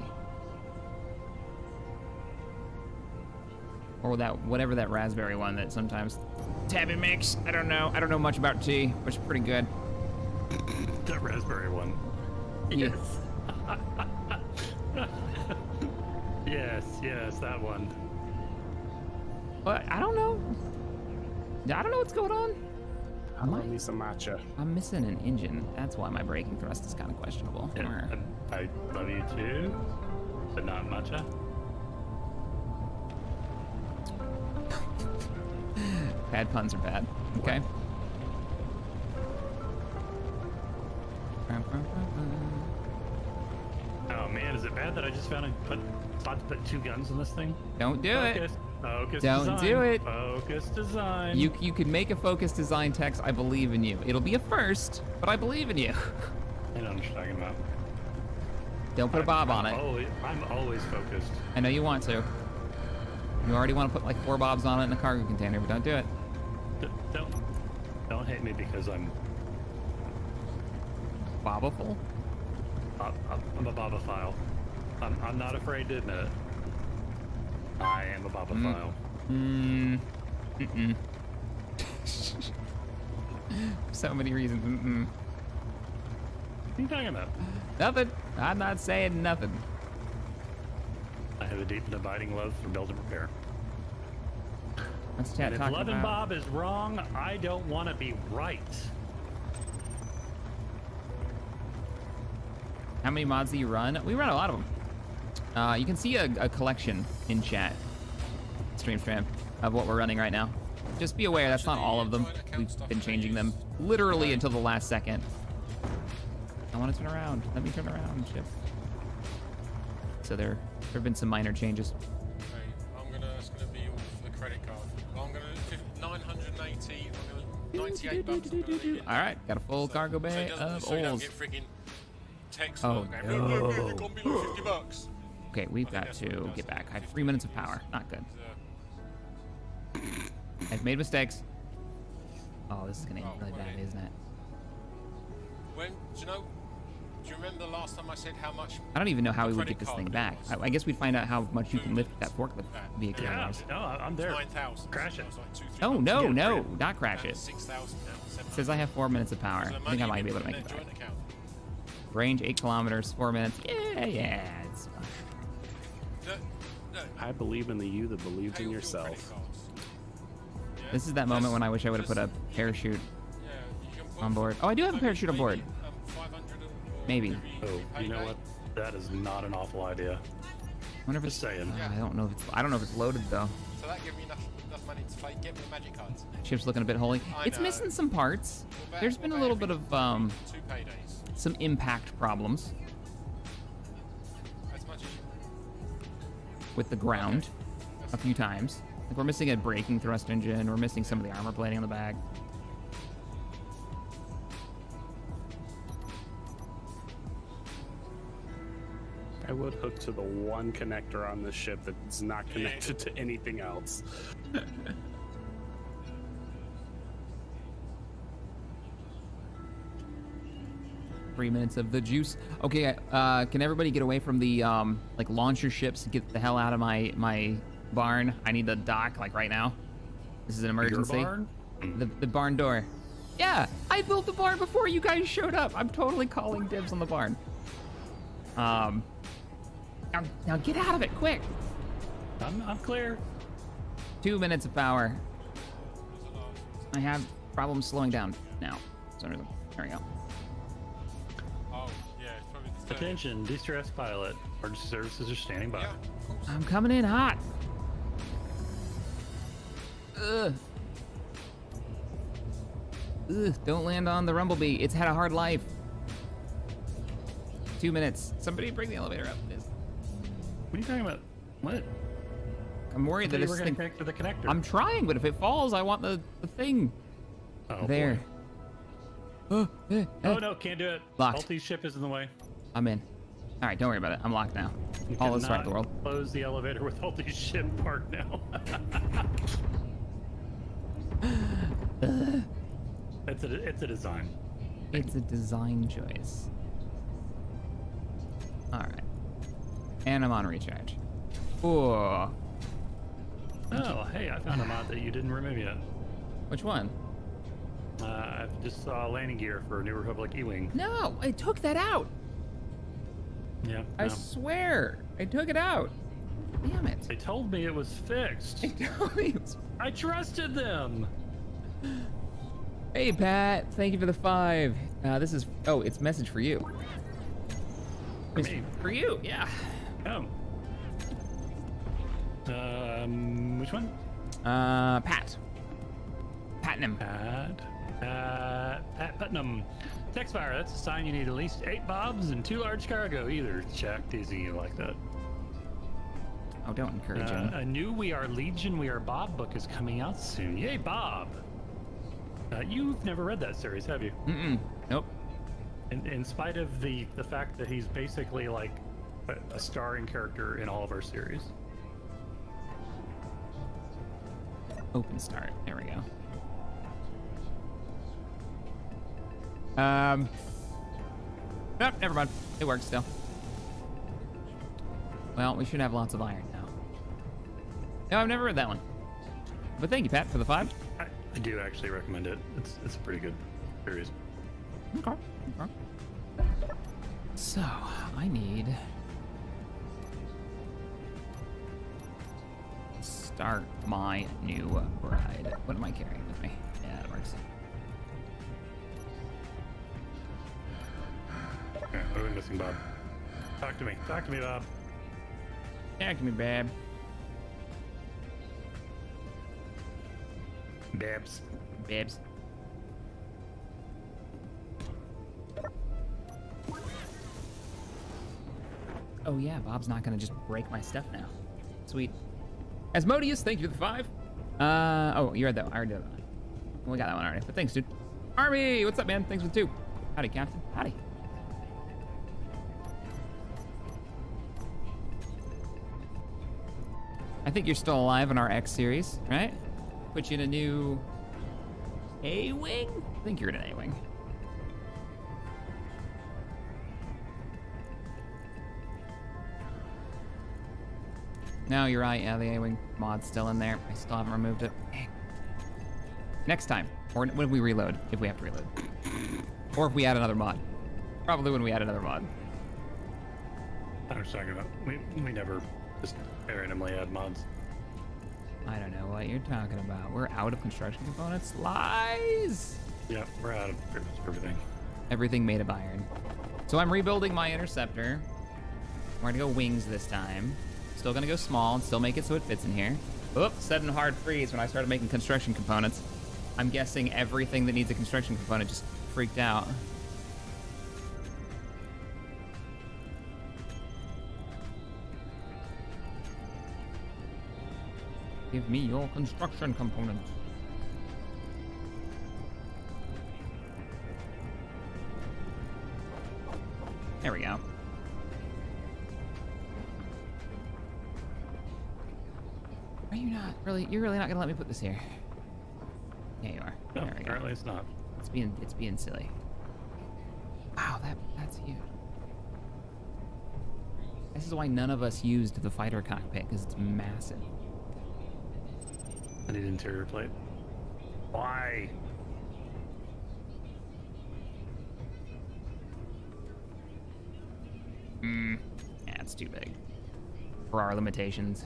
Or that whatever that raspberry one that sometimes Tabby makes. I don't know. I don't know much about tea, but it's pretty good. That raspberry one. Yes. Yes, that one. But I don't know. I don't know what's going on. I love me some matcha. I'm missing an engine. That's why my braking thrust is kind of questionable. Yeah, I love you too, but not matcha. Bad puns are bad. Okay. Oh man, is it bad that I just found thought to put 2 guns in this thing? Don't do it. Focus Don't design. do it. Focus design. You could make a focus design text. I believe in you. It'll be a first, but I believe in you. I know what you're talking about. Don't put a bob on it. I'm always focused. I know you want to. You already want to put like 4 bobs on it in a cargo container, but don't do it. Don't hate me because I'm Bobaful? I'm a bobophile. I'm not afraid to admit it. I am a bobophile. So many reasons. What are you talking about? Nothing. I'm not saying nothing. I have a deep and abiding love for build and repair. Let's chat And if talking Love and about... Bob is wrong, I don't want to be right. How many mods do you run? We run a lot of them. You can see a collection in chat, stream, of what we're running right now. Just be aware, that's not all of them. We've been changing them literally until the last second. I want to turn around. Let me turn around, Chip. So there have been some minor changes. It's gonna be all for the credit card. I'm gonna 980. I'm gonna 98 bucks. I'm gonna leave it. All right, got a full cargo bay of so you don't oils. get freaking text Oh, going, no. It's gonna be like 50 bucks. Okay, we've got to get back. I have 3 minutes of power. Not good. I've made mistakes. Oh, this is gonna end really bad, isn't it? When do you remember the last time I said how much? I don't even know how we would get this thing back. I guess we'd find out how much you can lift that forklift vehicle. Yeah, anyways. no, I'm there. 9,000. Crash it. Oh, no, no, not crash it. 6,000 now. It says I have 4 minutes of power. I think I might be able to make it back. Range 8 kilometers, 4 minutes. Yeah, it's fine. I believe in the you that believes in yourself. This is that moment when I wish I would have put a parachute on board. Oh, I do have a parachute on board. Maybe. Oh, you know what? That is not an awful idea. I wonder if it's saying. I don't know if it's loaded though. So that gives me enough money to play. Get me magic cards. Ship's looking a bit holy. It's missing some parts. There's been a little bit of 2 paydays. some impact problems As much as with the ground a few times. Like we're missing a braking thrust engine. We're missing some of the armor plating on the back. I would hook to the one connector on this ship that's not connected to anything else. 3 minutes of the juice. Okay, can everybody get away from the like launcher ships? Get the hell out of my barn. I need to dock like right now. This is an emergency. Your barn? The barn door. Yeah, I built the barn before you guys showed up. I'm totally calling dibs on the barn. Now get out of it quick. I'm clear. 2 minutes of power. I have problems slowing down now. So there we go. Oh, yeah, it's probably the third. Attention, distress pilot. Emergency services are standing by. I'm coming in hot. Ugh. Ugh, don't land on the Rumblebee. It's had a hard life. 2 minutes. Somebody bring the elevator up, please. What are you talking about? What? I'm worried that you this were thing... going to connect to the connector. I'm trying, but if it falls, I want the thing. Oh, there. Oh, no, can't do it. Locked. Ulti's ship is in the way. I'm in. All right, don't worry about it. I'm locked now. You All is right cannot in the world. Close the elevator with Ulti's ship parked now. It's a design. It's a design choice. All right. And I'm on recharge. Oh. Oh, hey, I found a mod that you didn't remove yet. Which one? I just saw landing gear for New Republic E-Wing. No, I took that out. Yeah. I no. swear, I took it out. Damn it. They told me it was fixed. They told me it was... I trusted them. Hey, Pat. Thank you for the 5. This is... Oh, it's a message for you. For me. For you, yeah. Oh. Which one? Pat. Patnam. Pat Putnam. Textfire, that's a sign you need at least 8 bobs and 2 large cargo. Either Jack teasing you like that. Oh, don't encourage him. A new We Are Legion, We Are Bob book is coming out soon. Yay, Bob! You've never read that series, have you? Mm-mm. Nope. In spite of the fact that he's basically like a starring character in all of our series. Open start. There we go. Nope, never mind. It works still. Well, we should have lots of iron now. No, I've never read that one. But thank you, Pat, for the 5. I do actually recommend it. It's a pretty good series. Okay. So, I need... start my new bride. What am I carrying with me? Yeah, that works. Okay, what are we missing, Bob? Talk to me, Bob. Talk to me, babe. Babs. Oh yeah, Bob's not gonna just break my stuff now. Sweet. Asmodeus, thank you for the 5. Oh, you read that one. I already did that one. We got that one already, but thanks, dude. Army, what's up, man? Thanks for the 2. Howdy, Captain. Howdy. I think you're still alive in our X series, right? Put you in a new A-Wing? I think you're in an A-Wing. No, you're right. Yeah, the A-Wing mod's still in there. I still haven't removed it. Dang. Next time. Or when we reload, if we have to reload. Or if we add another mod. Probably when we add another mod. I was talking about, we never just randomly add mods. I don't know what you're talking about. We're out of construction components. Lies! Yeah, we're out of pretty much everything. Everything made of iron. So I'm rebuilding my interceptor. We're gonna go wings this time. Still gonna go small and still make it so it fits in here. Oops, sudden hard freeze when I started making construction components. I'm guessing everything that needs a construction component just freaked out. Give me your construction components. There we go. Are you not really? You're really not gonna let me put this here? Yeah, you are. No, there we go. apparently it's not. It's being silly. Wow, that's huge. This is why none of us used the fighter cockpit, because it's massive. I need interior plate. Why? Yeah, it's too big for our limitations.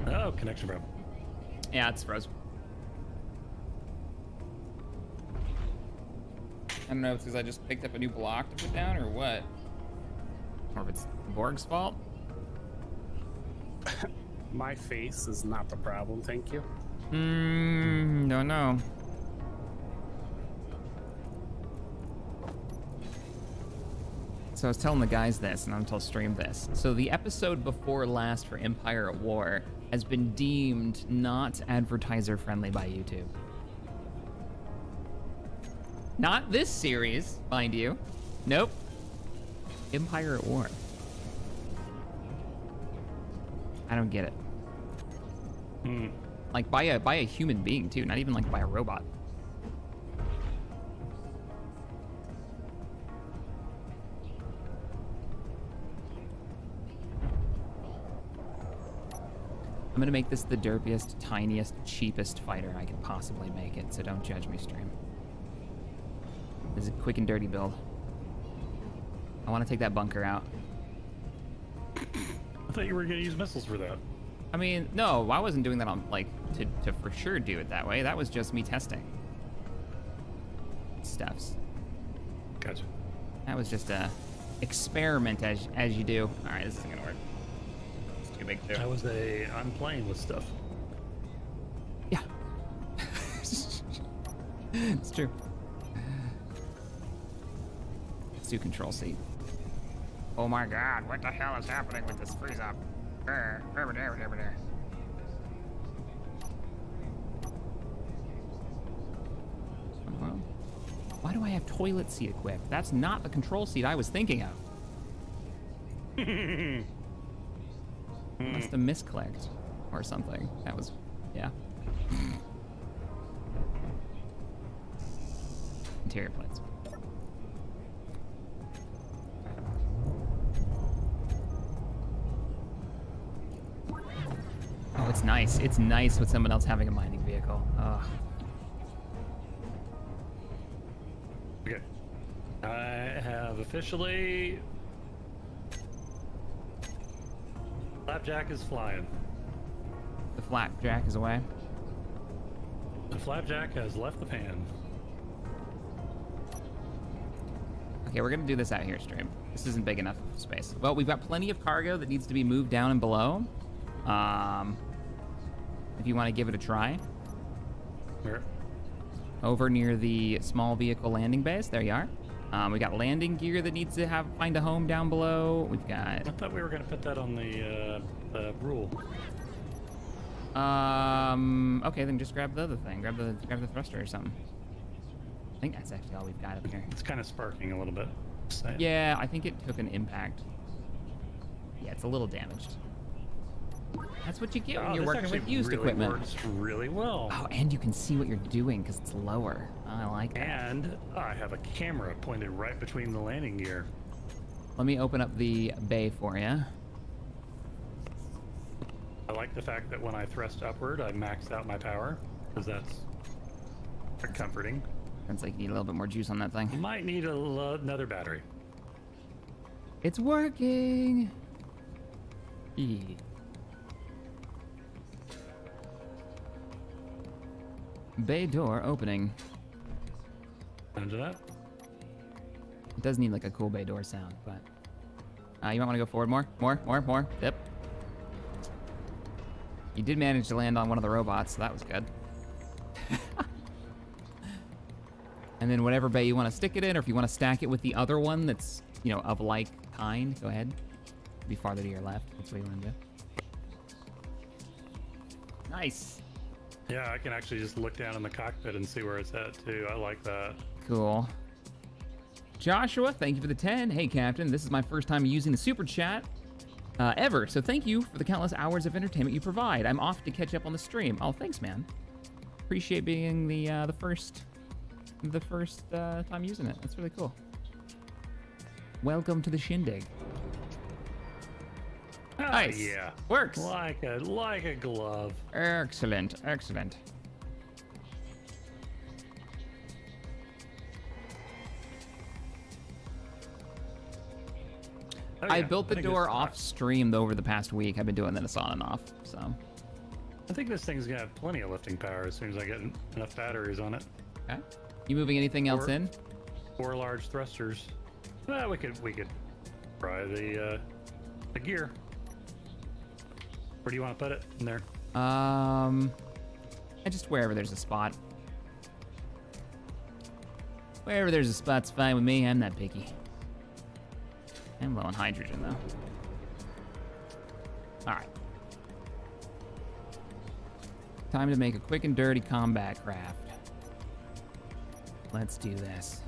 Oh, connection problem. Yeah, it's froze. I don't know if it's because I just picked up a new block to put down or what. Or if it's Borg's fault. My face is not the problem, thank you. Don't know. So I was telling the guys this, and I'm told stream this. So the episode before last for Empire at War has been deemed not advertiser friendly by YouTube. Not this series, mind you. Nope. Empire at War. I don't get it. Like by a human being too, not even like by a robot. I'm gonna make this the derpiest, tiniest, cheapest fighter I can possibly make it, so don't judge me, stream. This is a quick and dirty build. I want to take that bunker out. I thought you were gonna use missiles for that. I mean, no, I wasn't doing that on like to for sure do it that way. That was just me testing stuffs. Gotcha. That was just a experiment as you do. All right, this isn't gonna work. It's too big too. That was I'm playing with stuff. Yeah. It's true. Let's do control C. Oh my god, what the hell is happening with this freeze up? Why do I have toilet seat equipped? That's not the control seat I was thinking of. Must have misclicked or something. That was, yeah. Interior plates. Oh, it's nice. It's nice with someone else having a mining vehicle. Ugh. Okay. I have officially... Flapjack is flying. The flapjack is away. The flapjack has left the pan. Okay, we're gonna do this out here, stream. This isn't big enough space. Well, we've got plenty of cargo that needs to be moved down and below. If you want to give it a try. Where? Over near the small vehicle landing base. There you are. We got landing gear that needs to find a home down below. We've got... I thought we were going to put that on the rule. Okay, then just grab the other thing. Grab the thruster or something. I think that's actually all we've got up here. It's kind of sparking a little bit. Yeah, I think it took an impact. Yeah, it's a little damaged. That's what you get when you're working with used equipment. Works really well. Oh, and you can see what you're doing because it's lower. I like that. And I have a camera pointed right between the landing gear. Let me open up the bay for you. I like the fact that when I thrust upward, I maxed out my power, because that's comforting. Sounds like you need a little bit more juice on that thing. You might need another battery. It's working. Bay door opening. Under that? It does need like a cool bay door sound, but you might want to go forward more. More. Yep. You did manage to land on one of the robots, so that was good. And then whatever bay you want to stick it in, or if you want to stack it with the other one that's, you know, of like kind, go ahead. Be farther to your left. That's what you want to do. Nice. Yeah, I can actually just look down in the cockpit and see where it's at too. I like that. Cool. Joshua, thank you for the 10. Hey, Captain, this is my first time using the super chat ever, so thank you for the countless hours of entertainment you provide. I'm off to catch up on the stream. Oh, thanks, man. Appreciate being the first time using it. That's really cool. Welcome to the shindig. Nice. Yeah. Works. Like a glove. Excellent. Oh, I yeah. built the think door it's- off stream over the past week. I've been doing this on and off, so. I think this thing's gonna have plenty of lifting power as soon as I get enough batteries on it. Okay. You moving anything else in? 4 large thrusters. Well, we could try the gear. Where do you want to put it? In there. Just wherever there's a spot. Wherever there's a spot's fine with me. I'm not picky. I'm low on hydrogen though. All right. Time to make a quick and dirty combat craft. Let's do this.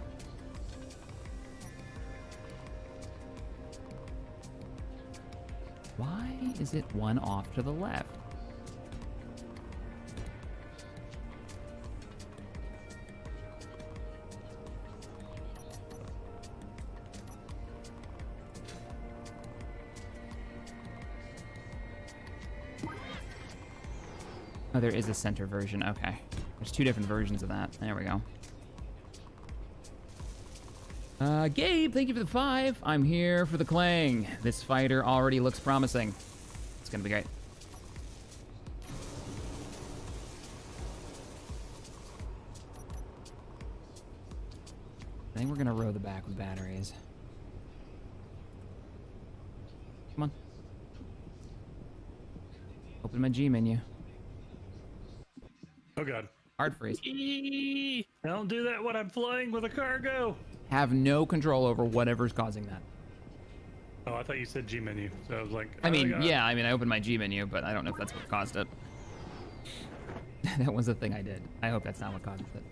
Why is it one off to the left? Oh, there is a center version. Okay. There's 2 different versions of that. There we go. Gabe, thank you for the 5. I'm here for the clang. This fighter already looks promising. It's gonna be great. I think we're gonna row the back with batteries. Come on. Open my G menu. Oh god. Hard freeze. Don't do that when I'm flying with a cargo. Have no control over whatever's causing that. Oh, I thought you said G menu, so I was like, I mean, God. yeah, I opened my G menu, but I don't know if that's what caused it. That was the thing I did. I hope that's not what caused it.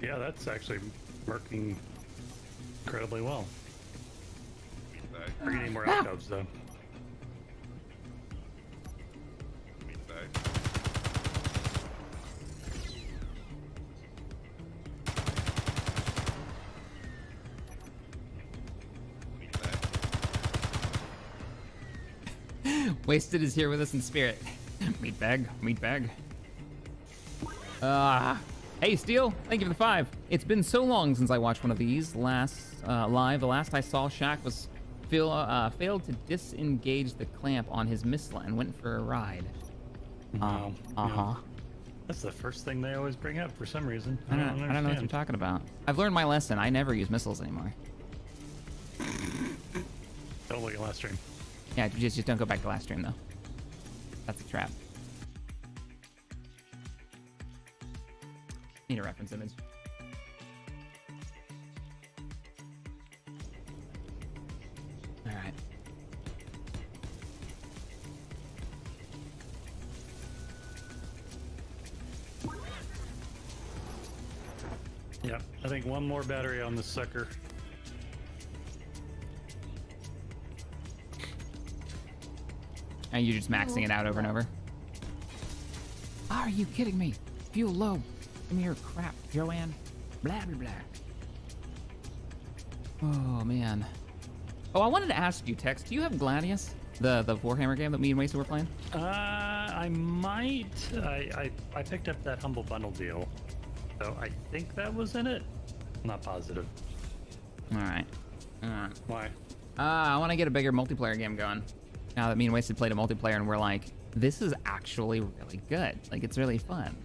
Yeah, that's actually working incredibly well. We're getting more alcoves, though. Wasted is here with us in spirit. Meatbag, meatbag. Hey, Steel, thank you for the 5. It's been so long since I watched one of these live. The last I saw, Shaq was failed to disengage the clamp on his missile and went for a ride. That's the first thing they always bring up for some reason. I don't know what you're talking about. I've learned my lesson. I never use missiles anymore. Don't look at last stream. Yeah, just don't go back to last stream, though. That's a trap. Need a reference image. All right. Yep, I think one more battery on this sucker. And you're just maxing it out over and over. Are you kidding me? Fuel low. Come here, crap, Joanne. Blah, blah, blah. Oh, man. Oh, I wanted to ask you, Tex, do you have Gladius? The Warhammer game that me and Wasted were playing? I might. I picked up that Humble Bundle deal. So I think that was in it. I'm not positive. All right. Why? I want to get a bigger multiplayer game going. Now that me and Wasted played a multiplayer and we're like, this is actually really good. Like, it's really fun.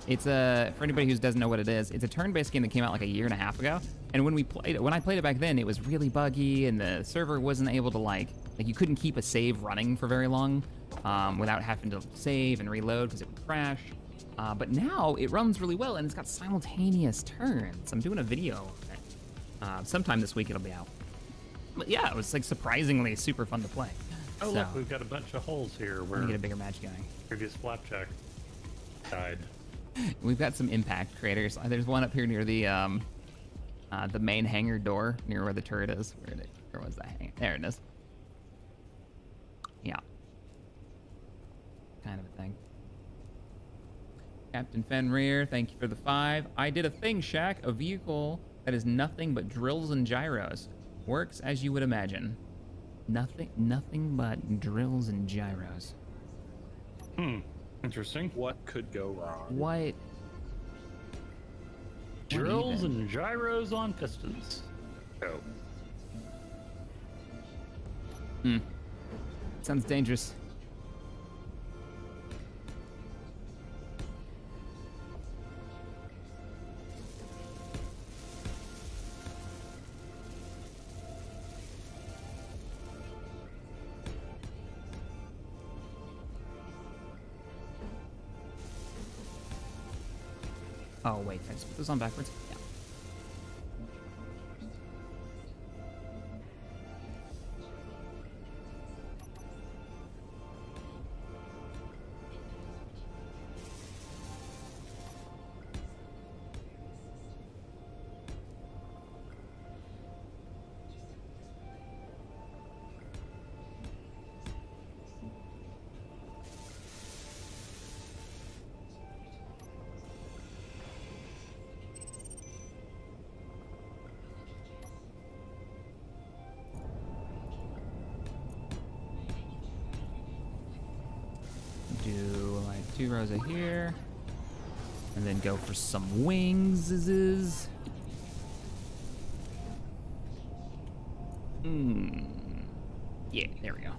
It's for anybody who doesn't know what it is, it's a turn-based game that came out like a year and a half ago. And when I played it back then, it was really buggy and the server wasn't able to like you couldn't keep a save running for very long without having to save and reload because it would crash. But now it runs really well and it's got simultaneous turns. I'm doing a video of it. Sometime this week it'll be out. But yeah, it was like surprisingly super fun to play. Oh, so, look, we've got a bunch of holes here where we get a bigger match going. Previous Flapjack died. We've got some impact craters. There's one up here near the main hangar door, near where the turret is. Where was that hangar? There it is. Yeah. Kind of a thing. Captain Fenrir, thank you for the 5. I did a thing, Shaq. A vehicle that is nothing but drills and gyros. Works as you would imagine. Nothing but drills and gyros. Interesting. What could go wrong? What? Drills and gyros on pistons. Oh. Sounds dangerous. Oh, wait, can I just put this on backwards? Yeah. Do like 2 rows of here, and then go for some wings. Yeah, there we go.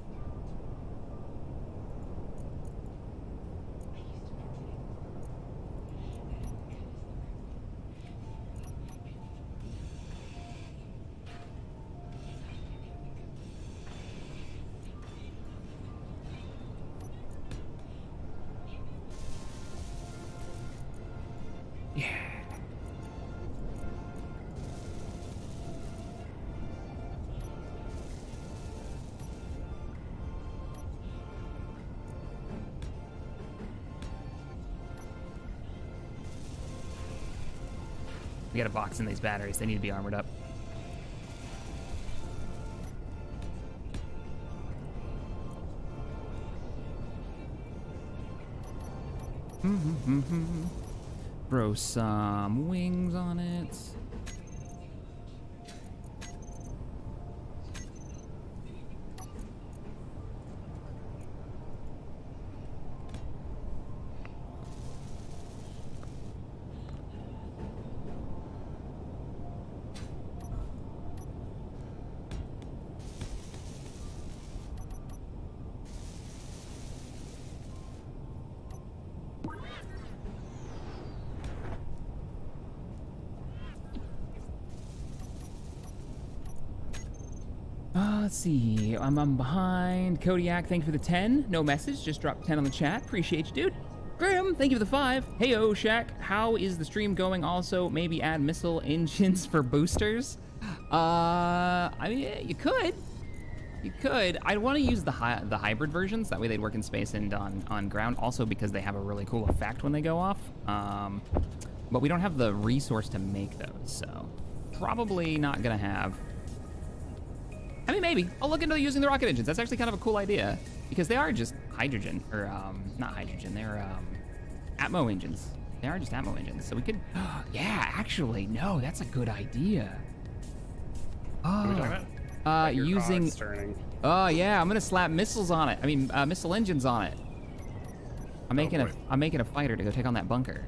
We got a box in these batteries. They need to be armored up. Throw some wings on it. Let's see. I'm behind. Kodiak, thank you for the 10. No message. Just dropped 10 on the chat. Appreciate you, dude. Grim, thank you for the 5. Heyo, Shaq. How is the stream going? Also, maybe add missile engines for boosters. I mean, you could. You could. I'd want to use the hybrid versions. That way they'd work in space and on ground. Also because they have a really cool effect when they go off. But we don't have the resource to make those, so probably not gonna have. I mean, maybe. I'll look into using the rocket engines. That's actually kind of a cool idea because they are just hydrogen, or not hydrogen. They're Atmo engines. They are just Atmo engines. So we could. Yeah, actually, no, that's a good idea. What are we talking about? Using. Oh yeah, I'm gonna slap missiles on it. I mean, missile engines on it. I'm making a fighter to go take on that bunker,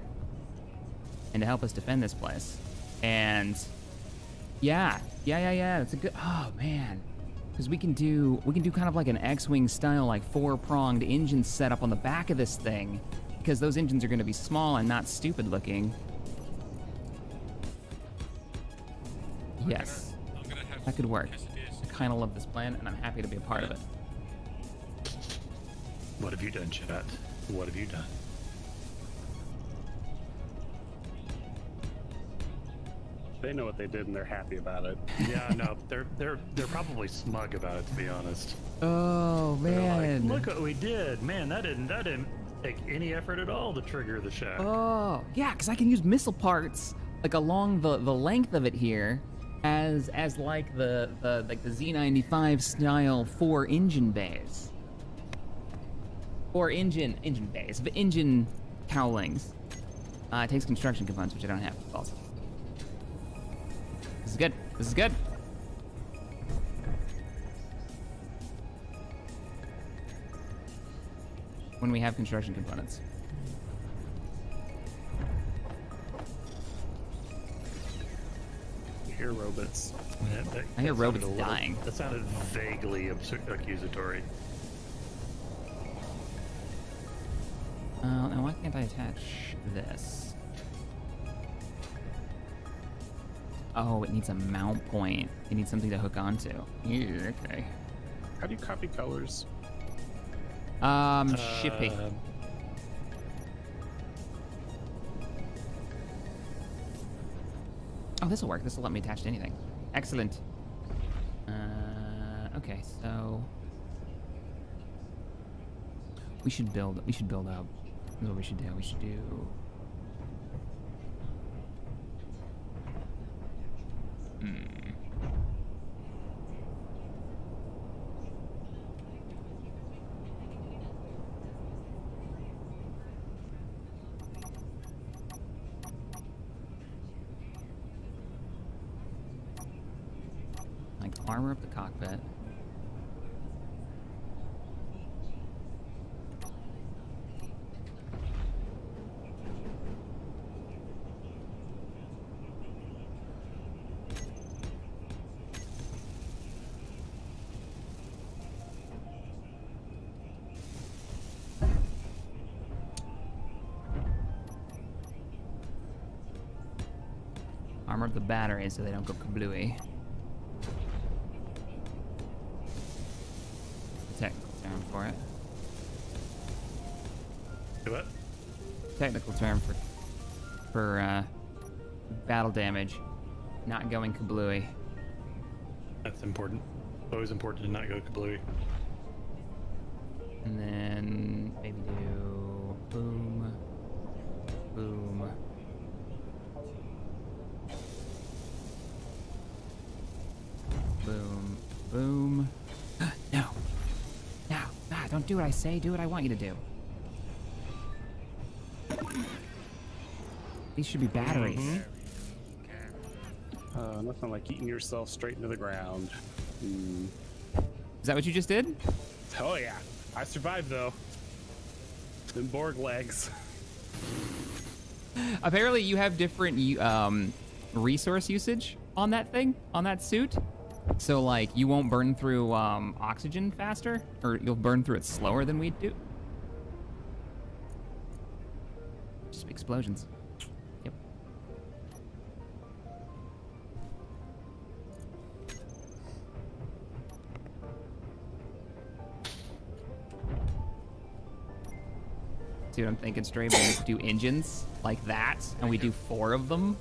and to help us defend this place. And yeah. That's a good. Oh man, because we can do kind of like an X-wing style, like 4-pronged engine setup on the back of this thing, because those engines are going to be small and not stupid looking. Yes, that could work. I kind of love this plan, and I'm happy to be a part of it. What have you done, chat? What have you done? They know what they did and they're happy about it. Yeah, no, they're probably smug about it, to be honest. Oh man! Like, look what we did, man. That didn't take any effort at all to trigger the shack. Oh yeah, because I can use missile parts like along the length of it here, as like the Z95 style 4 engine bays. Or engine bays, but engine cowlings. It takes construction components, which I don't have. Also. This is good. This is good. When we have construction components. You hear robots. I hear robots dying. That sounded vaguely accusatory. Now why can't I attach this? Oh, it needs a mount point. It needs something to hook onto. Yeah, okay. How do you copy colors? Shipping. Oh, this will work. This will let me attach to anything. Excellent. Okay, so we should build up. This is what we should do. We should do. Like armor up the cockpit. Armor up the batteries so they don't go kablooey. Technical term for it. What? Technical term for battle damage, not going kablooey. That's important. Always important to not go kablooey. And then maybe do boom, boom. Don't do what I say, do what I want you to do. These should be batteries. Nothing like eating yourself straight into the ground. Is that what you just did? Oh yeah, I survived though. Them Borg legs. Apparently you have different resource usage on that thing, on that suit. So like you won't burn through oxygen faster, or you'll burn through it slower than we do. Just explosions. Yep. See what I'm thinking, Stray? We do engines like that, and we do 4 of them.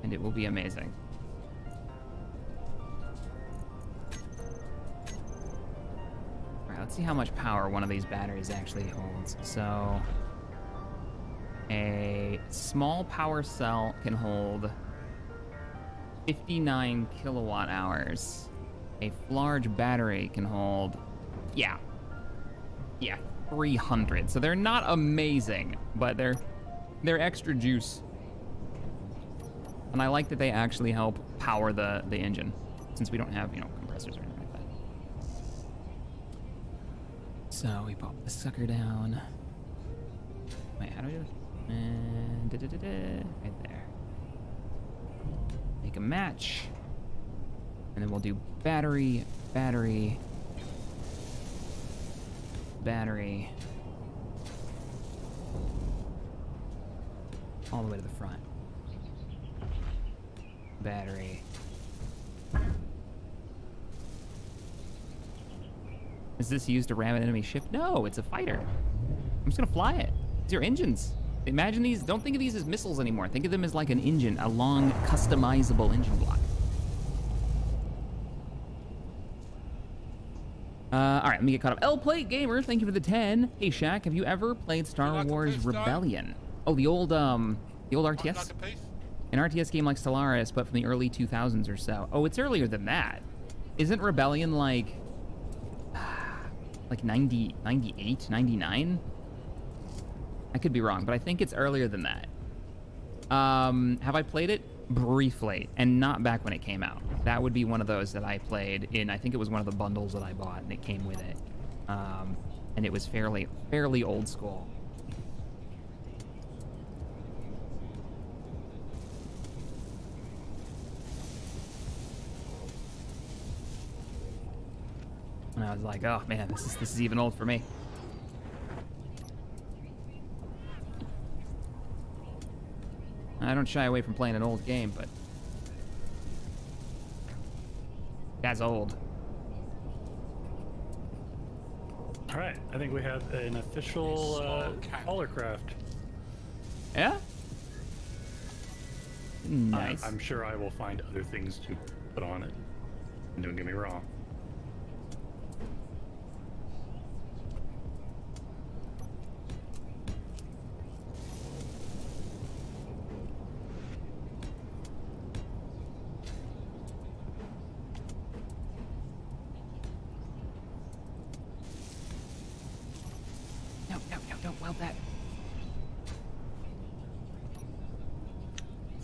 and it will be amazing. All right, let's see how much power one of these batteries actually holds. So, a small power cell can hold 59 kilowatt hours. A large battery can hold, yeah, 300. So they're not amazing, but they're extra juice. And I like that they actually help power the engine, since we don't have, compressors or anything like that. So we pop the sucker down. Wait, how do I do this? And right there. Make a match. And then we'll do battery, battery, battery. All the way to the front. Battery. Is this used to ram an enemy ship? No, it's a fighter. I'm just gonna fly it. These are engines. Imagine these, don't think of these as missiles anymore. Think of them as like an engine, a long, customizable engine block. All right, let me get caught up. L-Plate Gamer, thank you for the 10. Hey, Shaq, have you ever played Star Wars Rebellion? Oh, the old RTS? An RTS game like Stellaris, but from the early 2000s or so. Oh, it's earlier than that. Isn't Rebellion like 90, 98, 99? I could be wrong, but I think it's earlier than that. Have I played it? Briefly, and not back when it came out. That would be one of those that I played in, I think it was one of the bundles that I bought, and it came with it. And it was fairly old school. And I was like, oh man, this is even old for me. I don't shy away from playing an old game, but that's old. All right, I think we have an official hovercraft. Yeah? Nice. I'm sure I will find other things to put on it. Don't get me wrong. Don't weld that.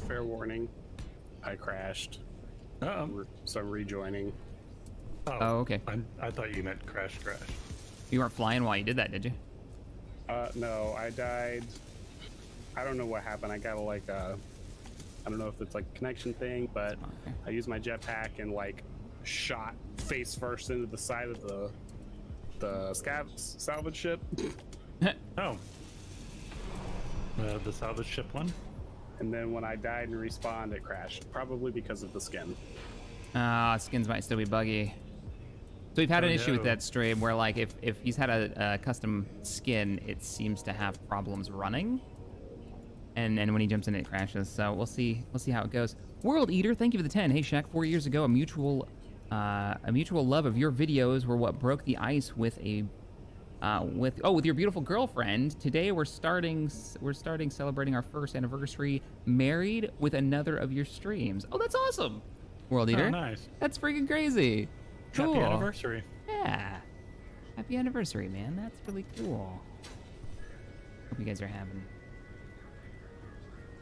Fair warning, I crashed. So I'm rejoining. Oh, okay. I thought you meant crash. You weren't flying while you did that, did you? No, I died. I don't know what happened. I got like I don't know if it's like a connection thing, but I used my jetpack and like shot face first into the side of the salvage ship. Oh. The salvage ship one? And then when I died and respawned, it crashed. Probably because of the skin. Skins might still be buggy. So we've had an issue with that stream where like if he's had a custom skin, it seems to have problems running. And when he jumps in, it crashes. So we'll see how it goes. World Eater, thank you for the 10. Hey Shaq, 4 years ago, a mutual love of your videos were what broke the ice with with your beautiful girlfriend. Today we're starting celebrating our first anniversary married with another of your streams. Oh, that's awesome. World Eater. Oh, nice. That's freaking crazy. Cool. Happy anniversary. Yeah. Happy anniversary, man. That's really cool. Hope you guys are having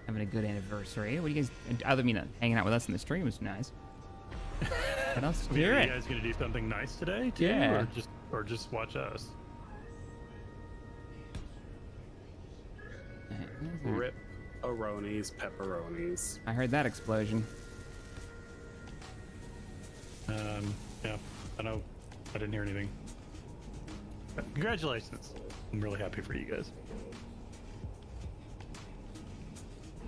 a good anniversary. What do you guys, other than hanging out with us in the stream is nice. What else? Are you guys gonna do something nice today too? Yeah. Or just watch us? Rip pepperonis. I heard that explosion. Yeah, I know. I didn't hear anything. But congratulations. I'm really happy for you guys.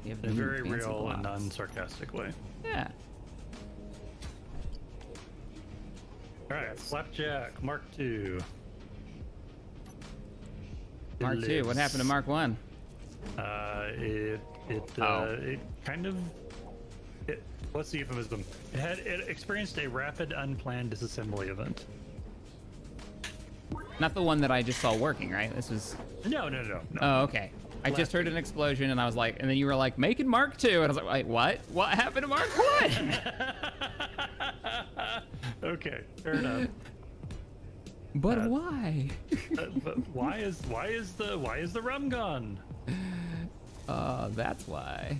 You have In a new very fancy real and blocks. non-sarcastic way. Yeah. All right, Flapjack Mark II. Mark II. What happened to Mark 1? It kind of What's the euphemism? It experienced a rapid unplanned disassembly event. Not the one that I just saw working, right? This was... No. Oh, okay. I just heard an explosion, and I was like, and then you were like, making Mark II, and I was like, wait, what? What happened to Mark I? Okay, fair enough. But why? But why is the rum gone? That's why.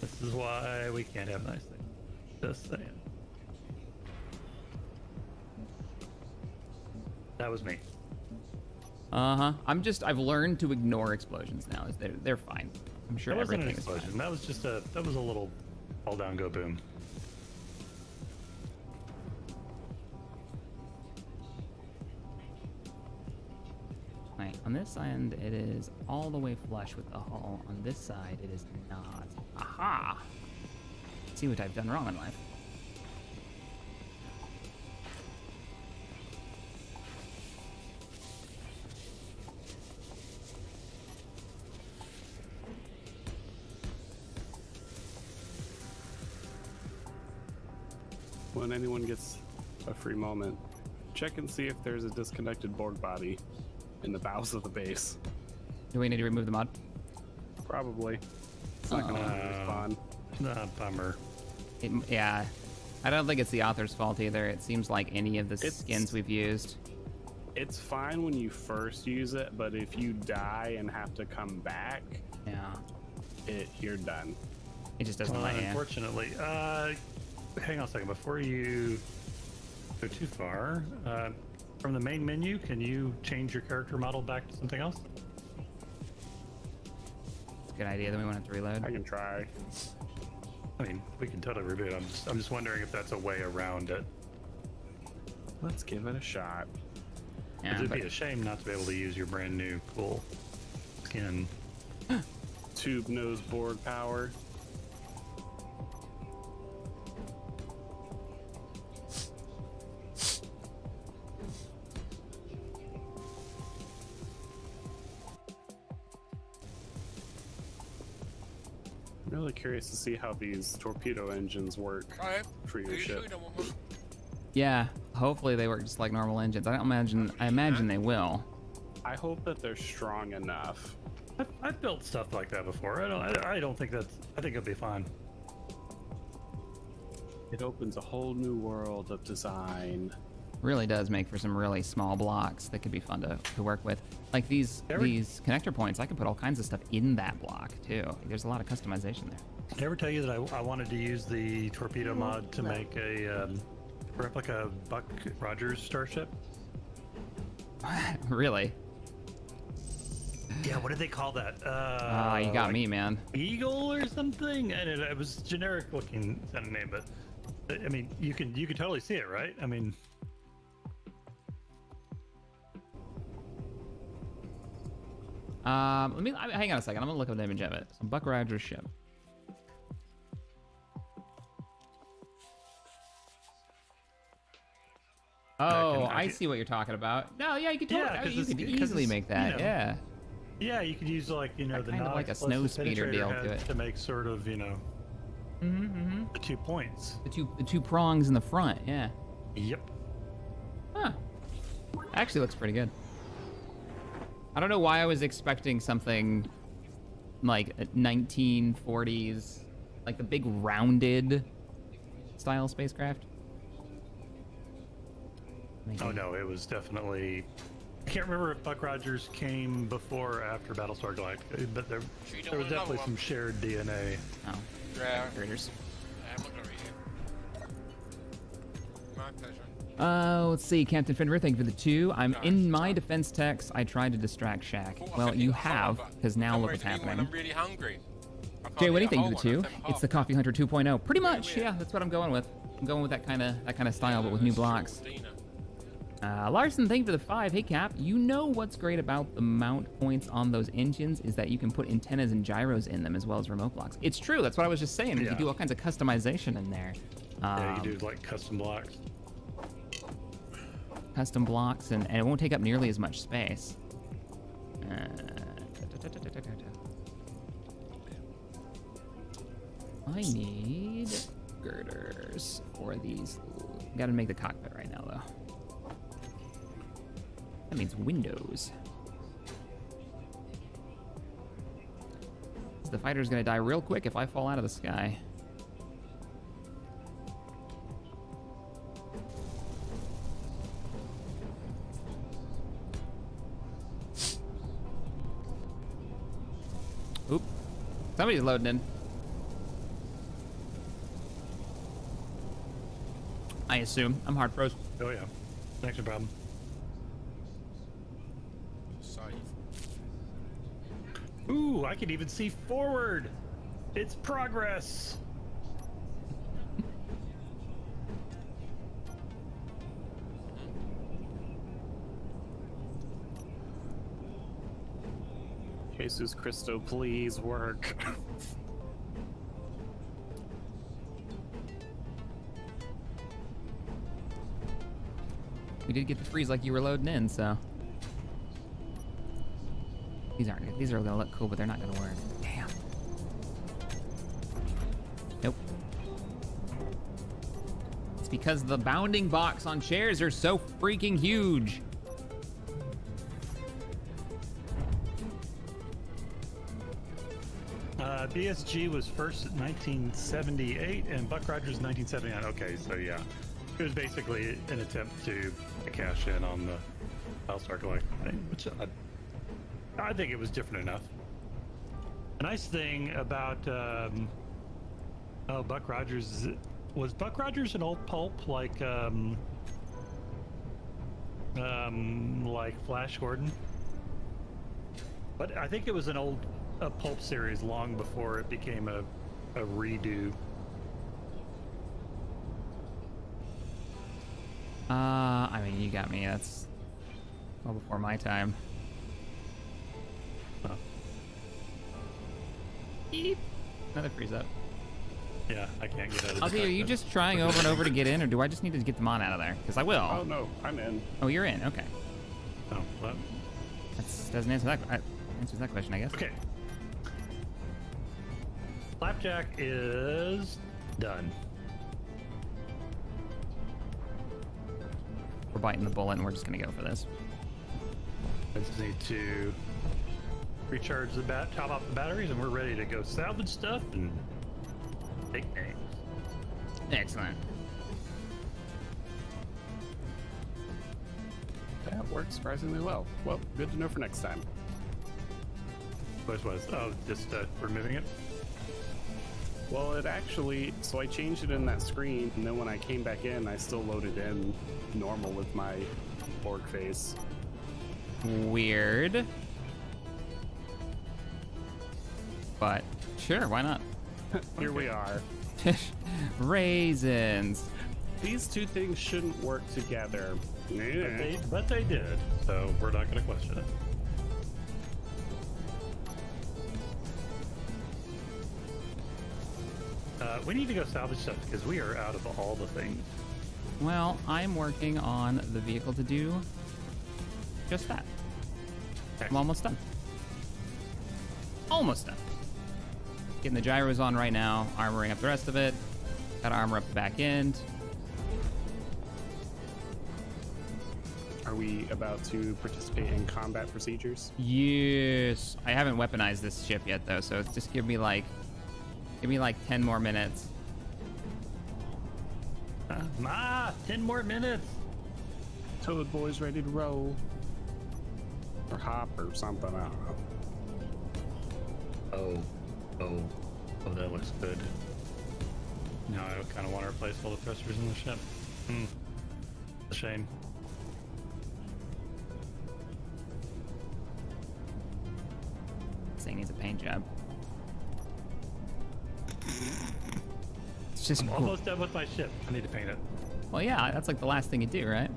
This is why we can't have nice things. Just saying. That was me. I've learned to ignore explosions now. They're fine. I'm sure that wasn't an everything is explosion. fine. That was a little fall down, go boom. Right, on this end, it is all the way flush with the hull. On this side, it is not. Aha! See what I've done wrong in life. When anyone gets a free moment, check and see if there's a disconnected Borg body in the bowels of the base. Do we need to remove the mod? Probably. It's not going to respawn. Bummer. Yeah. I don't think it's the author's fault either. It seems like any of the skins we've used. It's fine when you first use it, but if you die and have to come back, you're done. It just doesn't let you. Unfortunately. Hang on a second. Before you go too far, from the main menu, can you change your character model back to something else? It's a good idea. Then we won't have to reload. I can try. I mean, we can totally reboot. I'm just wondering if that's a way around it. Let's give it a shot. Yeah, it'd be a shame not to be able to use your brand new cool skin. Tube nose Borg power. I'm really curious to see how these torpedo engines work for your ship. Yeah, hopefully they work just like normal engines. I imagine they will. I hope that they're strong enough. I've built stuff like that before. I don't think that's. I think it'll be fine. It opens a whole new world of design. Really does make for some really small blocks that could be fun to work with. Like these connector points, I could put all kinds of stuff in that block too. There's a lot of customization there. Did I ever tell you that I wanted to use the torpedo mod to make a replica Buck Rogers starship? Really? Yeah, what did they call that? You got me, man. Eagle or something? And it was generic looking kind of name, but I mean, you can totally see it, right? I mean. Hang on a second. I'm gonna look up an image of it. So Buck Rogers ship. Oh, I see what you're talking about. No, yeah, you could you could easily make that. Yeah. Yeah, you could use like the kind of like a plus snow the speeder deal penetrator to head it to make sort of the 2 points. The two prongs in the front. Yeah. Yep. Huh. Actually, looks pretty good. I don't know why I was expecting something like 1940s, like the big rounded style spacecraft. Oh no, it was definitely. I can't remember if Buck Rogers came before or after Battlestar Galactica, but there was definitely some shared DNA. Oh. Yeah. Critters. I'm not gonna read it. My pleasure. Let's see, Captain Fenrir, thank you for the 2. I'm in my defense text. I tried to distract Shaq. Well, you have, because now look what's happening. I'm really hungry. Jay, what do you think of the 2? It's the Coffee Hunter 2.0. Pretty much, yeah. That's what I'm going with. I'm going with that kind of style, but with new blocks. Larson, thank you for the 5. Hey, Cap, you know what's great about the mount points on those engines is that you can put antennas and gyros in them as well as remote blocks. It's true. That's what I was just saying. You can do all kinds of customization in there. Yeah, you do like custom blocks. Custom blocks, and it won't take up nearly as much space. I need girders for these. Gotta make the cockpit right now, though. That means windows. The fighter's gonna die real quick if I fall out of the sky. Oop. Somebody's loading in. I assume. I'm hard froze. Oh yeah. Next problem. Save. Ooh, I can even see forward. It's progress. Jesus Christo, please work. We did get the freeze like you were loading in, so. These are gonna look cool, but they're not gonna work. Damn. Nope. It's because the bounding box on chairs are so freaking huge. BSG was first in 1978 and Buck Rogers 1979. Okay, so yeah. It was basically an attempt to cash in on the Battlestar Galactica thing, which I think it was different enough. A nice thing about Buck Rogers, was Buck Rogers an old pulp like Flash Gordon? But I think it was an old pulp series long before it became a redo. I mean, you got me. That's well before my time. Oh. Beep. Another freeze up. Yeah, I can't get out of the Ozzy, are you just trying over and over to get in, or do I just need to get the mon out of there? Because I will. Oh no, I'm in. Oh, you're in. Okay. Oh, well. That doesn't answer that. Answers that question, I guess. Okay. Flapjack is done. We're biting the bullet, and we're just gonna go for this. I just need to recharge the top off the batteries, and we're ready to go salvage stuff and take names. Excellent. That worked surprisingly well. Well, good to know for next time. What was? Oh, just removing it? Well, it actually, so I changed it in that screen, and then when I came back in, I still loaded in normal with my Borg face. Weird. But sure, why not? Here we are. Raisins. These two things shouldn't work together. But they did, so we're not going to question it. We need to go salvage stuff because we are out of all the things. Well, I'm working on the vehicle to do just that. I'm almost done. Almost done. Getting the gyros on right now, armoring up the rest of it. Gotta armor up the back end. Are we about to participate in combat procedures? Yes. I haven't weaponized this ship yet though, so just give me like 10 more minutes. 10 more minutes. Toad Boy's ready to roll. Or hop or something, I don't know. Oh, that looks good. Now I kind of want to replace all the thrusters in the ship. A shame. This thing needs a paint job. It's just I'm cool. almost done with my ship. I need to paint it. Well, yeah, that's like the last thing you do, right?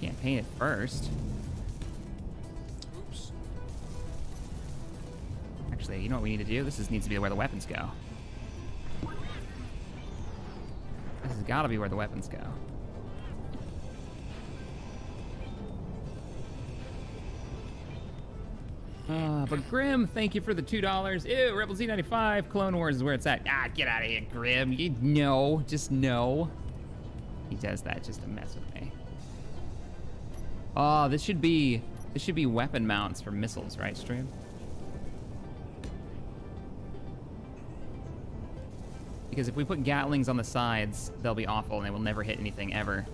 Can't paint it first. Oops. Actually, you know what we need to do? This needs to be where the weapons go. This has got to be where the weapons go. But Grim, thank you for the $2. Ew, Rebel Z95, Clone Wars is where it's at. Ah, get out of here, Grim. You know, just know. He does that just to mess with me. Oh, this should be weapon mounts for missiles, right, Stream? Because if we put Gatlings on the sides, they'll be awful and they will never hit anything ever.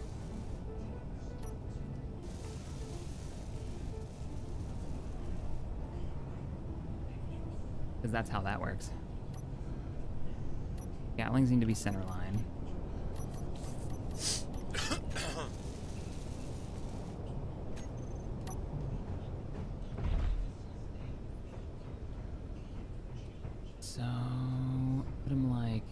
Because that's how that works. Gatlings need to be center line. So, put him like...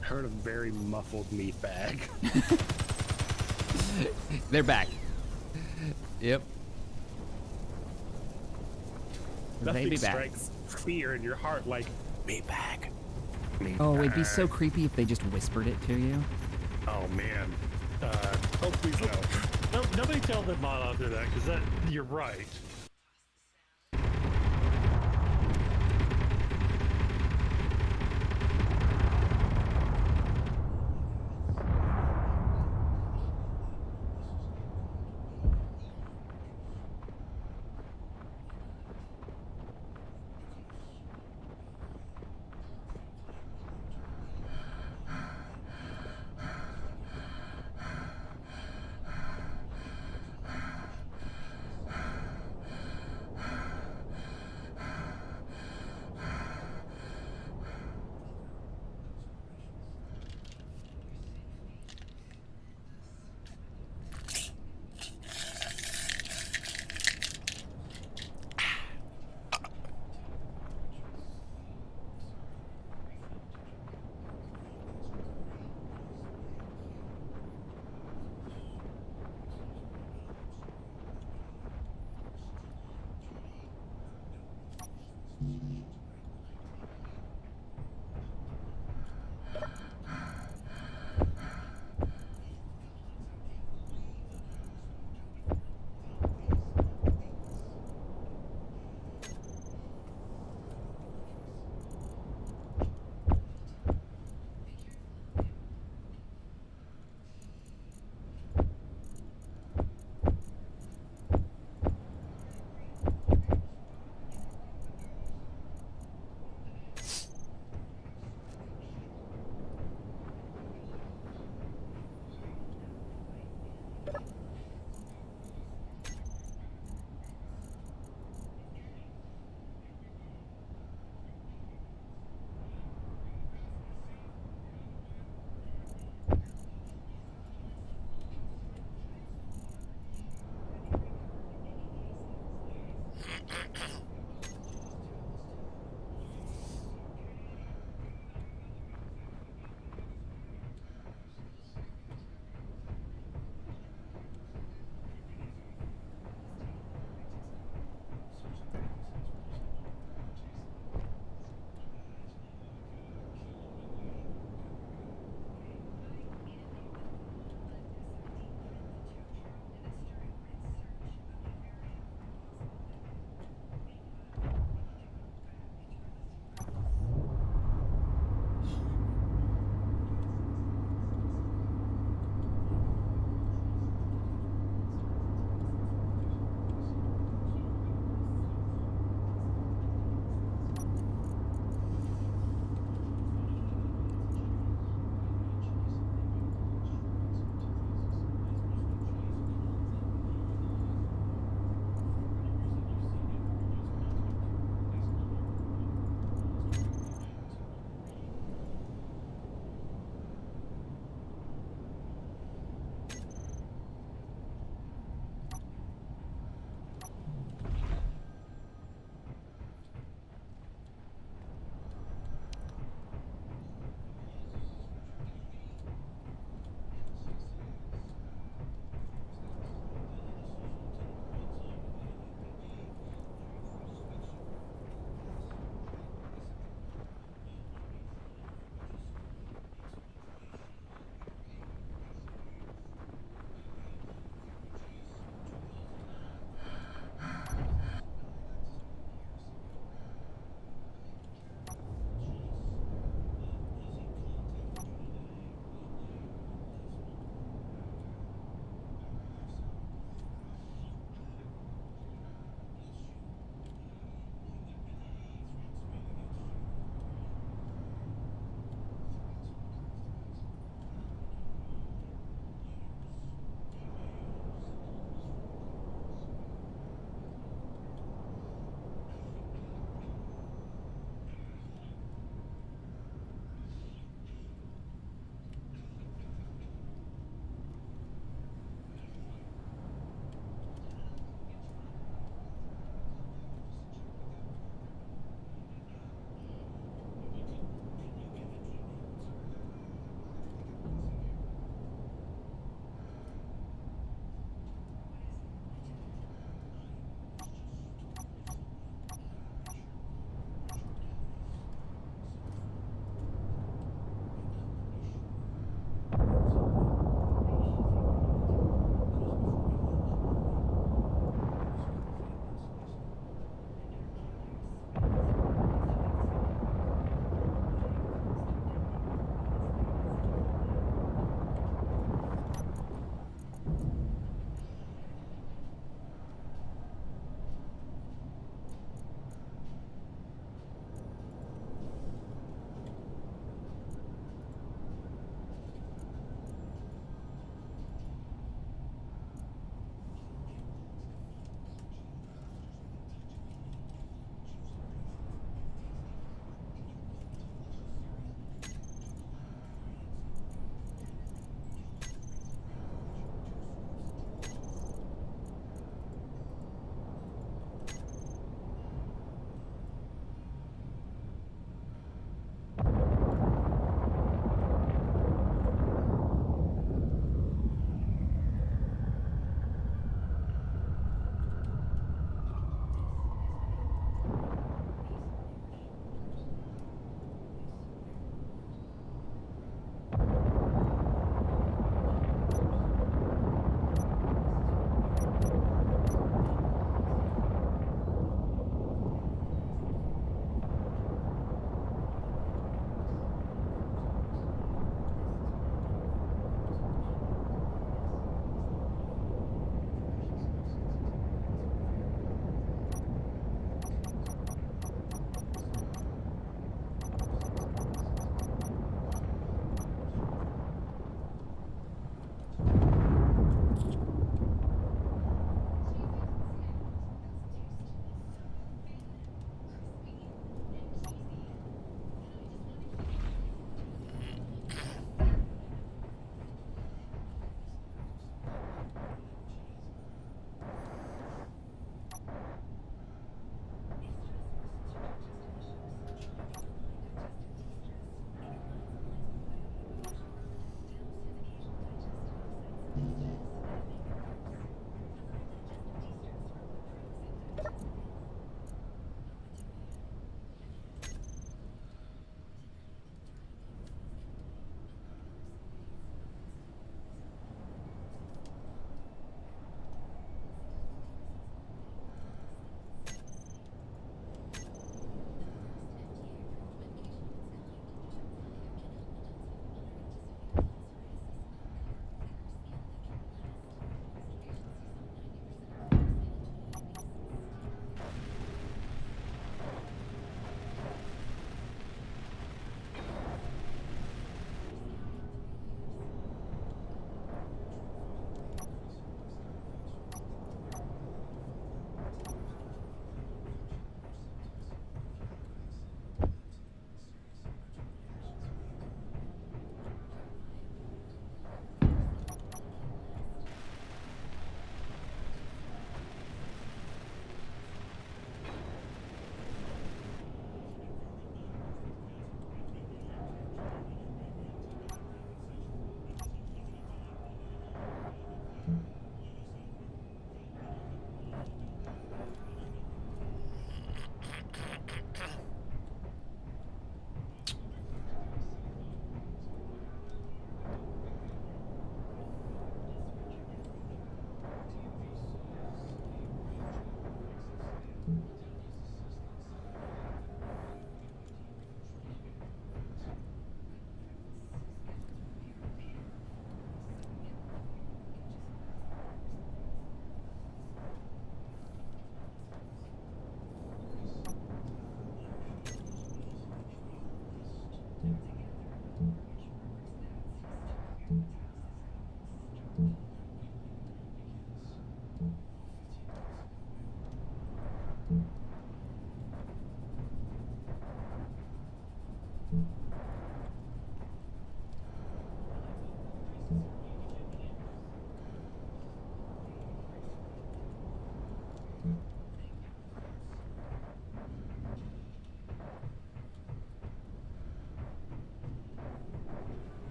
Heard a very muffled meat bag. They're back. Yep. Nothing They be back. strikes fear in your heart like meat bag. Meat Oh, it'd be bag. so creepy if they just whispered it to you. Oh man. Oh please no. No, nobody tell the mod author that, because that you're right.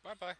Bye-bye.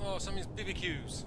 Oh, something's BBQs.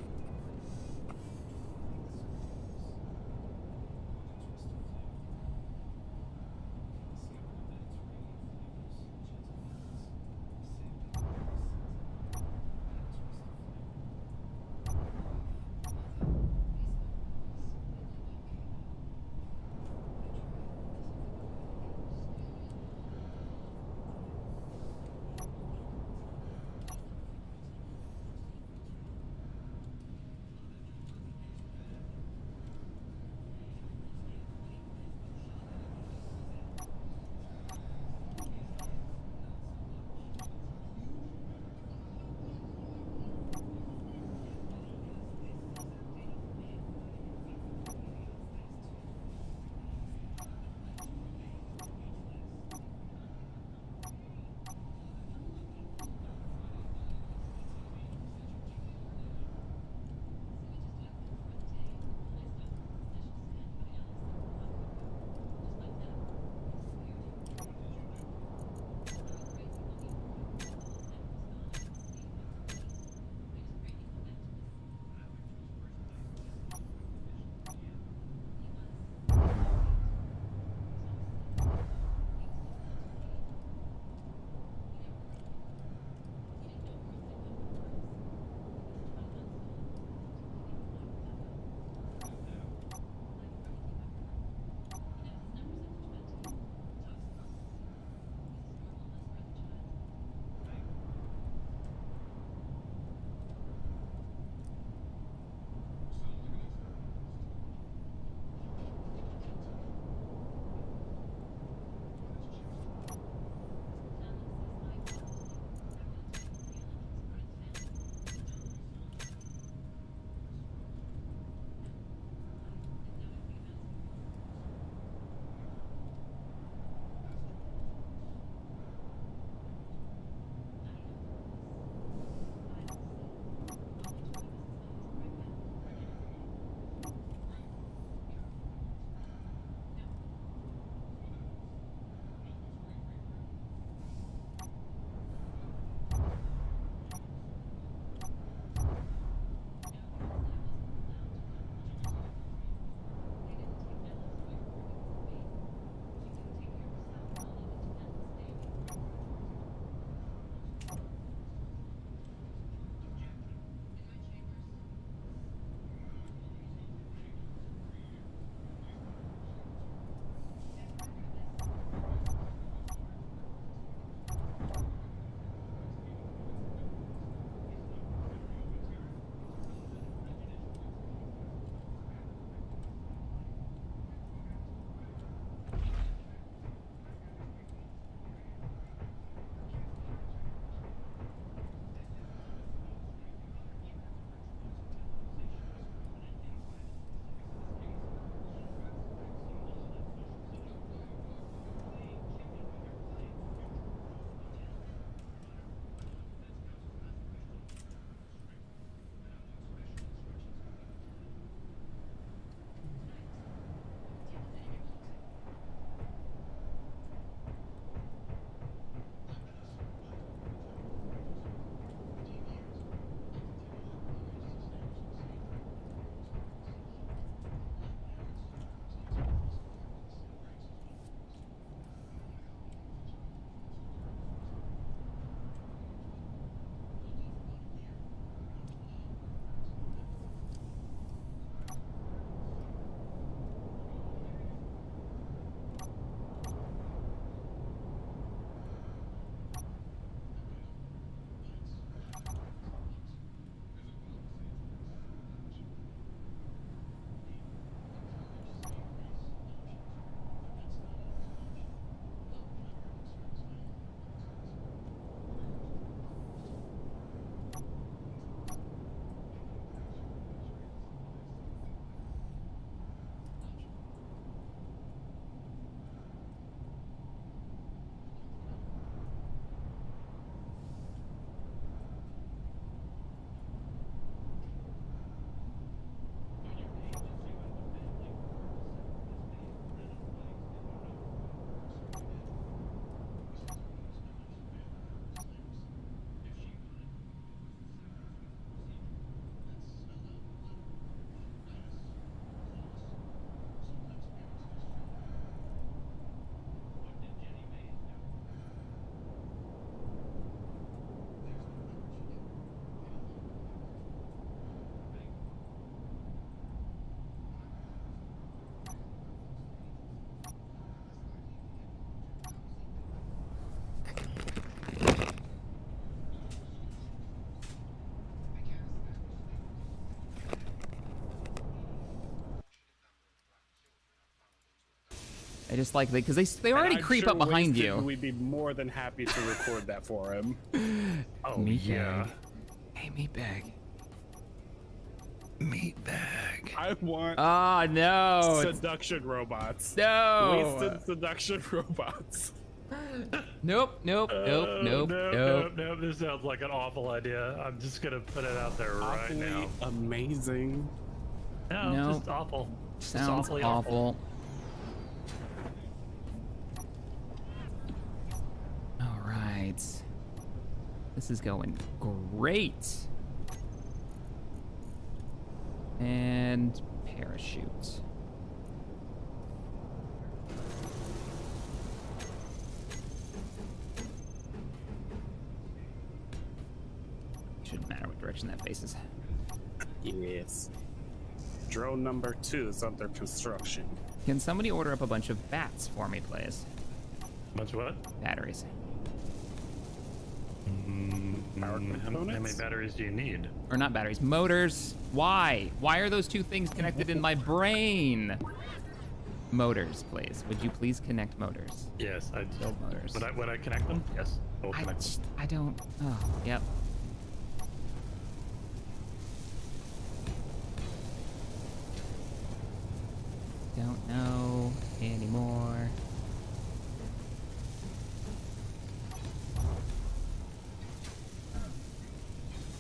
I just like because they already And I'm creep sure up behind Wasted you. We'd be more than happy to record that for him. Oh, Meatbag. Hey, Meatbag. Meatbag. I want Oh, no. seduction robots. No. Wasted seduction robots. Nope. This sounds like an awful idea. I'm just gonna put it out there right Awfully now. amazing. No, just awful. Just Sounds awfully awful. All right. This is going great. And parachute. Shouldn't matter what direction that faces. Yes. Drone number 2 is under construction. Can somebody order up a bunch of bats for me, please? Bunch of what? Batteries. How many batteries do you need? Or not batteries, motors. Why? Why are those two things connected in my brain? Motors, please. Would you please connect motors? Yes, I build motors. Would I connect them? Yes, I will connect them. I don't. Oh, yep. Don't know anymore.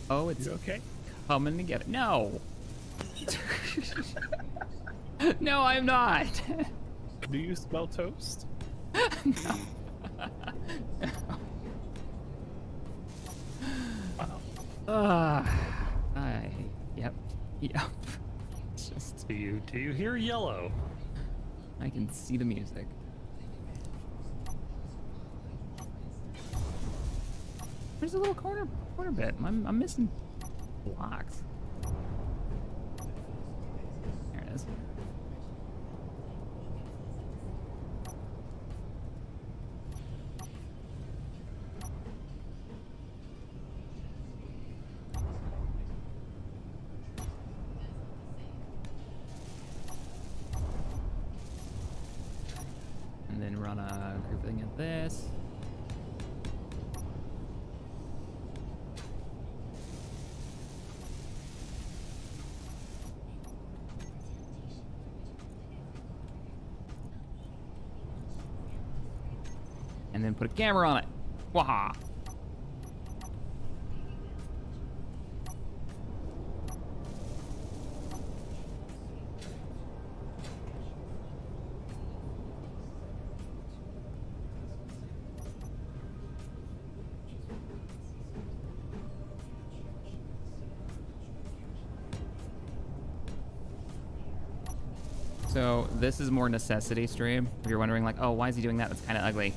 Oh, it's okay. Coming together. No. No, I'm not. Do you smell toast? No. Yep. It's just. Do you hear yellow? I can see the music. There's a little corner bit. I'm missing blocks. There it is. And then run a grouping of this. And then put a camera on it. Waha! So this is more necessity stream. If you're wondering like, oh, why is he doing that? That's kind of ugly.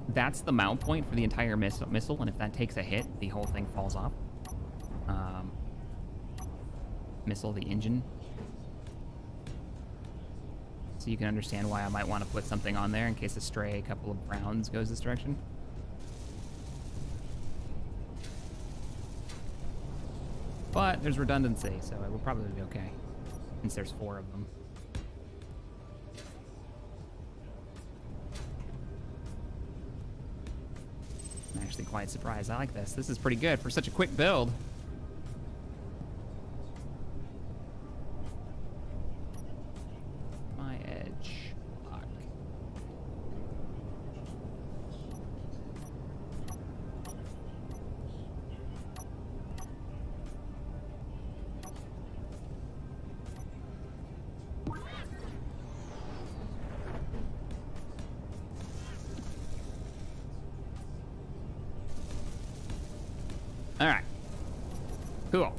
That's the mount point for the entire missile, and if that takes a hit, the whole thing falls off. Missile, the engine. So you can understand why I might want to put something on there in case a stray couple of rounds goes this direction. But there's redundancy, so it will probably be okay, since there's 4 of them. I'm actually quite surprised. I like this. This is pretty good for such a quick build. My edge lock. All right. Cool.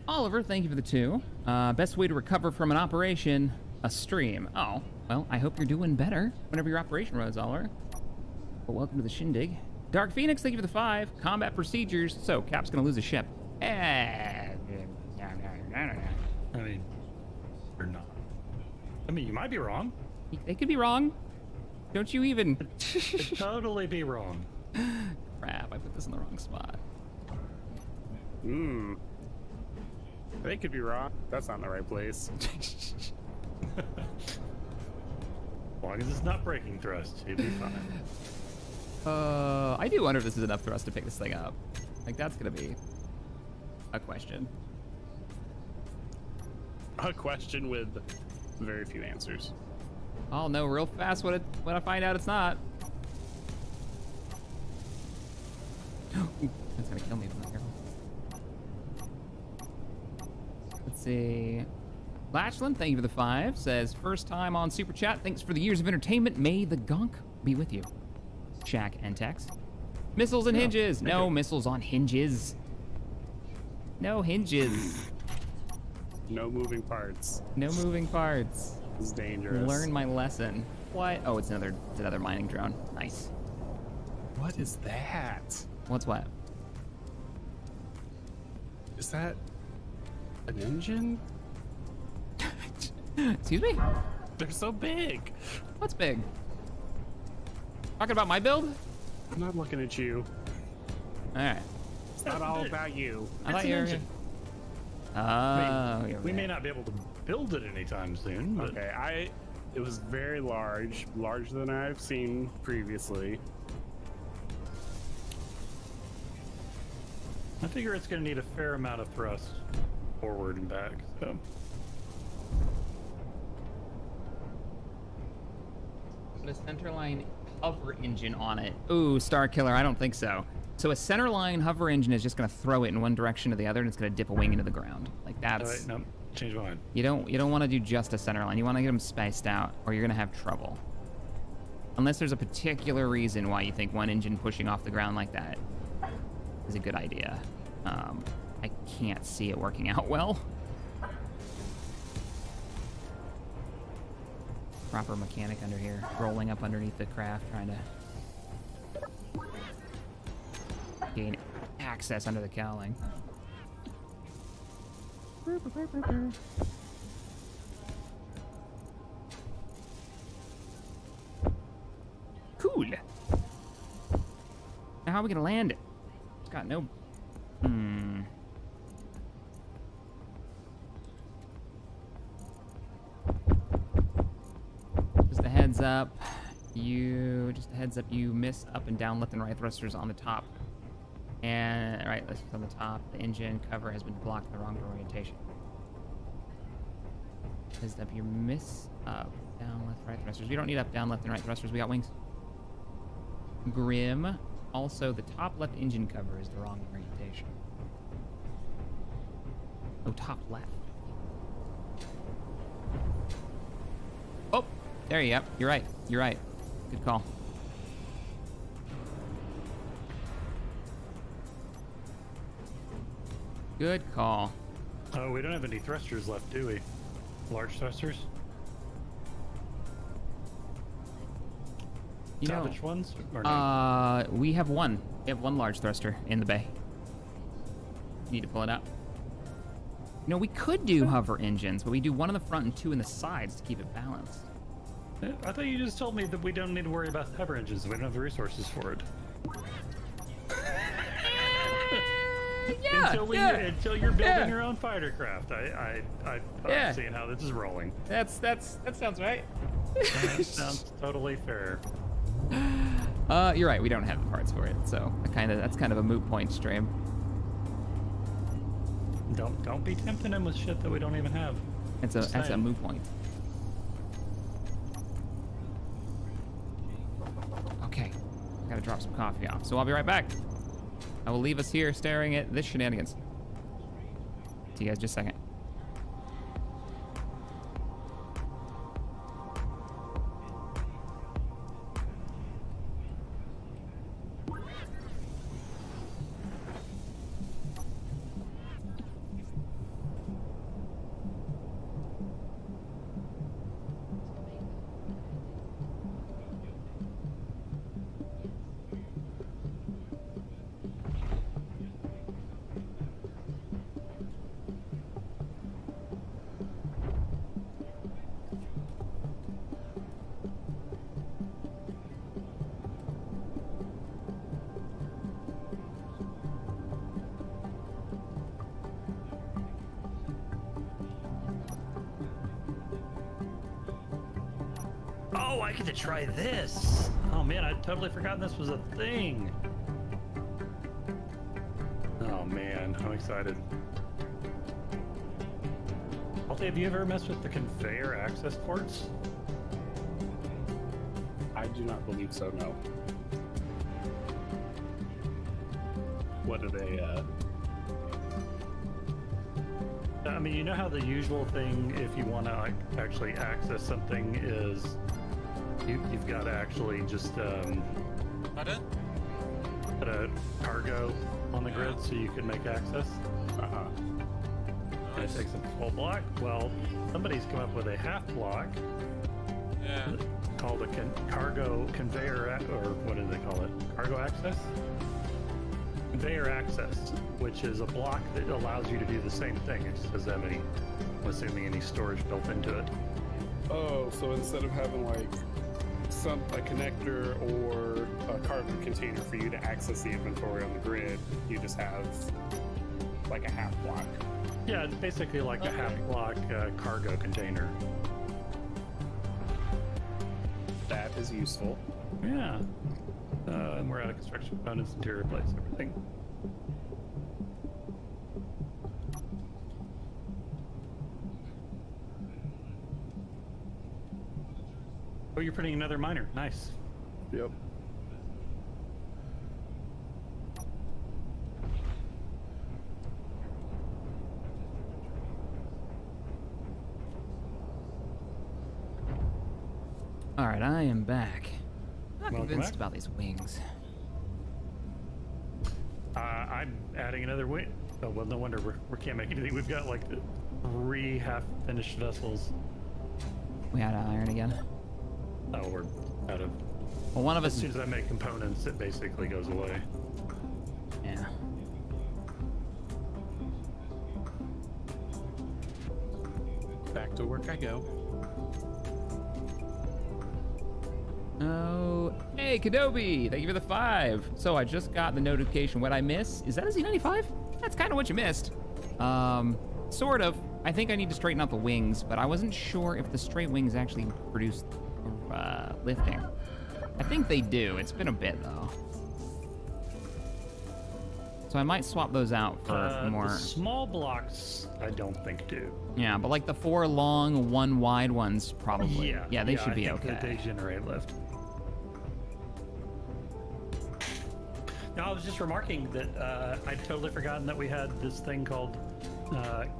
Oliver, thank you for the 2. Best way to recover from an operation, a stream. Oh, well, I hope you're doing better whenever your operation runs, Oliver. Well, welcome to the shindig. Dark Phoenix, thank you for the 5. Combat procedures. So, Cap's gonna lose a ship. I mean, or not. I mean, you might be wrong. They could be wrong. Don't you even... Could totally be wrong. Crap, I put this in the wrong spot. They could be wrong. That's not in the right place. As long as it's not breaking thrust, it'll be fine. I do wonder if this is enough for us to pick this thing up. Like, that's gonna be a question. A question with very few answers. I'll know real fast when I find out it's not. Ooh, that's gonna kill me if I'm not careful. Let's see. Lachlan, thank you for the 5. Says, first time on Super Chat. Thanks for the years of entertainment. May the gonk be with you. Shaq and Tex. Missiles and hinges. No missiles on hinges. No hinges. No moving parts. No moving parts. This is dangerous. Learn my lesson. What? Oh, it's another mining drone. Nice. What is that? What's what? Is that an engine? Excuse me? They're so big. What's big? Talking about my build? I'm not looking at you. Alright. It's not all about you. I thought you were... We may not be able to build it anytime soon, but... Okay, it was very large, larger than I've seen previously. I figure it's going to need a fair amount of thrust forward and back, so... Put a centerline hover engine on it. Ooh, Star Killer, I don't think so. So a centerline hover engine is just going to throw it in one direction or the other, and it's going to dip a wing into the ground. Like, that's... No, change my mind. You don't want to do just a centerline. You want to get them spaced out, or you're going to have trouble. Unless there's a particular reason why you think one engine pushing off the ground like that is a good idea. I can't see it working out well. Proper mechanic under here, rolling up underneath the craft, trying to gain access under the cowling. Cool. Now how are we gonna land it? It's got no... Just a heads up, you miss up and down left and right thrusters on the top. And, right, this is on the top. The engine cover has been blocked in the wrong orientation. Heads up, you miss up, down, left, right thrusters. We don't need up, down, left, and right thrusters. We got wings. Grim. Also, the top left engine cover is the wrong orientation. Oh, top left. Oh, there you go. You're right. You're right. Good call. Good call. Oh, we don't have any thrusters left, do we? Large thrusters? You know, salvage ones? Or no? We have one. We have one large thruster in the bay. You need to pull it out. You know, we could do hover engines, but we do one in the front and two in the sides to keep it balanced. I thought you just told me that we don't need to worry about hover engines. We don't have the resources for it. Yeah, until you're building your own fighter craft. I'm seeing how this is rolling. That sounds right. That sounds totally fair. You're right. We don't have the parts for it, so that's kind of a moot point stream. Don't be tempting him with shit that we don't even have. That's a moot point. Okay, I gotta drop some coffee off, so I'll be right back. I will leave us here staring at this shenanigans. See you guys just a second. Oh, I get to try this. Oh man, I'd totally forgotten this was a thing. Oh man, I'm excited. Alti, have you ever messed with the conveyor access ports? I do not believe so, no. What are they, I mean, you know how the usual thing, if you want to like, actually access something, is you've got to actually just Pardon? put a cargo on the grid so you can make access. And it takes a full block. Well, somebody's come up with a half block called a cargo conveyor, or what do they call it? Cargo access? Conveyor access, which is a block that allows you to do the same thing. It just doesn't have any, I'm assuming, any storage built into it. Oh, so instead of having like a connector or a cargo container for you to access the inventory on the grid, you just have like a half block. Yeah, it's basically like a half block cargo container. That is useful. Yeah. And we're out of construction components to replace everything. Oh, you're putting another miner. Nice. Yep. All right, I am back. Not Welcome convinced back. about these wings. I'm adding another wing. Oh, well, no wonder we can't make anything. We've got like 3 half-finished vessels. We out of iron again. Oh, we're out of... Well, one of us... As soon as I make components, it basically goes away. Yeah. Back to work I go. Oh, hey, Kadobi! Thank you for the 5. So I just got the notification. What I miss? Is that a Z95? That's kind of what you missed. Sort of. I think I need to straighten out the wings, but I wasn't sure if the straight wings actually produce lifting. I think they do. It's been a bit, though. So I might swap those out for more... The small blocks, I don't think do. Yeah, but like the 4 long, 1 wide ones, probably. Yeah, they should be I think okay. that they generate lift. No, I was just remarking that I'd totally forgotten that we had this thing called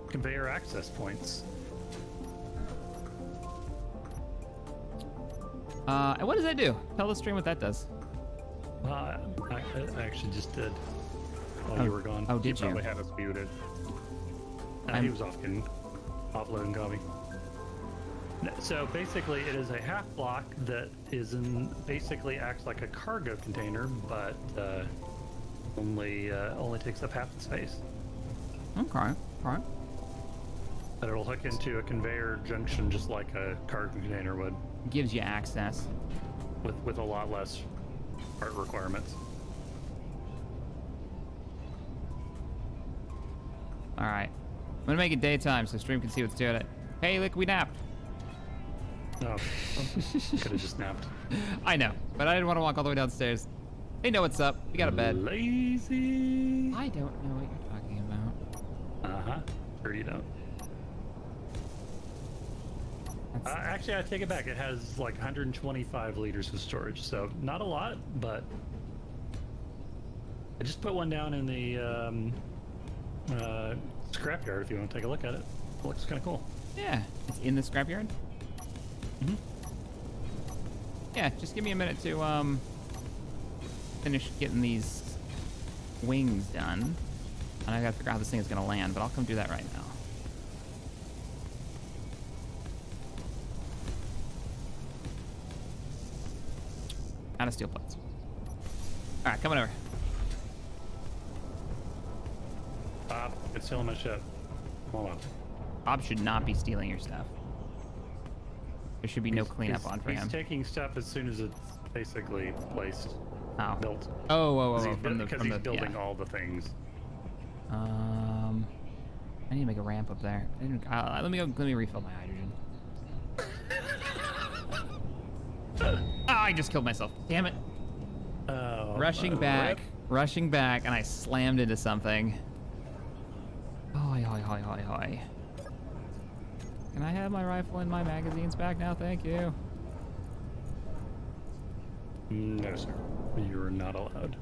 conveyor access points. And what does that do? Tell the stream what that does. I actually just did while you were gone. Oh, did you? Probably had us muted. He was offloading copy. So basically, it is a half block that basically acts like a cargo container, but only takes up half the space. Okay. Alright. But it'll hook into a conveyor junction just like a cargo container would. Gives you access. With a lot less part requirements. Alright. I'm gonna make it daytime so stream can see what's doing it. Hey, look, we napped. Oh, could have just napped. I know, but I didn't want to walk all the way downstairs. They know what's up. We got a bed. Lazy. I don't know what you're talking about. Uh-huh. Sure you don't. Actually, I take it back. It has like 125 liters of storage, so not a lot, but I just put one down in the scrapyard if you want to take a look at it. It looks kind of cool. Yeah, it's in the scrapyard. Mm-hmm. Yeah, just give me a minute to finish getting these wings done. And I gotta figure out how this thing is gonna land, but I'll come do that right now. Out of steel plates. All right, coming over. Bob, it's stealing my ship. Hold on. Bob should not be stealing your stuff. There should be no cleanup on for him. He's taking stuff as soon as it's basically placed. Oh. Built. Oh, Because he's building all the things. I need to make a ramp up there. Let me refill my hydrogen. I just killed myself. Damn it. Rushing back, and I slammed into something. Hoi, hoi, hoi, hoi, hoi. Can I have my rifle and my magazines back now? Thank you. No, sir. You're not allowed.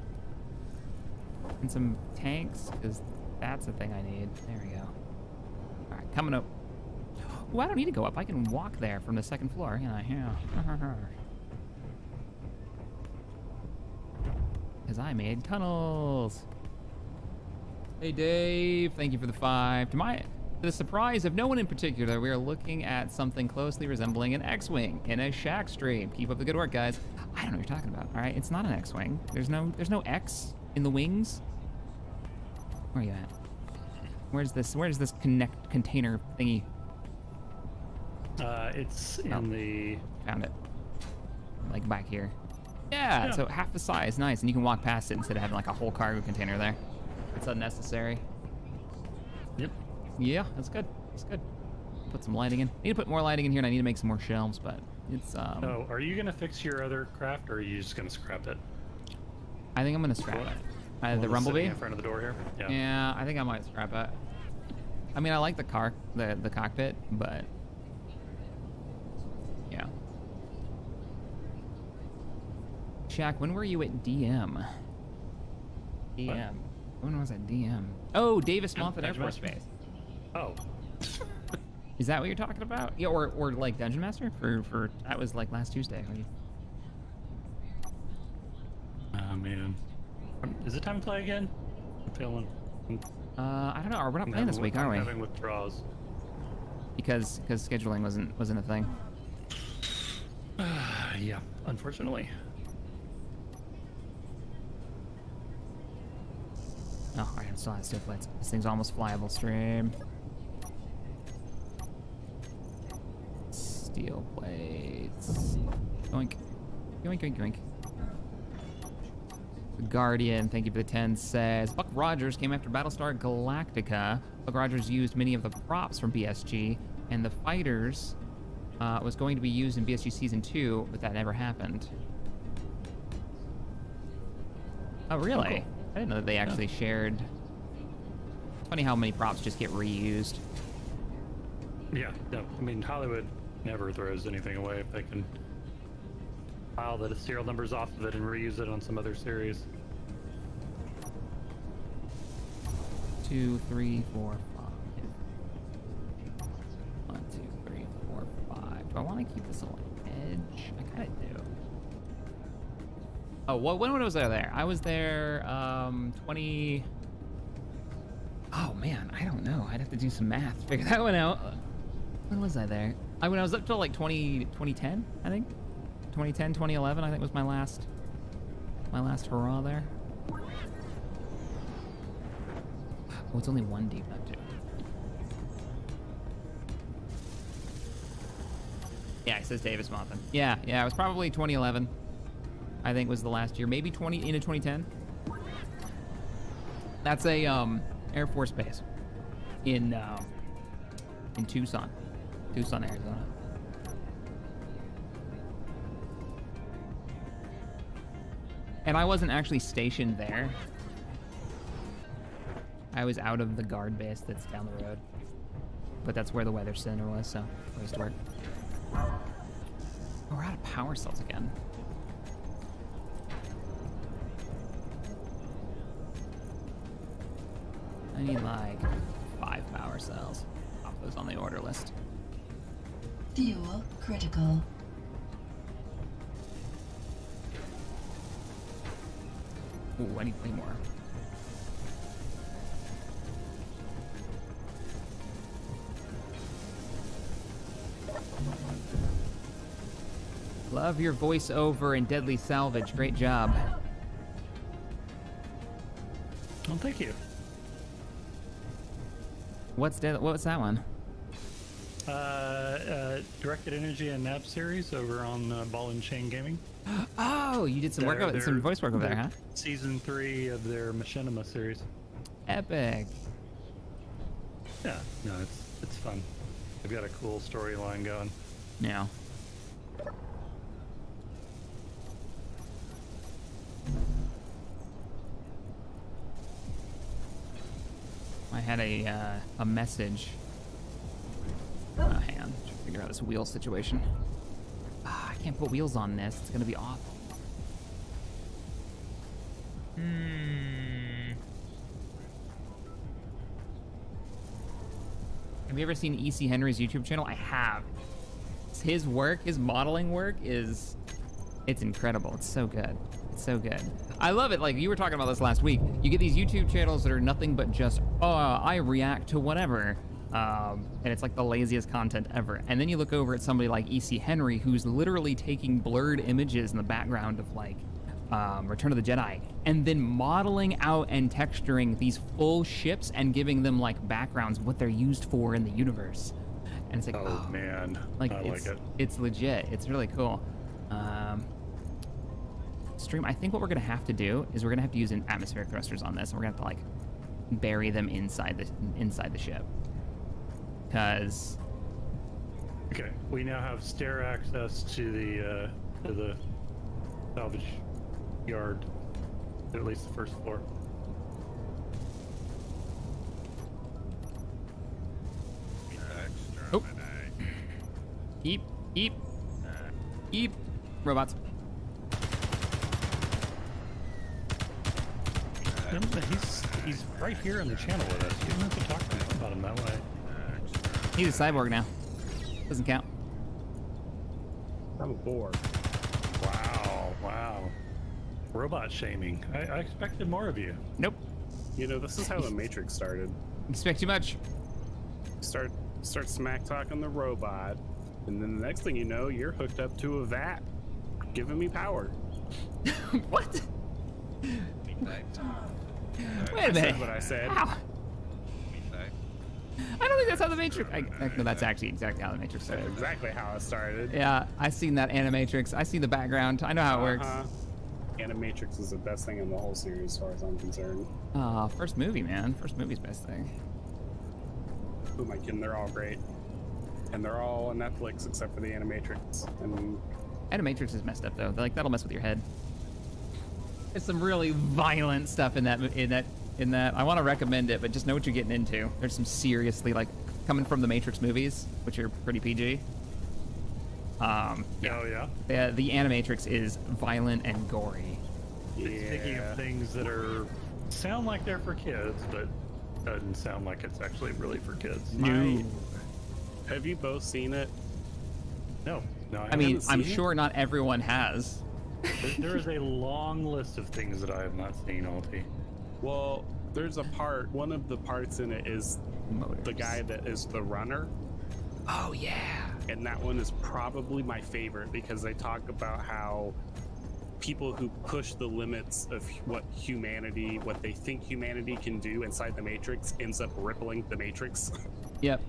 And some tanks, because that's the thing I need. There we go. All right, coming up. Oh, I don't need to go up. I can walk there from the second floor. Yeah. Because I made tunnels. Hey, Dave. Thank you for the 5. To the surprise of no one in particular, we are looking at something closely resembling an X-Wing in a shack stream. Keep up the good work, guys. I don't know what you're talking about, all right? It's not an X-Wing. There's no X in the wings. Where are you at? Where's this container thingy? It's in the... Found it. Like back here. Yeah, so half the size, nice. And you can walk past it instead of having like a whole cargo container there. It's unnecessary. Yep. Yeah, that's good. That's good. Put some lighting in. Need to put more lighting in here, and I need to make some more shelves, but it's Oh, are you gonna fix your other craft, or are you just gonna scrap it? I think I'm gonna scrap it. The Rumblebee in front of the door here. Yeah. Yeah, I think I might scrap it. I mean, I like the cockpit, but yeah. Shaq, when were you at DM? DM. When was I DM? Oh, Davis Monthan Air Force Base. Oh. Is that what you're talking about? Yeah, or like Dungeon Master for that was like last Tuesday. Oh man. Is it time to play again? I'm feeling. I don't know. We're not playing this week, are we? I'm having withdrawals. Because scheduling wasn't a thing. Yeah, unfortunately. Oh, I still have steel plates. This thing's almost flyable. Stream. Steel plates. Yoink. Yoink, yoink, yoink. The Guardian, thank you for the 10, says Buck Rogers came after Battlestar Galactica. Buck Rogers used many of the props from BSG, and the fighters was going to be used in BSG Season 2, but that never happened. Oh, really? Oh, cool. I didn't know that they actually shared. It's funny how many props just get reused. Yeah, no, I mean, Hollywood never throws anything away if they can file the serial numbers off of it and reuse it on some other series. 2, 3, 4, 5. 1, 2, 3, 4, 5. Do I want to keep this on edge? I kind of do. Oh, well, when was I there? I was there 20... Oh, man, I don't know. I'd have to do some math to figure that one out. When was I there? I was up till like 2010, I think. 2010, 2011, I think was my last hurrah there. Oh, it's only one deep up too. Yeah, it says Davis Monthan. Yeah, it was probably 2011. I think was the last year, maybe into 2010. That's a Air Force base in Tucson, Arizona. And I wasn't actually stationed there. I was out of the guard base that's down the road. But that's where the weather center was, so I used to work. Oh, we're out of power cells again. I need like 5 power cells. Pop those on the order list. Fuel critical. Ooh, I need way more. Love your voiceover and Deadly Salvage. Great job. Well, thank you. What's that one? Directed Energy and Nav series over on Ball and Chain Gaming. Oh, you did some work over some voice work over there, huh? Season 3 of their Machinima series. Epic. Yeah, no, it's fun. They've got a cool storyline going. Yeah. had a message. Hang on, trying to figure out this wheel situation. I can't put wheels on this. It's gonna be awful. Have you ever seen E.C. Henry's YouTube channel? I have. His work, his modeling work it's incredible. It's so good. It's so good. I love it. Like you were talking about this last week. You get these YouTube channels that are nothing but just, I react to whatever. And it's like the laziest content ever. And then you look over at somebody like E.C. Henry, who's literally taking blurred images in the background of like Return of the Jedi, and then modeling out and texturing these full ships and giving them like backgrounds, what they're used for in the universe. And it's like, oh man, like I like it. It's legit. It's really cool. Stream. I think what we're gonna have to do is we're gonna have to use atmospheric thrusters on this, and we're gonna have to like bury them inside the ship. Cause. Okay, we now have stair access to the salvage yard, at least the first floor. Oh. Eep. Robots. He's right here in the channel with us. You don't have to talk to him about him that way. He's a cyborg now. Doesn't count. I'm bored. Wow. Robot shaming. I expected more of you. Nope. You know, this is how the Matrix started. Expect too much. Start smack talking the robot, and then the next thing you know, you're hooked up to a vat, giving me power. What? Wait a minute. I said what I said. Ow. I don't think that's how the Matrix. No, that's actually exactly how the Matrix started. That's exactly how it started. Yeah, I seen that Animatrix. I see the background. I know how it works. Animatrix is the best thing in the whole series, as far as I'm concerned. First movie, man. First movie's best thing. Who am I kidding? They're all great, and they're all on Netflix except for the Animatrix. And Animatrix is messed up though. Like that'll mess with your head. There's some really violent stuff in that. I want to recommend it, but just know what you're getting into. There's some seriously, like, coming from the Matrix movies, which are pretty PG. Oh yeah. The Animatrix is violent and gory. Speaking of things that sound like they're for kids, but doesn't sound like it's actually really for kids. No. Have you both seen it? No. I mean, I'm sure not everyone has. There is a long list of things that I have not seen, Alti. Well, there's a part, one of the parts in it is the guy that is the runner. Oh, yeah. And that one is probably my favorite because they talk about how people who push the limits of what they think humanity can do inside the Matrix ends up rippling the Matrix. Yep.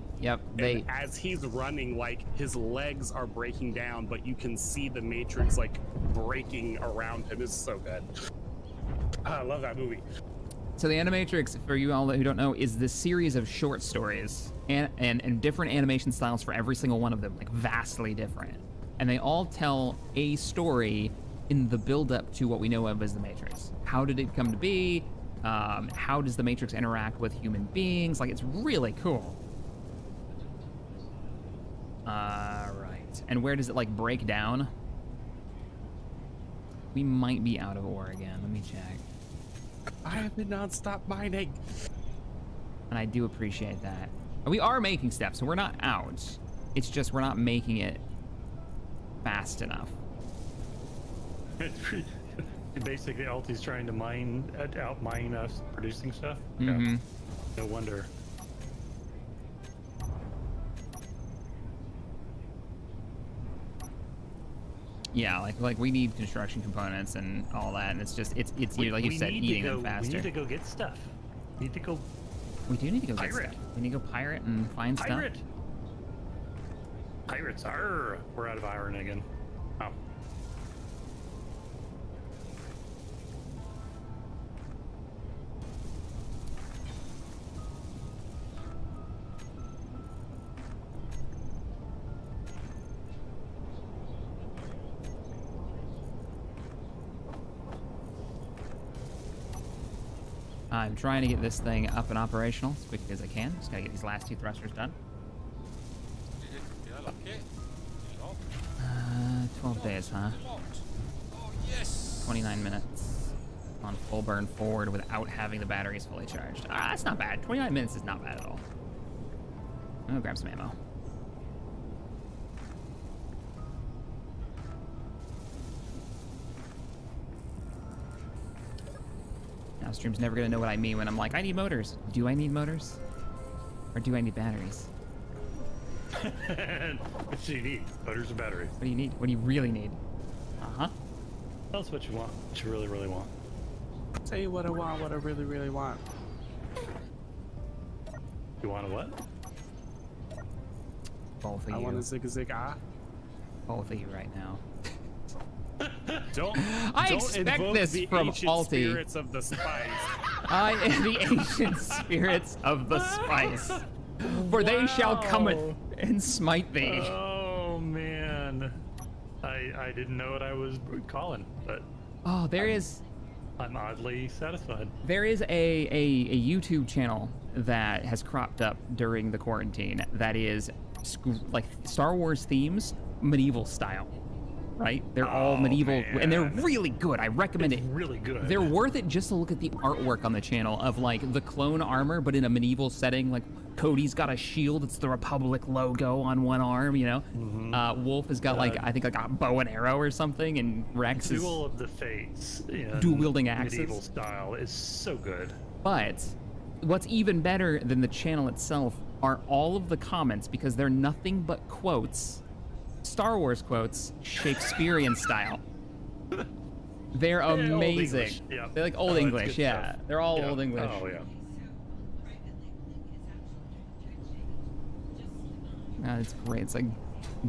And as he's running, like, his legs are breaking down, but you can see the Matrix, like, breaking around him. It's so good. I love that movie. So the Animatrix, for you all who don't know, is this series of short stories and different animation styles for every single one of them, like vastly different. And they all tell a story in the build-up to what we know of as the Matrix. How did it come to be? How does the Matrix interact with human beings? Like, it's really cool. Right. And where does it, like, break down? We might be out of ore again. Let me check. I have been non-stop mining. And I do appreciate that. And we are making steps, so we're not out. It's just we're not making it fast enough. Basically, Alti's trying to out-mine us producing stuff. Mm-hmm. Yeah. No wonder. Yeah, like we need construction components and all that, and it's like you said, eating them faster. We need to go get stuff. We do need to go pirate. get stuff. We need to go pirate and find stuff. Pirates are. We're out of iron again. Oh. I'm trying to get this thing up and operational as quickly as I can. Just gotta get these last 2 thrusters done. 12 days, huh? 29 minutes on full burn forward without having the batteries fully charged. That's not bad. 29 minutes is not bad at all. I'm gonna grab some ammo. Now stream's never gonna know what I mean when I'm like, I need motors. Do I need motors? Or do I need batteries? What do you need? Motors or batteries? What do you need? What do you really need? Uh-huh. Tell us what you want. What you really, really want. Tell you what I want, what I really, really want. You want a what? Both of you. I want a zig ah. Both of you right now. Don't. I don't expect invoke this the from ancient Alti. Spirits of the spice. I am the ancient spirits of the spice. For they shall cometh and smite thee. Oh man, I didn't know what I was calling, but oh, I'm oddly satisfied. There is a YouTube channel that has cropped up during the quarantine that is like Star Wars themes, medieval style. Right? They're all medieval, and they're really good. I recommend it. Really good. They're worth it just to look at the artwork on the channel of like the clone armor, but in a medieval setting. Like Cody's got a shield; it's the Republic logo on one arm. You know, Wolf has got like I think like a bow and arrow or something, and Rex is Duel of the Fates. dual wielding axes. Medieval style is so good. But what's even better than the channel itself are all of the comments, because they're nothing but quotes. Star Wars quotes, Shakespearean style. They're amazing. Yeah. They're like old English, yeah. Stuff. They're all old English. Oh yeah. It's great. It's like,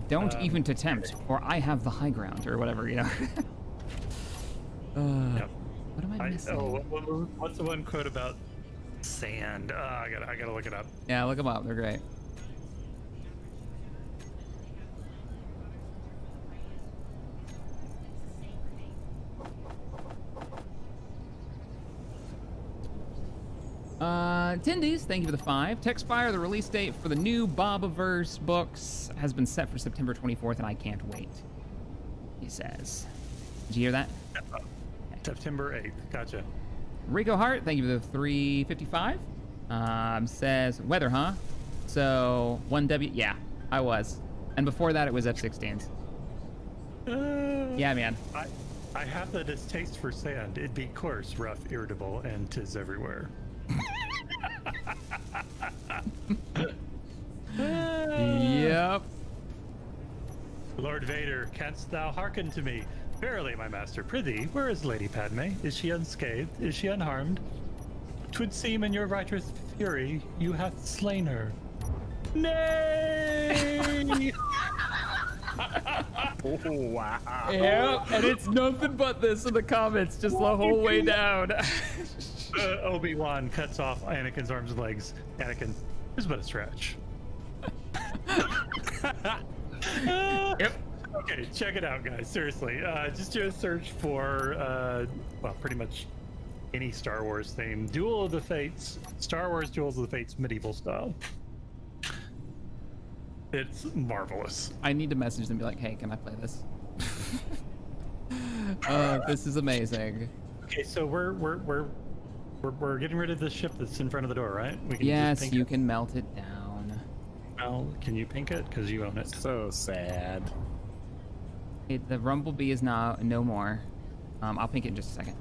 don't even attempt, or I have the high ground, or whatever, you know. What am I missing? What's the one quote about sand? I gotta look it up. Yeah, look them up. They're great. Tindies, thank you for the 5. Textfire, the release date for the new Bobaverse books has been set for September 24th, and I can't wait, he says. Did you hear that? September 8th. Gotcha. Rico Hart, thank you for the 355. Says, weather, huh? So, 1W, yeah, I was. And before that, it was F-16s. Yeah, man. I have the distaste for sand. It'd be coarse, rough, irritable, and 'tis everywhere. Yep. Lord Vader, canst thou hearken to me? Verily, my master, prithee, where is Lady Padme? Is she unscathed? Is she unharmed? 'Twould seem in your righteous fury you hath slain her. Nay! Oh, wow. Yeah, and it's nothing but this in the comments, just the whole way down. Obi-Wan cuts off Anakin's arms and legs. Anakin, this is but a stretch. Yep. Okay, check it out, guys. Seriously, just do a search for, well, pretty much any Star Wars theme. Duel of the Fates, Star Wars Duels of the Fates medieval style. It's marvelous. I need to message them and be like, hey, can I play this? This is amazing. Okay, so we're getting rid of this ship that's in front of the door, right? We can Yes, just pink you it. can melt it down. Well, can you pink it? Because you own it. So sad. The Rumblebee is now no more. I'll pink it in just a second.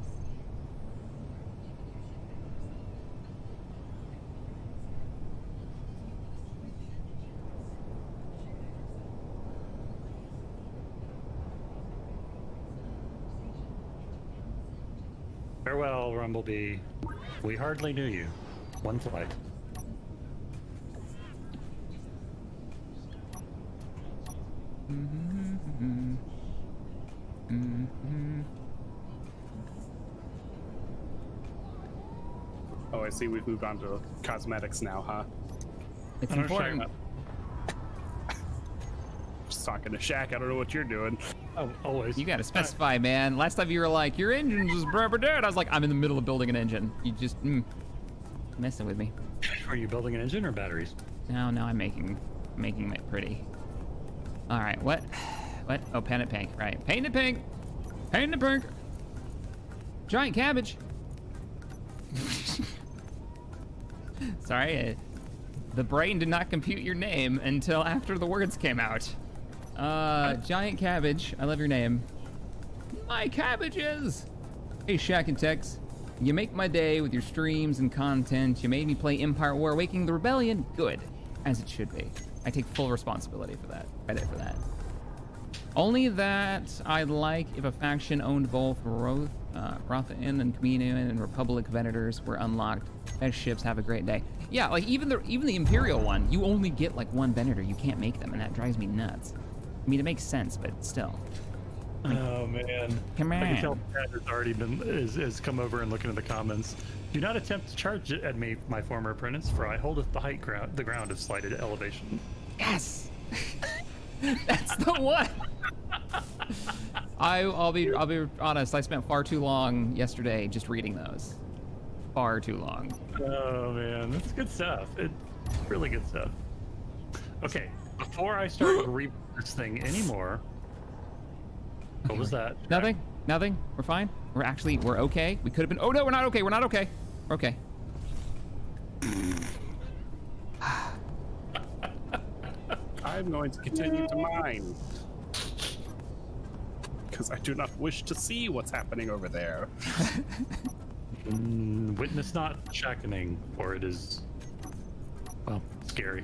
Farewell, Rumblebee. We hardly knew you. One flight. Oh, I see we've moved on to cosmetics now, huh? It's I'm important. Just talking to Shaq, I don't know what you're doing. Oh, always. You gotta specify, man. Last time you were like, your engine's is forever dead. I was like, I'm in the middle of building an engine. You just, messing with me. Are you building an engine or batteries? No, I'm making it pretty. All right, what? Oh, painted pink, right. Painted pink. Painted pink. Giant cabbage. Sorry, the brain did not compute your name until after the words came out. Giant cabbage, I love your name. My cabbages! Hey, Shaq and Tex. You make my day with your streams and content. You made me play Empire War Awakening the Rebellion. Good, as it should be. I take full responsibility for that. Credit for that. Only that I'd like if a faction owned both Rothan and Camino and Republic Venators were unlocked. As ships, have a great day. Yeah, like even the Imperial one, you only get like one Venator. You can't make them, and that drives me nuts. I mean, it makes sense, but still. Like, oh man! Come on. I can tell Brad has already has come over and looking at the comments. Do not attempt to charge at me, my former apprentice, for I hold the ground of slighted elevation. Yes. That's the one. I'll be honest. I spent far too long yesterday just reading those. Far too long. Oh man, that's good stuff. It's really good stuff. Okay, before I start to read this thing anymore. What was that? Nothing. We're fine. We're okay. We could have been. Oh no, we're not okay. We're not okay. We're okay. I'm going to continue to mine. Because I do not wish to see what's happening over there. Witness not shackening, or it is, well, scary.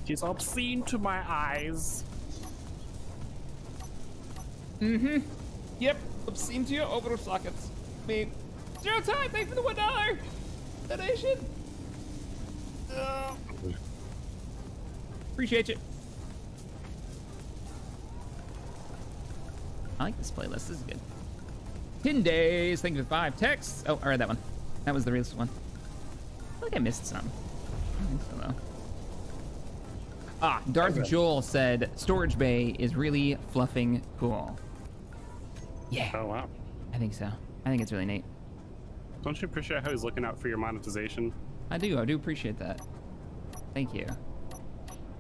It is obscene to my eyes. Yep, obscene to your orbital sockets. Zero time, thanks for the $1 donation. Appreciate you. I like this playlist. This is good. 10 days. Thank you for 5 texts. Oh, I read that one. That was the realest one. I feel like I missed some. I don't think so, though. Darth Joel said storage bay is really fluffing cool. Yeah. Oh, wow. I think so. I think it's really neat. Don't you appreciate how he's looking out for your monetization? I do appreciate that. Thank you.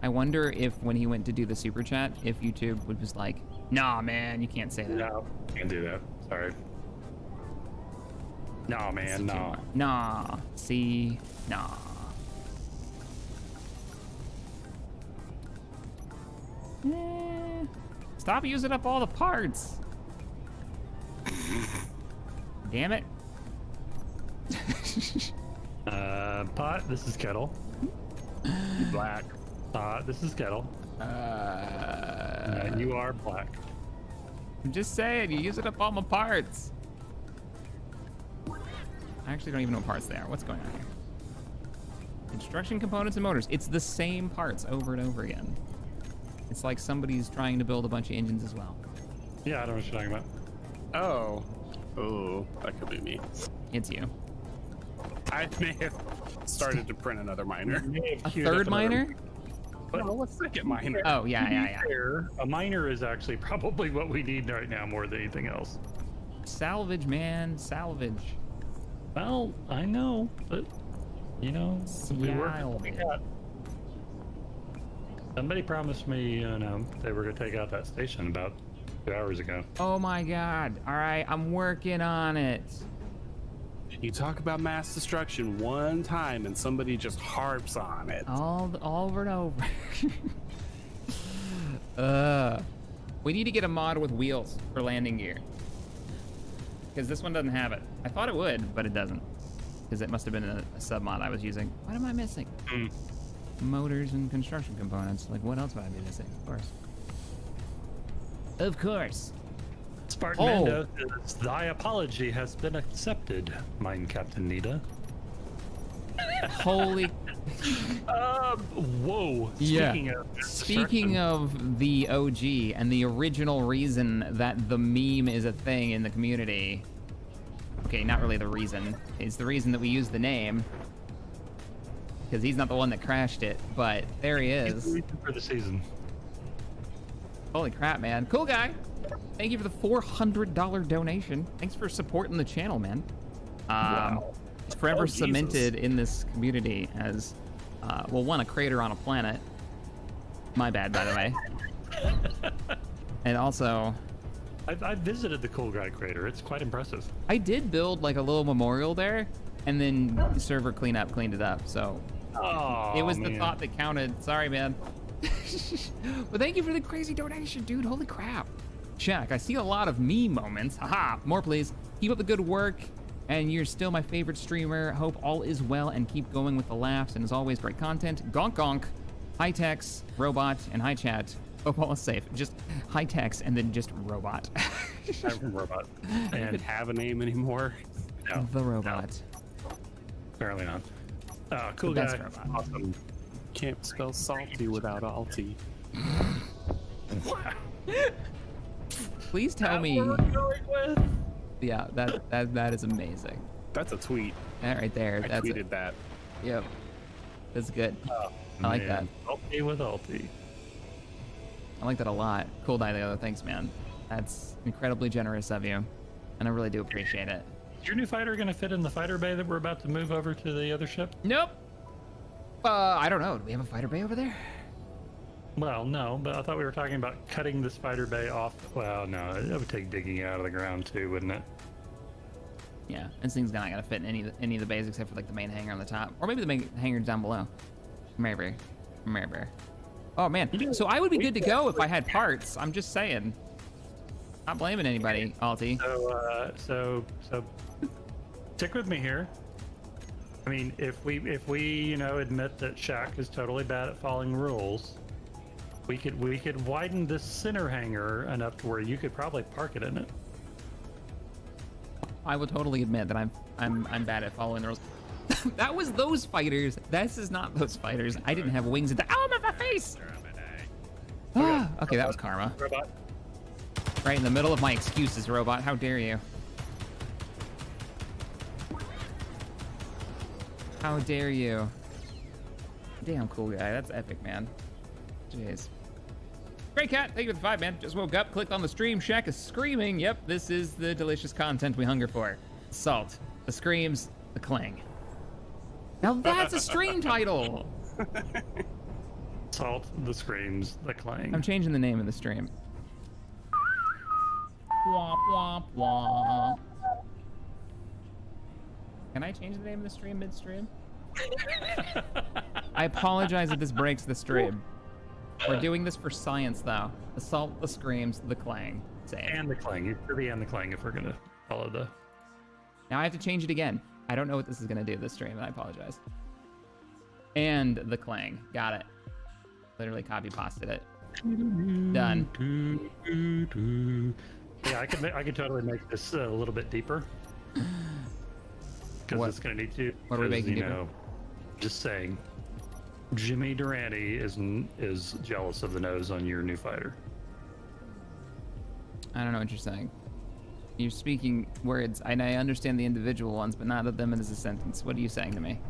I wonder if when he went to do the super chat, if YouTube would just like, nah, man, you can't say that. No, can't do that. Sorry. Nah, man, nah. Nah. See, nah. Stop using up all the parts. Damn it. Pot, this is Kettle. Black. This is Kettle. You are black. I'm just saying, you use it up all my parts. I actually don't even know what parts they are. What's going on here? Construction components and motors. It's the same parts over and over again. It's like somebody's trying to build a bunch of engines as well. Yeah, I don't know what you're talking about. Oh, that could be me. It's you. I may have started to print another miner. A third miner? No, a second miner. Oh, yeah. A miner is actually probably what we need right now more than anything else. Salvage, man. Salvage. Well, I know, but, you know, we work. Somebody promised me, they were going to take out that station about 2 hours ago. Oh my god. All right, I'm working on it. You talk about mass destruction one time and somebody just harps on it. All over and over. We need to get a mod with wheels for landing gear. Because this one doesn't have it. I thought it would, but it doesn't. Because it must have been a sub mod I was using. What am I missing? Motors and construction components. Like, what else would I be missing? Of course. Of course. Spartan Mando says, thy apology has been accepted, mine Captain Nita. Holy. Whoa. Yeah. Speaking of the OG and the original reason that the meme is a thing in the community. Okay, not really the reason. It's the reason that we use the name. Because he's not the one that crashed it, but there he is. He's the reason for the season. Holy crap, man. Cool guy. Thank you for the $400 donation. Thanks for supporting the channel, man. Wow. It's forever Jesus. cemented in this community as, well, one, a creator on a planet. My bad, by the way. And also... I've visited the Cool Guy crater. It's quite impressive. I did build like a little memorial there, and then server cleaned it up, so... Oh, it was man. the thought that counted. Sorry, man. But thank you for the crazy donation, dude. Holy crap. Check. I see a lot of me moments. Haha. More, please. Keep up the good work. And you're still my favorite streamer. Hope all is well and keep going with the laughs. And as always, great content. Gonk gonk. Hi Tex, robot, and hi chat. Hope all is safe. Just hi Tex and then just robot. I'm robot. And have a name anymore? No. The robot. Apparently not. Cool The guy. best robot. Awesome. Can't spell salty without alti. Please tell me. Yeah, that is amazing. That's a tweet. That right there. I That's tweeted that. Yep. That's good. Oh, I like that. Ulti with ulti. I like that a lot. Cool Dileo, thanks, man. That's incredibly generous of you, and I really do appreciate it. Is your new fighter gonna fit in the fighter bay that we're about to move over to the other ship? Nope. I don't know. Do we have a fighter bay over there? Well, no, but I thought we were talking about cutting this fighter bay off. Well, no, it would take digging it out of the ground too, wouldn't it? Yeah, this thing's not gonna fit in any of the bays except for like the main hangar on the top, or maybe the main hangar down below. Maybe. Oh man, so I would be good to go if I had parts. I'm just saying. Not blaming anybody, Alti. So stick with me here. I mean, if we admit that Shaq is totally bad at following rules, we could widen this center hangar enough to where you could probably park it in it. I will totally admit that I'm bad at following the rules. That was those fighters. This is not those fighters. I didn't have wings at the I'm in my face. Okay, that was karma. Robot. Right in the middle of my excuses, robot. How dare you? How dare you? Damn cool guy. That's epic, man. Jeez. Great cat. Thank you for the 5, man. Just woke up, clicked on the stream. Shaq is screaming. Yep, this is the delicious content we hunger for. Salt, the screams, the clang. Now that's a stream title. Salt, the screams, the clang. I'm changing the name of the stream. Womp womp womp. Can I change the name of the stream midstream? I apologize if this breaks the stream. We're doing this for science, though. The salt, the screams, the clang. Save. And the clang. It should be and the clang if we're gonna follow the. Now I have to change it again. I don't know what this is gonna do this stream, and I apologize. And the clang. Got it. Literally copy pasted it. Done. Yeah, I could totally make this a little bit deeper. Because it's gonna need to. What are we making deeper? Just saying. Jimmy Durante is jealous of the nose on your new fighter. I don't know what you're saying. You're speaking words, and I understand the individual ones, but not of them as a sentence. What are you saying to me?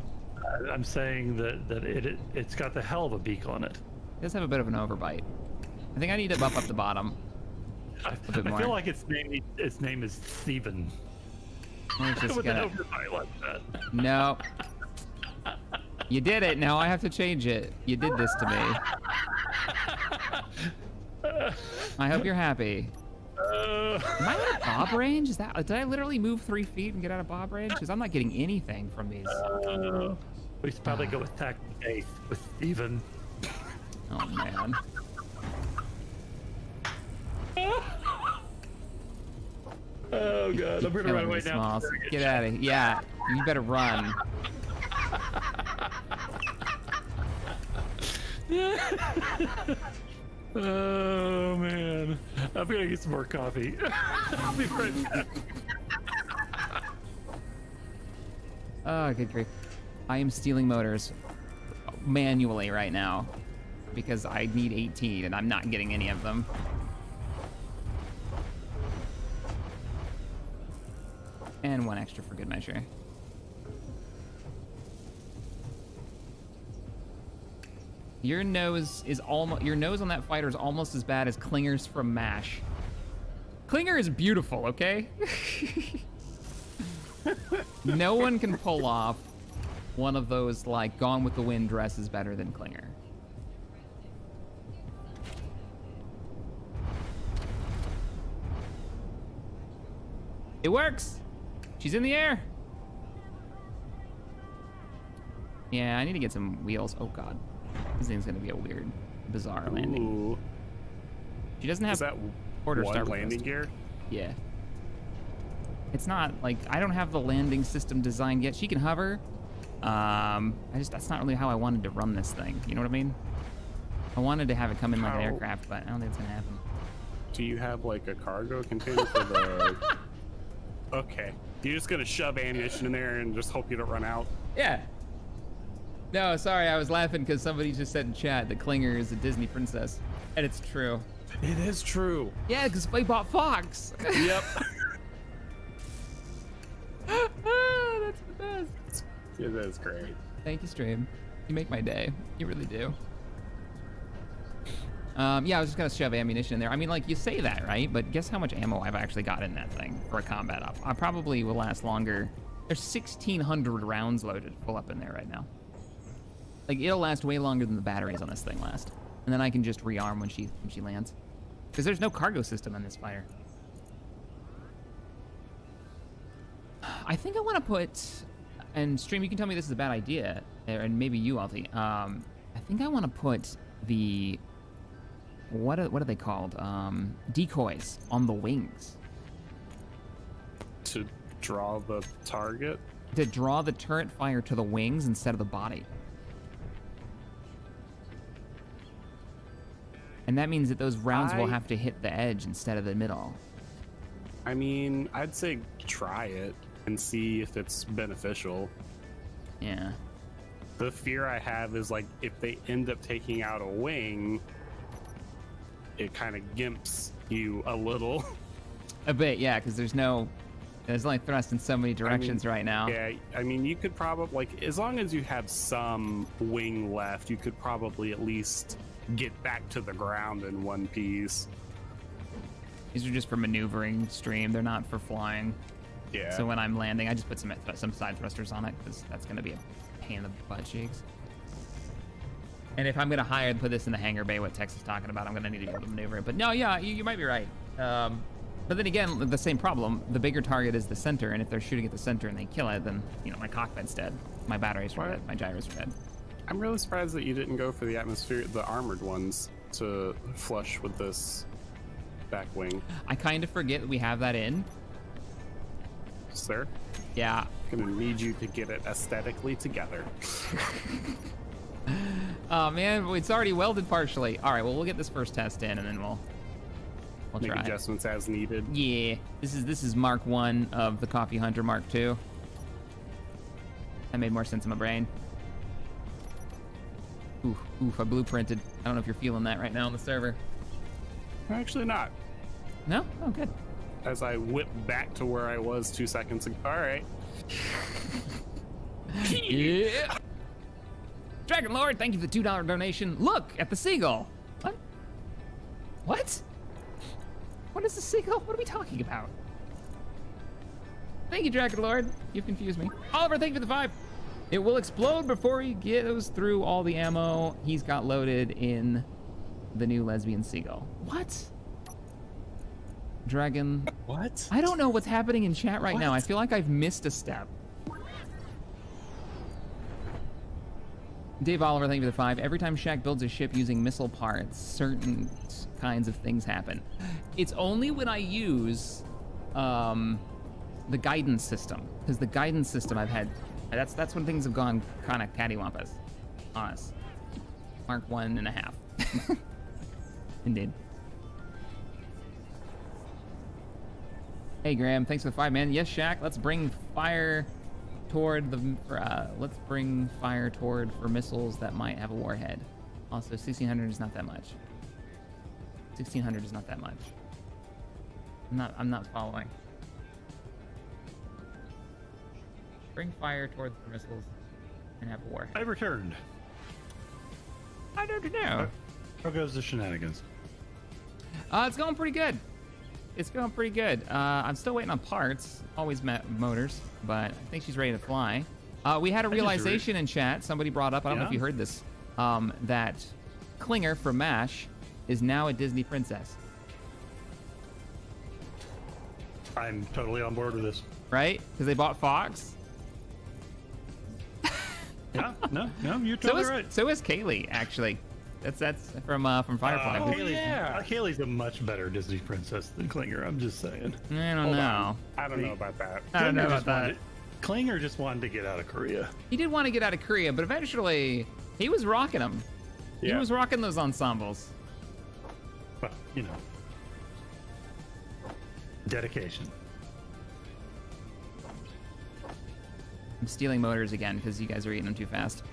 I'm saying that it's got the hell of a beak on it. It does have a bit of an overbite. I think I need to buff up the bottom. I feel like its name is Steven. With an overbite like that. No. You did it. Now I have to change it. You did this to me. I hope you're happy. Am I out of bob range? Is that? Did I literally move 3 feet and get out of bob range? Because I'm not getting anything from these. We should probably go with Tactic 8 with Steven. Oh man. Oh god, I'm gonna run away now. Get out of here. Yeah, you better run. Oh man, I'm gonna get some more coffee. I'll be right back. Oh, good grief. I am stealing motors manually right now because I need 18 and I'm not getting any of them. And 1 extra for good measure. Your nose on that fighter is almost as bad as Klinger's from MASH. Klinger is beautiful, okay? No one can pull off one of those like Gone with the Wind dresses better than Klinger. It works. She's in the air. Yeah, I need to get some wheels. Oh god, this thing's gonna be a weird, bizarre landing. Ooh. She doesn't have Is that quarter one star landing gear? Yeah. It's not like I don't have the landing system designed yet. She can hover. That's not really how I wanted to run this thing. You know what I mean? I wanted to have it come in like an aircraft, but I don't think it's gonna happen. Do you have like a cargo container for the? Okay. You're just gonna shove ammunition in there and just hope you don't run out? Yeah. No, sorry, I was laughing because somebody just said in chat that Klinger is a Disney princess, and it's true. It is true. Yeah, because they bought Fox. Yep. That's the best. It is great. Thank you, stream. You make my day. You really do. Yeah, I was just gonna shove ammunition in there. I mean, like, you say that, right? But guess how much ammo I've actually got in that thing for a combat up? I probably will last longer. There's 1,600 rounds loaded full up in there right now. Like, it'll last way longer than the batteries on this thing last. And then I can just rearm when she lands. Because there's no cargo system in this fighter. I think I want to put, and stream, you can tell me this is a bad idea, and maybe you, Alti. I think I want to put the, what are they called? Decoys on the wings. To draw the target? To draw the turret fire to the wings instead of the body. And that means that those rounds will have to hit the edge instead of the middle. I mean, I'd say try it and see if it's beneficial. Yeah. The fear I have is, like, if they end up taking out a wing, it kind of gimps you a little. A bit, yeah, because there's only thrust in so many directions right now. Yeah, I mean, you could probably, like, as long as you have some wing left, you could probably at least get back to the ground in one piece. These are just for maneuvering, stream. They're not for flying. Yeah. So when I'm landing, I just put some side thrusters on it because that's going to be a pain in the butt cheeks. And if I'm going to put this in the hangar bay, what Tex is talking about, I'm going to need to be able to maneuver it. But no, yeah, you might be right. But then again, the same problem. The bigger target is the center, and if they're shooting at the center and they kill it, then, you know, my cockpit's dead. My batteries are dead. My gyros are dead. I'm really surprised that you didn't go for the armored ones to flush with this back wing. I kind of forget that we have that in. Sir? Yeah. I'm gonna need you to get it aesthetically together. Oh man, it's already welded partially. All right, well, we'll get this first test in and then we'll make try adjustments as needed. Yeah, this is Mark 1 of the Coffee Hunter Mark 2. That made more sense in my brain. Oof, I blueprinted. I don't know if you're feeling that right now on the server. Actually not. No? Oh, good. As I whip back to where I was 2 seconds ago. All right. Yeah. Dragon Lord, thank you for the $2 donation. Look at the seagull. What? What? What is the seagull? What are we talking about? Thank you, Dragon Lord. You've confused me. Oliver, thank you for the 5. It will explode before he goes through all the ammo he's got loaded in the new lesbian seagull. What? Dragon. What? I don't know what's happening in chat right now. I feel like I've missed a step. Dave Oliver, thank you for the 5. Every time Shaq builds a ship using missile parts, certain kinds of things happen. It's only when I use the guidance system, because the guidance system I've had, that's when things have gone kind of cattywampus on us. Mark 1.5. Indeed. Hey Graham, thanks for the 5, man. Yes, Shaq, let's bring fire toward for missiles that might have a warhead. Also, 1600 is not that much. 1600 is not that much. I'm not following. Bring fire towards the missiles and have a warhead. I returned. I don't know. How goes the shenanigans? It's going pretty good. It's going pretty good. I'm still waiting on parts. Always met motors, but I think she's ready to fly. We had a realization in chat. Somebody brought up, I don't know if you heard this, that Klinger from MASH is now a Disney princess. I'm totally on board with this. Right? Because they bought Fox. Yeah, no, you're totally right. So is Kaylee, actually. That's from Firefly. Kaylee's a much better Disney princess than Klinger. I'm just saying. I don't know. I don't know about that. I don't know about that. Klinger just wanted to get out of Korea. He did want to get out of Korea, but eventually he was rocking them. He was rocking those ensembles. Well, you know, dedication. I'm stealing motors again because you guys are eating them too fast.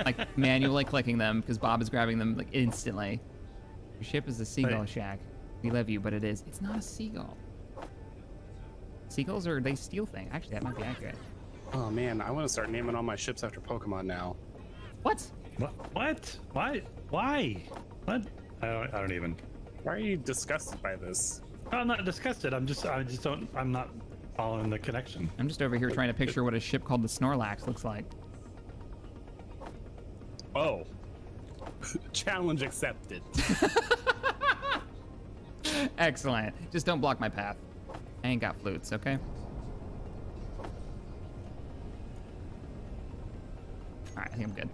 Like manually clicking them because Bob is grabbing them like instantly. Your ship is a seagull shack. We love you, but it's not a seagull. Seagulls they steal things. Actually, that might be accurate. Oh man, I want to start naming all my ships after Pokemon now. What? What? Why? What? I don't even. Why are you disgusted by this? I'm not disgusted. I'm not following the connection. I'm just over here trying to picture what a ship called the Snorlax looks like. Oh. Challenge accepted. Excellent. Just don't block my path. I ain't got flutes, okay? Alright, I think I'm good.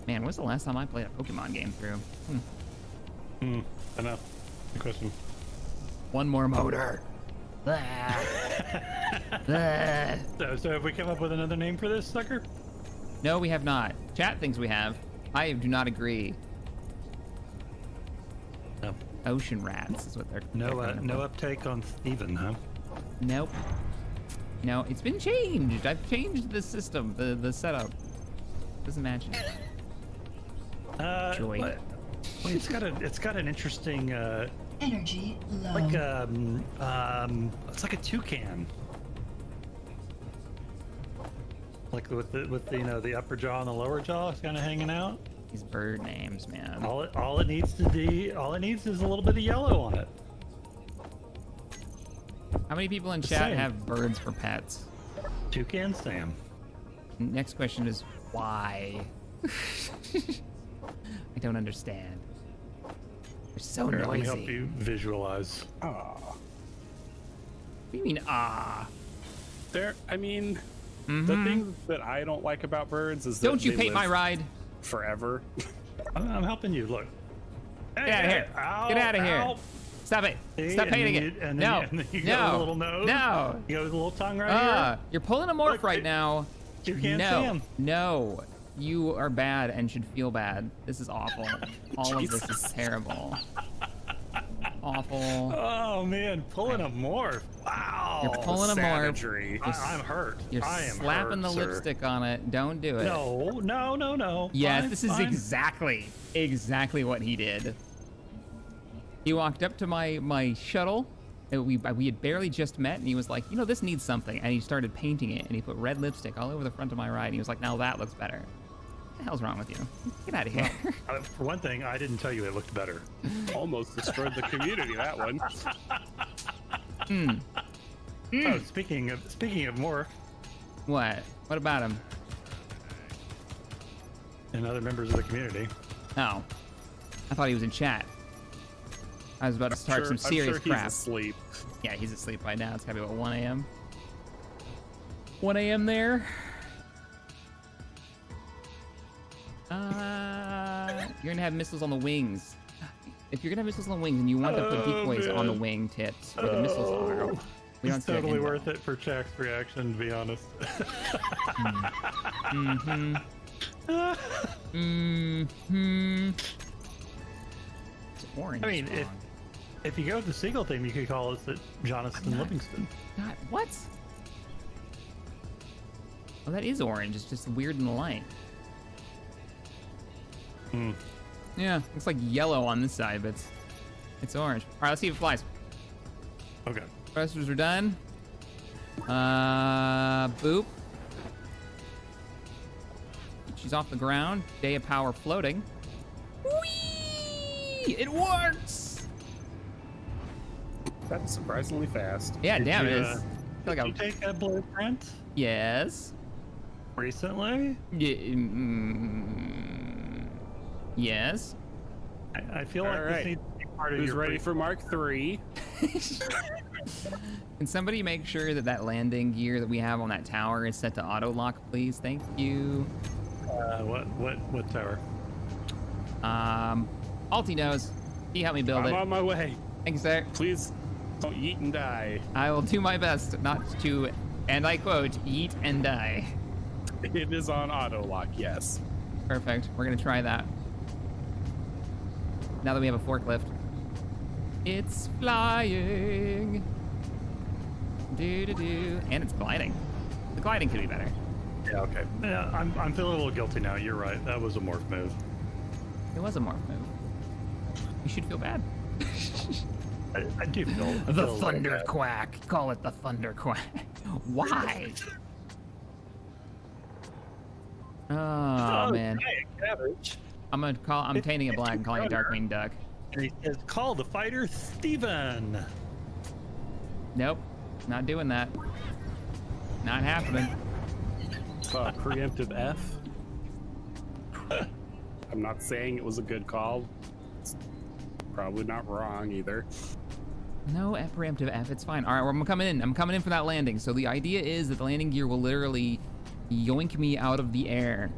Man, when's the last time I played a Pokemon game through? I know. Good question. One more motor. So have we come up with another name for this sucker? No, we have not. Chat thinks we have. I do not agree. No. Ocean rats is what they're no uptake on Steven, huh? Nope. No, it's been changed. I've changed the system, the setup. Doesn't match it. Joy. Well, it's got an interesting Energy low. like it's like a toucan. Like with the the upper jaw and the lower jaw kind of hanging out. These bird names, man. All it needs is a little bit of yellow on it. How many people in chat have birds for pets? Toucan Sam. Next question is why? I don't understand. They're so Here, noisy. let me help you visualize. Aw. What do you mean, ah? The thing that I don't like about birds is that Don't you they paint my live ride? forever. I'm helping you. Look. Get out of here. Get out of here. Stop it. See? Stop painting And it. then No. you No. got a little nose. No. You got a little tongue right here. You're pulling a morph Look, right now. You can't no. see him. No. You are bad and should feel bad. This is awful. All of this is terrible. Awful. Oh man, pulling a morph. Wow. You're pulling a morph. Savagery. I'm hurt. You're I am slapping hurt, the sir. lipstick on it. Don't do it. No. Yes, Fine, this is fine. exactly what he did. He walked up to my shuttle. And we had barely just met, and he was like, you know, this needs something. And he started painting it, and he put red lipstick all over the front of my ride. And he was like, now that looks better. What the hell's wrong with you? Get out of here. For one thing, I didn't tell you it looked better. Almost destroyed the community, that one. Oh, speaking of morph, What? What about him? and other members of the community. Oh. I thought he was in chat. I was about to start some serious I'm sure crap. He's asleep. Yeah, he's asleep by now. It's gotta be about 1 a.m. 1 a.m. there. You're gonna have missiles on the wings. If you're gonna have missiles on the wings and you want to put decoys on the wing tips where the missiles are, we don't It's see that totally intel. worth it for Jack's reaction, to be honest. It's orange. I mean, if you go with the seagull theme, you could call it Jonathan Livingston. God, what? Oh, that is orange. It's just weird in the light. Yeah, looks like yellow on this side, but it's orange. All right, let's see if it flies. Okay. Thrusters are done. Boop. She's off the ground. Day of power floating. Whee! It works! That's surprisingly fast. Yeah, damn it is. Did you take a blueprint Yes. recently? Yes. I feel like Alright. this needs to be part of Who's your ready for Mark 3? Can somebody make sure that that landing gear that we have on that tower is set to auto lock, please? Thank you. What tower? Alti knows. He helped me build I'm it. on my way. Thank you, sir. Please don't eat and die. I will do my best not to, and I quote, eat and die. It is on auto lock, yes. Perfect. We're gonna try that. Now that we have a forklift. It's flying. Do. And it's gliding. The gliding could be better. Yeah, okay. Yeah, I'm feeling a little guilty now. You're right. That was a morph move. It was a morph move. You should feel bad. I do feel The feel thunder like that. quack. Call it the thunder quack. Why? Oh man. Cabbage. I'm tainting it black and calling it Darkwing Duck. And he says, call the fighter Steven. Nope. Not doing that. Not happening. Preemptive F. I'm not saying it was a good call. It's probably not wrong either. No preemptive F, it's fine. All right, well, I'm coming in. I'm coming in for that landing. So the idea is that the landing gear will literally yoink me out of the air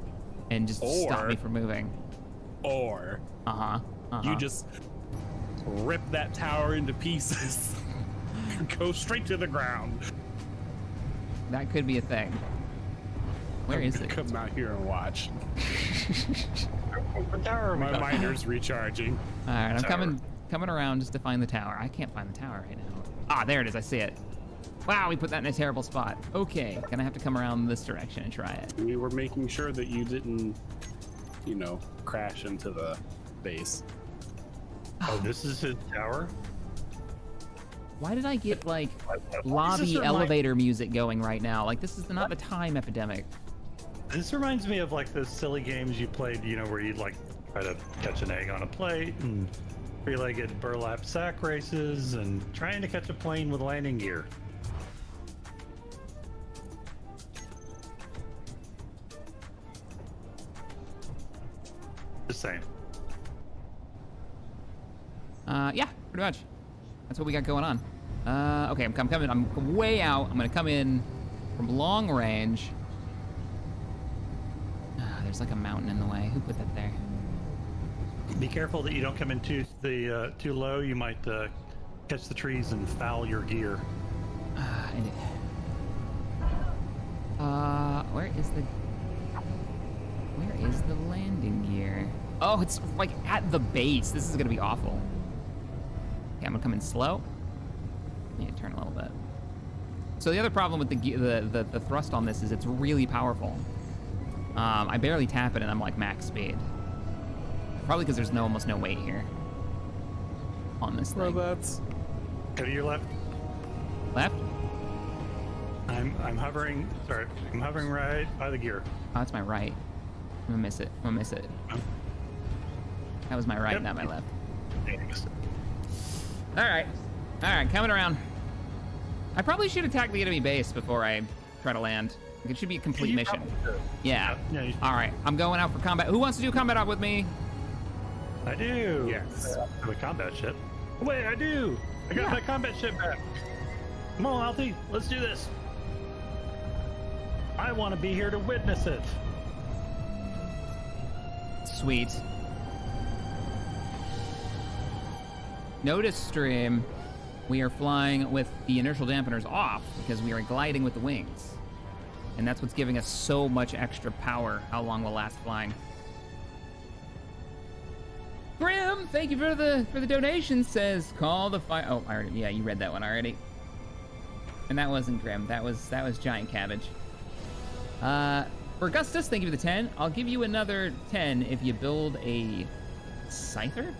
and just stop me from moving. Or you just rip that tower into pieces and go straight to the ground. That could be a thing. Where is it? Come out here and watch. My miner's recharging. All right, I'm coming around just to find the tower. I can't find the tower right now. Ah, there it is. I see it. Wow, we put that in a terrible spot. Okay, gonna have to come around this direction and try it. We were making sure that you didn't, crash into the base. Oh, this is his tower? Why did I get like does lobby this remind- elevator music going right now? Like this is not the time epidemic. This reminds me of like those silly games you played, where you'd like try to catch an egg on a plate and three-legged burlap sack races and trying to catch a plane with landing gear. The same. Yeah, pretty much. That's what we got going on. Okay, I'm coming. I'm way out. I'm gonna come in from long range. There's like a mountain in the way. Who put that there? Be careful that you don't come in too low. You might catch the trees and foul your gear. Where is the landing gear? Oh, it's like at the base. This is gonna be awful. Okay, I'm gonna come in slow. I need to turn a little bit. So the other problem with the thrust on this is it's really powerful. I barely tap it and I'm like max speed. Probably because there's almost no weight here on this thing. Robots. Go to your left. Left? I'm hovering. Sorry, I'm hovering right by the gear. Oh, that's my right. I'm gonna miss it. That was my right, not my left. All right, coming around. I probably should attack the enemy base before I try to land. It should be a complete mission. Yeah. All right, I'm going out for combat. Who wants to do combat out with me? I do. Yes. The combat ship. Wait, I do. I got my combat ship back. Come on, Alfie. Let's do this. I want to be here to witness it. Sweet. Notice, stream, we are flying with the inertial dampeners off because we are gliding with the wings. And that's what's giving us so much extra power how long we'll last flying. Grim, thank you for the donation. Says call the fire. Oh, you read that one already. And that wasn't Grim. That was Giant Cabbage. For Augustus, thank you for the 10. I'll give you another 10 if you build a Scyther?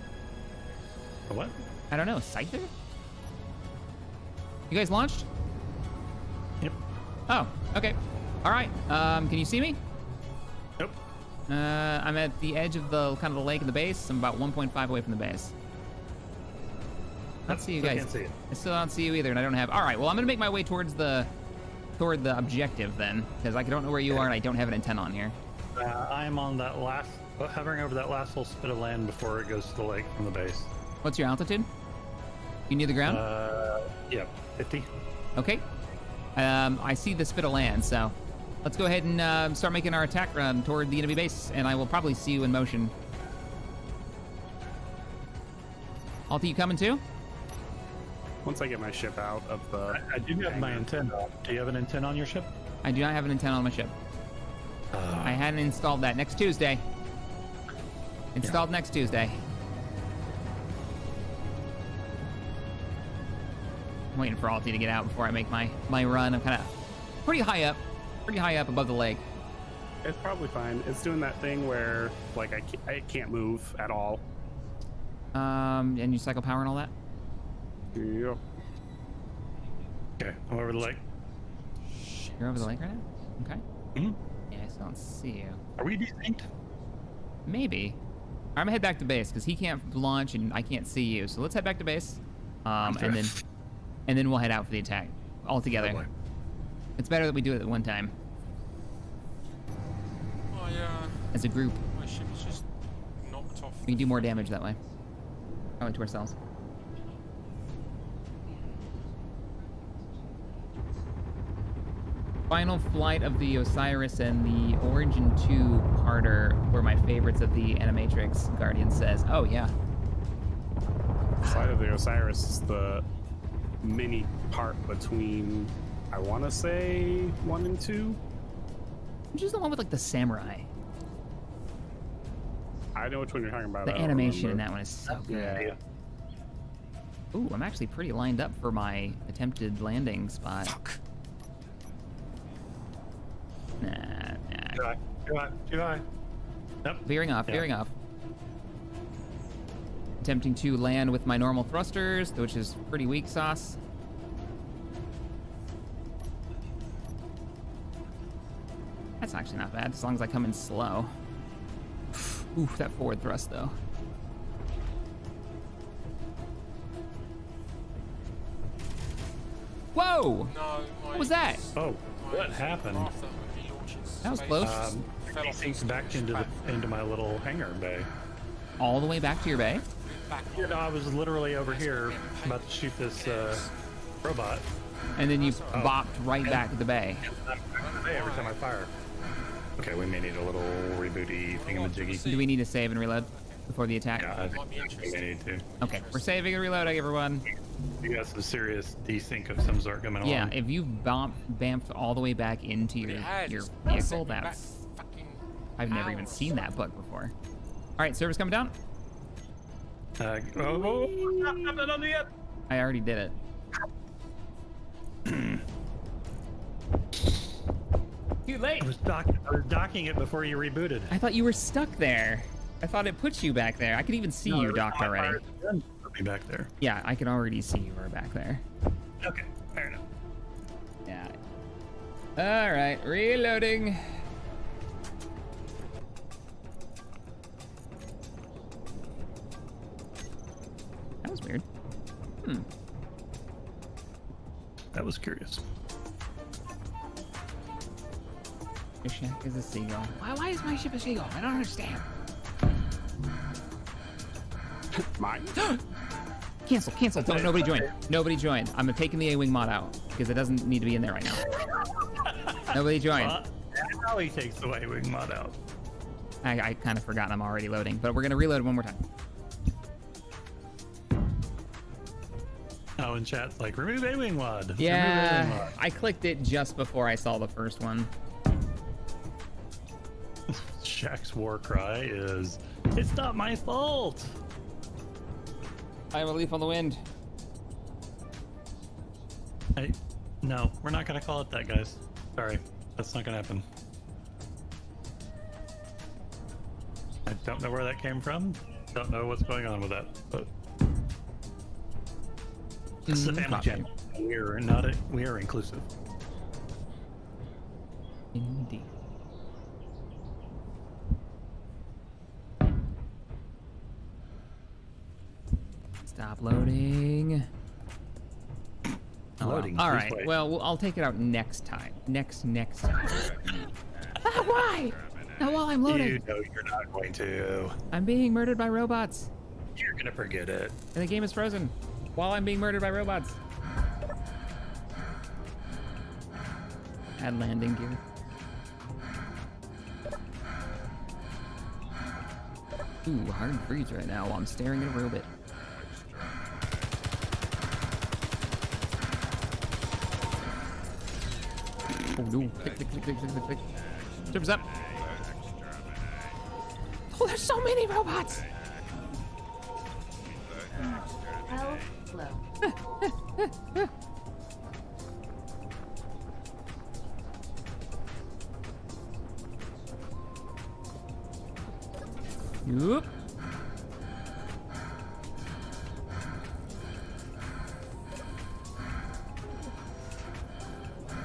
A what? I don't know, Scyther? You guys launched? Yep. Oh, okay. All right. Can you see me? Nope. I'm at the edge of the kind of the lake and the base. I'm about 1.5 away from the base. I don't see you guys. I can't see it. I still don't see you either, and I don't have. All right, well, I'm gonna make my way toward the objective then, because I don't know where you are, and I don't have an antenna on here. I am on that last, hovering over that last little spit of land before it goes to the lake from the base. What's your altitude? You near the ground? Yeah, 50. Okay. I see the spit of land, so let's go ahead and start making our attack run toward the enemy base, and I will probably see you in motion. Alta, you coming too? Once I get my ship out of the... I do have my antenna. Do you have an antenna on your ship? I do not have an antenna on my ship. I hadn't installed that. Next Tuesday. Installed next Tuesday. I'm waiting for Alti to get out before I make my run. I'm kind of pretty high up above the lake. It's probably fine. It's doing that thing where, like, I can't move at all. And you cycle power and all that? Yep. Okay, I'm over the lake. You're over the lake right now? Okay. Mm-hmm. Yeah, I still don't see you. Are we desynced? Maybe. I'm gonna head back to base because he can't launch and I can't see you. So let's head back to base, and then we'll head out for the attack all together. Oh, it's better that we do it at one time as a group. My ship is just knocked off. We can do more damage that way. Going to ourselves. Final flight of the Osiris and the Origin 2 parter were my favorites of the Animatrix. Guardian says, oh yeah. Flight of the Osiris is the mini part between, I want to say, 1 and 2. Which is the one with like the samurai. I know which one you're talking about. The animation in that one is so good. Yeah. Ooh, I'm actually pretty lined up for my attempted landing spot. Fuck. Nah. Too high. Nope. Veering off, Yeah. veering off. Attempting to land with my normal thrusters, which is pretty weak sauce. That's actually not bad, as long as I come in slow. Oof, that forward thrust, though. Whoa! No, what was that? Oh, what happened? That was close. Desynced back into my little hangar bay. All the way back to your bay? You know, I was literally over here about to shoot this robot. And then you bopped right back to the bay. Every time I fire. Okay, we may need a little rebooty thingamajiggy. Do we need to save and reload before the attack? Yeah, I think we may need to. Okay, we're saving and reloading, everyone. You got some serious desync of some sort coming Yeah, along. if you bamped all the way back into your vehicle, that's... I've never even seen that bug before. All right, service coming down. Not yet. I already did it. Too late. I was docking it before you rebooted. I thought you were stuck there. I thought it put you back there. I could even see you docked already. Put me back there. Yeah, I can already see you were back there. Okay, fair enough. Yeah. All right, reloading. That was weird. That was curious. Your ship is a seagull. Why is my ship a seagull? I don't understand. Mine? Cancel. Don't, nobody join. Nobody join. I'm taking the A-Wing mod out because it doesn't need to be in there right now. Nobody join. Now he takes the A-Wing mod out. I kind of forgot I'm already loading, but we're going to reload one more time. Oh, in chat's like, remove A-Wing mod. Yeah, Remove A-Wing mod. I clicked it just before I saw the first one. Shaq's war cry is, it's not my fault. I have a leaf on the wind. No, we're not gonna call it that, guys. Sorry, that's not gonna happen. I don't know where that came from. Don't know what's going on with that, but this is a family channel. We are inclusive. Indeed. Loading. Oh, Loading, All please right. wait. Well, I'll take it out next time. Next time. Why? Now while I'm loading. You know you're not going to. I'm being murdered by robots. You're gonna forget it. And the game is frozen while I'm being murdered by robots. Add landing gear. Ooh, hard freeze right now while I'm staring at a robot. Oh no. Click, click, click, click, click, click. Jumps up. Oh, there's so many robots. Hell flow. Yup.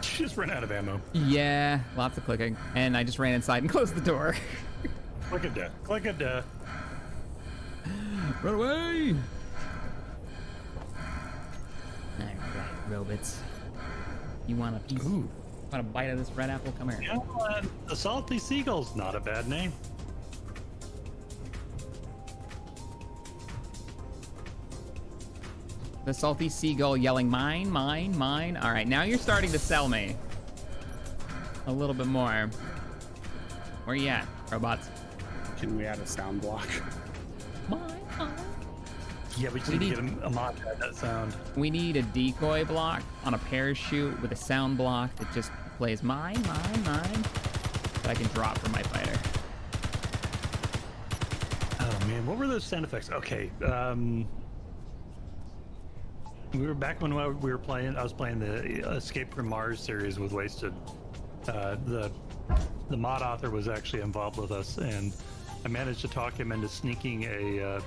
She just ran out of ammo. Yeah, lots of clicking. And I just ran inside and closed the door. Click it death. Click it death. Run away! Alright, robots. You want a piece? Ooh. Want a bite of this red apple? Come here. Yeah, the Salty Seagull's not a bad name. The salty seagull yelling, mine, mine, mine. All right, now you're starting to sell me. A little bit more. Where you at, robots? Can we add a sound block? Mine, mine. Yeah, we just need to get a mod to add that sound. We need a decoy block on a parachute with a sound block that just plays mine, mine, mine. That I can drop from my fighter. Oh man, what were those sound effects? Okay, we were back when we were playing. I was playing the Escape from Mars series with Wasted. The mod author was actually involved with us, and I managed to talk him into sneaking a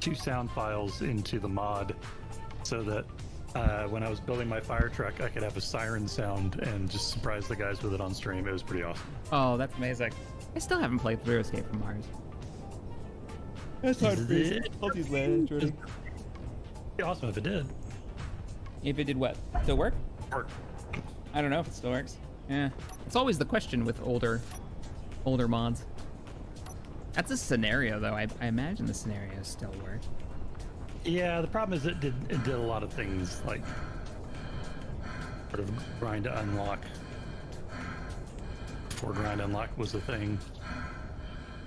2 sound files into the mod, so that when I was building my fire truck, I could have a siren sound and just surprise the guys with it on stream. It was pretty awesome. Oh, that's amazing. I still haven't played through Escape from Mars. That's hard to read. It'd be awesome if it did. If it did what? Still work? Work. I don't know if it still works. Yeah. It's always the question with older mods. That's a scenario though. I imagine the scenarios still work. Yeah, the problem is it did a lot of things like sort of grind to unlock. Before grind unlock was the thing.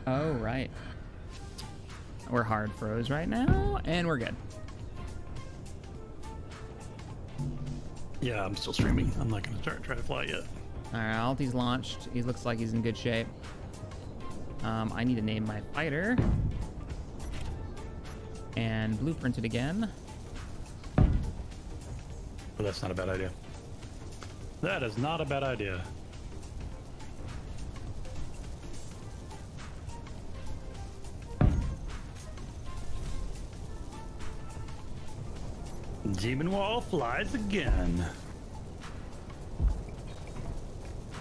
Oh, right. We're hard froze right now, and we're good. Yeah, I'm still streaming. I'm not going to try to fly yet. All right, Alti's launched. He looks like he's in good shape. I need to name my fighter. And blueprint it again. But that's not a bad idea. That is not a bad idea. Demon Wall flies again.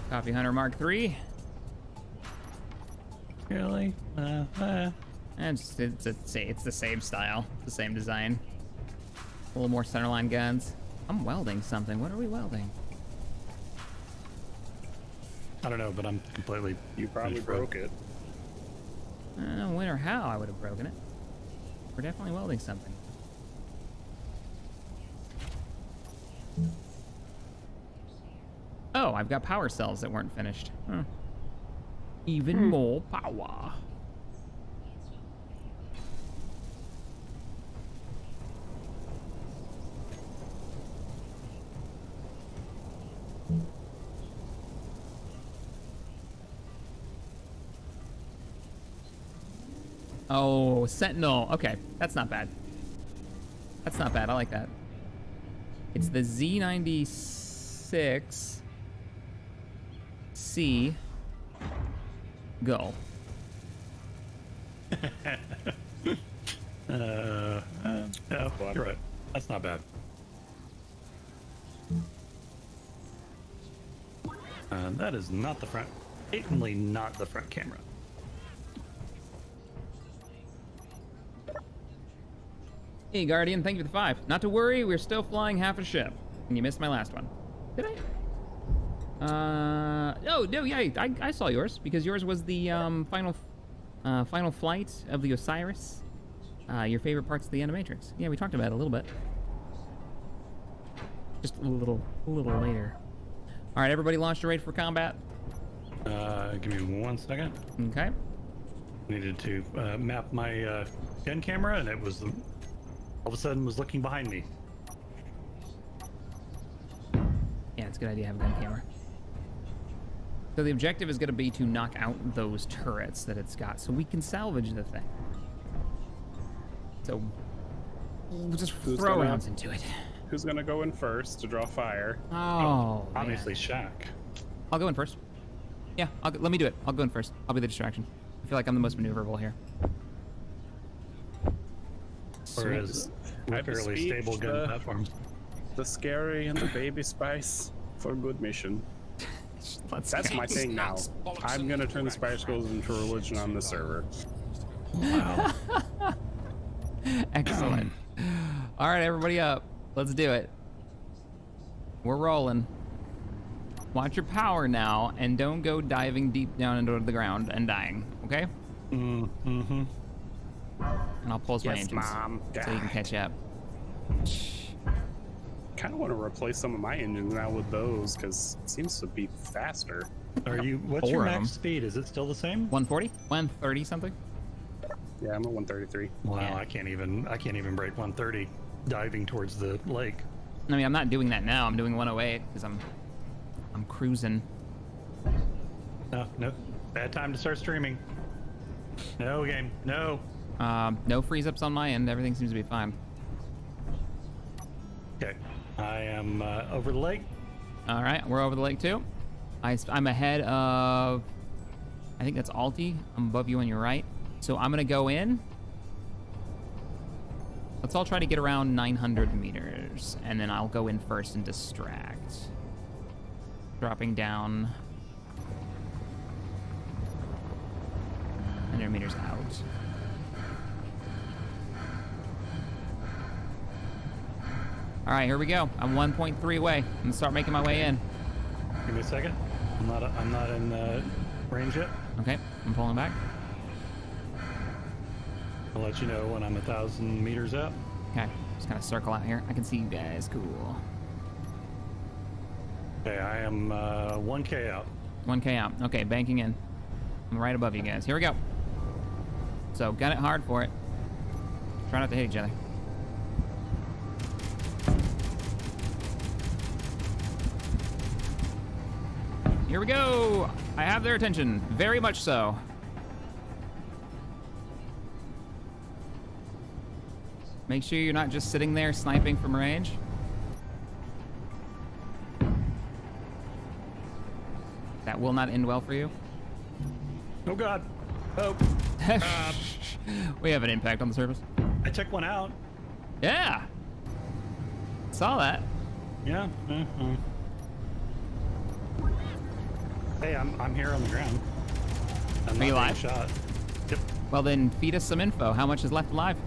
Coffee Hunter Mark III. Really? And it's the same style, the same design. A little more centerline guns. I'm welding something. What are we welding? I don't know, but I'm completely... You probably broke it. When or how I would have broken it. We're definitely welding something. Oh, I've got power cells that weren't finished. Even more power. Oh, Sentinel. Okay, that's not bad. That's not bad. I like that. It's the Z96 C. Go. Yeah, you're right. That's not bad. That is not the front. Blatantly not the front camera. Hey, Guardian, thank you for the 5. Not to worry, we're still flying half a ship. And you missed my last one. Did I? Oh, no, yeah, I saw yours, because yours was the final flight of the Osiris. Your favorite parts of the Animatrix. Yeah, we talked about it a little bit. Just a little later. All right, everybody launched ready for combat? Give me 1 second. Okay. Needed to map my gun camera, and it was all of a sudden was looking behind me. Yeah, it's a good idea to have a gun camera. So the objective is going to be to knock out those turrets that it's got, so we can salvage the thing. So we'll just throw rounds into it. Who's gonna go in first to draw fire? Oh, obviously Shaq. I'll go in first. Yeah, let me do it. I'll go in first. I'll be the distraction. I feel like I'm the most maneuverable here. Whereas we're fairly stable gun platforms. The scary and the baby spice for good mission. That's my thing now. I'm gonna turn the Spice Girls into a religion on the server. Wow. Excellent. All right, everybody up. Let's do it. We're rolling. Watch your power now, and don't go diving deep down into the ground and dying, okay? Mm-hmm. And I'll pulse my engines Mom. so you can catch up. Kind of want to replace some of my engines now with those, because it seems to be faster. What's your max speed? Is it still the same? 140? 130 something? Yeah, I'm at 133. Wow, Yeah. I can't even break 130 diving towards the lake. I mean, I'm not doing that now. I'm doing 108 because I'm cruising. No, bad time to start streaming. No game, no. No freeze ups on my end. Everything seems to be fine. Okay, I am over the lake. All right, we're over the lake too. I'm ahead of, I think that's Alti. I'm above you on your right. So I'm gonna go in. Let's all try to get around 900 meters, and then I'll go in first and distract. Dropping down 100 meters out. All right, here we go. I'm 1.3 away. I'm gonna start making my way in. Give me a second. I'm not in range yet. Okay, I'm pulling back. I'll let you know when I'm 1,000 meters out. Okay, just kind of circle out here. I can see you guys. Cool. Okay, I am 1K out. 1K out. Okay, banking in. I'm right above you guys. Here we go. So, got it hard for it. Try not to hit each other. Here we go. I have their attention. Very much so. Make sure you're not just sitting there sniping from range. That will not end well for you. Oh God. Oh. We have an impact on the surface. I took one out. Yeah. Saw that. Yeah. Hey, I'm here on the ground. I'm Are you not alive? being shot. Yep. Well then, feed us some info. How much is left alive?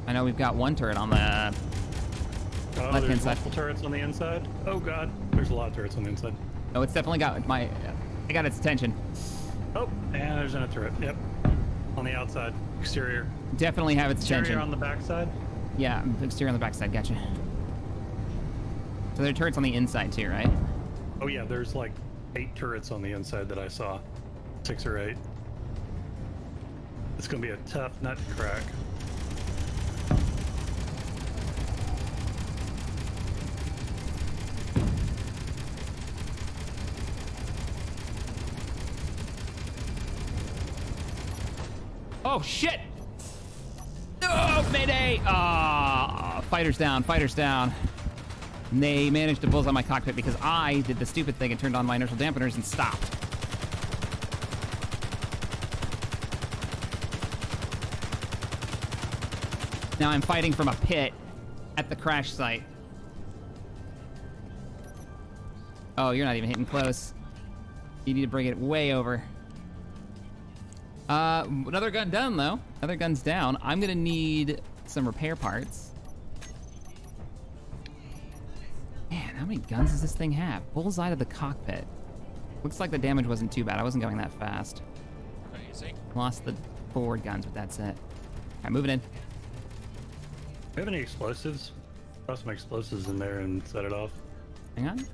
I know we've got one turret on the left-hand there's side. multiple turrets on the inside. Oh God, there's a lot of turrets on the inside. Oh, it's definitely got my. I got its attention. Oh, and there's another turret. Yep, on the outside, exterior. Definitely have its Exterior attention. on the backside. Yeah, exterior on the backside. Gotcha. So there are turrets on the inside too, right? Oh yeah, there's like 8 turrets on the inside that I saw, 6 or 8. It's gonna be a tough nut to crack. Oh shit! Oh, mayday! Ah, fighters down, fighters down. And they managed to bullseye my cockpit because I did the stupid thing and turned on my inertial dampeners and stopped. Now I'm fighting from a pit at the crash site. Oh, you're not even hitting close. You need to bring it way over. Another gun down, though. Another gun's down. I'm gonna need some repair parts. Man, how many guns does this thing have? Bullseye to the cockpit. Looks like the damage wasn't too bad. I wasn't going that fast. Crazy. Lost the forward guns, but that's it. All right, moving in. Do you have any explosives? Throw some explosives in there and set it off. Hang on.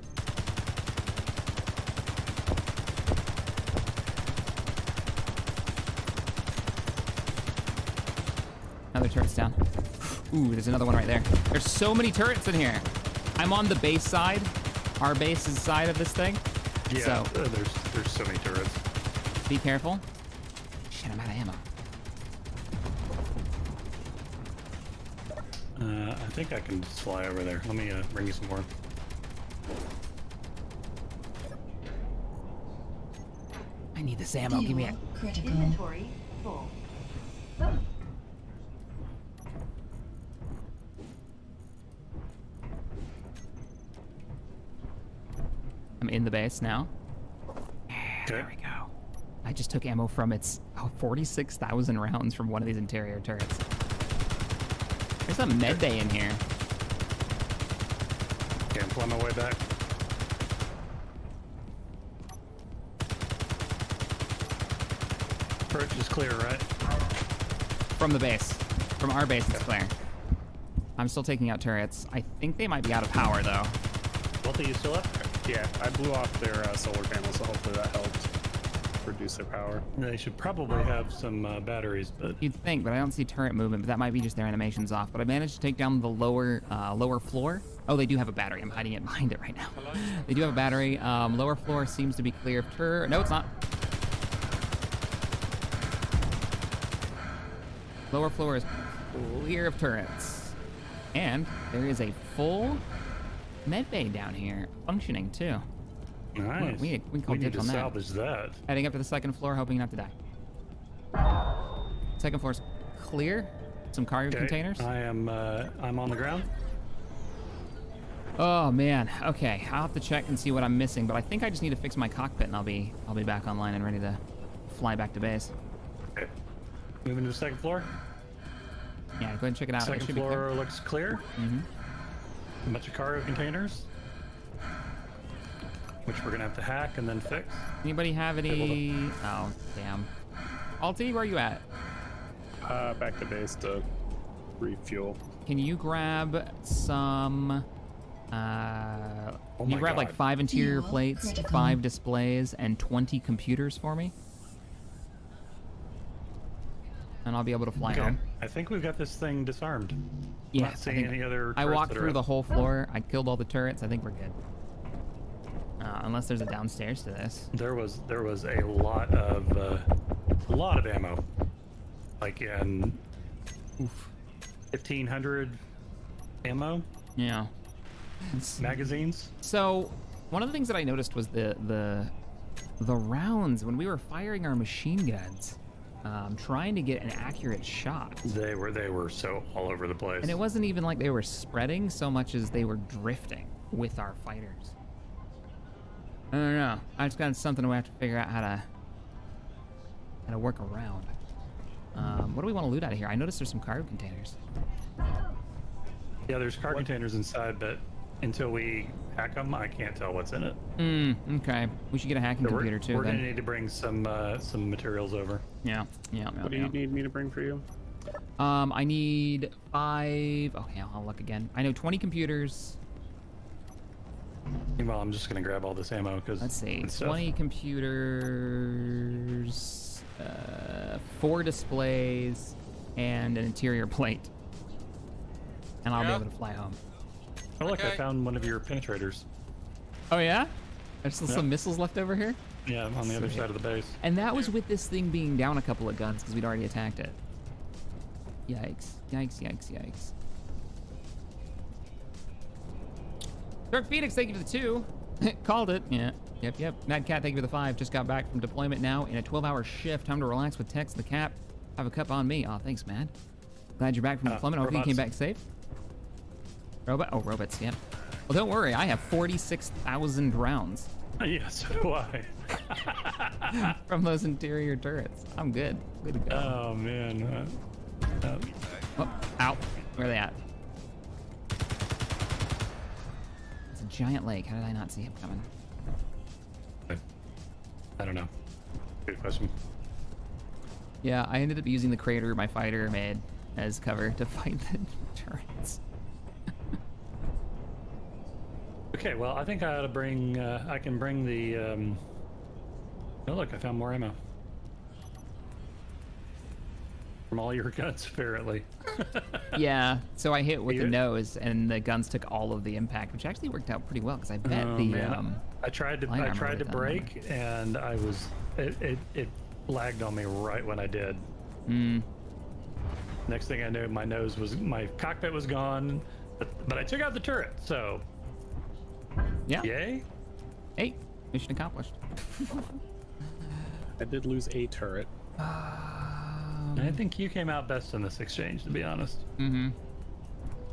Another turret's down. Ooh, there's another one right there. There's so many turrets in here. I'm on the base side. Our base's side of this thing. Yeah, So, there's so many turrets. be careful. Shit, I'm out of ammo. I think I can just fly over there. Let me bring you some more. I need this ammo. Give me it. Critical. Inventory full. I'm in the base now. Okay. There we go. I just took ammo from its 46,000 rounds from one of these interior turrets. There's a med bay in here. Okay, I'm flying my way back. Approach is clear, right? From the base. From our base, it's clear. I'm still taking out turrets. I think they might be out of power, though. Walter, you still up? Yeah, I blew off their solar panels, so hopefully that helped reduce their power. They should probably have some batteries, but You'd think, but I don't see turret movement, but that might be just their animations off. But I managed to take down the lower floor. Oh, they do have a battery. I'm hiding it behind it right now. They do have a battery. Lower floor seems to be clear of turret. No, it's not. Lower floor is clear of turrets. And there is a full med bay down here, functioning too. nice. We can call need dibs to on that. salvage that. Heading up to the second floor, hoping not to die. Second floor's clear. Some cargo containers. I'm on the ground. Oh man. Okay, I'll have to check and see what I'm missing, but I think I just need to fix my cockpit, and I'll be back online and ready to fly back to base. Okay. Moving to the second floor. Yeah, go ahead and check it out. It Second should be clear. floor looks clear. Mm-hmm. A bunch of cargo containers, which we're gonna have to hack and then fix. Anybody have Okay, any? Oh, damn. Alti, where are you at? Back to base to refuel. Can you grab some? Can you my grab like God. 5 interior Fuel plates, critical. 5 displays, and 20 computers for me? And I'll be able to fly home. I think we've got this thing disarmed. Yeah, Not seeing any other. I turrets walked that are through up. the whole floor. I killed all the turrets. I think we're good. Unless there's a downstairs to this. There was a lot of ammo, like in 1,500 ammo Yeah. magazines. So, one of the things that I noticed was the rounds when we were firing our machine guns, trying to get an accurate shot. They were so all over the place. And it wasn't even like they were spreading so much as they were drifting with our fighters. I don't know. I just got something we have to figure out how to work around. What do we want to loot out of here? I noticed there's some cargo containers. Yeah, there's cargo containers inside, but until we hack them, I can't tell what's in it. Okay. We should get a hacking So computer too We're then. gonna need to bring some materials over. Yeah. What do you need me to bring for you? I need 5. Okay, I'll look again. I know 20 computers. Well, I'm just gonna grab all this ammo because Let's see. 20 computers, 4 displays, and an interior plate. And I'll be able to fly home. Oh look, I found one of your penetrators. Oh yeah? There's still Yep. some missiles left over here? Yeah, on the other Sweet. side of the base. And that was with this thing being down a couple of guns because we'd already attacked it. Yikes. Yikes, yikes, yikes. Dark Phoenix, thank you for the 2. Called it. Yeah. Yep. Mad Cat, thank you for the 5. Just got back from deployment now in a 12-hour shift. Time to relax with Tex the Cap. Have a cup on me. Oh, thanks, man. Glad you're back from deployment. Hopefully you came back safe. Robots, yep. Well, don't worry. I have 46,000 rounds. Yeah, so do I. From those interior turrets. I'm good. Good to go. Oh man. Oh, ow. Where are they at? It's a giant lake. How did I not see him coming? I don't know. Good question. Yeah, I ended up using the crater my fighter made as cover to fight the turrets. Okay, well, I think I ought to bring, I can bring the, oh look, I found more ammo. From all your guns, apparently. Yeah, so I hit with the nose, and the guns took all of the impact, which actually worked out pretty well, because I bet I tried to break, and I was, it lagged on me right when I did. Next thing I knew, my cockpit was gone, but I took out the turret, so. Yeah. Yay. Hey, mission accomplished. I did lose a turret. I think you came out best in this exchange, to be honest.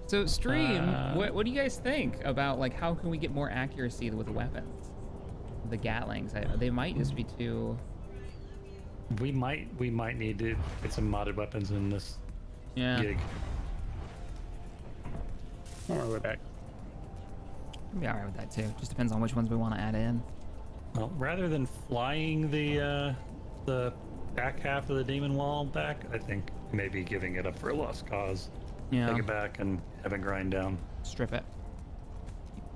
So stream, what do you guys think about, like, how can we get more accuracy with the weapons? The Gatlings, they might just be too. We might need to get some modded weapons in this gig. On my way back. I'll be alright with that too. Just depends on which ones we want to add in. Well, rather than flying the back half of the demon wall back, I think maybe giving it up for a lost cause. Yeah. Take it back and have it grind down. Strip it.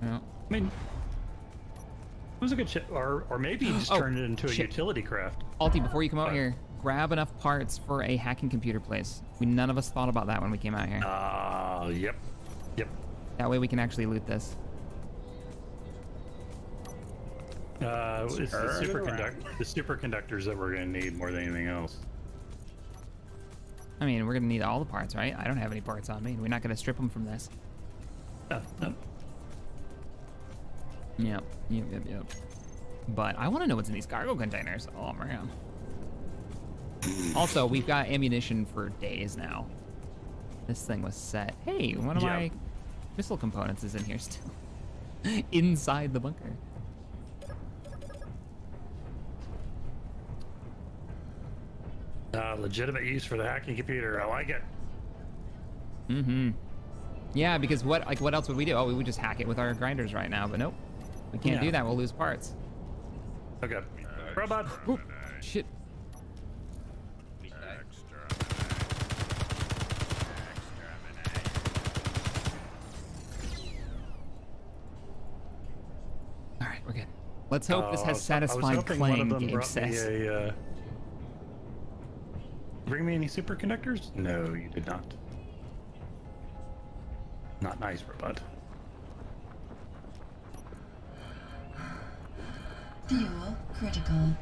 Yeah. I mean, it was a good shit. Or maybe just turn it into a utility craft. Alti, before you come out here, grab enough parts for a hacking computer place. None of us thought about that when we came out here. Yep. That way we can actually loot this. It's the superconductors that we're going to need more than anything else. I mean, we're going to need all the parts, right? I don't have any parts on me. We're not going to strip them from this. No. Yep. But I want to know what's in these cargo containers. Oh, man. Also, we've got ammunition for days now. This thing was set. Hey, one of my missile components is in here still. Inside the bunker. Legitimate use for the hacking computer. I like it. Yeah, because what else would we do? Oh, we would just hack it with our grinders right now, but nope. We can't do that. We'll lose parts. Okay. Robot. Ooh, shit. All right, we're good. Let's hope this has satisfied Clang, Gabe says. Bring me any superconductors? No, you did not. Not nice, robot. Fuel critical.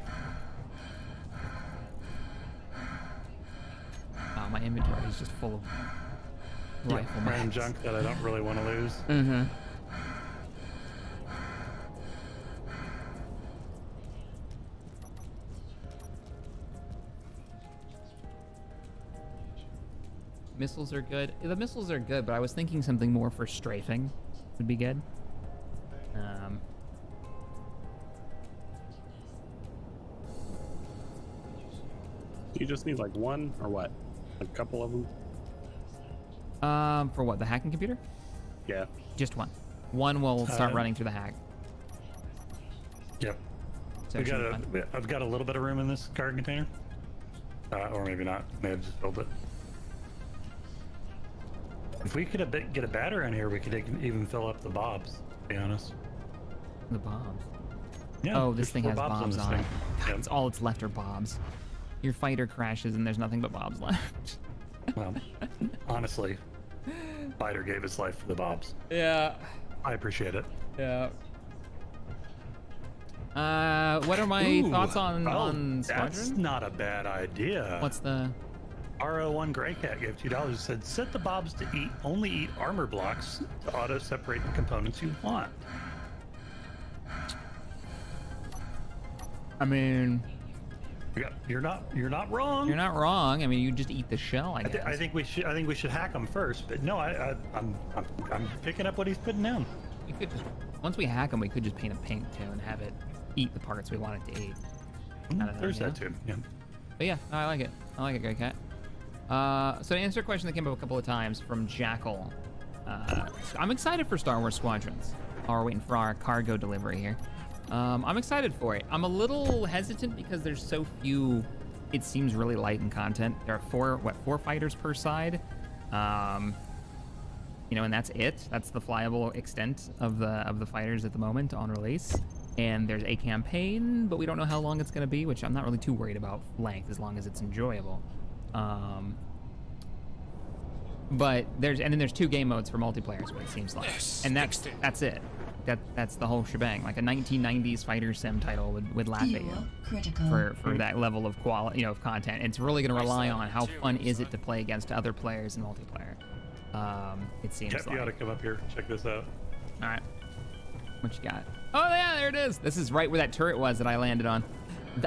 Oh, my inventory is just full of rifle random junk that I don't really want to lose. Missiles are good. The missiles are good, but I was thinking something more for strafing would be good. You just need like one or what? A couple of them? For what? The hacking computer? Yeah. Just one. One will start running through the hack. Yep. So I've got a little bit of room in this cargo container. Or maybe not. May have just filled it. If we could get a battery in here, we could even fill up the bobs, to be honest. The bobs? Yeah. Oh, this thing has bobs on it. Yep. It's all it's left are bobs. Your fighter crashes and there's nothing but bobs left. Well, honestly, fighter gave its life for the bobs. Yeah. I appreciate it. Yeah. What are my thoughts on Squadron? That's not a bad idea. What's the... RO1 Grey Cat gave $2. Said set the bobs to only eat armor blocks to auto separate the components you want. I mean, you're not wrong. You're not wrong. I mean, you just eat the shell. I guess. I think we should hack them first. But no, I'm picking up what he's putting down. we could just, once we hack them, we could just paint a pink too and have it eat the parts we want it to eat. There's that too. Yeah. But yeah, no, I like it. I like it, Grey Cat. So to answer a question that came up a couple of times from Jackal, I'm excited for Star Wars Squadrons. Oh, we're waiting for our cargo delivery here. I'm excited for it. I'm a little hesitant because there's so few. It seems really light in content. There are four fighters per side. You know, and that's it. That's the flyable extent of the fighters at the moment on release. And there's a campaign, but we don't know how long it's going to be, which I'm not really too worried about length as long as it's enjoyable. But there's 2 game modes for multiplayer, is what it seems like, and that's it. That's the whole shebang. Like a 1990s fighter sim title would laugh at you for that level of quality, you know, of content. It's really going to rely on how fun is it to play against other players in multiplayer. It seems like. You ought to come up here. Check this out. All right. What you got? Oh yeah, there it is. This is right where that turret was that I landed on.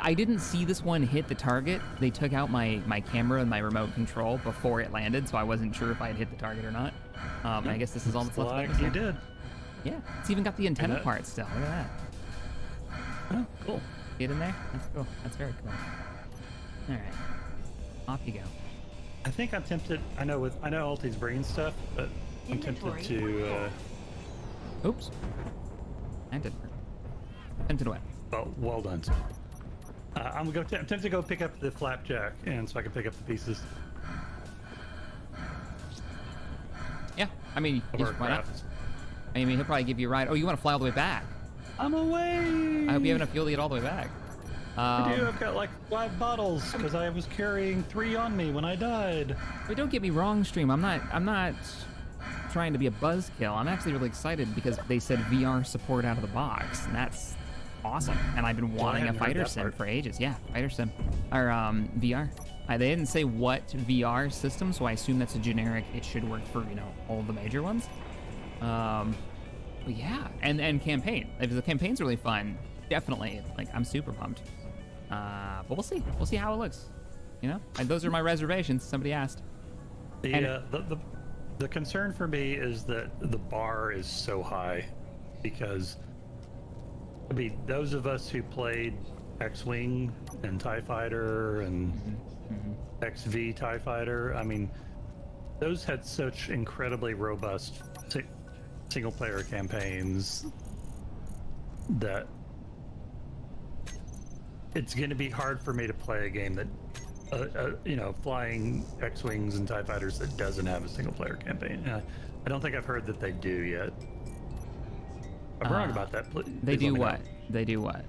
I didn't see this one hit the target. They took out my camera and my remote control before it landed, so I wasn't sure if I had hit the target or not. I guess this is all that's left. Like you did. Yeah, it's even got the antenna part still. Look at that. Oh, cool. Get in there. That's cool. That's very cool. All right, off you go. I think I'm tempted. I know Ulti's bringing stuff, but I'm tempted to. Oops. I did. Tempted what? Oh, well done. Sir. I'm tempted to go pick up the flapjack, and so I can pick up the pieces. Yeah, I mean, why not? I mean, he'll probably give you a ride. Oh, you want to fly all the way back? I'm away. I hope you have enough fuel to get all the way back. I do. I've got like 5 bottles because I was carrying 3 on me when I died. But don't get me wrong, Stream. I'm not trying to be a buzzkill. I'm actually really excited because they said VR support out of the box, and that's awesome. And I've been wanting a fighter sim for ages. Yeah, fighter sim or VR. They didn't say what VR system, so I assume that's a generic. It should work for all the major ones. But yeah, and campaign. If the campaign's really fun, definitely. Like I'm super pumped. But we'll see. We'll see how it looks. And those are my reservations. Somebody asked. The concern for me is that the bar is so high, because I mean those of us who played X-Wing and TIE Fighter and XV TIE Fighter, I mean those had such incredibly robust single player campaigns that it's going to be hard for me to play a game that flying X-Wings and TIE Fighters that doesn't have a single player campaign. I don't think I've heard that they do yet. I'm wrong about that. They do what? They do what?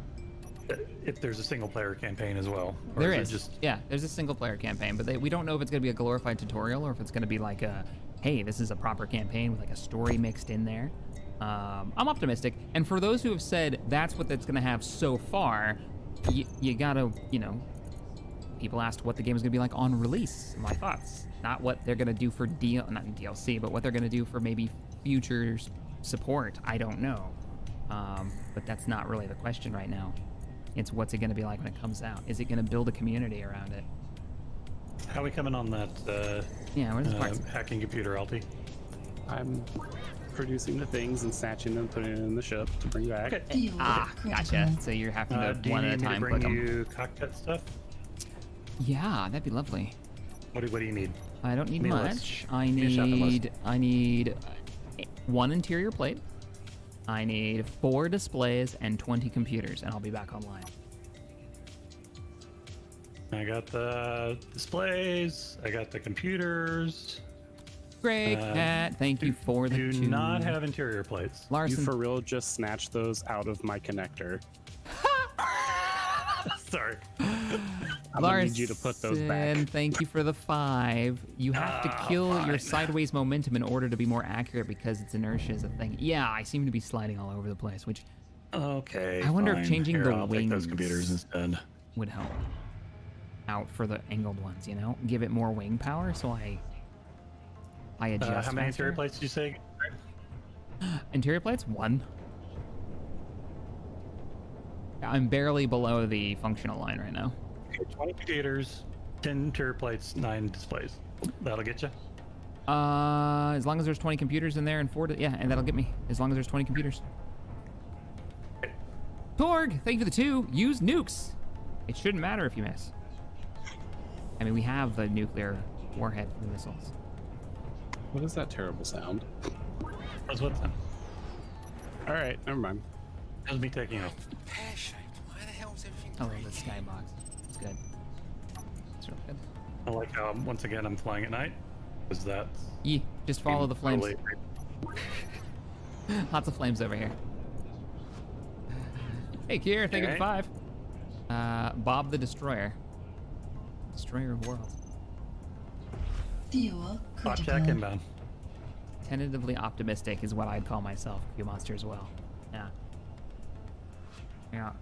If there's a single player campaign as well. There is. Yeah, there's a single player campaign, but we don't know if it's going to be a glorified tutorial or if it's going to be like hey, this is a proper campaign with like a story mixed in there. I'm optimistic. And for those who have said that's what that's going to have so far, you gotta, people asked what the game is going to be like on release. My thoughts. Not what they're going to do for not in DLC, but what they're going to do for maybe future support. I don't know. But that's not really the question right now. It's what's it going to be like when it comes out. Is it going to build a community around it? How are we coming on that what is hacking computer, Alti? I'm producing the things and snatching them, putting it in the ship to bring back. Okay. Gotcha. So you're having to one at a time click them. Do you need me to bring you cockpit stuff? Yeah, that'd be lovely. What do you need? I don't need much. I need 1 interior plate. I need 4 displays and 20 computers, and I'll be back online. I got the displays. I got the computers. Great, Cat. Thank you for the do not have interior plates. Larson, you for real just snatched those out of my connector. Sorry. I'm gonna need you to put those back. Thank you for the 5. You have to kill your sideways momentum in order to be more accurate because its inertia is a thing. Yeah, I seem to be sliding all over the place, which... Okay, I wonder if changing the I'll wings take those computers instead would help out for the angled ones, Give it more wing power so I adjust how many faster. interior plates did you say? Interior plates? 1. I'm barely below the functional line right now. Okay, 20 computers, 10 interior plates, 9 displays. That'll get you. As long as there's 20 computers in there and yeah, and that'll get me. As long as there's 20 computers. Torg, thank you for the 2. Use nukes. It shouldn't matter if you miss. I mean, we have the nuclear warhead for the missiles. What is that terrible sound? That's what. All right, never mind. That was me taking off. Pear-shaped. Why the hell is everything I love the skybox. It's good. It's real good. I like how, once again, I'm flying at night. Is that? Yeah, just follow the flames. Totally... Lots of flames over here. Hey, Kier, thank you for 5. Bob the Destroyer. Destroyer of worlds. Fuel Check critical. inbound. Tentatively optimistic is what I'd call myself. Q Monster as well. Yeah. Yeah.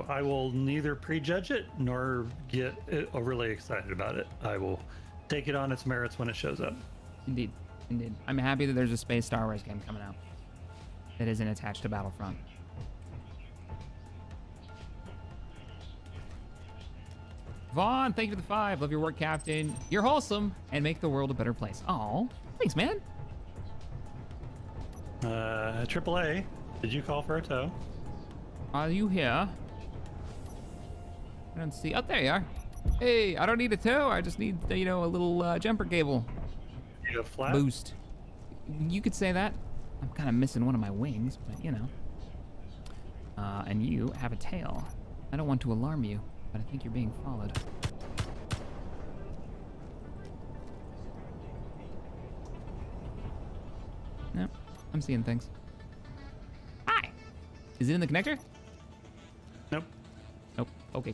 I will neither prejudge it nor get overly excited about it. I will take it on its merits when it shows up. Indeed. Indeed. I'm happy that there's a space Star Wars game coming out that isn't attached to Battlefront. Vaughn, thank you for the 5. Love your work, Captain. You're wholesome and make the world a better place. Aw, thanks, man. AAA, did you call for a tow? Are you here? I don't see. Oh, there you are. Hey, I don't need a tow. I just need, you know, a little jumper cable. You have flat? Boost. You could say that. I'm kind of missing one of my wings, but you know. And you have a tail. I don't want to alarm you, but I think you're being followed. No, I'm seeing things. Hi! Is it in the connector? Nope. Nope. Okay.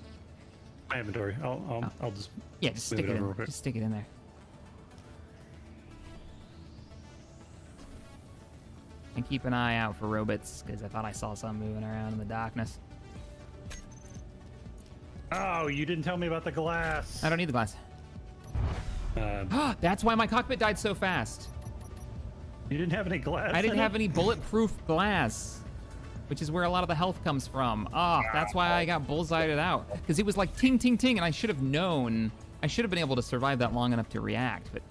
My inventory. I'll just. Yeah, just move stick it over real in. quick. Just stick it in there. And keep an eye out for robots, because I thought I saw some moving around in the darkness. Oh, you didn't tell me about the glass. I don't need the glass. That's why my cockpit died so fast. You didn't have any glass. I didn't in have it? any bulletproof glass, which is where a lot of the health comes from. That's why I got bullseyed out. Because it was like ting, ting, ting, and I should have known. I should have been able to survive that long enough to react, but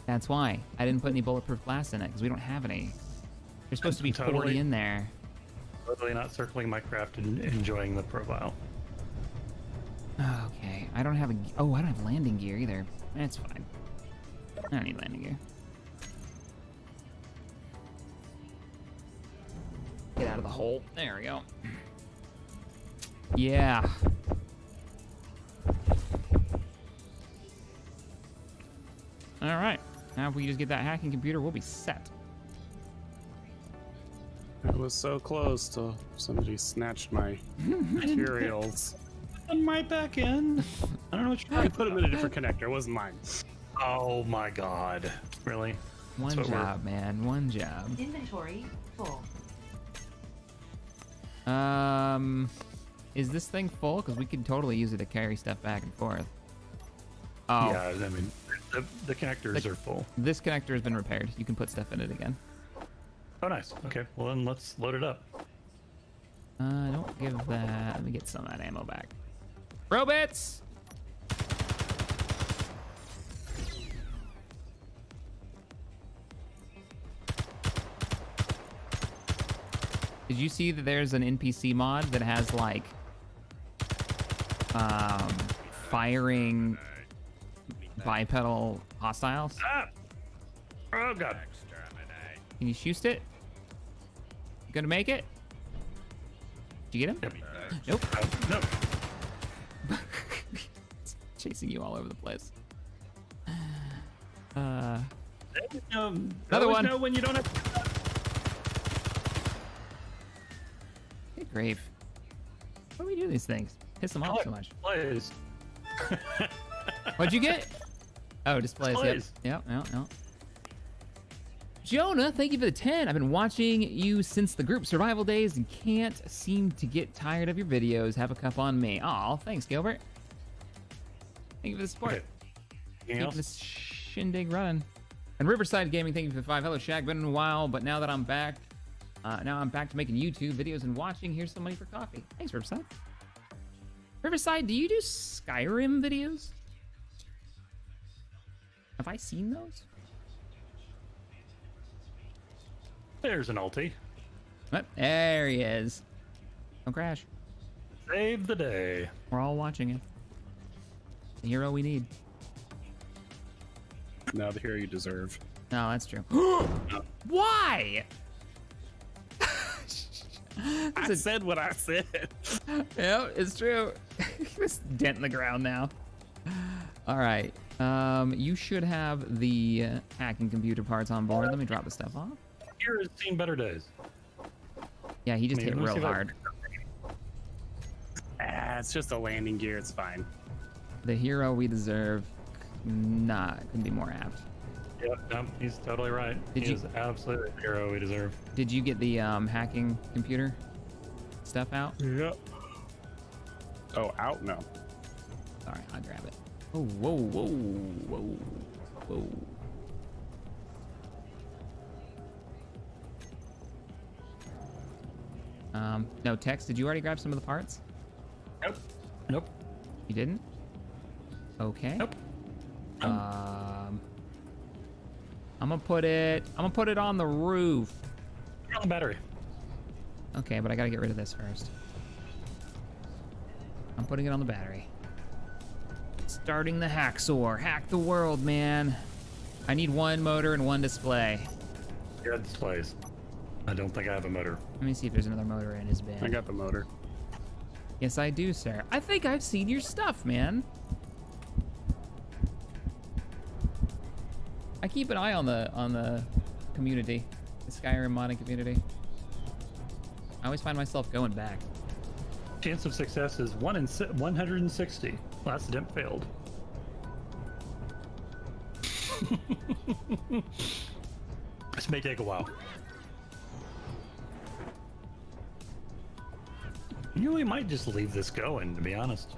that's why. I didn't put any bulletproof glass in it, because we don't have any. There's supposed to be 40 in there. Totally not circling my craft and enjoying the profile. Okay, I don't have I don't have landing gear either. That's fine. I don't need landing gear. Get out of the hole. There we go. Yeah. All right. Now if we just get that hacking computer, we'll be set. It was so close till somebody snatched my materials. On my back end. I don't know what you're I put them in a different connector. It wasn't mine. Oh my god. Really? One job, man. One job. Inventory full. Is this thing full? Because we could totally use it to carry stuff back and forth. Oh. Yeah, I mean, the connectors are full. This connector has been repaired. You can put stuff in it again. Oh, nice. Okay, well then let's load it up. Don't give that. Let me get some of that ammo back. Robots! Did you see that there's an NPC mod that has like firing bipedal hostiles? Ah! Oh god. Can you shoot it? You gonna make it? Did you get him? Yep. Nope. Nope. Chasing you all over the place. Another one. Know when you don't have. Good grief. Why do we do these things? Piss them off so much. Displays. What'd you get? Oh, displays. Displays. Yep. Jonah, thank you for the 10. I've been watching you since the group survival days and can't seem to get tired of your videos. Have a cup on me. Aw, thanks, Gilbert. Thank you for the support. Okay. Keeping this shindig running. And Riverside Gaming, thank you for the 5. Hello, Shaq. Been in a while, but now that I'm back, to making YouTube videos and watching. Here's some money for coffee. Thanks, Riverside. Riverside, do you do Skyrim videos? Have I seen those? There's an ulti. Oh, there he is. Don't crash. Save the day. We're all watching it. The hero we need. No, the hero you deserve. No, that's true. Why? I said what I said. Yeah, it's true. This dent in the ground now. All right. You should have the hacking computer parts on board. Let me drop the stuff off. Here has seen better days. Yeah, he just hit real hard. It's just a landing gear. It's fine. The hero we deserve. Nah, couldn't be more apt. Yep, no, he's totally right. He is absolutely the hero we deserve. Did you get the hacking computer stuff out? Yep. Oh, out? No. All right, I'll grab it. Oh, whoa, whoa, whoa, whoa. No, Tex, did you already grab some of the parts? Nope. Nope. You didn't? Okay. Nope. I'm gonna put it on the roof. On the battery. Okay, but I gotta get rid of this first. I'm putting it on the battery. Starting the hacksaw. Hack the world, man. I need one motor and one display. Yeah, displays. I don't think I have a motor. Let me see if there's another motor in his bin. I got the motor. Yes, I do, sir. I think I've seen your stuff, man. I keep an eye on the community, the Skyrim modding community. I always find myself going back. Chance of success is 1 in 160. Last attempt failed. This may take a while. You know, we might just leave this going, to be honest.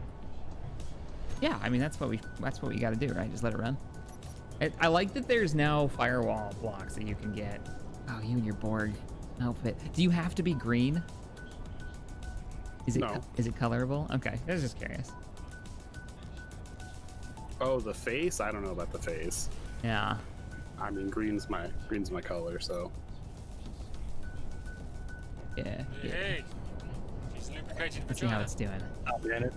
Yeah, I mean that's what we got to do, right? Just let it run. I like that there's now firewall blocks that you can get. Oh, you and your Borg outfit. Do you have to be green? Is it No. Is it colorable? Okay, I was just curious. Oh, the face? I don't know about the face. Yeah. I mean, green's my color, so. Yeah. Hey, she's lubricated Let's see how vagina. it's doing. Oh, man,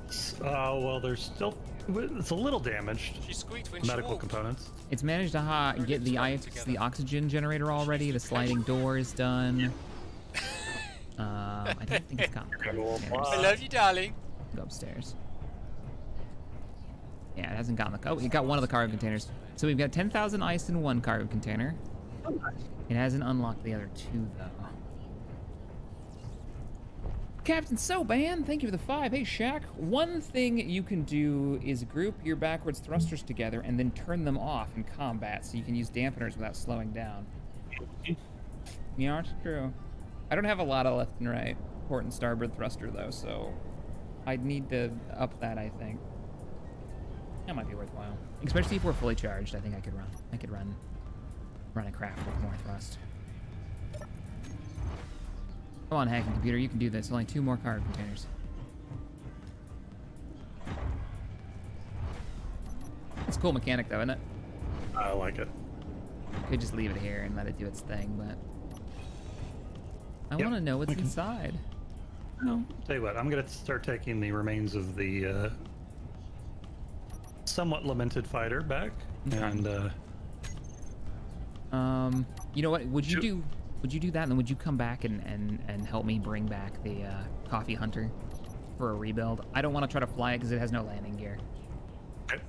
well, there's still, it's a little damaged. She squeaked when she Medical walked. components. It's managed to get the oxygen generator all ready. The sliding door is done. I don't think it's gotten the cargo containers. I love you, darling. Go upstairs. Yeah, it hasn't gotten the. Oh, it got one of the cargo containers. So we've got 10,000 ice in one cargo container. It hasn't unlocked the other two though. Captain Soban, thank you for the 5. Hey, Shaq. One thing you can do is group your backwards thrusters together and then turn them off in combat so you can use dampeners without slowing down. Yeah, it's true. I don't have a lot of left and right port and starboard thruster though, so I'd need to up that, I think. That might be worthwhile. Especially if we're fully charged, I think I could run a craft with more thrust. Come on, hacking computer, you can do this. Only 2 more cargo containers. It's a cool mechanic, though, isn't it? I like it. Could just leave it here and let it do its thing, but I want to know what's inside. No, tell you what, I'm gonna start taking the remains of the somewhat lamented fighter back, and you know what? Would you do that, and then would you come back and help me bring back the coffee hunter for a rebuild? I don't want to try to fly it because it has no landing gear. Okay.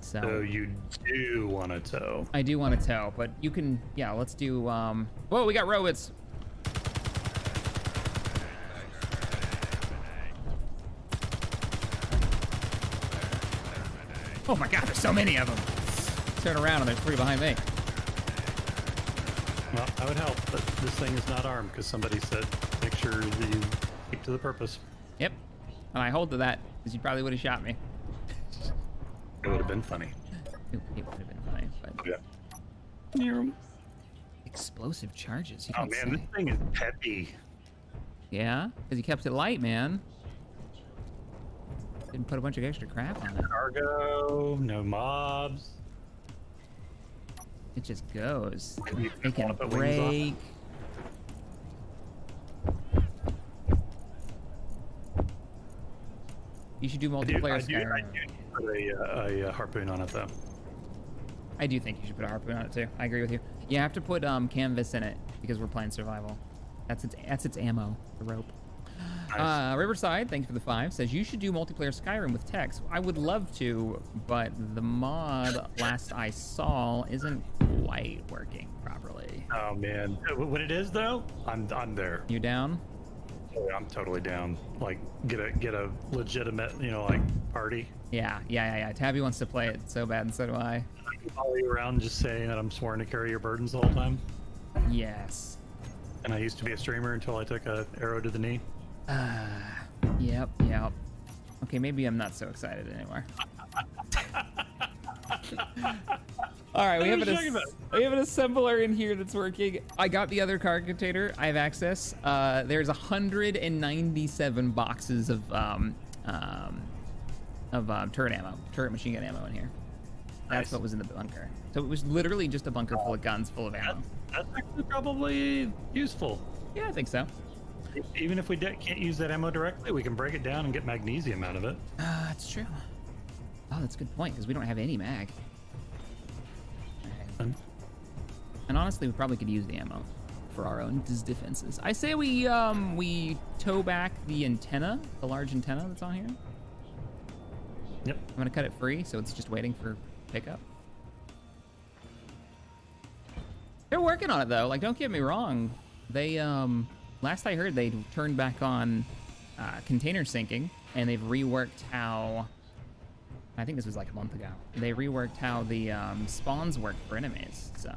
So you do want to tow? I do want to tow, but you can. Yeah, let's do. Whoa, we got robots. Oh my God, there's so many of them. Turn around and there's 3 behind me. Well, I would help, but this thing is not armed because somebody said make sure that you keep to the purpose. Yep, and I hold to that because you probably would have shot me. It would have been funny. It would have been funny, but yeah. Explosive charges. You Oh can't man, say. this thing is peppy. Yeah, because you kept it light, man. Didn't put a bunch of extra crap on it. Cargo, no mobs. It just goes. You It can wanna put wings on break. You should do multiplayer Skyrim. I do put a harpoon on it though. I do think you should put a harpoon on it too. I agree with you. You have to put canvas in it because we're playing survival. That's its ammo, the rope. Nice. Riverside, thank you for the 5, says you should do multiplayer Skyrim with text. I would love to, but the mod last I saw isn't quite working properly. Oh man, what it is though, I'm there. You down? Oh, I'm totally down. Like get a legitimate, like party. Yeah. Tabby wants to play it so bad, and so do I. I can follow you around just saying that I'm sworn to carry your burdens the whole time. Yes. And I used to be a streamer until I took an arrow to the knee. Yep. Okay, maybe I'm not so excited anymore. All right, we have an assembler in here that's working. I got the other card container. I have access. There's 197 boxes of turret ammo, turret machine gun ammo in here. That's what was in the bunker. So it was literally just a bunker full of guns, full of ammo. That's actually probably useful. Yeah, I think so. Even if we can't use that ammo directly, we can break it down and get magnesium out of it. That's true. Oh, that's a good point, because we don't have any mag. And honestly, we probably could use the ammo for our own defenses. I say we tow back the antenna, the large antenna that's on here. Yep. I'm gonna cut it free, so it's just waiting for pickup. They're working on it though. Like, don't get me wrong. They last I heard, they turned back on container syncing, and they've reworked how. I think this was like a month ago. They reworked how the spawns work for enemies. So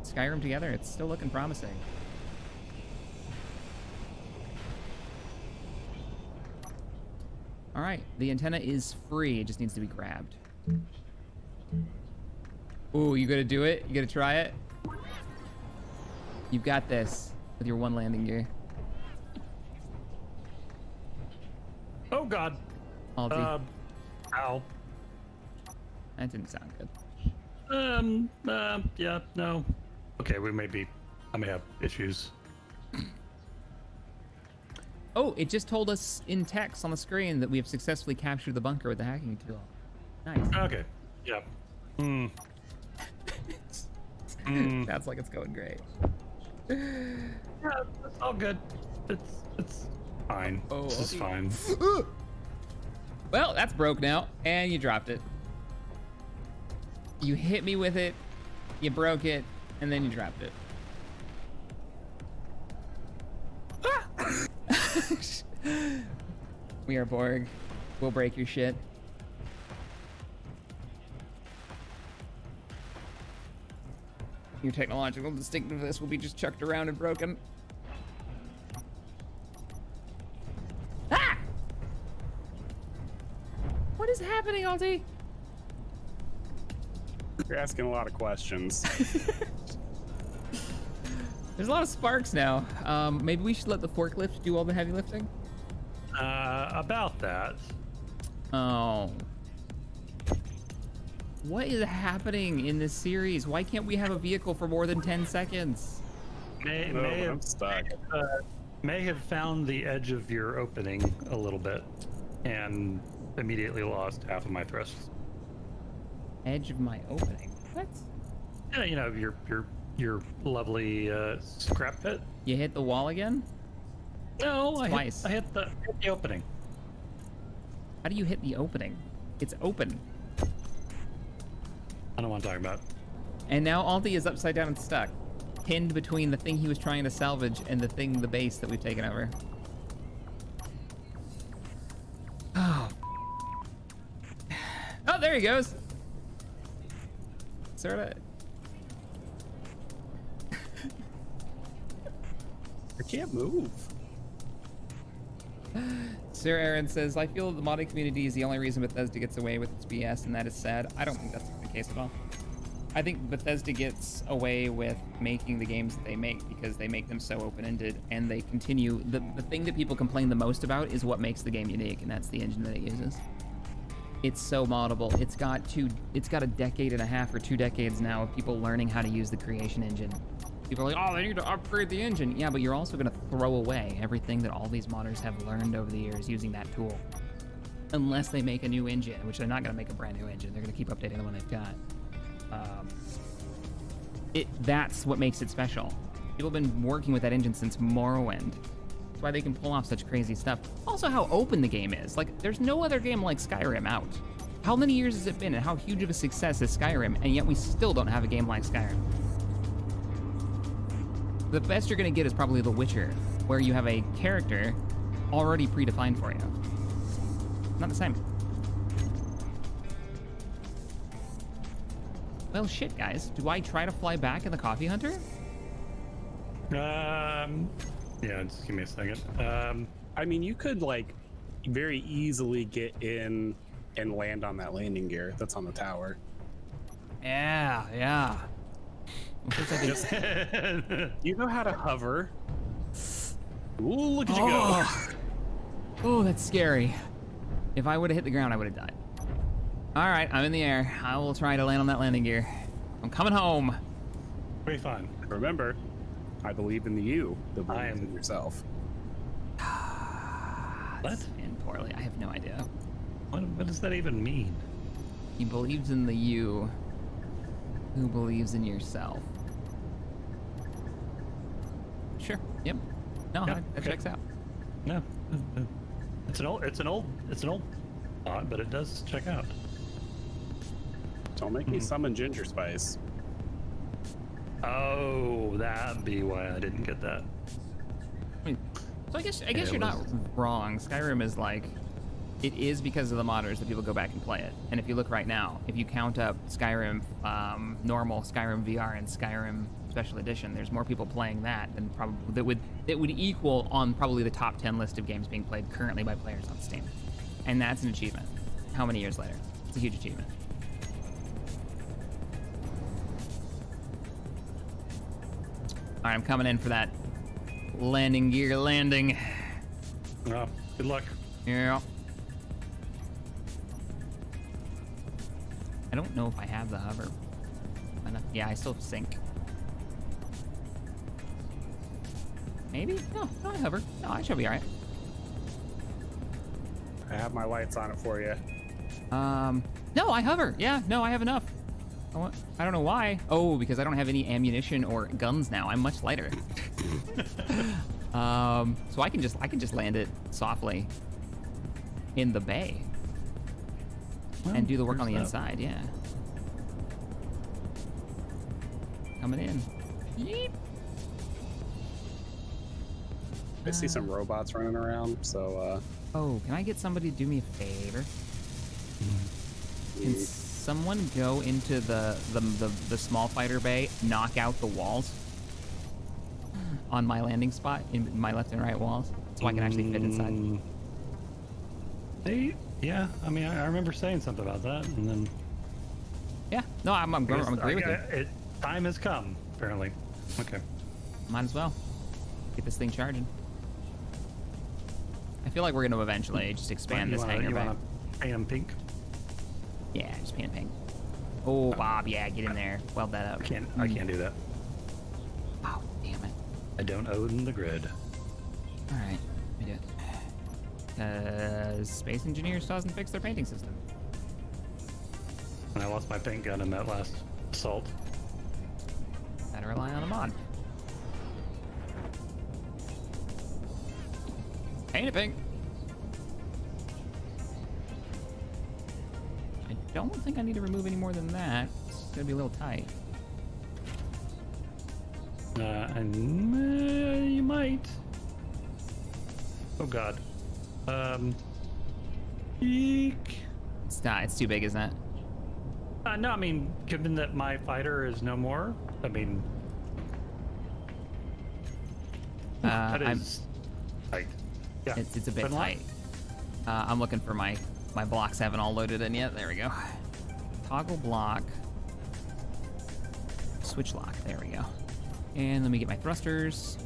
Skyrim together, it's still looking promising. All right, the antenna is free. It just needs to be grabbed. Ooh, you gonna do it? You gonna try it? You've got this with your one landing gear. Oh God. Aldi. Ow. That didn't sound good. Yeah, no. Okay, I may have issues. Oh, it just told us in text on the screen that we have successfully captured the bunker with the hacking tool. Nice. Okay. Yeah. Sounds like it's going great. Yeah, it's all good. It's fine. Oh, this is fine. Well, that's broke now, and you dropped it. You hit me with it, you broke it, and then you dropped it. We are Borg. We'll break your shit. Your technological distinctiveness will be just chucked around and broken. Ah! What is happening, Alti? You're asking a lot of questions. There's a lot of sparks now. Maybe we should let the forklift do all the heavy lifting? About that. Oh. What is happening in this series? Why can't we have a vehicle for more than 10 seconds? I'm stuck. May have found the edge of your opening a little bit and immediately lost half of my thrusts. Edge of my opening? What? Yeah, you know, your lovely scrap pit. You hit the wall again? No, Twice. I hit the opening. How do you hit the opening? It's open. I don't want to talk about. And now Alti is upside down and stuck, pinned between the thing he was trying to salvage and the base that we've taken over. Oh. Oh, there he goes. Sorta. I can't move. Sir Aaron says, I feel the modding community is the only reason Bethesda gets away with its BS, and that is sad. I don't think that's the case at all. I think Bethesda gets away with making the games that they make because they make them so open-ended, and they continue. The thing that people complain the most about is what makes the game unique, and that's the engine that it uses. It's so moddable. It's got a decade and a half or 2 decades now of people learning how to use the creation engine. People are like, oh, they need to upgrade the engine. Yeah, but you're also going to throw away everything that all these modders have learned over the years using that tool. Unless they make a new engine, which they're not going to make a brand new engine. They're going to keep updating the one they've got. That's what makes it special. People have been working with that engine since Morrowind. That's why they can pull off such crazy stuff. Also, how open the game is. Like, there's no other game like Skyrim out. How many years has it been, and how huge of a success is Skyrim, and yet we still don't have a game like Skyrim? The best you're going to get is probably The Witcher, where you have a character already predefined for you. Not the same. Well, shit, guys. Do I try to fly back in the Coffee Hunter? Yeah, just give me a second. I mean, you could like very easily get in and land on that landing gear that's on the tower. Yeah. Just, you know how to hover. Ooh, look at you go. Oh, that's scary. If I would have hit the ground, I would have died. All right, I'm in the air. I will try to land on that landing gear. I'm coming home. Pretty fun. Remember, I believe in you. The believes in yourself. What? And poorly. I have no idea. What does that even mean? He believes in the you who believes in yourself. Sure. Yep. No, Yeah, that checks out. No. It's an old thought, but it does check out. Don't make me summon Ginger Spice. Oh, that'd be why I didn't get that. I mean, so I guess you're not wrong. Skyrim is like, it is because of the modders that people go back and play it. And if you look right now, if you count up Skyrim normal, Skyrim VR, and Skyrim Special Edition, there's more people playing that than probably that would equal on probably the top 10 list of games being played currently by players on Steam. And that's an achievement. How many years later? It's a huge achievement. All right, I'm coming in for that landing gear landing. Oh, good luck. Yeah. I don't know if I have the hover. Yeah, I still sink. Maybe? No, I hover. No, I should be all right. I have my lights on it for you. No, I hover. Yeah, no, I have enough. I don't know why. Oh, because I don't have any ammunition or guns now. I'm much lighter. So I can just land it softly in the bay and do the work on the inside. Yeah. Coming in. Yeep. I see some robots running around, so Oh, can I get somebody to do me a favor? Can someone go into the small fighter bay, knock out the walls on my landing spot, in my left and right walls, so I can actually fit inside? Yeah, I mean, I remember saying something about that, and then... Yeah, no, I'm agree with you. Time has come, apparently. Okay. Might as well. Get this thing charging. I feel like we're going to eventually just expand this hangar back. You want to paint them pink? Yeah, just paint pink. Oh, Bob, yeah, get in there. Weld that up. I can't do that. Oh, damn it. I don't own the grid. All right, I do it. Because Space Engineers still hasn't fixed their painting system. And I lost my paint gun in that last assault. Gotta rely on a mod. Paint it pink. I don't think I need to remove any more than that. It's gonna be a little tight. And you might. Oh God. Eek. It's too big, isn't it? No, I mean, given that my fighter is no more, I mean, that is tight. Yeah, it's a bit tight. I'm looking for my blocks haven't all loaded in yet. There we go. Toggle block. Switch lock. There we go. And let me get my thrusters.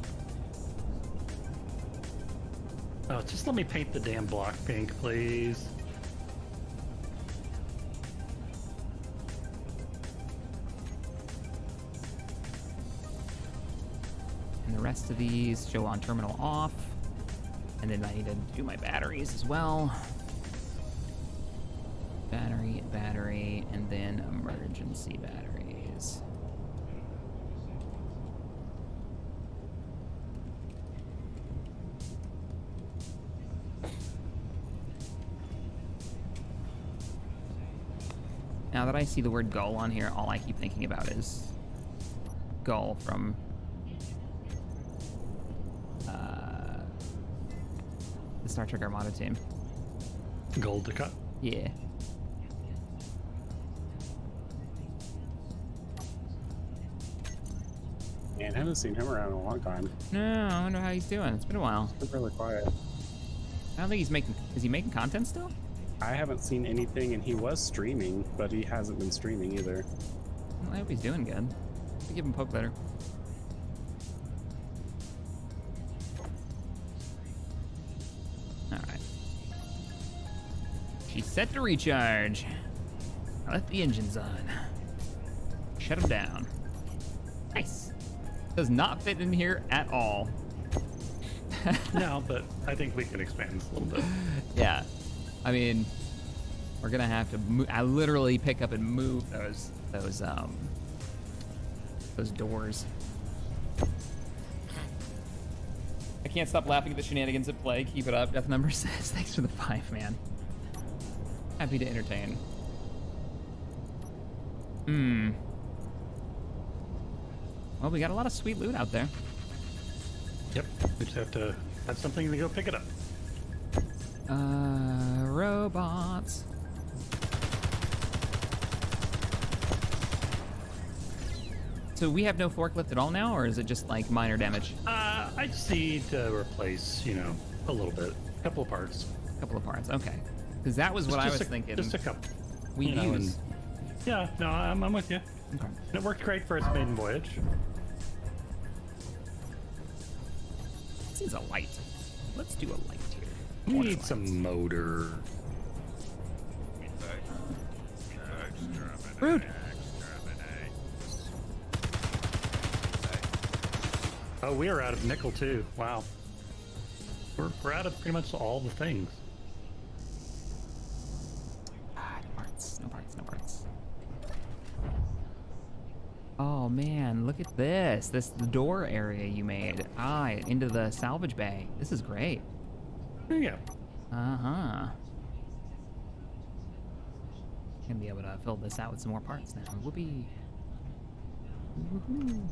Oh, just let me paint the damn block pink, please. the rest of these. Show on terminal off. And then I need to do my batteries as well. Battery, and then emergency batteries. Now that I see the word gull on here, all I keep thinking about is Gull from the Star Trek Armada team. Goldica? Yeah. Man, I haven't seen him around in a long time. No, I wonder how he's doing. It's been a while. He's been really quiet. I don't think he's making... Is he making content still? I haven't seen anything, and he was streaming, but he hasn't been streaming either. Well, I hope he's doing good. I'll give him poke later. Alright. She's set to recharge. I left the engines on. Shut them down. Nice. Does not fit in here at all. No, but I think we can expand this a little bit. Yeah. I mean, we're gonna have to I literally pick up and move those doors. I can't stop laughing at the shenanigans at play. Keep it up. Death Number says, thanks for the 5, man. Happy to entertain. Well, we got a lot of sweet loot out there. Yep, we just have to have something to go pick it up. Robots. So we have no forklift at all now, or is it just like minor damage? I just need to replace, a little bit, a couple of parts. Okay. Because that was what I was thinking. Just a couple. We use. Yeah, no, I'm with you. Okay. And it worked great for its maiden voyage. This is a light. Let's do a light here. We need some motor. Rude. Oh, we are out of nickel too. Wow. We're out of pretty much all the things. No parts. Oh man, look at this. This the door area you made. Into the salvage bay. This is great. Yeah. Uh-huh. Gonna be able to fill this out with some more parts now. Whoopee. Woohoo.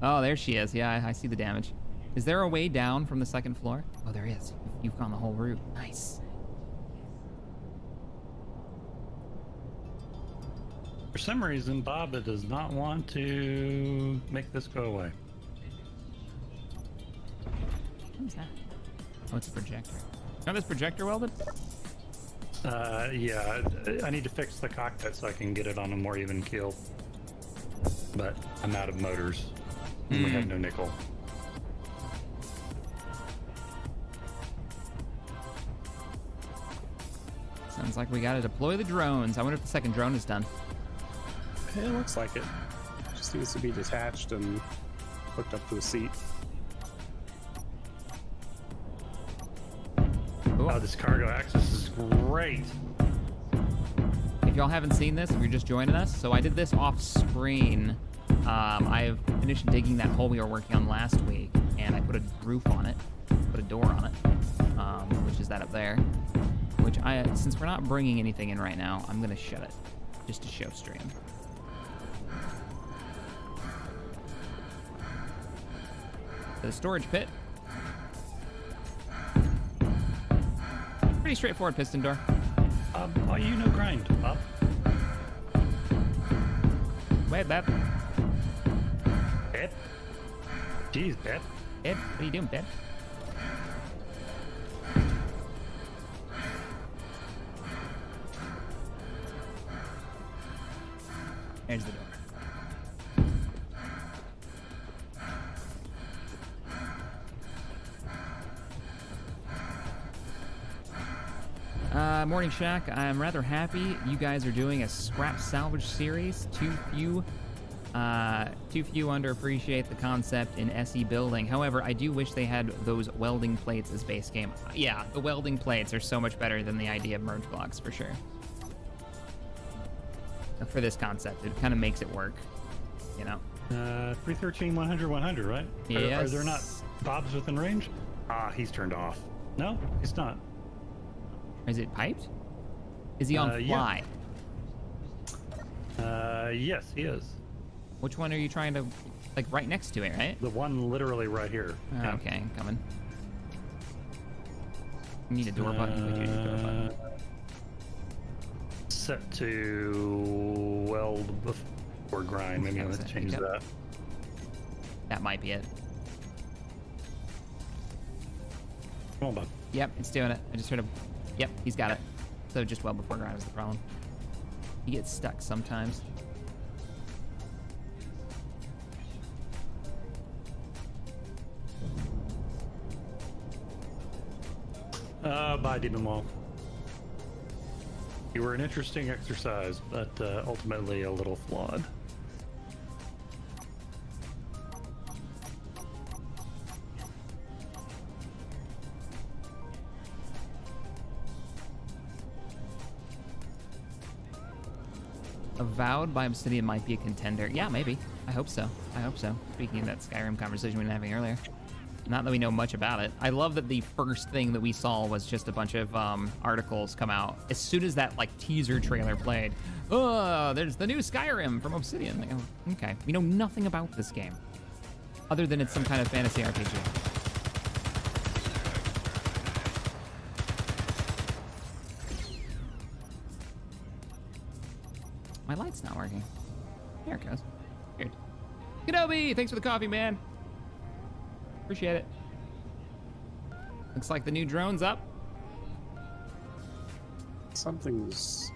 Oh, there she is. Yeah, I see the damage. Is there a way down from the second floor? Oh, there is. You've gone the whole route. Nice. For some reason, Baba does not want to make this go away. What is that? Oh, it's a projector. Got this projector welded? Yeah, I need to fix the cockpit so I can get it on a more even keel. But I'm out of motors. And we have no nickel. Sounds like we gotta deploy the drones. I wonder if the second drone is done. It looks like it. Just needs to be detached and hooked up to a seat. Cool. Oh, this cargo access is great. If y'all haven't seen this, if you're just joining us, so I did this off screen. I've finished digging that hole we were working on last week, and I put a roof on it, put a door on it, which is that up there. Which since we're not bringing anything in right now, I'm gonna shut it, just to show stream. The storage pit. Pretty straightforward piston door. Grind, Bob. Wait, Beb. Beb? Jeez, Beb. Beb, what are you doing, Beb? There's the door. Morning Shack, I'm rather happy you guys are doing a scrap salvage series. Too few Too few underappreciate the concept in SE building. However, I do wish they had those welding plates as base game. Yeah, the welding plates are so much better than the idea of merge blocks for sure. For this concept, it kind of makes it work, you know. 313, 100, 100, right? Yes. Are there not Bobs within range? Ah, he's turned off. No, he's not. Is it piped? Is he on fly? Yeah. Yes, he is. Which one are you trying to, like, right next to it, right? The one literally right here. Yeah. Okay, coming. You need a door button. We do need a door button. Set to weld before grind. Maybe let's change that. That might be it. Come on, Bob. Yep, it's doing it. I just heard him. Yep, he's got it. So just weld before grind is the problem. He gets stuck sometimes. Bye, Demon Wall. You were an interesting exercise, but ultimately a little flawed. Avowed by Obsidian might be a contender. Yeah, maybe. I hope so. I hope so. Speaking of that Skyrim conversation we were having earlier. Not that we know much about it. I love that the first thing that we saw was just a bunch of articles come out. As soon as that like teaser trailer played, oh, there's the new Skyrim from Obsidian. Like, oh, okay, we know nothing about this game, other than it's some kind of fantasy RPG. My light's not working. There it goes. Weird. Kenobi, thanks for the coffee, man. Appreciate it. Looks like the new drone's up. Something's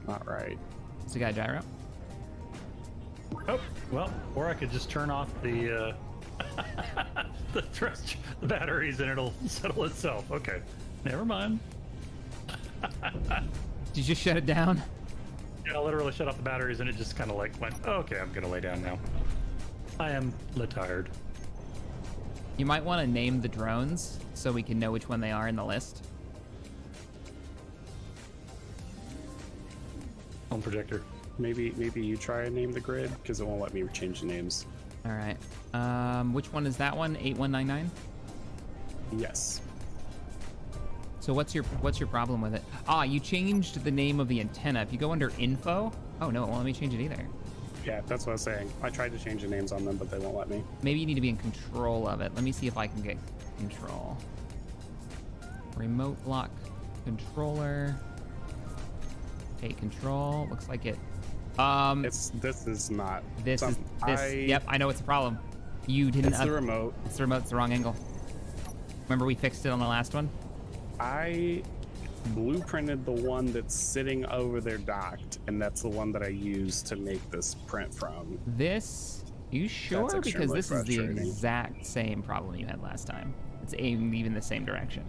not right. Is it got a gyro? Oh, well, or I could just turn off the the batteries and it'll settle itself. Okay, never mind. Did you just shut it down? Yeah, I literally shut off the batteries and it just kind of like went, okay, I'm gonna lay down now. I am tired. You might want to name the drones so we can know which one they are in the list. Home projector. Maybe you try and name the grid because it won't let me change the names. All right. Which one is that one? 8199? Yes. So what's your problem with it? Ah, you changed the name of the antenna. If you go under info, oh no, it won't let me change it either. Yeah, that's what I was saying. I tried to change the names on them, but they won't let me. Maybe you need to be in control of it. Let me see if I can get control. Remote lock controller. Okay, control. Looks like it. This is not. This is this. Yep, I know it's a problem. You didn't. It's the remote. It's the remote. It's the wrong angle. Remember we fixed it on the last one? I blueprinted the one that's sitting over there docked, and that's the one that I used to make this print from. This? You sure? Because this is the exact same problem you had last time. It's aimed even the same direction.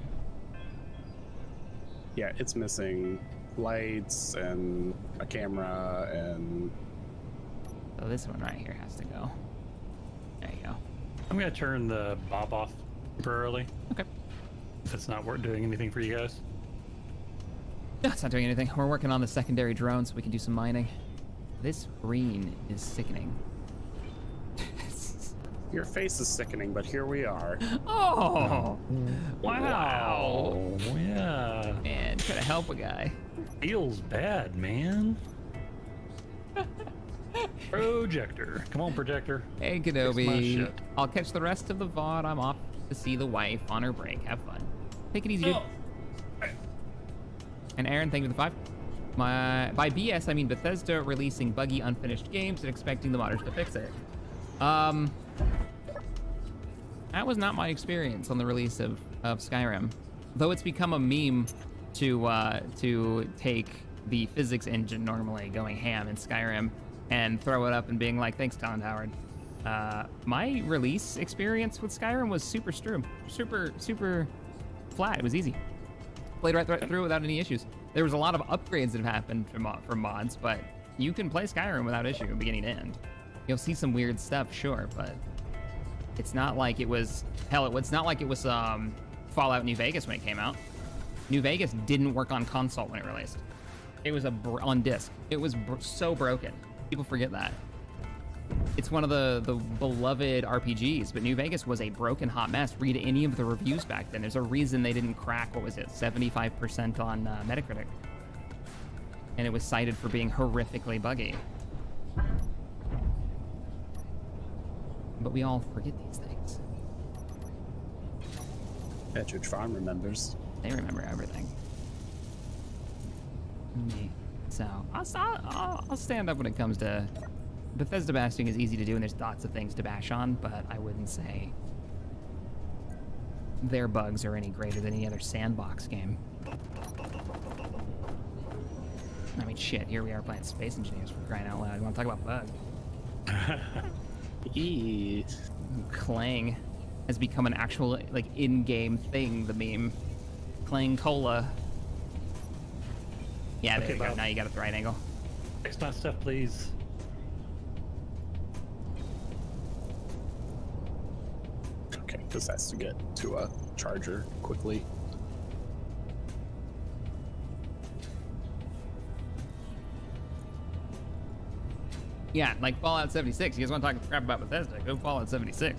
Yeah, it's missing lights and a camera and... So this one right here has to go. There you go. I'm gonna turn the Bob off temporarily. Okay. If it's not doing anything for you guys. No, it's not doing anything. We're working on the secondary drone so we can do some mining. This green is sickening. Your face is sickening, but here we are. Oh! Wow! Yeah. Man, trying to help a guy. Feels bad, man. Projector. Come on, projector. Hey, Kenobi. I'll catch the rest of the VOD. I'm off to see the wife on her break. Have fun. Take it easy, dude. And Aaron, thank you for the 5. By BS, I mean Bethesda releasing buggy, unfinished games and expecting the modders to fix it. That was not my experience on the release of Skyrim. Though it's become a meme to take the physics engine normally going ham in Skyrim and throw it up and being like, thanks, Colin Howard. My release experience with Skyrim was super flat. It was easy. Played right through without any issues. There was a lot of upgrades that have happened from mods, but you can play Skyrim without issue, beginning to end. You'll see some weird stuff, sure, but it's not like it was... Hell, it's not like it was Fallout New Vegas when it came out. New Vegas didn't work on console when it released. It was on disc. It was so broken. People forget that. It's one of the beloved RPGs, but New Vegas was a broken hot mess. Read any of the reviews back then. There's a reason they didn't crack, what was it, 75% on Metacritic. And it was cited for being horrifically buggy. But we all forget these things. Petridge Farm remembers. They remember everything. Me. So, I'll stand up when it comes to... Bethesda bashing is easy to do, and there's lots of things to bash on, but I wouldn't say their bugs are any greater than any other sandbox game. I mean, shit, here we are playing Space Engineers for crying out loud. You want to talk about bugs? Clang has become an actual, like, in-game thing, the meme. Clang Cola. Yeah, there you go. Now you got it at the right angle. Fix my stuff, please. Okay, this has to get to a charger quickly. Yeah, like Fallout 76. You guys want to talk crap about Bethesda? Go Fallout 76.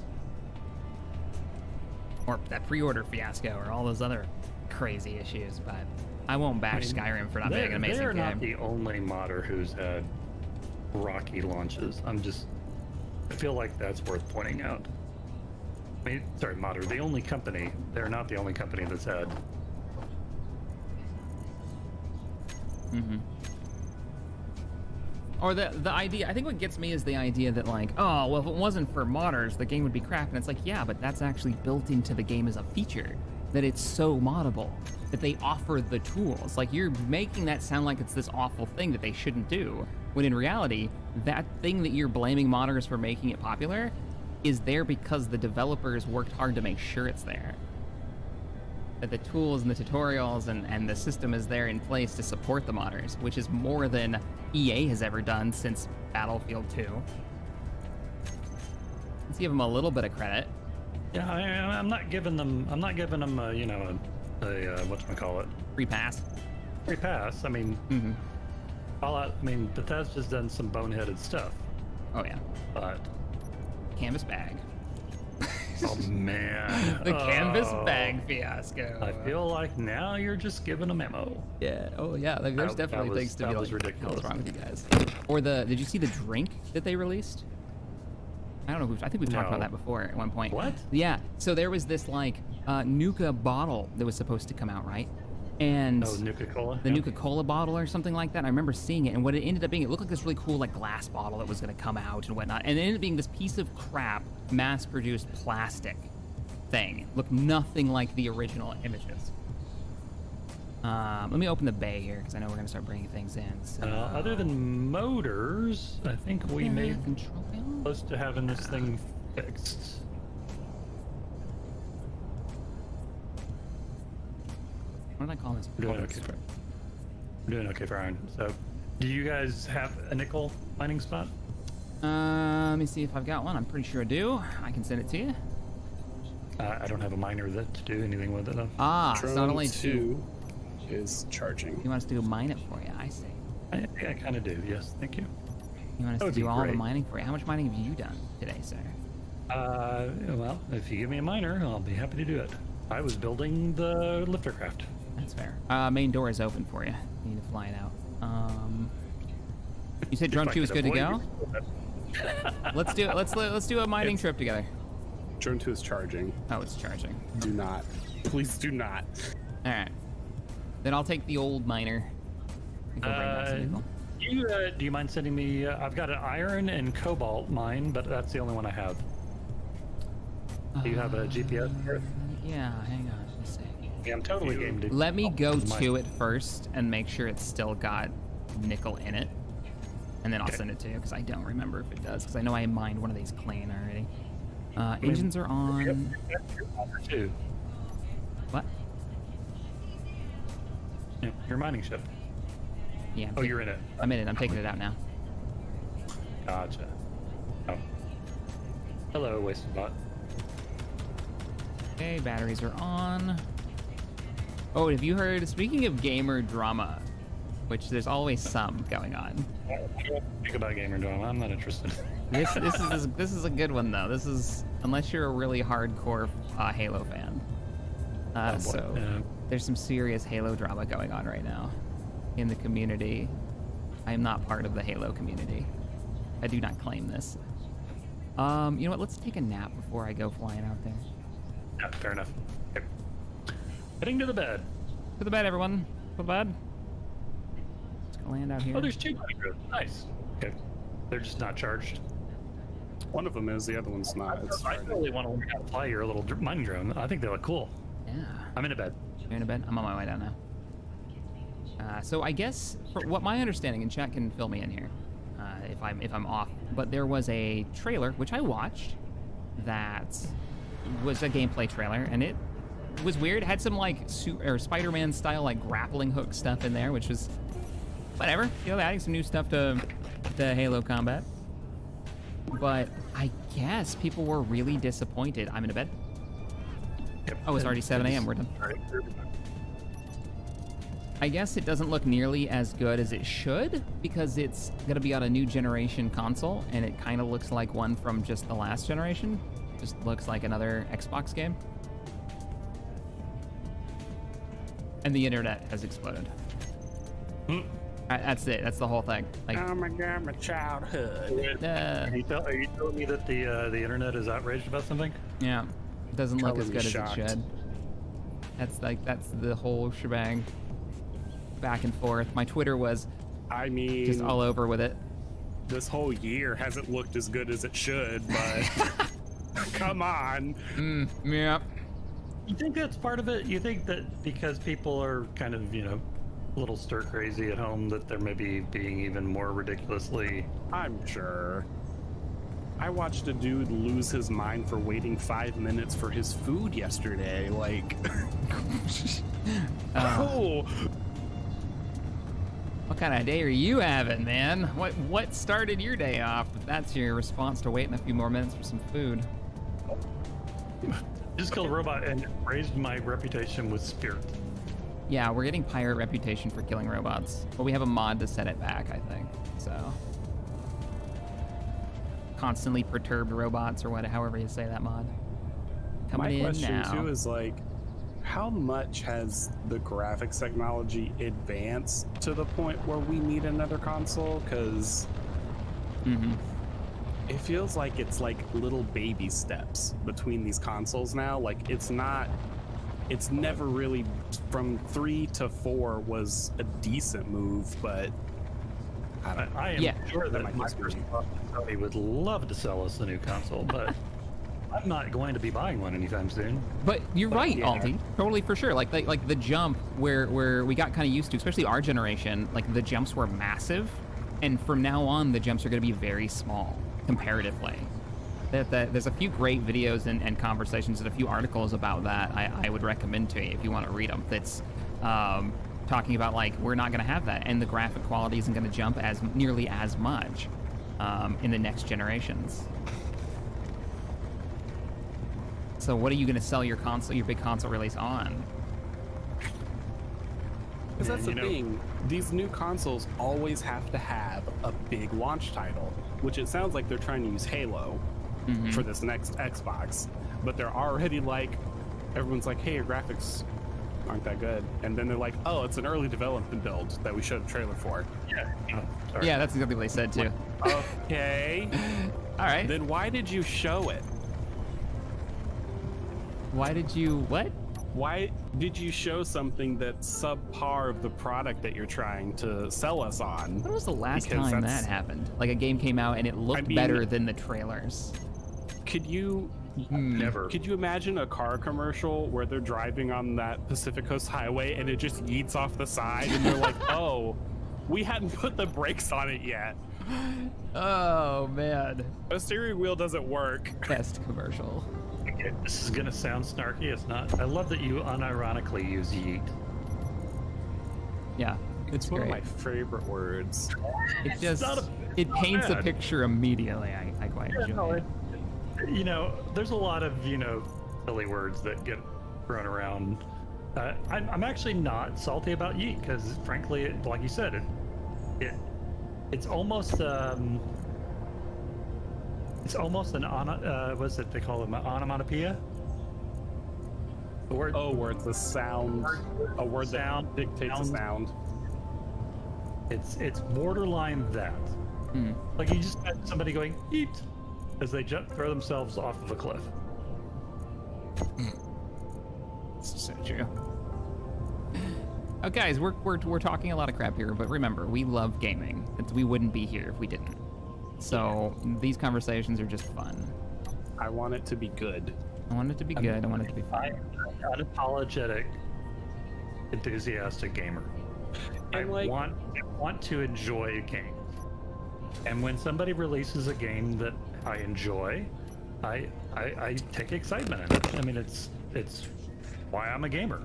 Or that pre-order fiasco, or all those other crazy issues. But I won't bash Skyrim for not being an amazing game. They're not the only modder who's had rocky launches. I feel like that's worth pointing out. I mean, sorry, modder. The only company. They're not the only company that's had. Mm-hmm. Or the idea, I think what gets me is the idea that like, oh, well, if it wasn't for modders, the game would be crap. And it's like, yeah, but that's actually built into the game as a feature, that it's so moddable, that they offer the tools. Like, you're making that sound like it's this awful thing that they shouldn't do, when in reality, that thing that you're blaming modders for making it popular is there because the developers worked hard to make sure it's there. That the tools and the tutorials and the system is there in place to support the modders, which is more than EA has ever done since Battlefield 2. Let's give them a little bit of credit. Yeah, I'm not giving them. You know, a whatchamacallit? Free pass. Free pass. I mean, Fallout. I mean, Bethesda's done some boneheaded stuff. Oh yeah. But canvas bag. Oh man. The canvas bag fiasco. I feel like now you're just giving a memo. Yeah. Oh yeah. Like, there's definitely things to be like, ridiculous. What's wrong with you guys? Or did you see the drink that they released? I don't know. I think we've talked about that before at one point. What? Yeah. So there was this like Nuka bottle that was supposed to come out, right? And Nuka-Cola? The Nuka-Cola bottle or something like that. I remember seeing it, and what it ended up being, it looked like this really cool like glass bottle that was going to come out and whatnot, and it ended up being this piece of crap, mass-produced plastic thing. It looked nothing like the original images. Let me open the bay here, because I know we're going to start bringing things in. So, other than motors, I think we may be close to having this thing fixed. What did I call this? We're doing okay. We're doing okay, Brian. So, do you guys have a nickel mining spot? Let me see if I've got one. I'm pretty sure I do. I can send it to you. I don't have a miner to do anything with it, though. It's not only two. Is charging. You want us to mine it for you? I see. I kind of do, yes. Thank you. You want us to do all the mining for you? How much mining have you done today, sir? Well, if you give me a miner, I'll be happy to do it. I was building the lifter craft. That's fair. Main door is open for you. You need to fly it out. You said drone 2 is good to go? Let's do it. Let's do a mining trip together. Drone 2 is charging. Oh, it's charging. Do not. Please do not. All right. Then I'll take the old miner. Do you mind sending me? I've got an iron and cobalt mine, but that's the only one I have. Do you have a GPS for it? Yeah, hang on. Let's see. Yeah, I'm totally game to. Let me go to it first and make sure it's still got nickel in it, and then I'll send it to you because I don't remember if it does. Because I know I mined one of these clean already. Engines are on. Too. What? Yeah, your mining ship. Yeah. Oh, you're in it. I'm in it. I'm taking it out now. Gotcha. Hello, Wasted Bot. Okay, batteries are on. Oh, have you heard, speaking of gamer drama, which there's always some going on. Think about gamer drama. I'm not interested. This is a good one though. This is, unless you're a really hardcore Halo fan. So there's some serious Halo drama going on right now in the community. I am not part of the Halo community. I do not claim this. You know what? Let's take a nap before I go flying out there. Yeah, fair enough. Okay. Heading to the bed. To the bed, everyone. To the bed. Let's go land out here. Oh, there's 2 mining drones. Nice. Okay. They're just not charged. One of them is, the other one's not. I really want to learn how to fly your little mining drone. I think they look cool. Yeah. I'm in a bed. You're in a bed? I'm on my way down now. So I guess, for what my understanding, and chat can fill me in here if I'm off, but there was a trailer, which I watched, that was a gameplay trailer, and it was weird. It had some like Spider-Man style like grappling hook stuff in there, which was whatever. You know, adding some new stuff to Halo combat. But I guess people were really disappointed. I'm in a bed. Yep. Oh, it's already 7 a.m. We're done. I guess it doesn't look nearly as good as it should because it's going to be on a new generation console, and it kind of looks like one from just the last generation. Just looks like another Xbox game. And the internet has exploded. That's it. That's the whole thing. Like, oh my god, my childhood. Are you telling me that the internet is outraged about something? Yeah, it doesn't look as good shocked. as it should. That's the whole shebang. Back and forth. My Twitter was, I mean, just all over with it. This whole year hasn't looked as good as it should, but come on. Yeah. You think that's part of it? You think that because people are kind of, you know, a little stir crazy at home, that they're maybe being even more ridiculously? I'm sure. I watched a dude lose his mind for waiting 5 minutes for his food yesterday. Like, oh. What kind of day are you having, man? What started your day off? That's your response to waiting a few more minutes for some food. Just killed a robot and raised my reputation with spirit. Yeah, we're getting pirate reputation for killing robots, but we have a mod to set it back, I think. So, constantly perturbed robots, or however you say that mod. Coming in now. My question too is like, how much has the graphics technology advanced to the point where we need another console? Because it feels like it's like little baby steps between these consoles now. Like it's never really, from 3 to 4 was a decent move, but I don't know. I am sure that Microsoft probably would love to sell us the new console, but I'm not going to be buying one anytime soon. But you're right, Alti. Totally, for sure. Like the jump where we got kind of used to, especially our generation, like the jumps were massive, and from now on the jumps are going to be very small comparatively. There's a few great videos and conversations and a few articles about that I would recommend to you if you want to read them. That's talking about like we're not going to have that, and the graphic quality isn't going to jump nearly as much in the next generations. So what are you going to sell your big console release on? Because that's the thing. These new consoles always have to have a big launch title, which it sounds like they're trying to use Halo for this next Xbox. But they're already like, everyone's like, hey, your graphics aren't that good. And then they're like, oh, it's an early development build that we showed a trailer for. Yeah. Yeah, that's exactly what they said too. Okay. All right. Then why did you show it? Why did you what? Why did you show something that's subpar of the product that you're trying to sell us on? When was the last time that happened? Like a game came out and it looked better than the trailers. Could you imagine a car commercial where they're driving on that Pacific Coast Highway and it just yeets off the side and they're like, oh, we hadn't put the brakes on it yet. Oh man. The steering wheel doesn't work. Best commercial. Okay, this is gonna sound snarky. It's not. I love that you unironically use yeet. Yeah, it's great. One of my favorite words. It just it paints a picture immediately. I quite enjoy it. you know, there's a lot of, you know, silly words that get thrown around. I'm actually not salty about Yeet because, frankly, like you said, it's almost an what's it they call them, an onomatopoeia? Where it's a sound, a word that dictates a sound. It's borderline that. Like you just had somebody going eat as they throw themselves off of a cliff. So true. Oh, guys, we're talking a lot of crap here, but remember, we love gaming. We wouldn't be here if we didn't. So these conversations are just fun. I want it to be good. I want it to be good. I want it to be fun. I'm an unapologetic, enthusiastic gamer. I want to enjoy games. And when somebody releases a game that I enjoy, I take excitement in it. I mean, it's why I'm a gamer.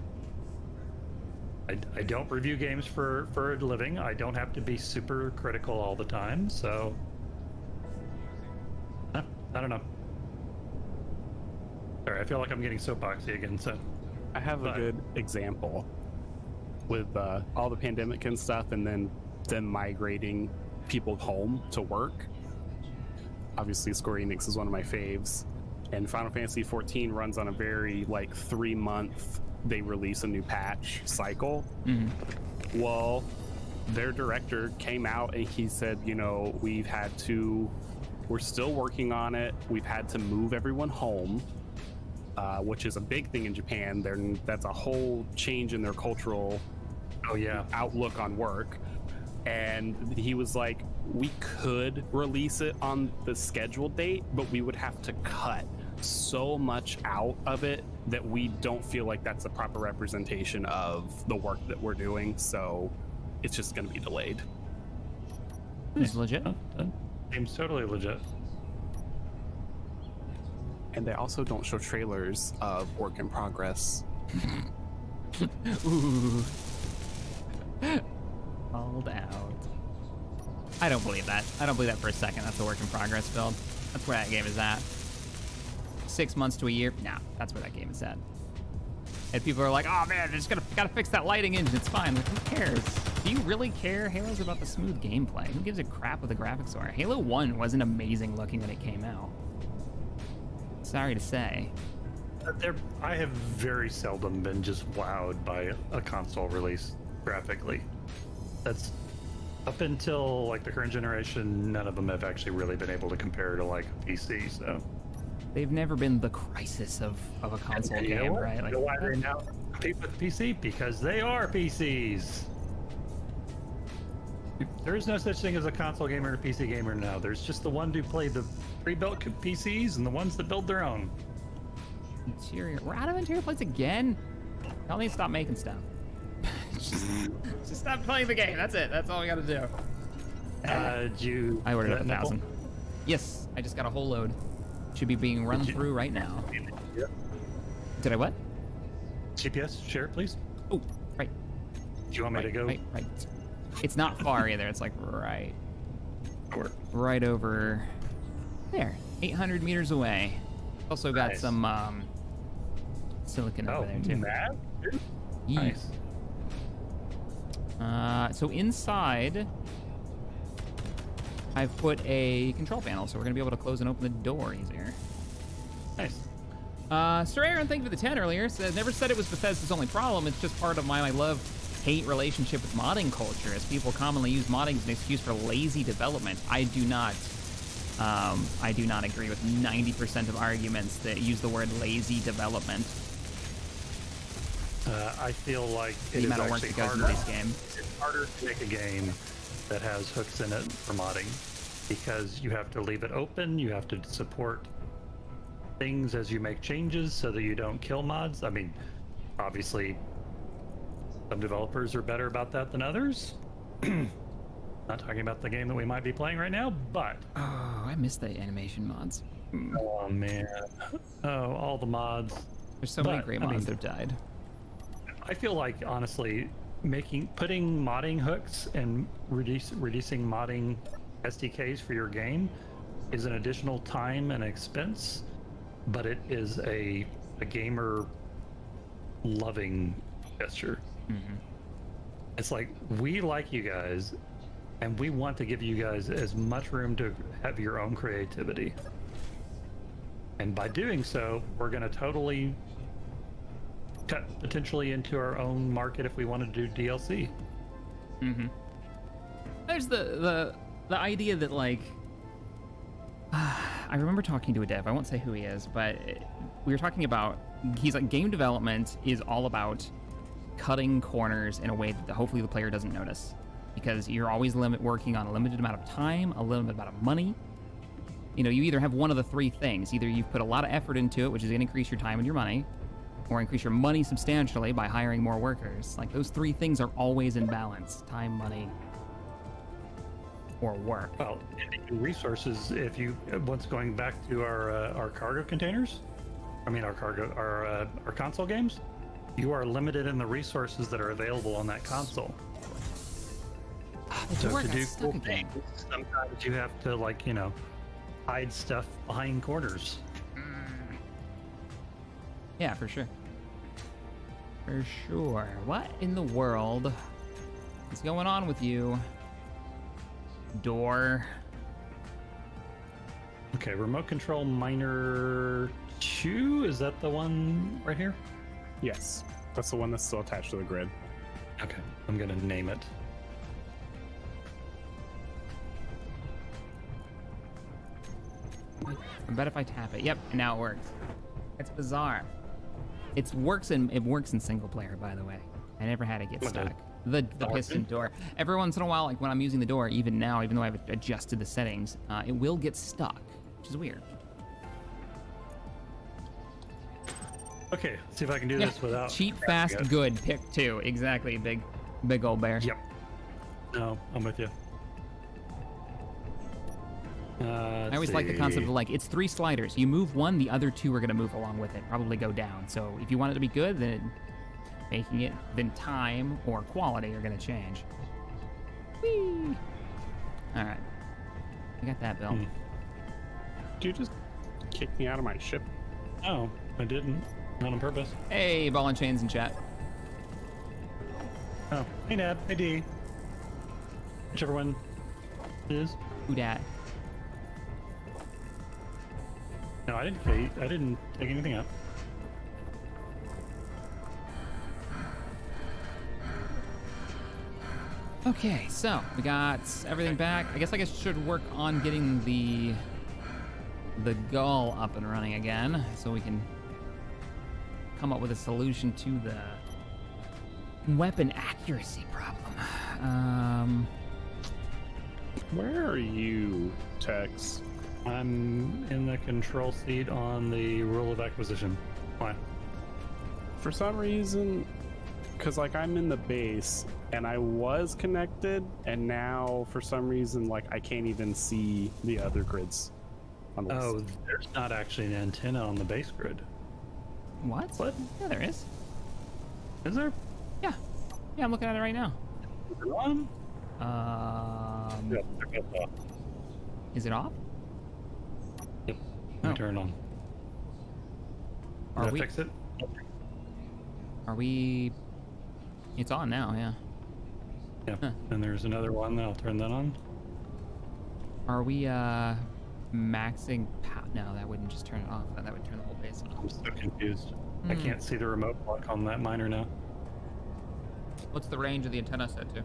I don't review games for a living. I don't have to be super critical all the time, so I don't know. Sorry, I feel like I'm getting soapboxy again. So I have a good example with all the pandemic and stuff, and then them migrating people home to work. Obviously, Square Enix is one of my faves, and Final Fantasy XIV runs on a very 3-month. They release a new patch cycle. Well, their director came out and he said, you know, we're still working on it. We've had to move everyone home, which is a big thing in Japan. That's a whole change in their cultural outlook on work. And he was like, we could release it on the scheduled date, but we would have to cut so much out of it that we don't feel like that's a proper representation of the work that we're doing, so it's just going to be delayed. It's legit. Seems totally legit. And they also don't show trailers of work in progress. Ooh. Called out. I don't believe that. I don't believe that for a second. That's a work in progress build. That's where that game is at. 6 months to a year. Nah, that's where that game is at. And people are like, oh man, they're just gotta fix that lighting engine. It's fine. Like, who cares? Do you really care? Halo's about the smooth gameplay. Who gives a crap what the graphics are? Halo 1 wasn't amazing looking when it came out. Sorry to say. I have very seldom been just wowed by a console release graphically. That's up until the current generation, none of them have actually really been able to compare to a PC, so. They've never been the crisis of a console game, right? You know why they now compete with PC? Because they are PCs. There is no such thing as a console gamer and a PC gamer now. There's just the ones who play the pre-built PCs and the ones that build their own. Interior. We're out of interior plates again? Y'all need to stop making stuff. just stop playing the game. That's it. That's all we gotta do. I ordered up 1,000. Yes, I just got a whole load. Should be being run through right now. Did I what? GPS, share it, please. Oh, right. Do you want me to go? Right. It's not far either. It's right over there. 800 meters away. Also got some silicon over there too. Nice. So inside, I've put a control panel, so we're gonna be able to close and open the door easier. Nice. Sir Aaron, thank you for the 10 earlier. Said, never said it was Bethesda's only problem. It's just part of my love-hate relationship with modding culture, as people commonly use modding as an excuse for lazy development. I do not agree with 90% of arguments that use the word lazy development. I feel like the amount of work that goes into this game. It's harder to make a game that has hooks in it for modding, because you have to leave it open, you have to support things as you make changes so that you don't kill mods. I mean, obviously, some developers are better about that than others. Not talking about the game that we might be playing right now, but... Oh, I miss the animation mods. Oh, man. Oh, all the mods. There's so many great mods that have died. I feel like, honestly, putting modding hooks and reducing modding SDKs for your game is an additional time and expense, but it is a gamer loving gesture. It's like, we like you guys, and we want to give you guys as much room to have your own creativity. And by doing so, we're going to totally cut potentially into our own market if we want to do DLC. There's the idea that, like, I remember talking to a dev, I won't say who he is, but we were talking about, he's like, game development is all about cutting corners in a way that hopefully the player doesn't notice, because you're always working on a limited amount of time, a limited amount of money. You know, you either have one of the three things. Either you've put a lot of effort into it, which is going to increase your time and your money, or increase your money substantially by hiring more workers. Like, those three things are always in balance: time, money, or work. Well, resources, if you, once going back to our cargo containers, our console games, you are limited in the resources that are available on that console. The door got stuck again. Sometimes you have to, like, you know, hide stuff behind corners. Yeah, for sure. For sure. What in the world is going on with you? Door. Okay, remote control miner 2, is that the one right here? Yes, that's the one that's still attached to the grid. Okay, I'm gonna name it. I bet if I tap it. Yep, and now it works. It's bizarre. It works in single player, by the way. I never had it get stuck. The piston door. Every once in a while, like when I'm using the door, even now, even though I've adjusted the settings, it will get stuck, which is weird. Okay, let's see if I can do this without... Cheap, fast, good. Pick 2. Exactly, big old bear. Yep. No, I'm with you. I always like the concept of, like, it's 3 sliders. You move one, the other 2 are going to move along with it, probably go down. So if you want it to be good, then time or quality are going to change. Whee! All right. I got that, Bill. Did you just kick me out of my ship? Oh, I didn't. Not on purpose. Hey, ball and chains in chat. Oh, hey, Nab. Hey, D. Whichever one it is. Who dat? No, I didn't take anything out. Okay, so we got everything back. I guess should work on getting the gull up and running again, so we can come up with a solution to the weapon accuracy problem. Where are you, Tex? I'm in the control seat on the rule of acquisition. Why? For some reason, because, like, I'm in the base and I was connected, and now for some reason, like, I can't even see the other grids on the list. There's not actually an antenna on the base grid. What? Yeah, there is. Is there? Yeah, I'm looking at it right now. Is it on? Is it off? Yep. Turn it on. Are we fix it? Are we? It's on now. Yeah. Yeah. Huh. And there's another one. I'll turn that on. Are we maxing? No, that wouldn't just turn it off. That would turn the whole base off. I'm so confused. I can't see the remote block on that miner now. What's the range of the antenna set to?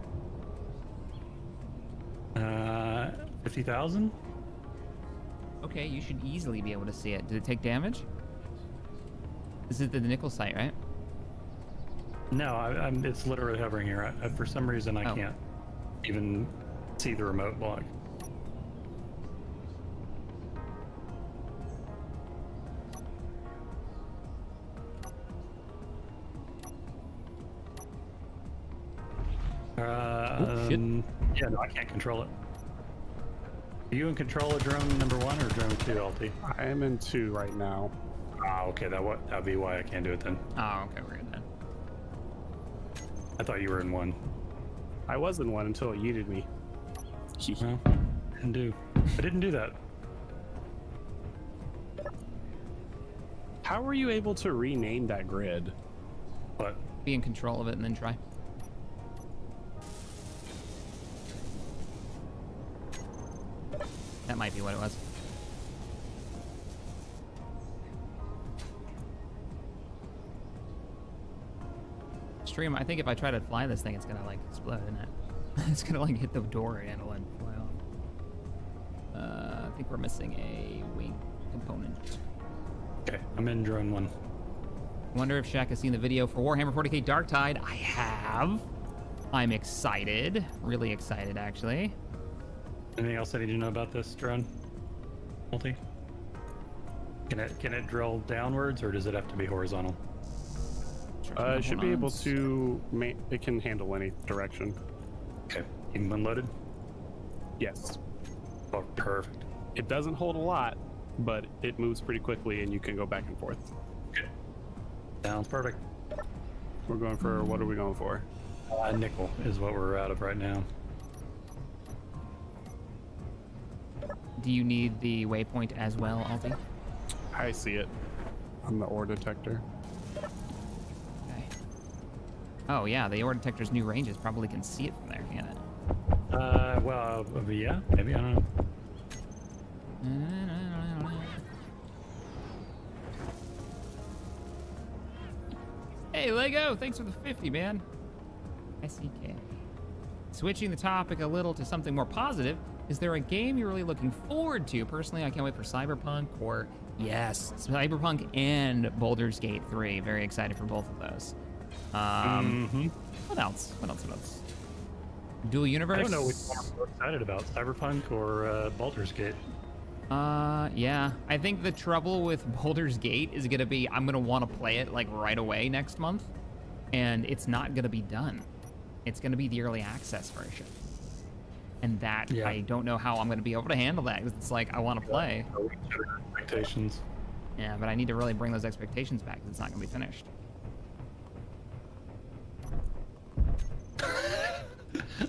50,000. Okay, you should easily be able to see it. Did it take damage? This is the nickel site, right? No, it's literally hovering here. For some reason, I can't even see the remote block. Shit. Yeah, no, I can't control it. Are you in control of drone number 1 or drone 2, LT? I am in 2 right now. Oh, okay, that'd be why I can't do it then. Oh, okay, we're good then. I thought you were in 1. I was in 1 until it yeeted me. Well, I didn't do that. How were you able to rename that grid? What? Be in control of it and then try. That might be what it was. Stream, I think if I try to fly this thing, it's gonna like explode, isn't it? It's gonna like hit the door handle and fly off. I think we're missing a wing component. Okay, I'm in drone 1. Wonder if Shaq has seen the video for Warhammer 40k Darktide. I have. I'm excited. Really excited, actually. Anything else I need to know about this drone? Multi? Can it drill downwards, or does it have to be horizontal? It should be able to. It can handle any direction. Okay. Even when loaded? Yes. Oh, perfect. It doesn't hold a lot, but it moves pretty quickly, and you can go back and forth. Okay. Sounds perfect. We're going for, what are we going for? Nickel is what we're out of right now. Do you need the waypoint as well, Alti? I see it on the ore detector. Okay. Oh yeah, the ore detector's new ranges probably can see it from there, can't it? Well, yeah, maybe, I don't know. Hey, Lego, thanks for the 50, man. SEK. Switching the topic a little to something more positive, is there a game you're really looking forward to? Personally, I can't wait for Cyberpunk or, yes, Cyberpunk and Baldur's Gate 3. Very excited for both of those. What else? What else? Dual Universe? I don't know which one I'm more excited about, Cyberpunk or Baldur's Gate. Yeah. I think the trouble with Baldur's Gate is gonna be I'm gonna want to play it like right away next month, and it's not gonna be done. It's gonna be the early access version, and that I don't know how I'm gonna be able to handle that, because it's like I want to play. Expectations. Yeah, but I need to really bring those expectations back, because it's not gonna be finished.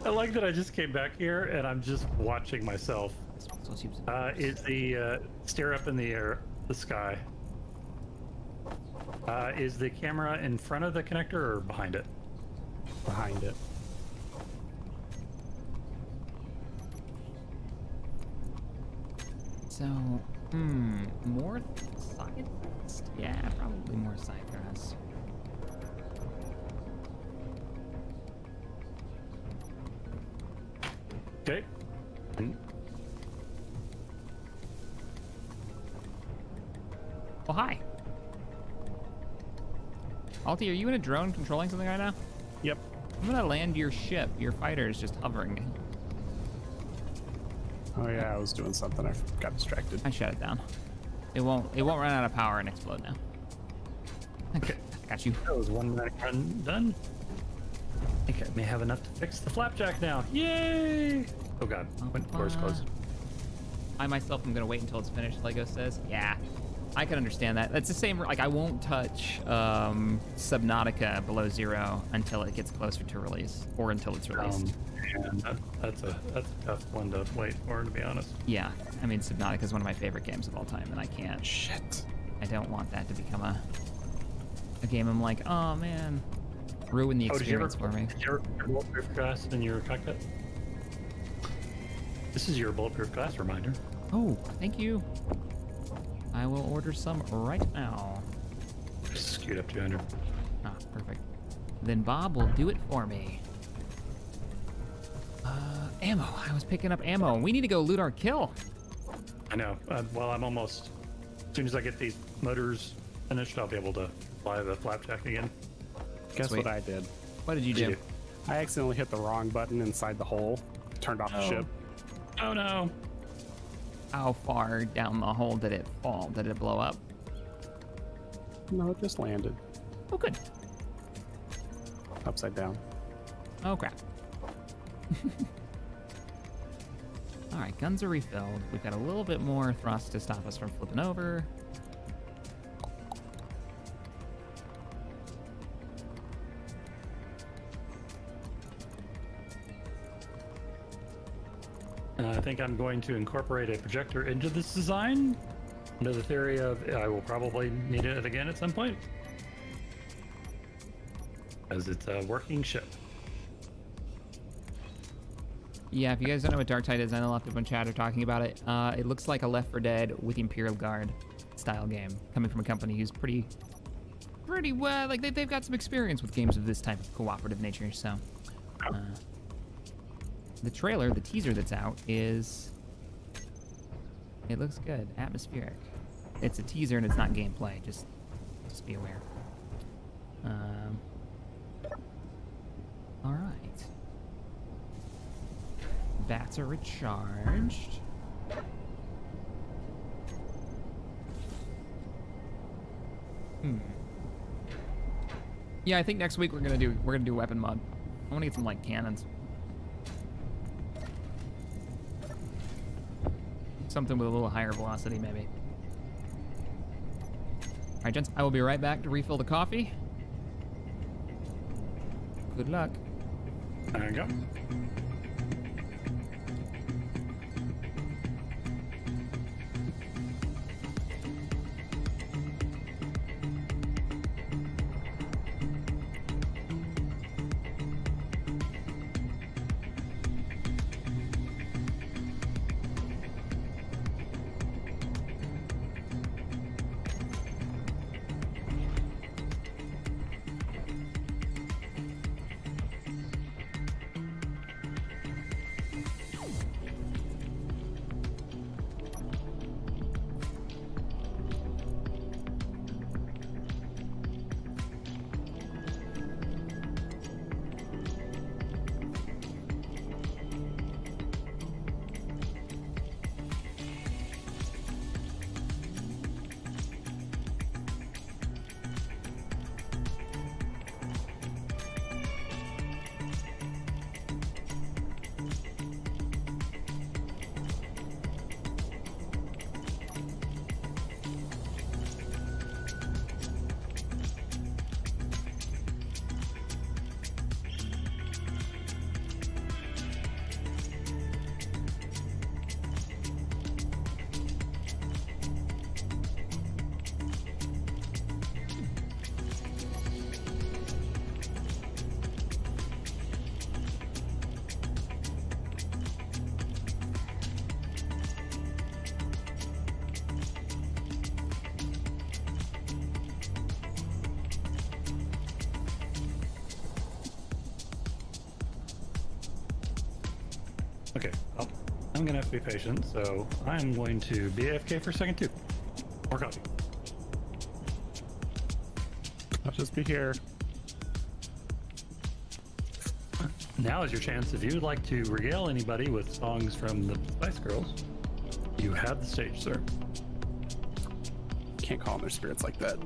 I like that I just came back here and I'm just watching myself. Is the stare up in the air, the sky. Is the camera in front of the connector or behind it? Behind it. So, more side thrust? Yeah, probably more side thrust. Okay. Oh, hi. Alti, are you in a drone controlling something right now? Yep. I'm gonna land your ship. Your fighter is just hovering. Oh yeah, I was doing something. I got distracted. I shut it down. It won't run out of power and explode now. Okay, I got you. That was 1 minute run done. I think I may have enough to fix the flapjack now. Yay! Oh god, door's closed. I myself am gonna wait until it's finished, Lego says. Yeah, I can understand that. That's the same, like I won't touch Subnautica Below Zero until it gets closer to release, or until it's released. And that's a tough one to wait for, to be honest. Yeah, I mean Subnautica is one of my favorite games of all time, and I can't. Shit. I don't want that to become a game I'm like, oh man, ruin the experience for me. Did you ever put your bulletproof glass in your cockpit? This is your bulletproof glass reminder. Oh, thank you. I will order some right now. Scoot up 200. Ah, perfect. Then Bob will do it for me. Ammo. I was picking up ammo. We need to go loot our kill. I know. Well, I'm almost. As soon as I get these motors finished, I'll be able to fly the flapjack again. Guess what I did? What did you do? I accidentally hit the wrong button inside the hole. Turned off the ship. Oh no. How far down the hole did it fall? Did it blow up? No, it just landed. Oh, good. Upside down. Oh, crap. All right, guns are refilled. We've got a little bit more thrust to stop us from flipping over. I think I'm going to incorporate a projector into this design. Under the theory of I will probably need it again at some point, as it's a working ship. Yeah, if you guys don't know what Dark Tide is, I know a lot of people in chat are talking about it. It looks like a Left 4 Dead with Imperial Guard style game, coming from a company who's pretty well, like they've got some experience with games of this type of cooperative nature. So, the trailer, the teaser that's out is, it looks good, atmospheric. It's a teaser and it's not gameplay. Just be aware. All right. Bats are recharged. Yeah, I think next week we're gonna do weapon mod. I want to get some like cannons. Something with a little higher velocity, maybe. All right, gents, I will be right back to refill the coffee. Good luck. There you go. Okay, well, I'm gonna have to be patient, so I'm going to be AFK for a second too. More coffee. I'll just be here. Now is your chance. If you would like to regale anybody with songs from the Spice Girls, you have the stage, sir. Can't call on their spirits like that.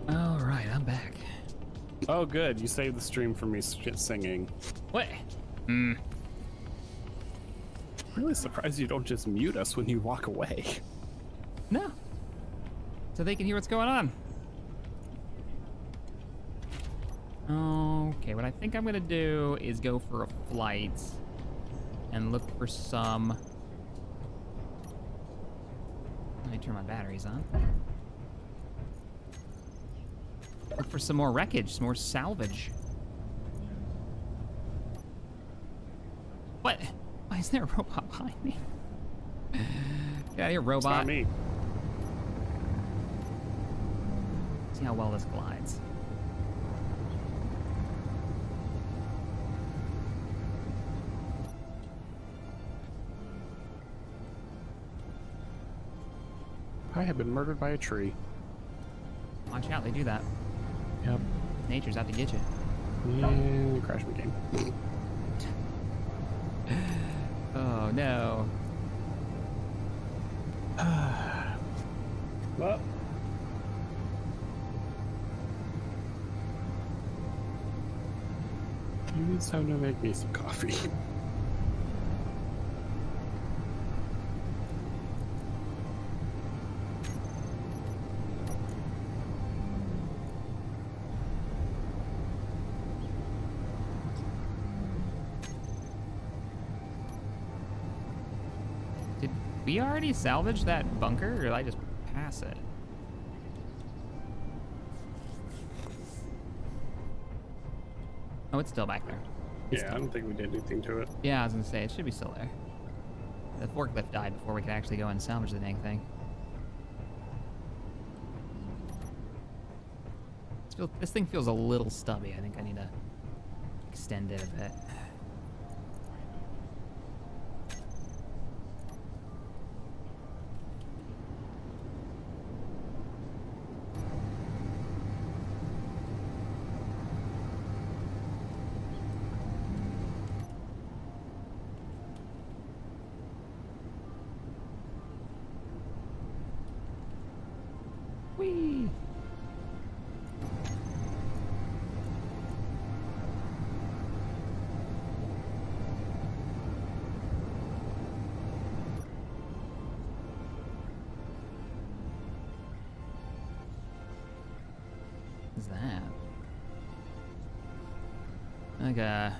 All right, I'm back. Oh, good. You saved the stream from me singing. What? Really surprised you don't just mute us when you walk away. No. So they can hear what's going on. Okay, what I think I'm gonna do is go for a flight and look for some. Let me turn my batteries on. Look for some more wreckage, some more salvage. What? Why is there a robot behind me? Get out of here, robot. It's not me. See how well this glides. I have been murdered by a tree. Watch out, they do that. Yep. Nature's out to get you. And crash my game. Oh no. Well. Maybe it's time to make me some coffee. We already salvaged that bunker, or did I just pass it? Oh, it's still back there. Yeah, I don't think we did anything to it. Yeah, I was gonna say, it should be still there. The forklift died before we could actually go and salvage the dang thing. This thing feels a little stubby. I think I need to extend it a bit. Whee! What's that? Like a...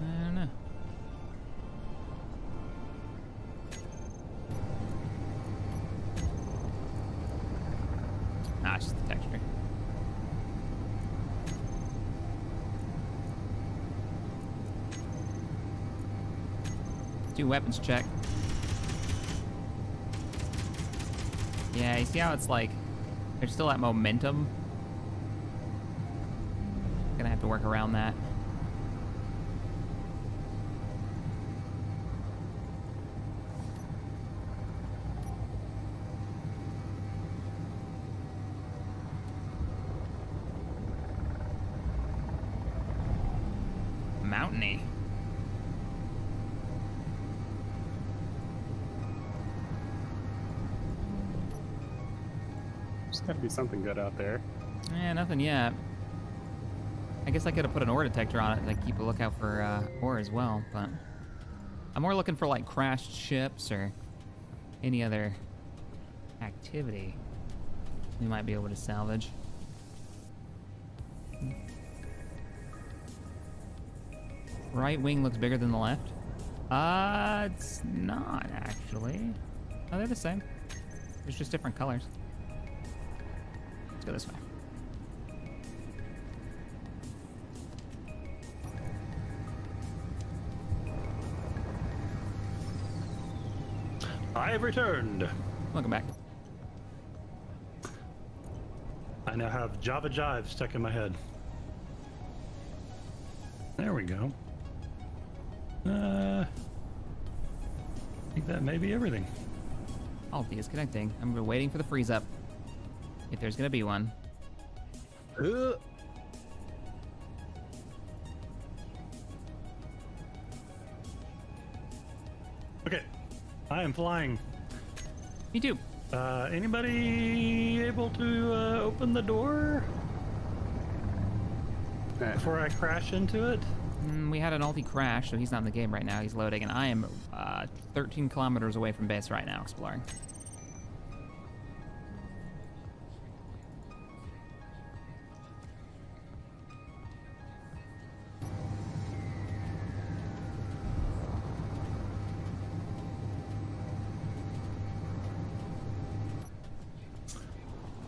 I don't know. Ah, it's just the texture. Do weapons check. Yeah, you see how it's like, there's still that momentum. Gonna have to work around that. Mountainy. There's gotta be something good out there. Yeah, nothing yet. I guess I could have put an ore detector on it to keep a lookout for ore as well, but I'm more looking for like crashed ships or any other activity we might be able to salvage. Right wing looks bigger than the left. It's not actually. Oh, they're the same. There's just different colors. Let's go this way. I have returned. Welcome back. I now have Java Jive stuck in my head. There we go. I think that may be everything. Alti is connecting. I'm waiting for the freeze up. If there's gonna be one. Okay, I am flying. Me too. Anybody able to open the door before I crash into it? We had an Alti crash, so he's not in the game right now. He's loading, and I am 13 kilometers away from base right now, exploring.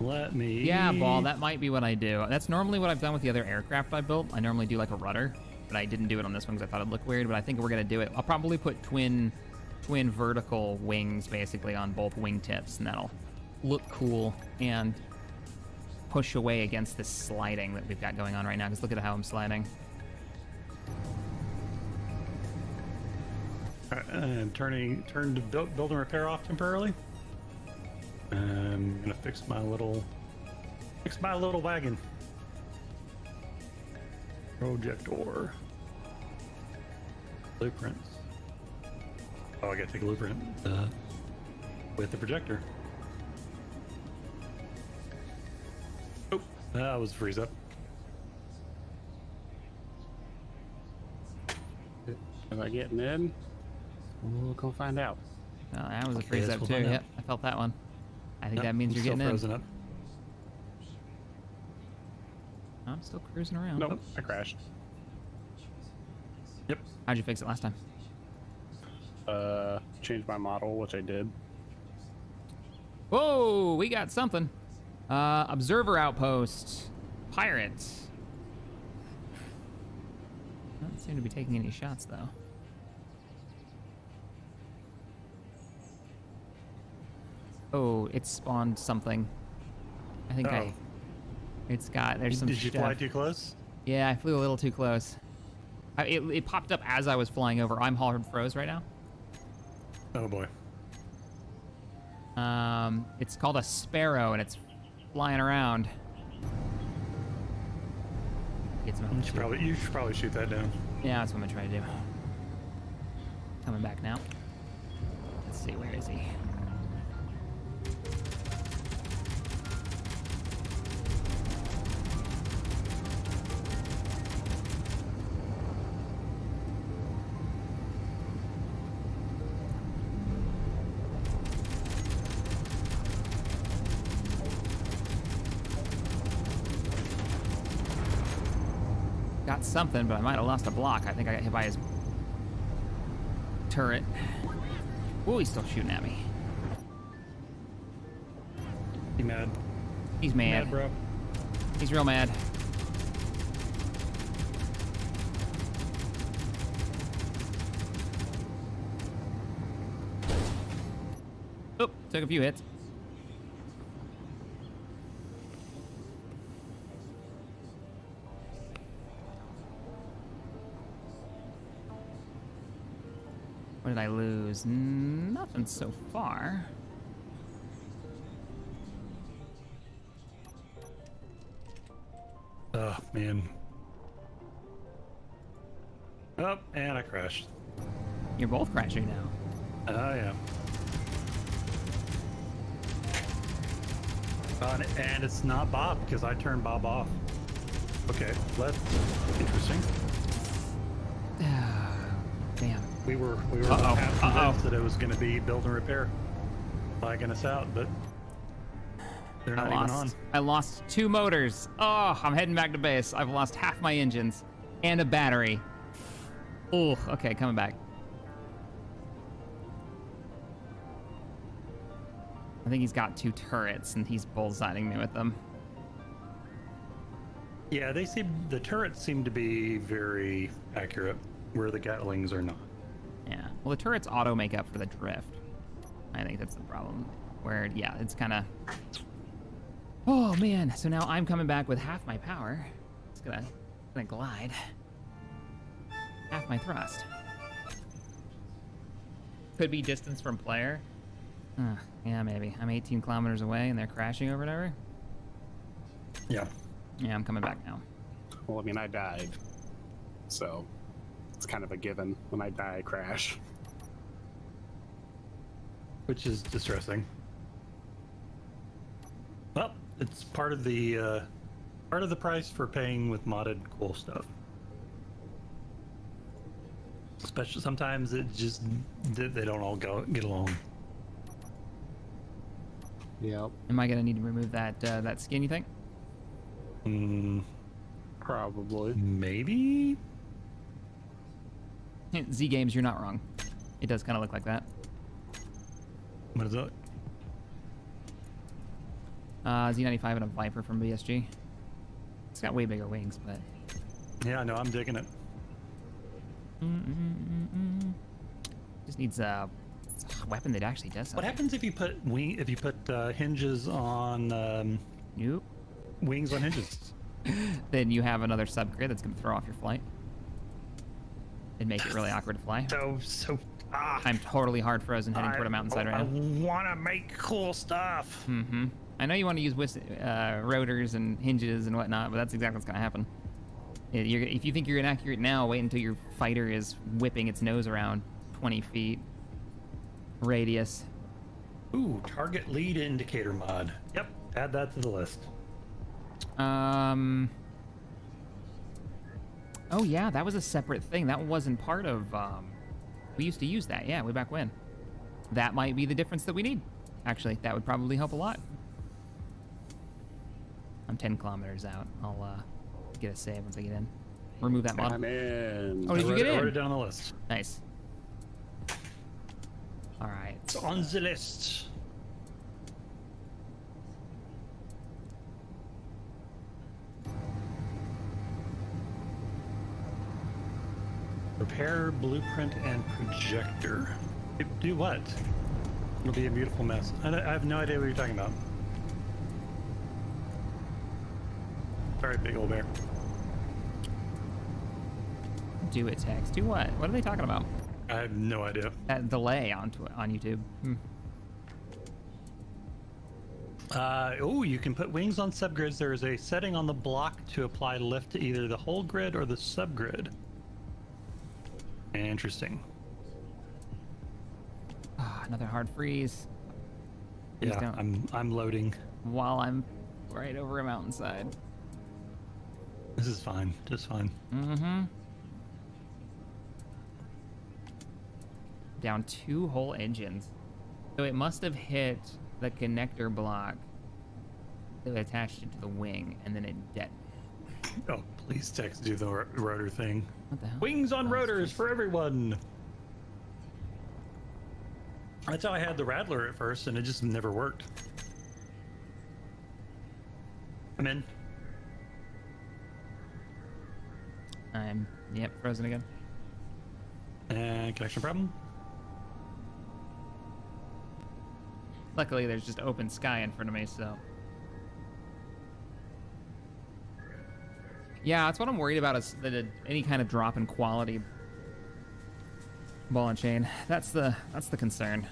Let me... Yeah, Ball, that might be what I do. That's normally what I've done with the other aircraft I built. I normally do like a rudder, but I didn't do it on this one because I thought it'd look weird, but I think we're gonna do it. I'll probably put twin vertical wings basically on both wingtips, and that'll look cool and push away against this sliding that we've got going on right now, because look at how I'm sliding. I'm turn to build and repair off temporarily. I'm gonna fix my little wagon. Projector. Blueprints. Oh, I gotta take a blueprint with the projector. Oh, that was a freeze up. Am I getting in? We'll go find out. Oh, that was a freeze up too. Yep, I felt that one. I think that means you're getting frozen in. Up. I'm still cruising around. Nope, I crashed. Yep. How'd you fix it last time? change my model, which I did. Whoa, we got something. Observer outpost. Pirates. Don't seem to be taking any shots, though. Oh, it spawned something. I think It's got... There's some Did you stuff. fly too close? Yeah, I flew a little too close. It popped up as I was flying over. I'm hard froze right now. Oh, boy. It's called a sparrow, and it's flying around. You should probably shoot that down. Yeah, that's what I'm gonna try to do. Coming back now. Let's see, where is he? Got something, but I might have lost a block. I think I got hit by his turret. Oh, he's still shooting at me. He mad? He's mad. Mad, bro. He's real mad. Oh, took a few hits. What did I lose? Nothing so far. Oh, man. Oh, and I crashed. You're both crashing now. Oh, yeah. And it's not Bob, because I turned Bob off. Okay, that's interesting. Damn. We were half convinced that it was going to be build and repair, flagging us out, but they're not even on. I lost 2 motors. Oh, I'm heading back to base. I've lost half my engines and a battery. Oh, okay, coming back. I think he's got 2 turrets and he's bullseying me with them. Yeah, the turrets seem to be very accurate, where the Gatlings are not. Yeah. Well, the turrets auto make up for the drift. I think that's the problem. Where, yeah, it's kind of... Oh, man. So now I'm coming back with half my power. It's gonna glide. Half my thrust. Could be distance from player. Yeah, maybe. I'm 18 kilometers away and they're crashing or whatever. Yeah. Yeah, I'm coming back now. Well, I mean, I died. So... it's kind of a given. When I die, I crash. Which is distressing. Well, it's part of the price for paying with modded cool stuff. Especially sometimes they don't all get along. Yep. Am I gonna need to remove that that skin, you think? Probably. Maybe. Z Games, you're not wrong. It does kind of look like that. What is it? Z95 and a Viper from BSG. It's got way bigger wings, but... Yeah, no, I'm digging it. Just needs a weapon that actually does something. What happens if you put hinges on... Nope. Wings on hinges? Then you have another subgrid that's going to throw off your flight. And make it really awkward to fly. I'm totally hard frozen heading toward a mountainside right now. I want to make cool stuff. I know you want to use rotors and hinges and whatnot, but that's exactly what's going to happen. If you think you're inaccurate now, wait until your fighter is whipping its nose around 20 feet radius. Ooh, target lead indicator mod. Yep, add that to the list. Oh yeah, that was a separate thing. That wasn't part of, we used to use that, yeah, way back when. That might be the difference that we need. Actually, that would probably help a lot. I'm 10 kilometers out. I'll, get a save once I get in. Remove that mod. I'm in. Oh, did you get in? I wrote it down on the list. Nice. All right. It's on the list. Repair, blueprint, and projector. Do what? It'll be a beautiful mess. I have no idea what you're talking about. Sorry, big old bear. Do it, text. Do what? What are they talking about? I have no idea. That delay on YouTube. Oh, you can put wings on subgrids. There is a setting on the block to apply lift to either the whole grid or the subgrid. Interesting. Another hard freeze. Please Yeah, don't. I'm loading. While I'm right over a mountainside. This is fine. Just fine. Mm-hmm. Down 2 whole engines. So it must have hit the connector block that attached it to the wing, and then it detonated. Oh, please text do the rotor thing. What the hell? Wings on rotors for everyone. That's how I had the Rattler at first, and it just never worked. I'm in. Yep, frozen again. And connection problem. Luckily, there's just open sky in front of me, so. Yeah, that's what I'm worried about, is that any kind of drop in quality. Ball and chain. That's the concern.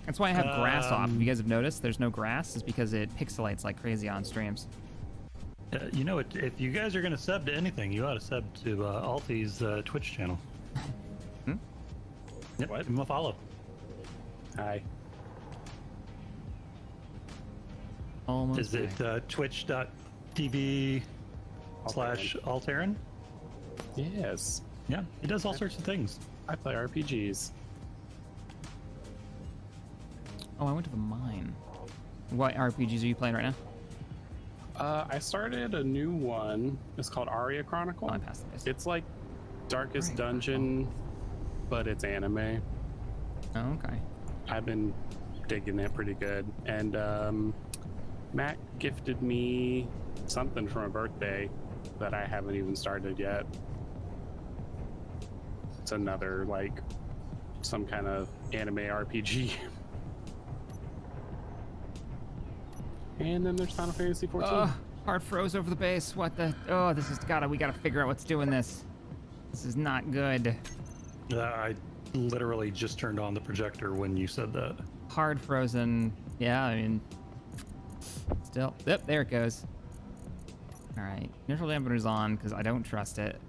That's why I have grass off. If you guys have noticed, there's no grass. Is because it pixelates like crazy on streams. You know, if you guys are going to sub to anything, you ought to sub to Alti's Twitch channel. Yep, give him a follow. Hi. Almost. Is it twitch.tv/Alteran? Yes. Yeah, he does all sorts of things. I play RPGs. Oh, I went to the mine. What RPGs are you playing right now? I started a new one. It's called Aria Chronicle. Oh, I passed this. It's like Darkest Dungeon, but it's anime. Oh, okay. I've been digging it pretty good. And Matt gifted me something for my birthday that I haven't even started yet. It's another, like, some kind of anime RPG. And then there's Final Fantasy 14. Hard froze over the base. What the? Oh, this is we gotta figure out what's doing this. This is not good. I literally just turned on the projector when you said that. Hard frozen. Yeah, I mean, still. Yep, there it goes. All right, neutral dampener's on because I don't trust it.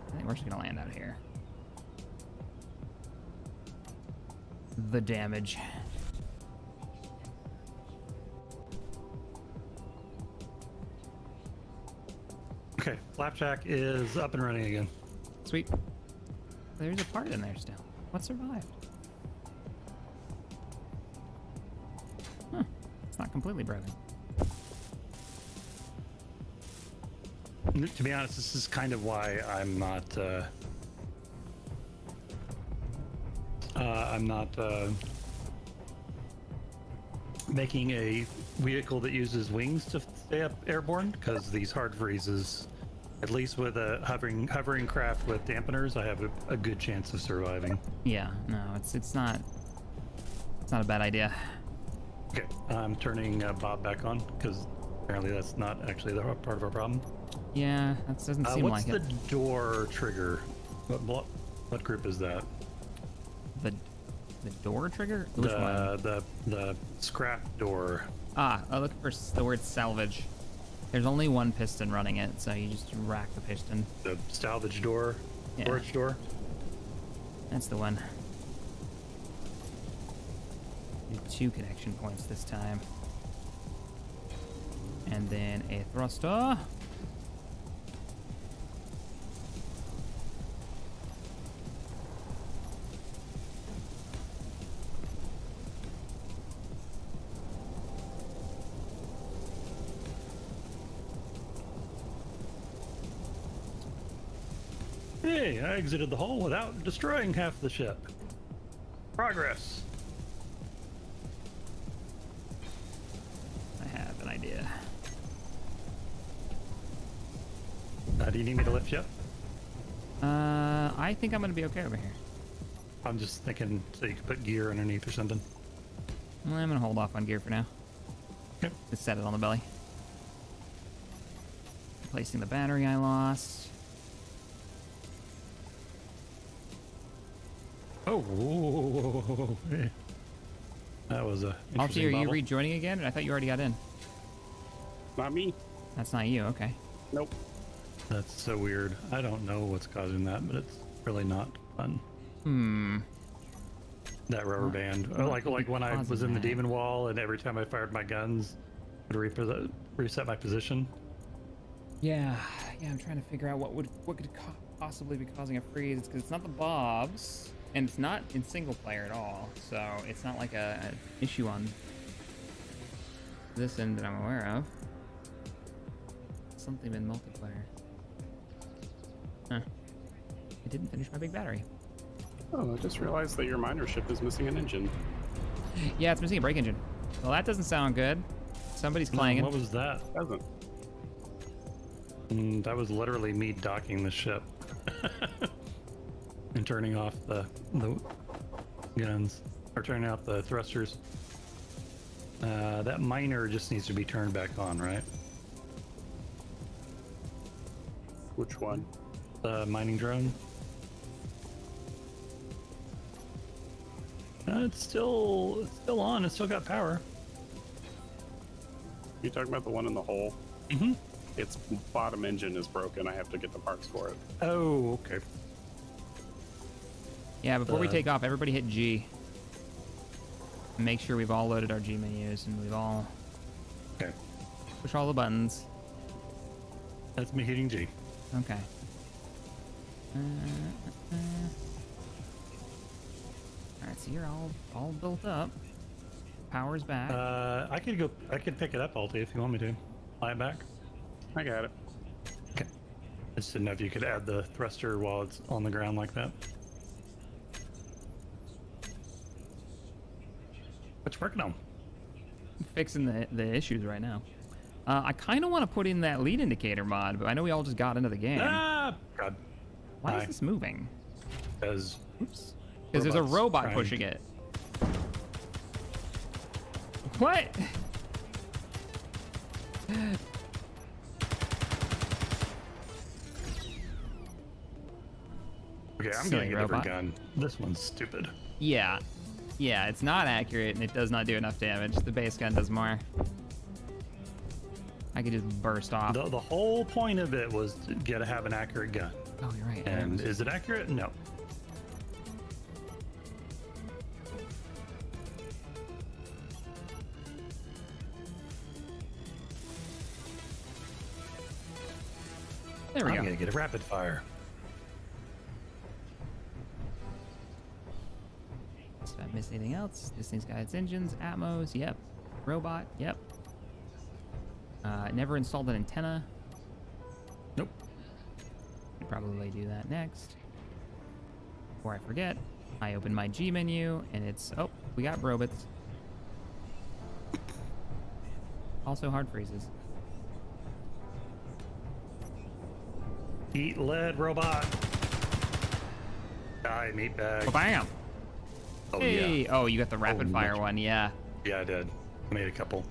I think we're just gonna land out here. The damage. Okay, Flapjack is up and running again. Sweet. There's a part in there still. What survived? Huh. It's not completely broken. To be honest, this is kind of why I'm not making a vehicle that uses wings to stay up airborne, because these hard freezes, at least with a hovering craft with dampeners, I have a good chance of surviving. Yeah, no, it's not a bad idea. Okay, I'm turning Bob back on, because apparently that's not actually the part of our problem. Yeah, that doesn't seem like it. What's the door trigger? What group is that? The door trigger? Which one? The scrap door. I look for the word salvage. There's only one piston running it, so you just rack the piston. The salvage door? Yeah. Storage door? That's the one. Need 2 connection points this time. And then a thruster. Hey, I exited the hull without destroying half the ship. Progress. I have an idea. Do you need me to lift you up? I think I'm gonna be okay over here. I'm just thinking so you could put gear underneath or something. Well, I'm gonna hold off on gear for now. Yep. Just set it on the belly. Replacing the battery I lost. Oh, whoa. That was a. Alti, are you rejoining again? I thought you already got in. Not me. That's not you. Okay. Nope. That's so weird. I don't know what's causing that, but it's really not fun. That rubber band. Like when I was in the demon wall, and every time I fired my guns, it would reset my position. Yeah. I'm trying to figure out what could possibly be causing a freeze, because it's not the bobs, and it's not in single player at all. So it's not like an issue on this end that I'm aware of. Something in multiplayer. Huh. I didn't finish my big battery. Oh, I just realized that your miner ship is missing an engine. Yeah, it's missing a brake engine. Well, that doesn't sound good. Somebody's clanging. What was that? Doesn't. That was literally me docking the ship and turning off the guns, or turning off the thrusters. That miner just needs to be turned back on, right? Which one? The mining drone. It's still on. It's still got power. You talking about the one in the hole? Mm-hmm. Its bottom engine is broken. I have to get the parts for it. Oh, okay. Yeah, before we take off, everybody hit G. Make sure we've all loaded our G menus and we've all... Okay. Push all the buttons. That's me hitting G. Okay. Alright, so you're all built up. Power's back. I could pick it up, Alti, if you want me to. Fly it back. I got it. Okay. I just didn't know if you could add the thruster while it's on the ground like that. What you working on? Fixing the issues right now. I kind of want to put in that lead indicator mod, but I know we all just got into the game. Ah, God. Why is this moving? Because there's a robot pushing it. What? Okay, I'm Silly getting a robot. different gun. This one's stupid. Yeah, it's not accurate and it does not do enough damage. The base gun does more. I could just burst off. The whole point of it was to have an accurate gun. Oh, you're right. And is it accurate? No. There we go. I'm gonna get a rapid fire. So I missed anything else? This thing's got its engines, atmos, yep. Robot, yep. Never installed an antenna. Nope. Could probably do that next. Before I forget, I open my G menu and it's, oh, we got robots. Also hard freezes. Eat lead, robot. Die, meatbag. Oh, bam! Oh, hey! yeah. Oh, you got the rapid fire one, yeah. Yeah, I did. I made a couple.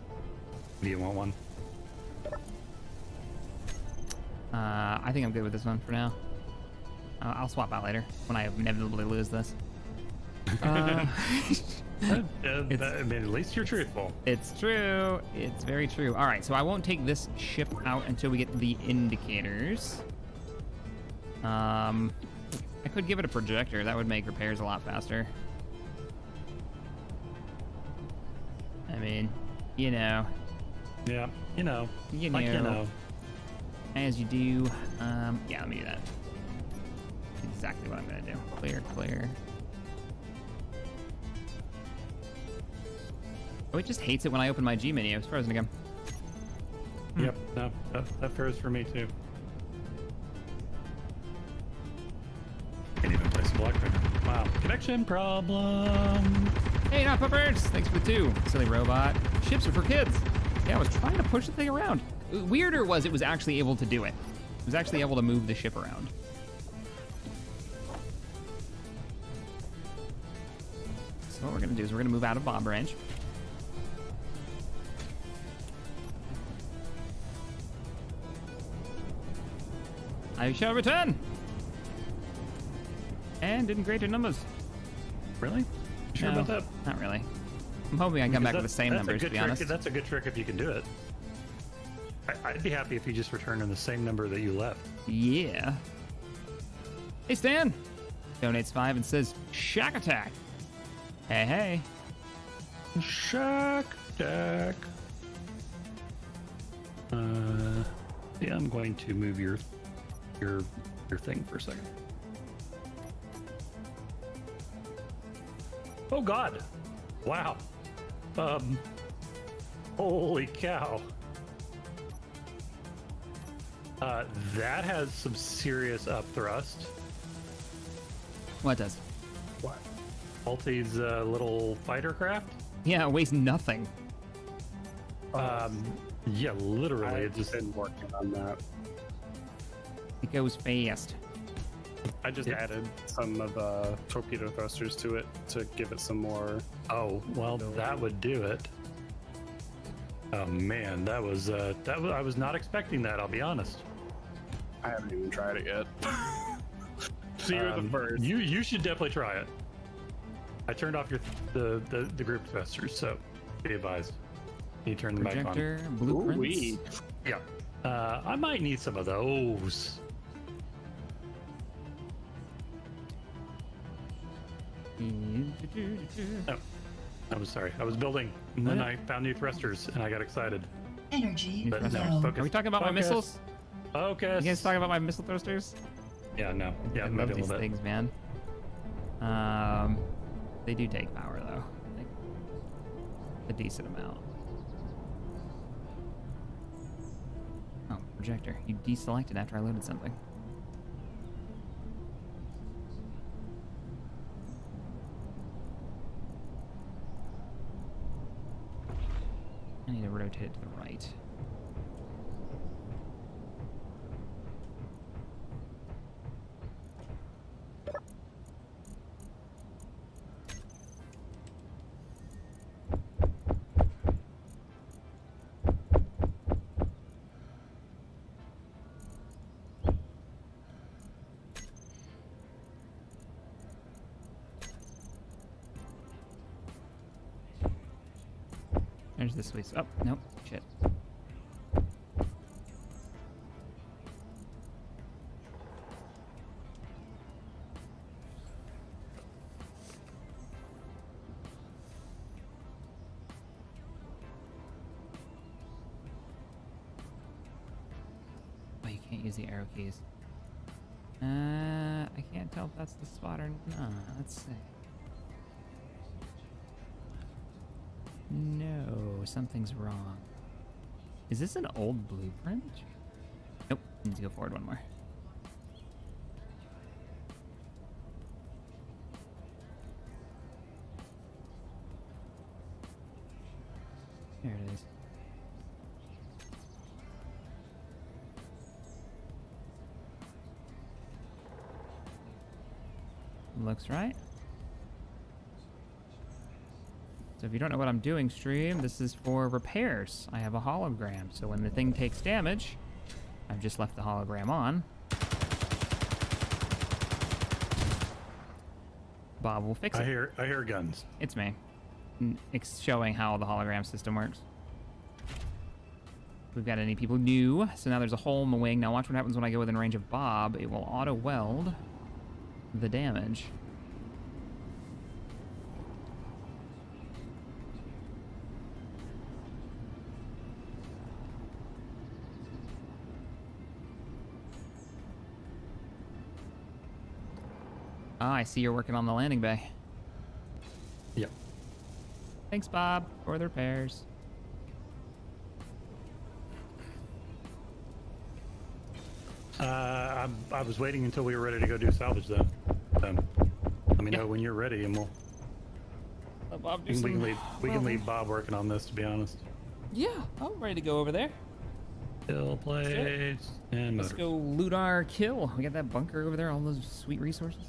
Do you want one? I think I'm good with this one for now. I'll swap out later when I inevitably lose this. I mean, at least you're truthful. It's true. It's very true. All right, so I won't take this ship out until we get the indicators. I could give it a projector. That would make repairs a lot faster. I mean, you know. Yeah, you know. You Like, you know. As you do. Yeah, let me do that. Exactly what I'm gonna do. Clear, clear. Oh, it just hates it when I open my G menu. It's frozen again. Yep, no, that fares for me too. Can't even place a block there. Wow, connection problem. Hey, not puppers! Thanks for the 2. Silly robot. Ships are for kids. Yeah, I was trying to push the thing around. Weirder was it was actually able to do it. It was actually able to move the ship around. So what we're gonna do is we're gonna move out of bomb range. I shall return. And in greater numbers. Really? Sure No, about that? Not really. I'm hoping I come back with the same numbers, to be honest. That's a good trick if you can do it. I'd be happy if you just returned in the same number that you left. Yeah. Hey, Stan. Donates 5 and says, Shack Attack. Hey, hey. Shack Attack. Yeah, I'm going to move your thing for a second. Oh God! Wow. Holy cow. That has some serious upthrust. What does? What? Maltese little fighter craft? Yeah, it weighs nothing. Yeah, literally. I've just been working on that. It goes fast. I just added some of the torpedo thrusters to it to give it some more. Oh, well, that would do it. Oh man, that was I was not expecting that. I'll be honest. I haven't even tried it yet. So you're the first. You should definitely try it. I turned off the group thrusters, so be advised. You turn them Projector, back on. blueprints. Yeah. I might need some of those. Oh, I was sorry. I was building, and then I found new thrusters, and I got excited. Energy But low. no, focus. Are we talking about my Focus. missiles? Focus. You guys talking about my missile thrusters? Yeah, no. Yeah, I maybe love a these little bit. things, man. They do take power though. Like, a decent amount. Oh, projector. You deselected after I loaded something. I need to rotate it to the right. There's this way. Oh, nope. Shit. Oh, you can't use the arrow keys. I can't tell if that's the spot or not. Let's see. No, something's wrong. Is this an old blueprint? Nope, need to go forward one more. There it is. Looks right. So if you don't know what I'm doing, stream, this is for repairs. I have a hologram, so when the thing takes damage, I've just left the hologram on. Bob will fix it. I hear guns. It's me. It's showing how the hologram system works. We've got any people new, so now there's a hole in the wing. Now watch what happens when I go within range of Bob. It will auto-weld the damage. Ah, I see you're working on the landing bay. Yep. Thanks, Bob, for the repairs. I was waiting until we were ready to go do salvage, though. Let me know when you're ready, and Bob, we can leave Bob working on this. To be honest. Yeah, I'm ready to go over there. Kill plates and Let's motors. go loot our kill. We got that bunker over there, all those sweet resources.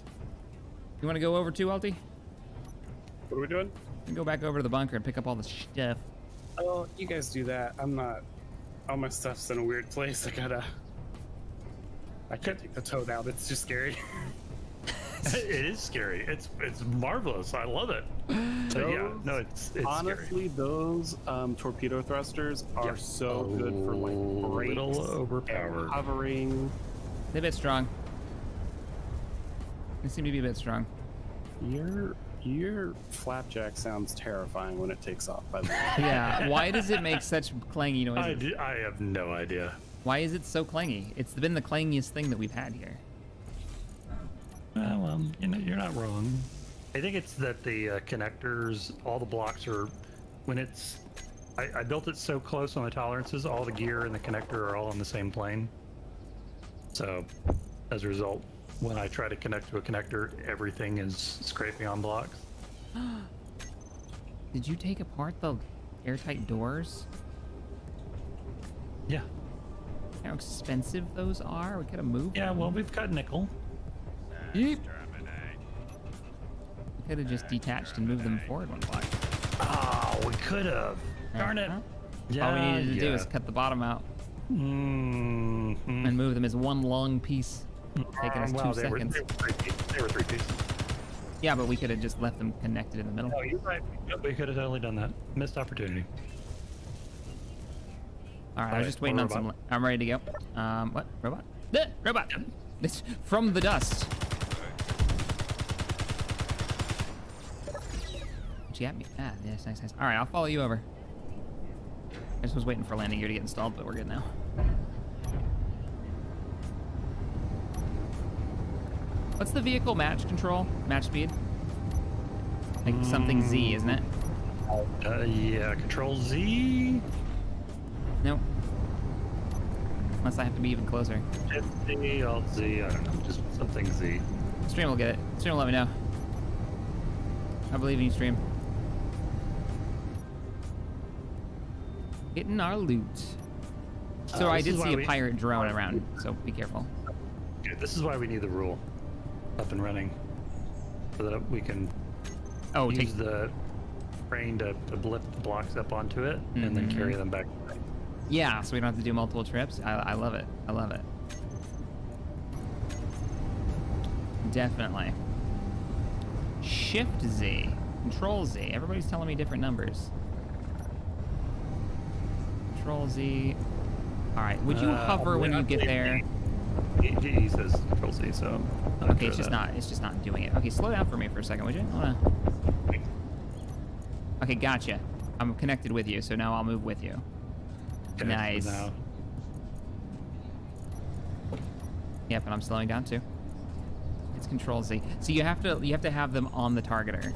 You want to go over too, Alti? What are we doing? We can go back over to the bunker and pick up all the stuff. Oh, you guys do that. I'm not. All my stuff's in a weird place. I can't take the toad out. It's just scary. It is scary. It's marvelous. I love it. So, yeah, no, it's honestly, scary. those torpedo thrusters are so good for like brakes, little overpowered, hovering. They're a bit strong. They seem to be a bit strong. Your flapjack sounds terrifying when it takes off. By the way. Yeah. Why does it make such clangy noises? I have no idea. Why is it so clangy? It's been the clangiest thing that we've had here. Well, you're not wrong. I think it's that the connectors, all the blocks are, when it's, I built it so close on the tolerances, all the gear and the connector are all on the same plane. So, as a result, when I try to connect to a connector, everything is scraping on blocks. Did you take apart the airtight doors? Yeah. How expensive those are? We could have moved. Yeah, well, we've got nickel. Yeep. We could have just detached and moved them forward one block. Oh, we could have. Darn it. Yeah, all we needed to do is cut the bottom out and move them as one long piece, taking us 2 seconds. They were 3 pieces. Yeah, but we could have just left them connected in the middle. Oh, you're right. We could have totally done that. Missed opportunity. All right, I was just waiting on some. I'm ready to go. What? Robot? Robot! It's from the dust. What you got me? Ah, yes, nice. All right, I'll follow you over. I just was waiting for landing gear to get installed, but we're good now. What's the vehicle match control? Match speed? Like something Z, isn't it? Yeah, Control Z. Nope. Unless I have to be even closer. Shift Z, Alt Z, I don't know, just something Z. Stream will get it. Stream will let me know. I believe in you, Stream. Getting our loot. So I did see a pirate drone around, so be careful. Okay, this is why we need the rule up and running, so that we can use the crane to lift the blocks up onto it and then carry them back. Yeah, so we don't have to do multiple trips. I love it. I love it. Definitely. Shift Z. Control Z. Everybody's telling me different numbers. Control Z. All right. Would you hover when you get there? He says Control Z, so. Okay, it's just not doing it. Okay, slow down for me for a second, would you? Okay, gotcha. I'm connected with you, so now I'll move with you. Okay, nice. now. Yep, and I'm slowing down too. It's Control Z. So you have to have them on the targeter.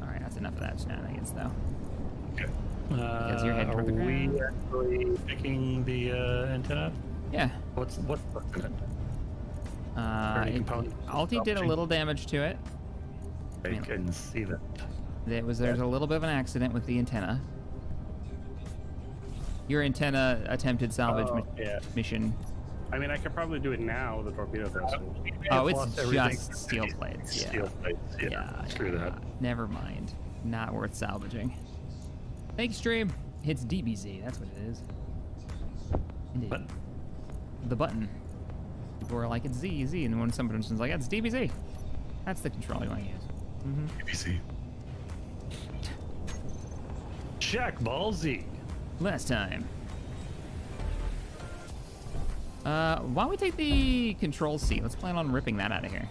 All right, that's enough of that shenanigans, though. Okay. Because you're heading toward the ground. Are we actually picking the antenna? Yeah. What's in it? Alti did a little damage to it. I can see that. There's a little bit of an accident with the antenna. Your antenna attempted salvage mission. I mean, I could probably do it now with the torpedo thruster. Oh, it's just steel plates. Yeah. Steel plates. Yeah. Screw that. Never mind. Not worth salvaging. Thanks, stream. Hits DBZ. That's what it is. Indeed. Button. The button. People are like, it's Z, and when someone's like, it's DBZ. That's the control you want to use. DBZ. Jack Ball Z. Last time. Why don't we take the control C? Let's plan on ripping that out of here.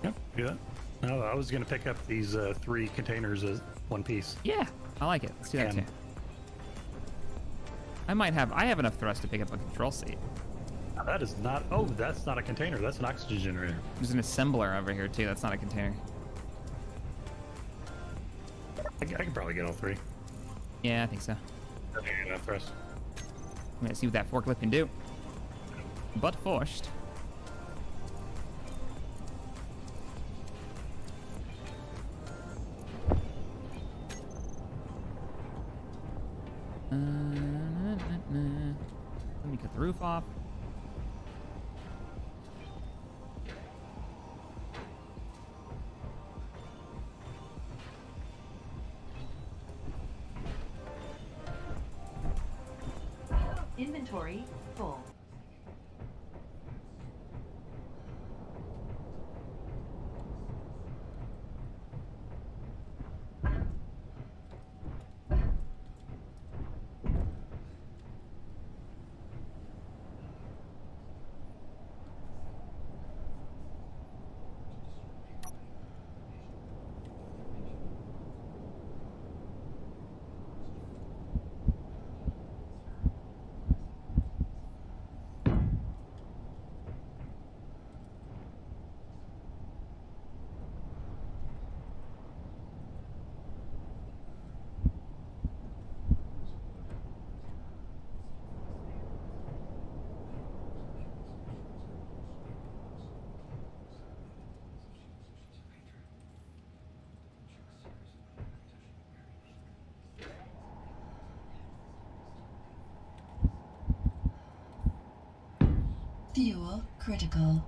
Yep, do that. No, I was gonna pick up these 3 containers as one piece. Yeah, I like it. Let's do that too. I have enough thrust to pick up a control seat. That is not. Oh, that's not a container. That's an oxygen generator. There's an assembler over here too. That's not a container. I can probably get all three. Yeah, I think so. Okay, enough for us. I'm gonna see what that forklift can do. But first. Let me cut the roof off. Inventory full. Fuel critical.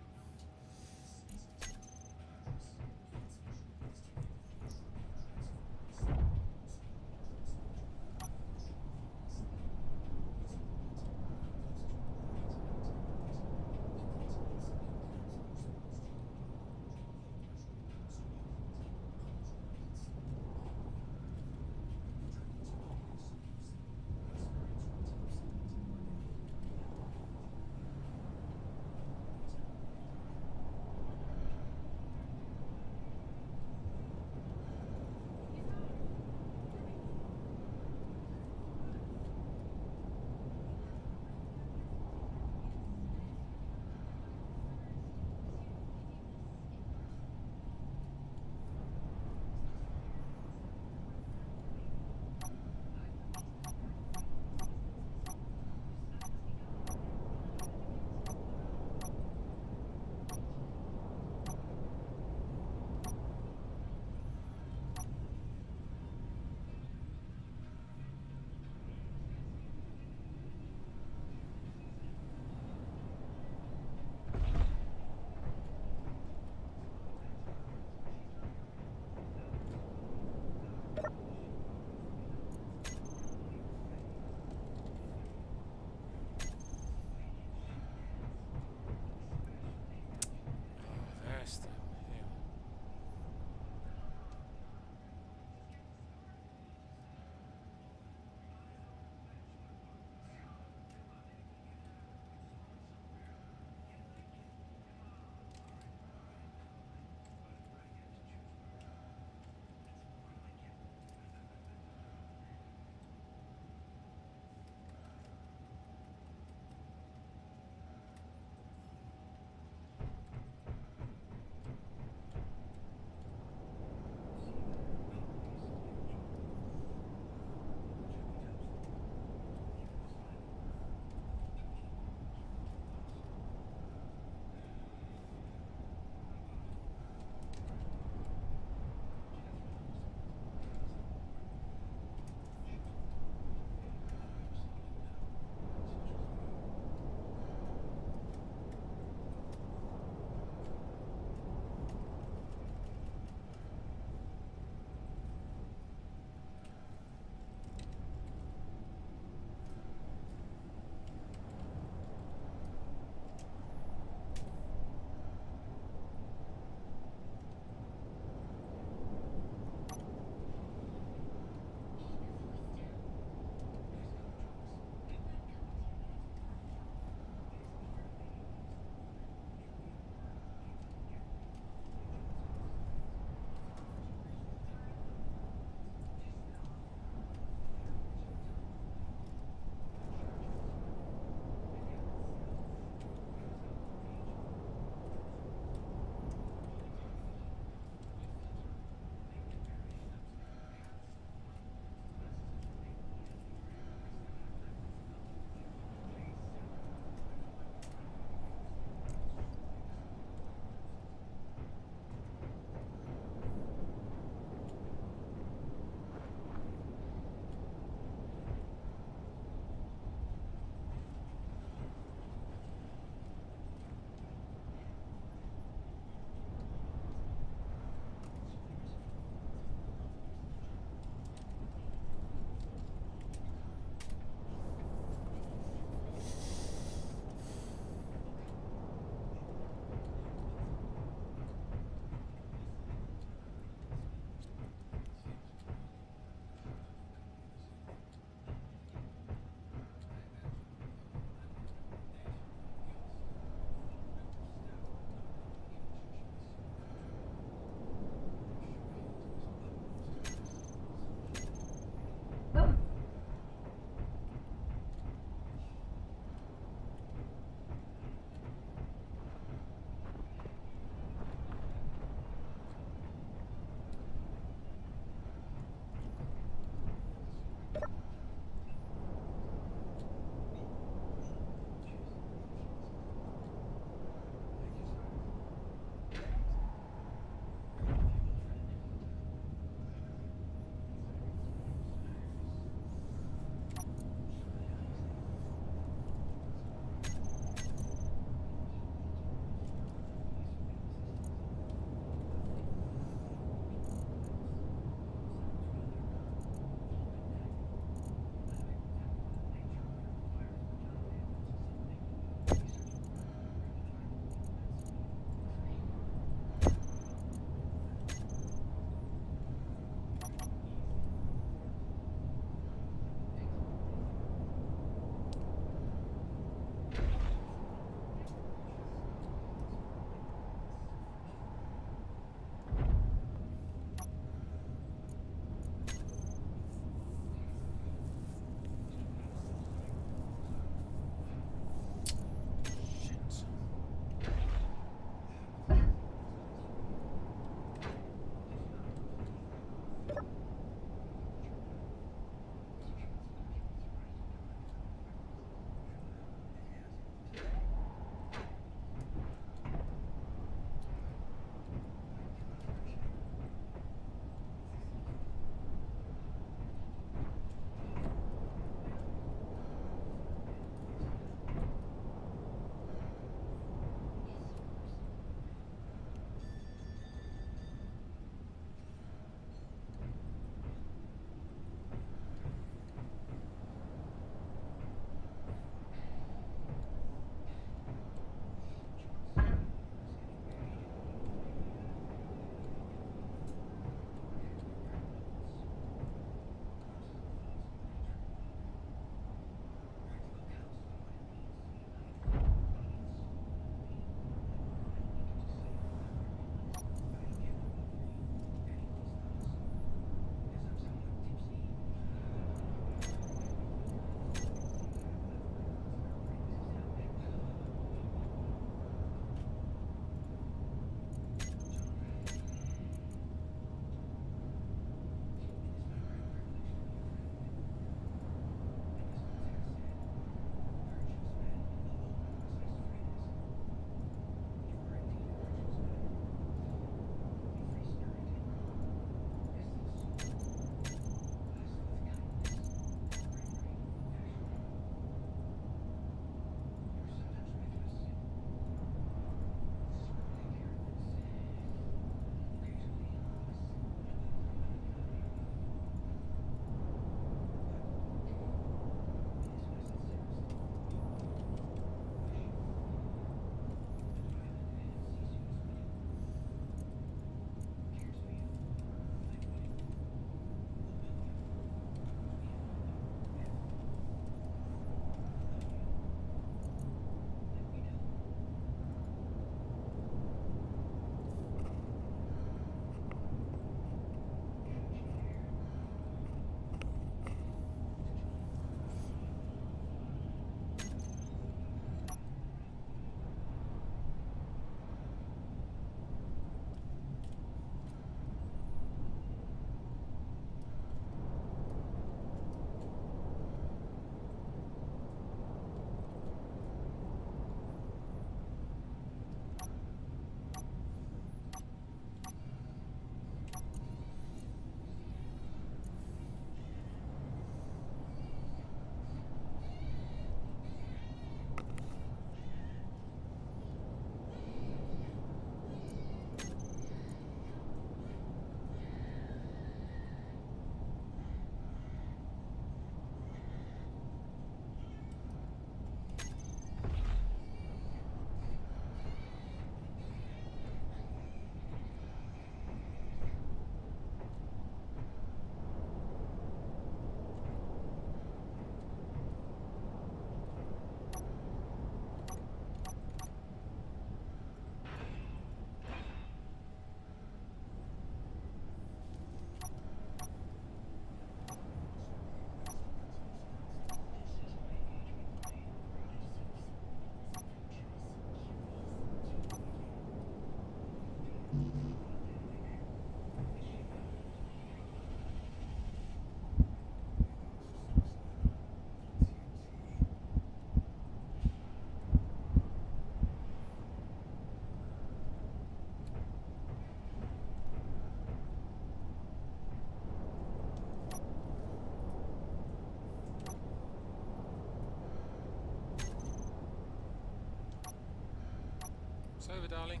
Over, darling.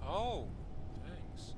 Oh, thanks.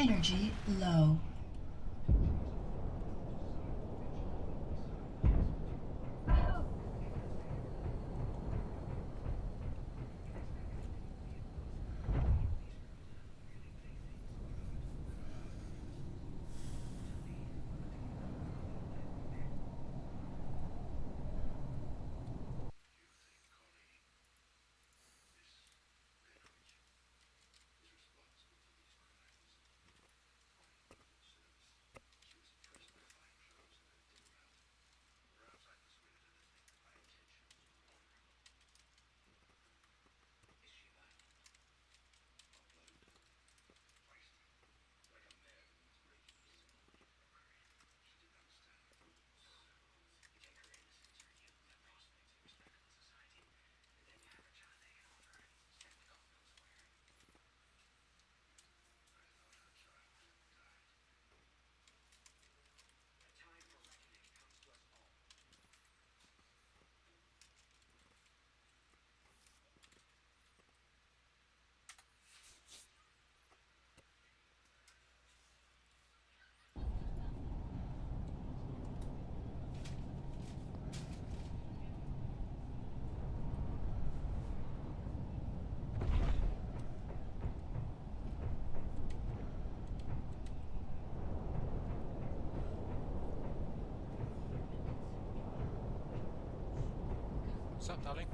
Energy low. What's up, darling?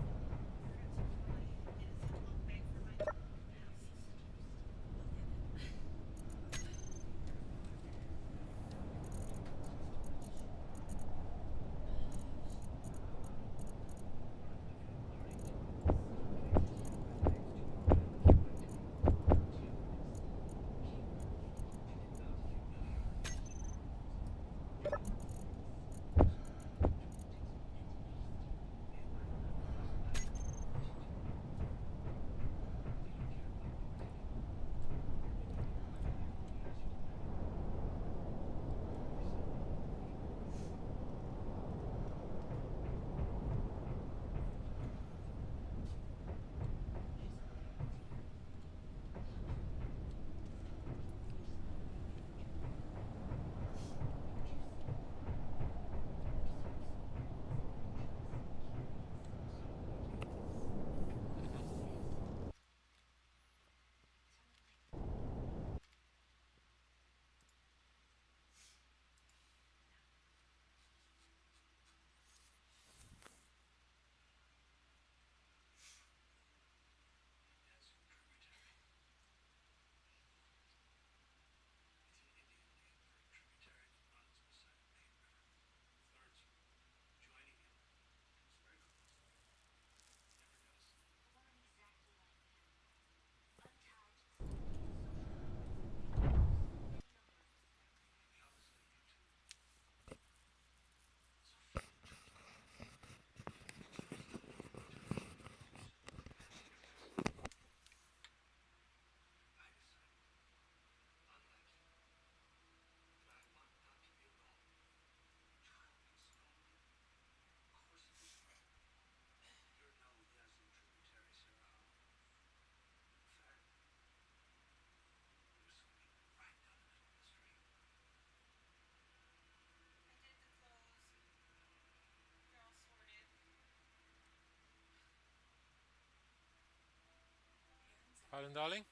Pardon, darling?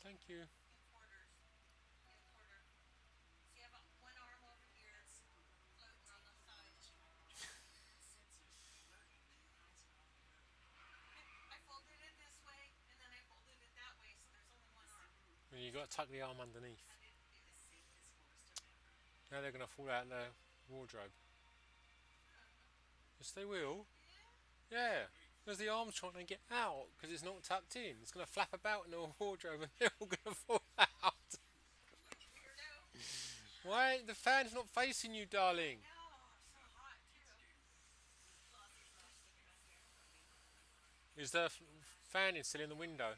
Thank you. Well, you got to tuck the arm underneath. Now they're going to fall out of the wardrobe. Yes, they will. Yeah, because the arm's trying to get out because it's not tucked in. It's going to flap about in the wardrobe and they're all going to fall out. Why? The fan's not facing you, darling. Is the fan is still in the window?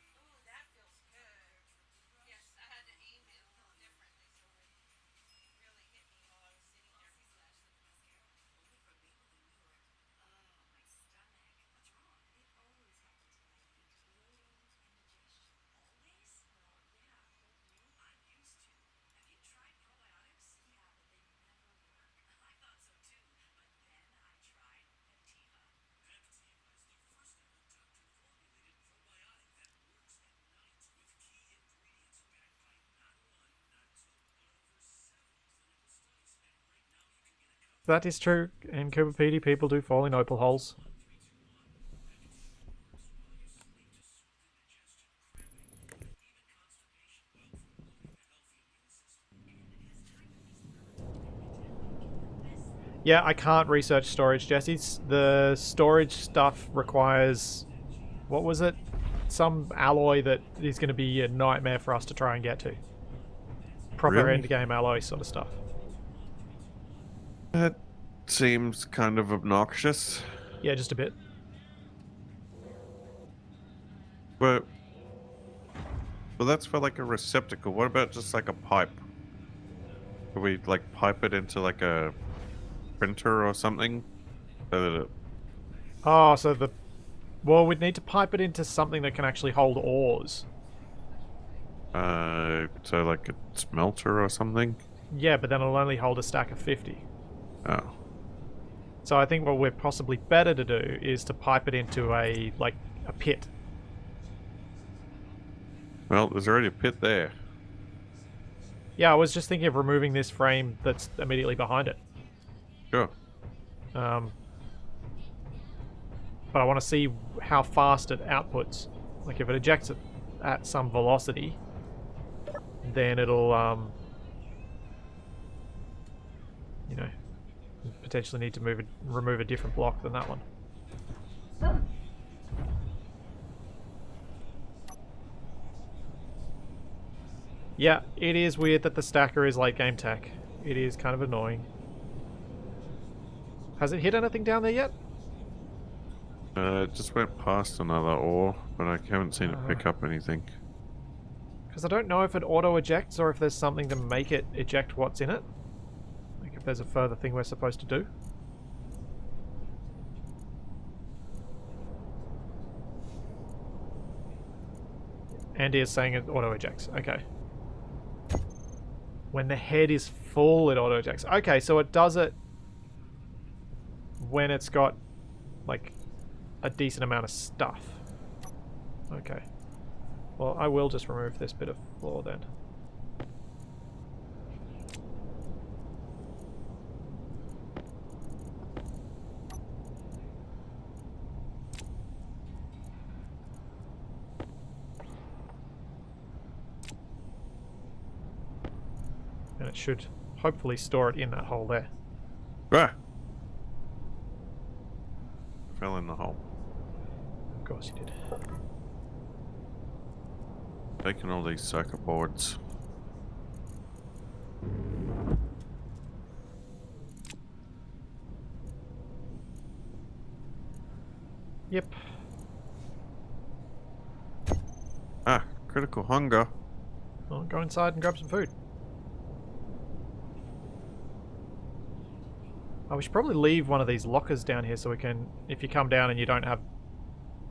that is true. In Cooper PD, people do fall in opal holes. Yeah, I can't research storage, Jesse. The storage stuff requires... What was it? Some alloy that is going to be a nightmare for us to try and get to. Proper Really? endgame alloy sort of stuff. That seems kind of obnoxious. Yeah, just a bit. But... Well, that's for like a receptacle. What about just like a pipe? Could we like pipe it into like a printer or something? So that it... Oh, so the... Well, we'd need to pipe it into something that can actually hold ores. So like a smelter or something? Yeah, but then it'll only hold a stack of 50. Oh. So I think what we're possibly better to do is to pipe it into a pit. Well, there's already a pit there. Yeah, I was just thinking of removing this frame that's immediately behind it. Sure. But I want to see how fast it outputs. Like if it ejects it at some velocity, then it'll, you know, potentially need to remove a different block than that one. Yeah, it is weird that the stacker is late game tech. It is kind of annoying. Has it hit anything down there yet? It just went past another ore, but I haven't seen it pick up anything. Because I don't know if it auto-ejects or if there's something to make it eject what's in it. Like if there's a further thing we're supposed to do. Andy is saying it auto-ejects. Okay. When the head is full, it auto-ejects. Okay, so it does it when it's got, like, a decent amount of stuff. Okay. Well, I will just remove this bit of floor then. And it should hopefully store it in that hole there. Ah! Fell in the hole. Of course you did. Taking all these circuit boards. Yep. Ah, critical hunger. Well, go inside and grab some food. Oh, we should probably leave one of these lockers down here so we can, if you come down and you don't have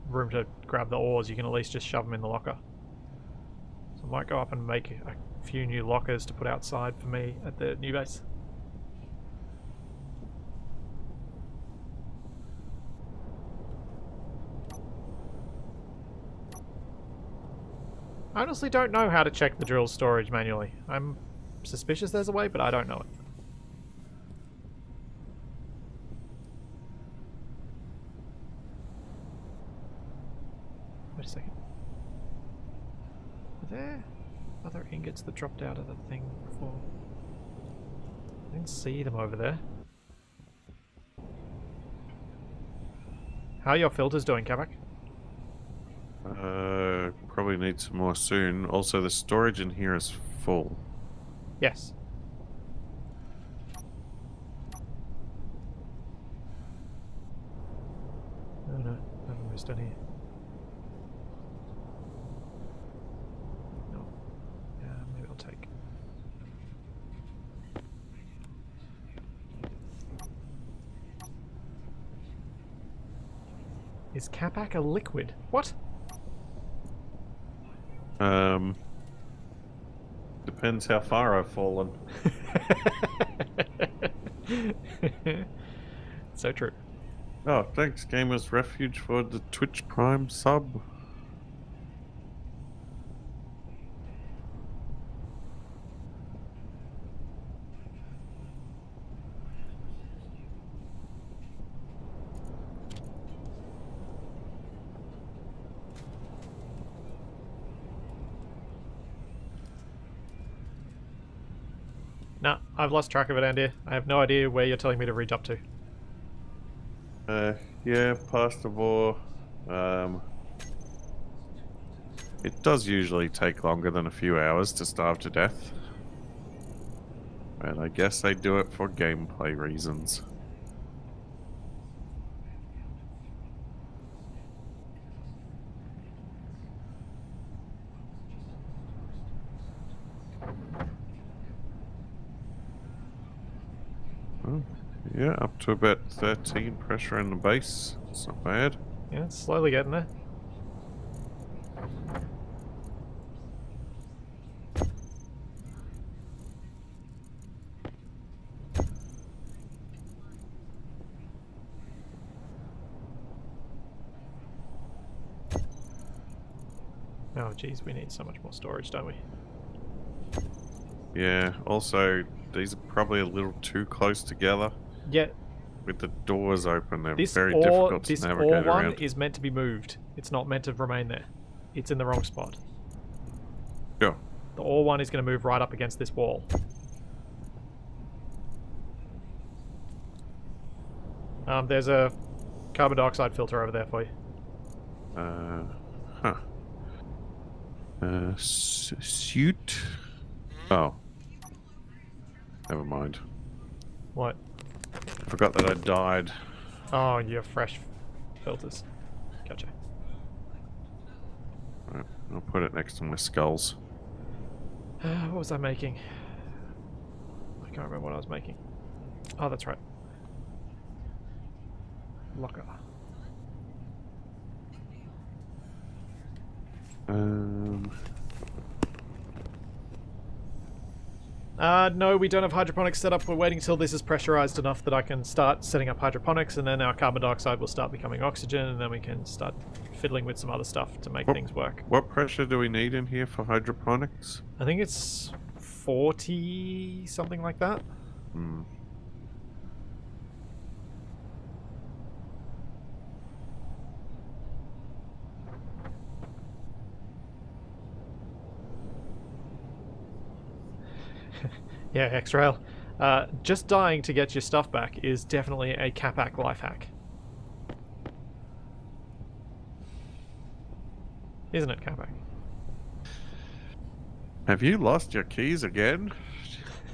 room to grab the ores, you can at least just shove them in the locker. So I might go up and make a few new lockers to put outside for me at the new base. I honestly don't know how to check the drill storage manually. I'm suspicious there's a way, but I don't know it. Wait a second. Are there other ingots that dropped out of the thing before? I didn't see them over there. How are your filters doing, Kabak? Probably need some more soon. Also, the storage in here is full. Yes. Oh no, I haven't missed any. No. Yeah, maybe I'll take. Is Capac a liquid? What? Depends how far I've fallen. So true. Oh, thanks, Gamers Refuge, for the Twitch Prime sub. Nah, I've lost track of it, Andy. I have no idea where you're telling me to reach up to. Yeah, past the war. It does usually take longer than a few hours to starve to death. But I guess they do it for gameplay reasons. Oh, yeah, up to about 13 pressure in the base. It's not bad. Yeah, it's slowly getting there. Oh geez, we need so much more storage, don't we? Yeah, also, these are probably a little too close together. Yeah. With the doors open, they're This very ore, difficult to this navigate ore one around. is meant to be moved. It's not meant to remain there. It's in the wrong spot. Sure. The ore one is going to move right up against this wall. There's a carbon dioxide filter over there for you. Huh. Suit? Oh. Never mind. What? I forgot that I died. Oh, you have fresh filters. Gotcha. Alright, I'll put it next to my skulls. What was I making? I can't remember what I was making. Oh, that's right. Locker. No, we don't have hydroponics set up. We're waiting till this is pressurized enough that I can start setting up hydroponics, and then our carbon dioxide will start becoming oxygen, and then we can start fiddling with some other stuff to make things work. What pressure do we need in here for hydroponics? I think it's 40, something like that. Hmm. Yeah, X-Rail. Just dying to get your stuff back is definitely a Capac life hack. Isn't it, Capac? Have you lost your keys again?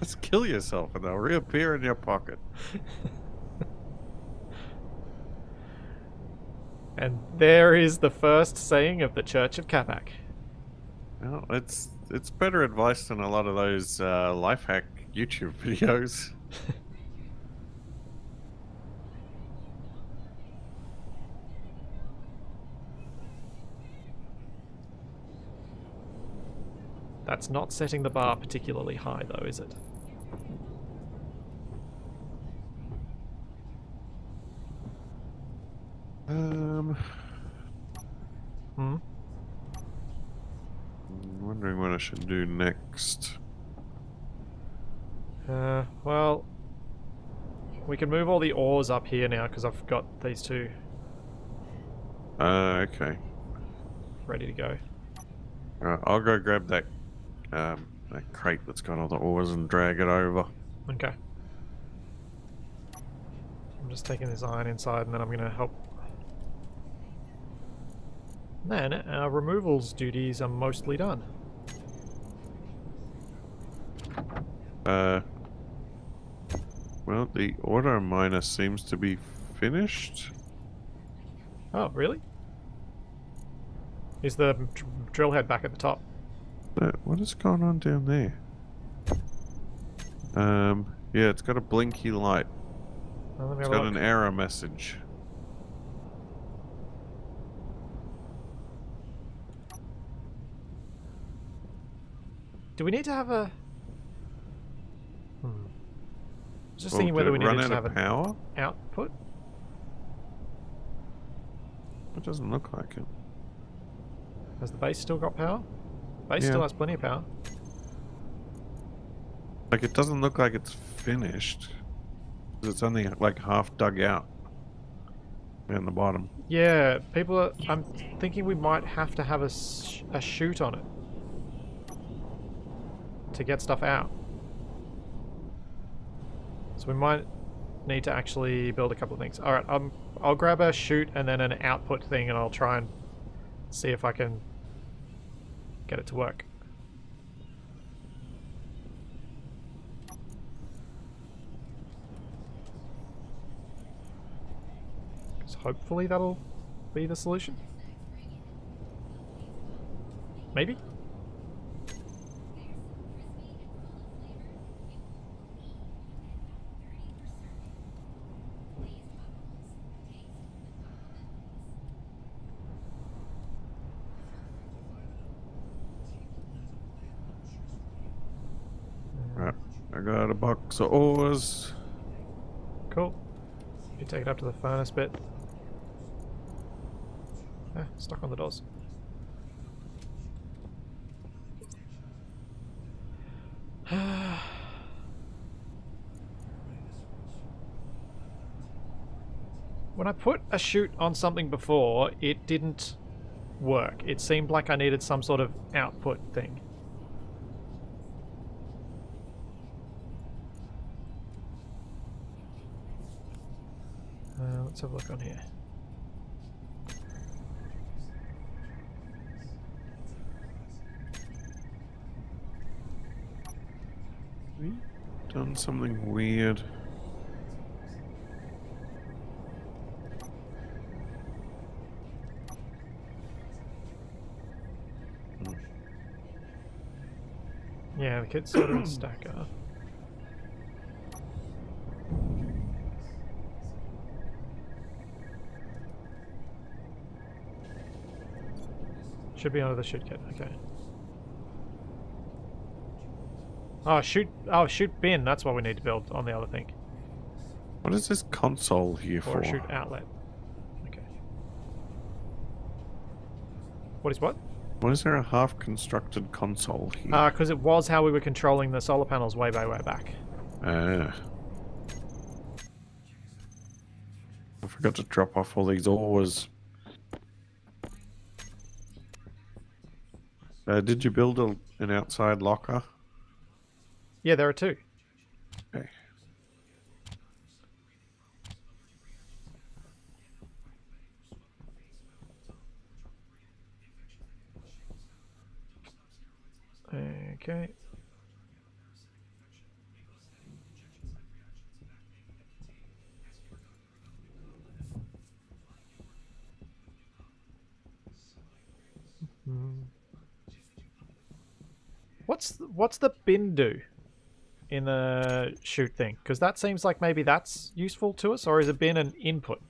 Just kill yourself and they'll reappear in your pocket. And there is the first saying of the Church of Capac. Well, it's better advice than a lot of those life hack YouTube videos. That's not setting the bar particularly high, though, is it? I'm wondering what I should do next. Well, we can move all the ores up here now because I've got these two Okay. ready to go. I'll go grab that that crate that's got all the ores and drag it over. Okay. I'm just taking this iron inside and then I'm going to help. Then our removals duties are mostly done. Well, the auto miner seems to be finished. Oh, really? Is the drill head back at the top? What is going on down there? Yeah, it's got a blinky light. Let me It's have a got look. an error message. Do we need to have a... I was just Oh, thinking did whether it we run needed to out have of an power? output. It doesn't look like it. Has the base still got power? Base Yeah. still has plenty of power. Like, it doesn't look like it's finished. 'Cause it's only like half dug out. In the bottom. Yeah, people are... I'm thinking we might have to have a chute on it. To get stuff out. So we might need to actually build a couple of things. Alright, I'll grab a chute and then an output thing, and I'll try and see if I can get it to work. Because hopefully that'll be the solution. Maybe? Right, I got a box of ores. Cool. You take it up to the furnace bit. Ah, stuck on the doors. When I put a chute on something before, it didn't work. It seemed like I needed some sort of output thing. Let's have a look on here. We've done something weird. Yeah, the kit's sort of a stacker. Should be under the chute kit, okay. Oh, chute bin, that's what we need to build on the other thing. What is this console here Or for? a chute outlet. Okay. What is what? Why is there a half-constructed console here? Because it was how we were controlling the solar panels way back. Ah. I forgot to drop off all these ores. Did you build an outside locker? Yeah, there are two. Okay. Okay. What's the bin do in the chute thing? Because that seems like maybe that's useful to us, or is a bin an input?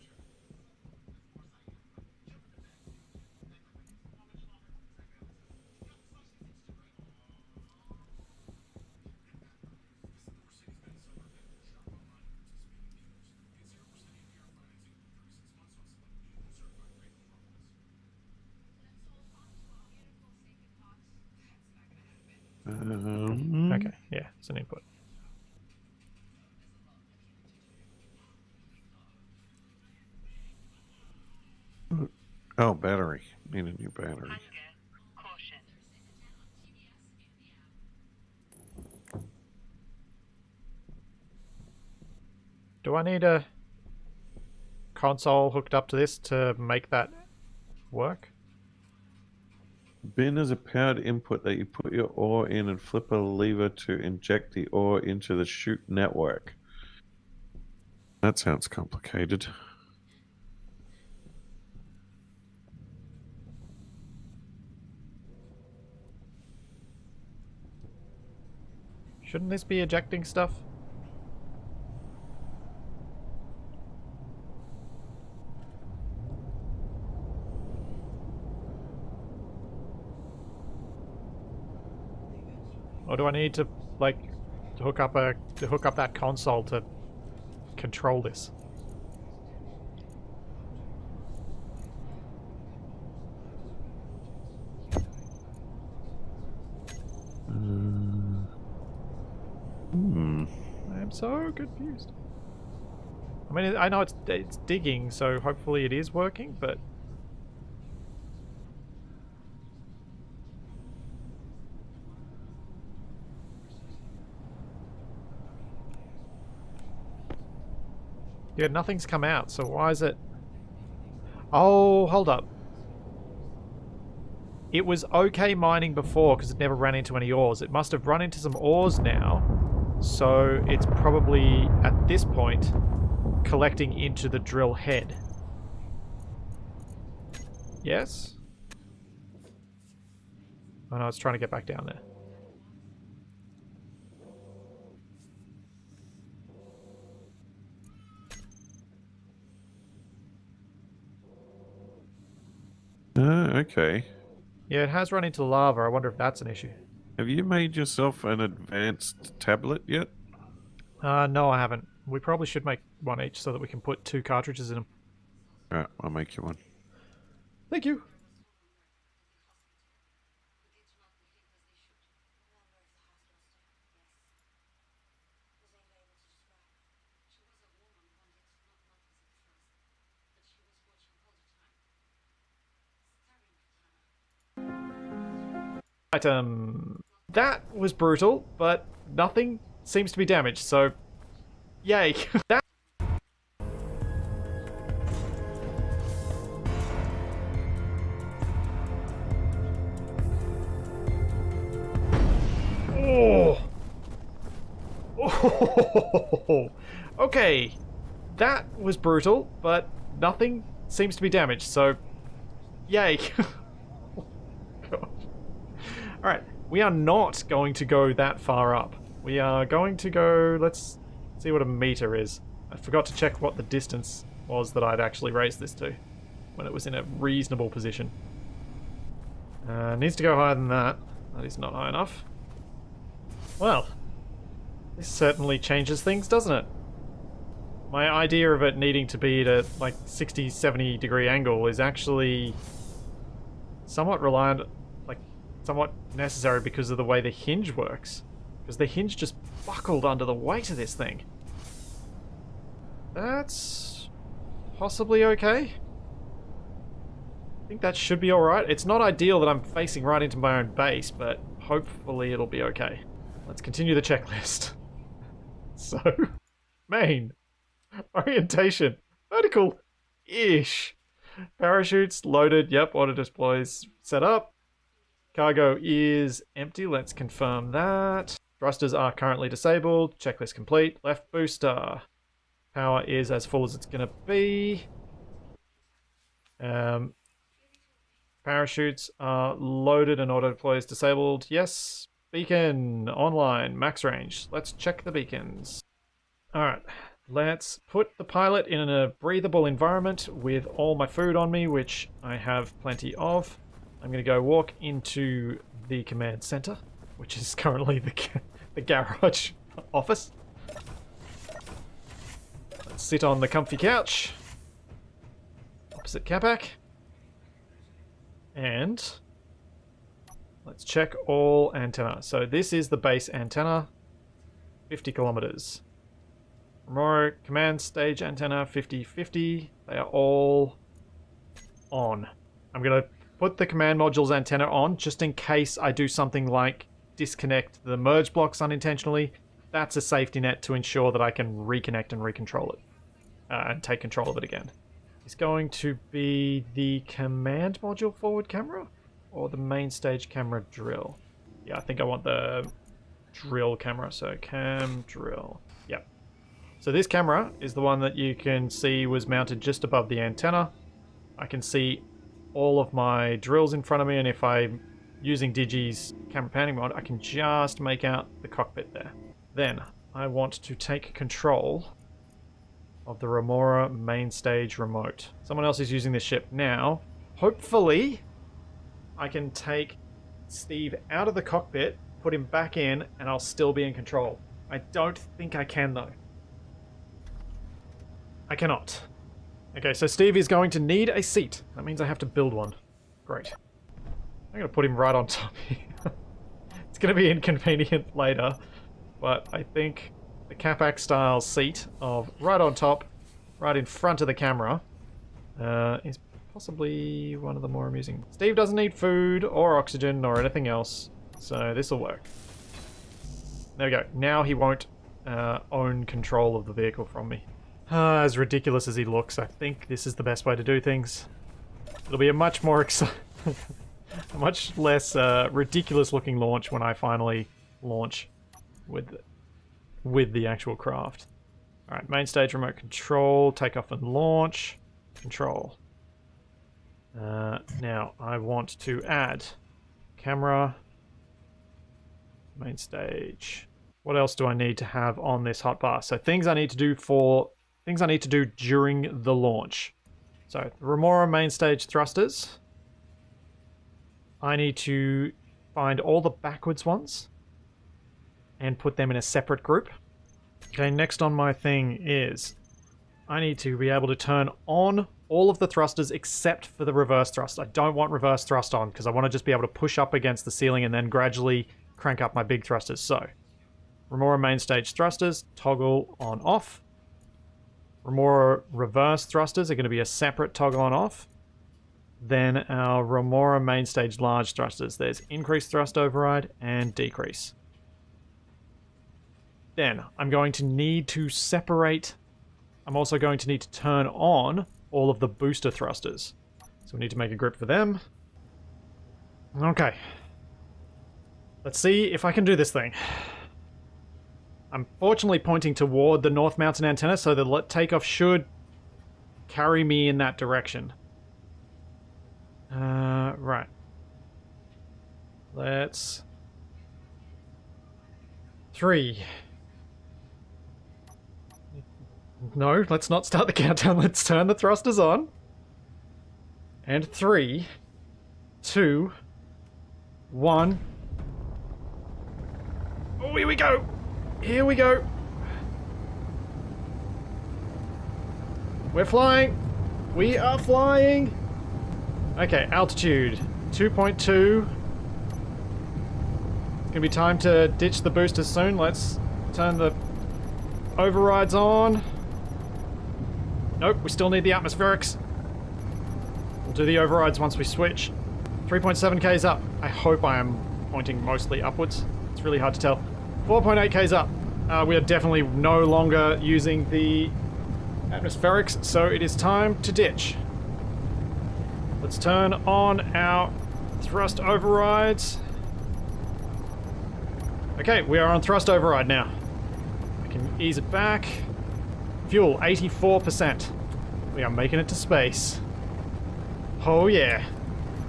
Okay, yeah, it's an input. Oh, battery. Need a new battery. Do I need a console hooked up to this to make that work? Bin is a powered input that you put your ore in and flip a lever to inject the ore into the chute network. That sounds complicated. Shouldn't this be ejecting stuff? Or do I need to like hook up that console to control this? I'm so confused. I mean, I know it's digging, so hopefully it is working, but Yeah, nothing's come out, so why is it... Oh, hold up. It was okay mining before because it never ran into any ores. It must have run into some ores now, so it's probably, at this point, collecting into the drill head. Yes? Oh no, it's trying to get back down there. Okay. Yeah, it has run into lava. I wonder if that's an issue. Have you made yourself an advanced tablet yet? No, I haven't. We probably should make one each so that we can put 2 cartridges in them. Alright, I'll make you one. Thank you. Item. That was brutal, but nothing seems to be damaged, so yay. That. Oh. Oh. Okay. That was brutal, but nothing seems to be damaged, so yay. Alright, we are not going to go that far up. We are going to go... Let's see what a meter is. I forgot to check what the distance was that I'd actually raised this to when it was in a reasonable position. Needs to go higher than that. That is not high enough. Well, this certainly changes things, doesn't it? My idea of it needing to be at a like 60-70 degree angle is actually somewhat reliant... somewhat necessary because of the way the hinge works. Because the hinge just buckled under the weight of this thing. That's possibly okay. I think that should be alright. It's not ideal that I'm facing right into my own base, but hopefully it'll be okay. Let's continue the checklist. So, main. Orientation. Vertical-ish. Parachutes loaded. Yep, auto displays set up. Cargo is empty. Let's confirm that. Thrusters are currently disabled. Checklist complete. Left booster. Power is as full as it's going to be. Parachutes are loaded and auto deploy is disabled. Yes. Beacon online. Max range. Let's check the beacons. Alright. Let's put the pilot in a breathable environment with all my food on me, which I have plenty of. I'm going to go walk into the command center, which is currently the garage office. Let's sit on the comfy couch opposite Capac. And let's check all antenna. So this is the base antenna, 50 kilometers. Remora command stage antenna, 50-50. They are all on. I'm going to put the command module's antenna on just in case I do something like disconnect the merge blocks unintentionally. That's a safety net to ensure that I can reconnect and recontrol it and take control of it again. It's going to be the command module forward camera or the main stage camera drill. Yeah, I think I want the drill camera. So cam drill. Yep. So this camera is the one that you can see was mounted just above the antenna. I can see all of my drills in front of me, and if I'm using Digi's camera panning mod, I can just make out the cockpit there. Then I want to take control of the Remora main stage remote. Someone else is using this ship now. Hopefully I can take Steve out of the cockpit, put him back in, and I'll still be in control. I don't think I can though. I cannot. Okay, so Steve is going to need a seat. That means I have to build one. Great. I'm going to put him right on top here. It's going to be inconvenient later, but I think the Capac style seat of right on top, right in front of the camera, is possibly one of the more amusing. Steve doesn't need food or oxygen or anything else, so this will work. There we go. Now he won't own control of the vehicle from me. As ridiculous as he looks, I think this is the best way to do things. It'll be a much more a much less ridiculous looking launch when I finally launch with the actual craft. Alright, main stage remote control, takeoff and launch, control. Now I want to add camera, main stage. What else do I need to have on this hotbar? So things I need to do during the launch. So Remora main stage thrusters. I need to find all the backwards ones and put them in a separate group. Okay, next on my thing is I need to be able to turn on all of the thrusters except for the reverse thrust. I don't want reverse thrust on because I want to just be able to push up against the ceiling and then gradually crank up my big thrusters. So Remora main stage thrusters, toggle on off. Remora reverse thrusters are going to be a separate toggle on off. Then our Remora main stage large thrusters. There's increase thrust override and decrease. Then I'm going to need to separate. I'm also going to need to turn on all of the booster thrusters. So we need to make a group for them. Okay. Let's see if I can do this thing. I'm fortunately pointing toward the North Mountain antenna, so the takeoff should carry me in that direction. Right. Let's... 3. No, let's not start the countdown. Let's turn the thrusters on. And 3, 2, 1. Oh, here we go! Here we go! We're flying! We are flying! Okay, altitude 2.2. It's gonna be time to ditch the boosters soon. Let's turn the overrides on. Nope, we still need the atmospherics. We'll do the overrides once we switch. 3.7 Ks up. I hope I am pointing mostly upwards. It's really hard to tell. 4.8 Ks up. We are definitely no longer using the atmospherics, so it is time to ditch. Let's turn on our thrust overrides. Okay, we are on thrust override now. I can ease it back. Fuel, 84%. We are making it to space. Oh yeah.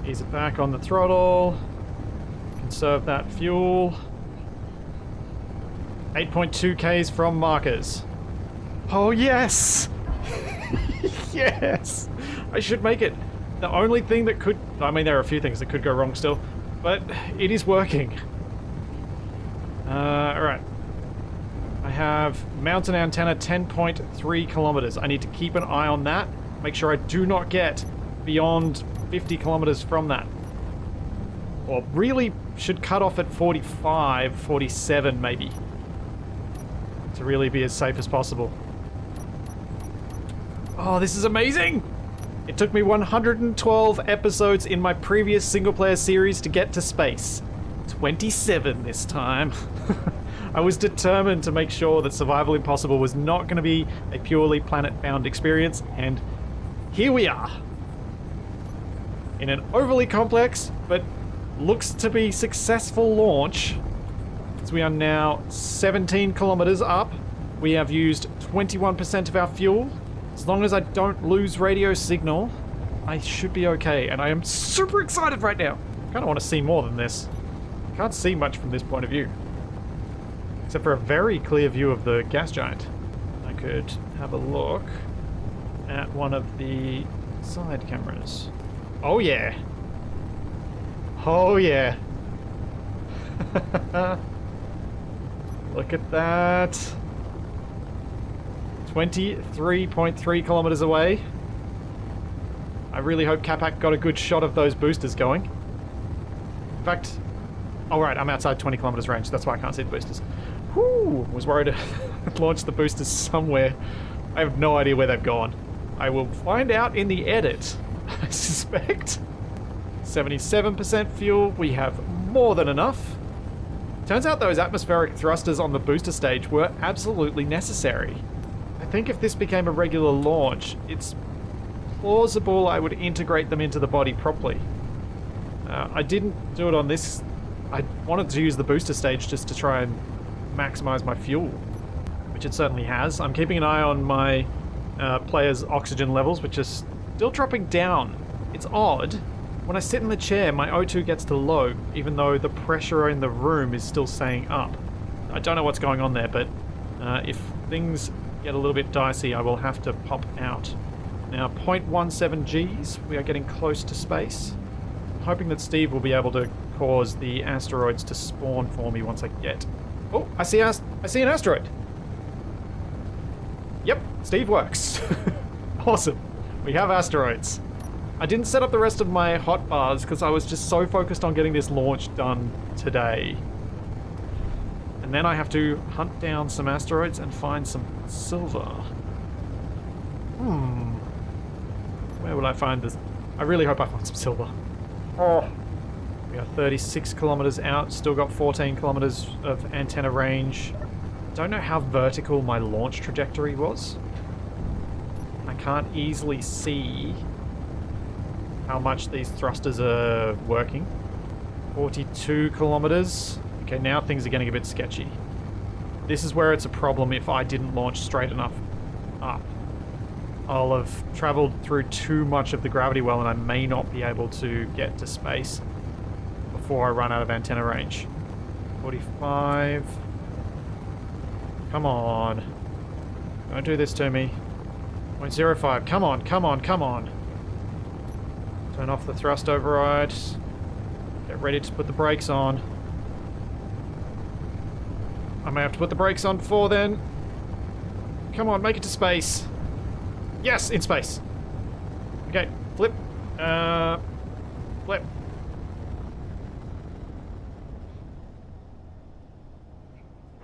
Ease it back on the throttle. Conserve that fuel. 8.2 Ks from markers. Oh yes! Yes! I should make it. The only thing that could... I mean, there are a few things that could go wrong still, but it is working. Alright. I have mountain antenna 10.3 kilometers. I need to keep an eye on that. Make sure I do not get beyond 50 kilometers from that. Or really should cut off at 45, 47 maybe. To really be as safe as possible. Oh, this is amazing! It took me 112 episodes in my previous single-player series to get to space. 27 this time. I was determined to make sure that Survival Impossible was not going to be a purely planet-bound experience, and here we are. In an overly complex, but looks to be successful launch. So we are now 17 kilometers up. We have used 21% of our fuel. As long as I don't lose radio signal, I should be okay. And I am super excited right now. I kind of want to see more than this. I can't see much from this point of view. Except for a very clear view of the gas giant. I could have a look at one of the side cameras. Oh yeah. Oh yeah. Look at that. 23.3 kilometers away. I really hope Capac got a good shot of those boosters going. In fact, oh right, I'm outside 20 kilometers range, that's why I can't see the boosters. Whew, was worried to launch the boosters somewhere. I have no idea where they've gone. I will find out in the edit, I suspect. 77% fuel, we have more than enough. Turns out those atmospheric thrusters on the booster stage were absolutely necessary. think if this became a regular launch, it's plausible I would integrate them into the body properly. I didn't do it on this. I wanted to use the booster stage just to try and maximize my fuel, which it certainly has. I'm keeping an eye on my players' oxygen levels, which are still dropping down. It's odd. When I sit in the chair, my O2 gets to low, even though the pressure in the room is still staying up. I don't know what's going on there, but if things get a little bit dicey, I will have to pop out. Now, 0.17 Gs, we are getting close to space. I'm hoping that Steve will be able to cause the asteroids to spawn for me once I get... Oh, I see an asteroid! Yep, Steve works. Awesome. We have asteroids. I didn't set up the rest of my hotbars because I was just so focused on getting this launch done today. And then I have to hunt down some asteroids and find some silver. Where will I find this? I really hope I find some silver. Oh. We are 36 kilometers out, still got 14 kilometers of antenna range. Don't know how vertical my launch trajectory was. I can't easily see how much these thrusters are working. 42 kilometers. Okay, now things are getting a bit sketchy. This is where it's a problem if I didn't launch straight enough up. I'll have traveled through too much of the gravity well and I may not be able to get to space before I run out of antenna range. 45. Come on. Don't do this to me. 0.05. Come on, come on, come on. Turn off the thrust override. Get ready to put the brakes on. I may have to put the brakes on before then. Come on, make it to space. Yes, in space. Okay, flip. Flip.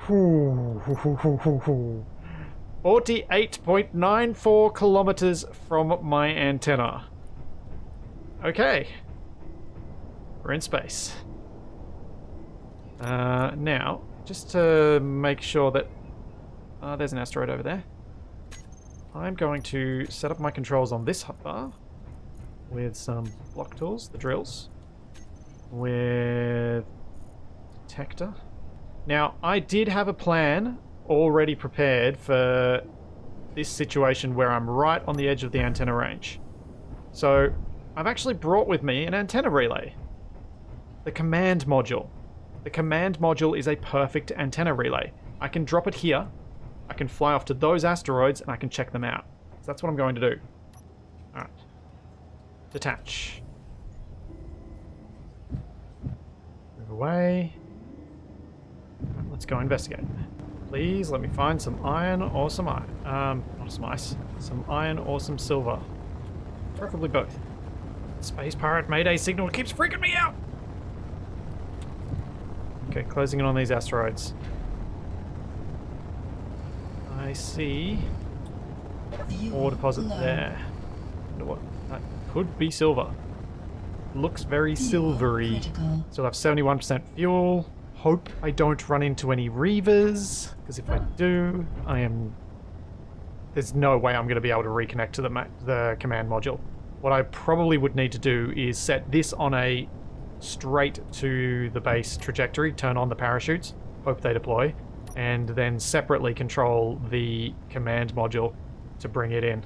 48.94 kilometers from my antenna. Okay. We're in space. Now, just to make sure that... there's an asteroid over there. I'm going to set up my controls on this hotbar with some block tools, the drills, with detector. Now, I did have a plan already prepared for this situation where I'm right on the edge of the antenna range. So, I've actually brought with me an antenna relay. The command module. The command module is a perfect antenna relay. I can drop it here, I can fly off to those asteroids, and I can check them out. So that's what I'm going to do. Alright. Detach. Move away. Let's go investigate. Please let me find some iron or some iron. Not some ice. Some iron or some silver. Preferably both. Space Pirate Mayday signal keeps freaking me out! Okay, closing in on these asteroids. I see ore deposit there. Wonder what that could be. Silver. Looks very silvery. Still have 71% fuel. Hope I don't run into any Reavers, because if I do, there's no way I'm going to be able to reconnect to the command module. What I probably would need to do is set this on a straight to the base trajectory, turn on the parachutes, hope they deploy, and then separately control the command module to bring it in.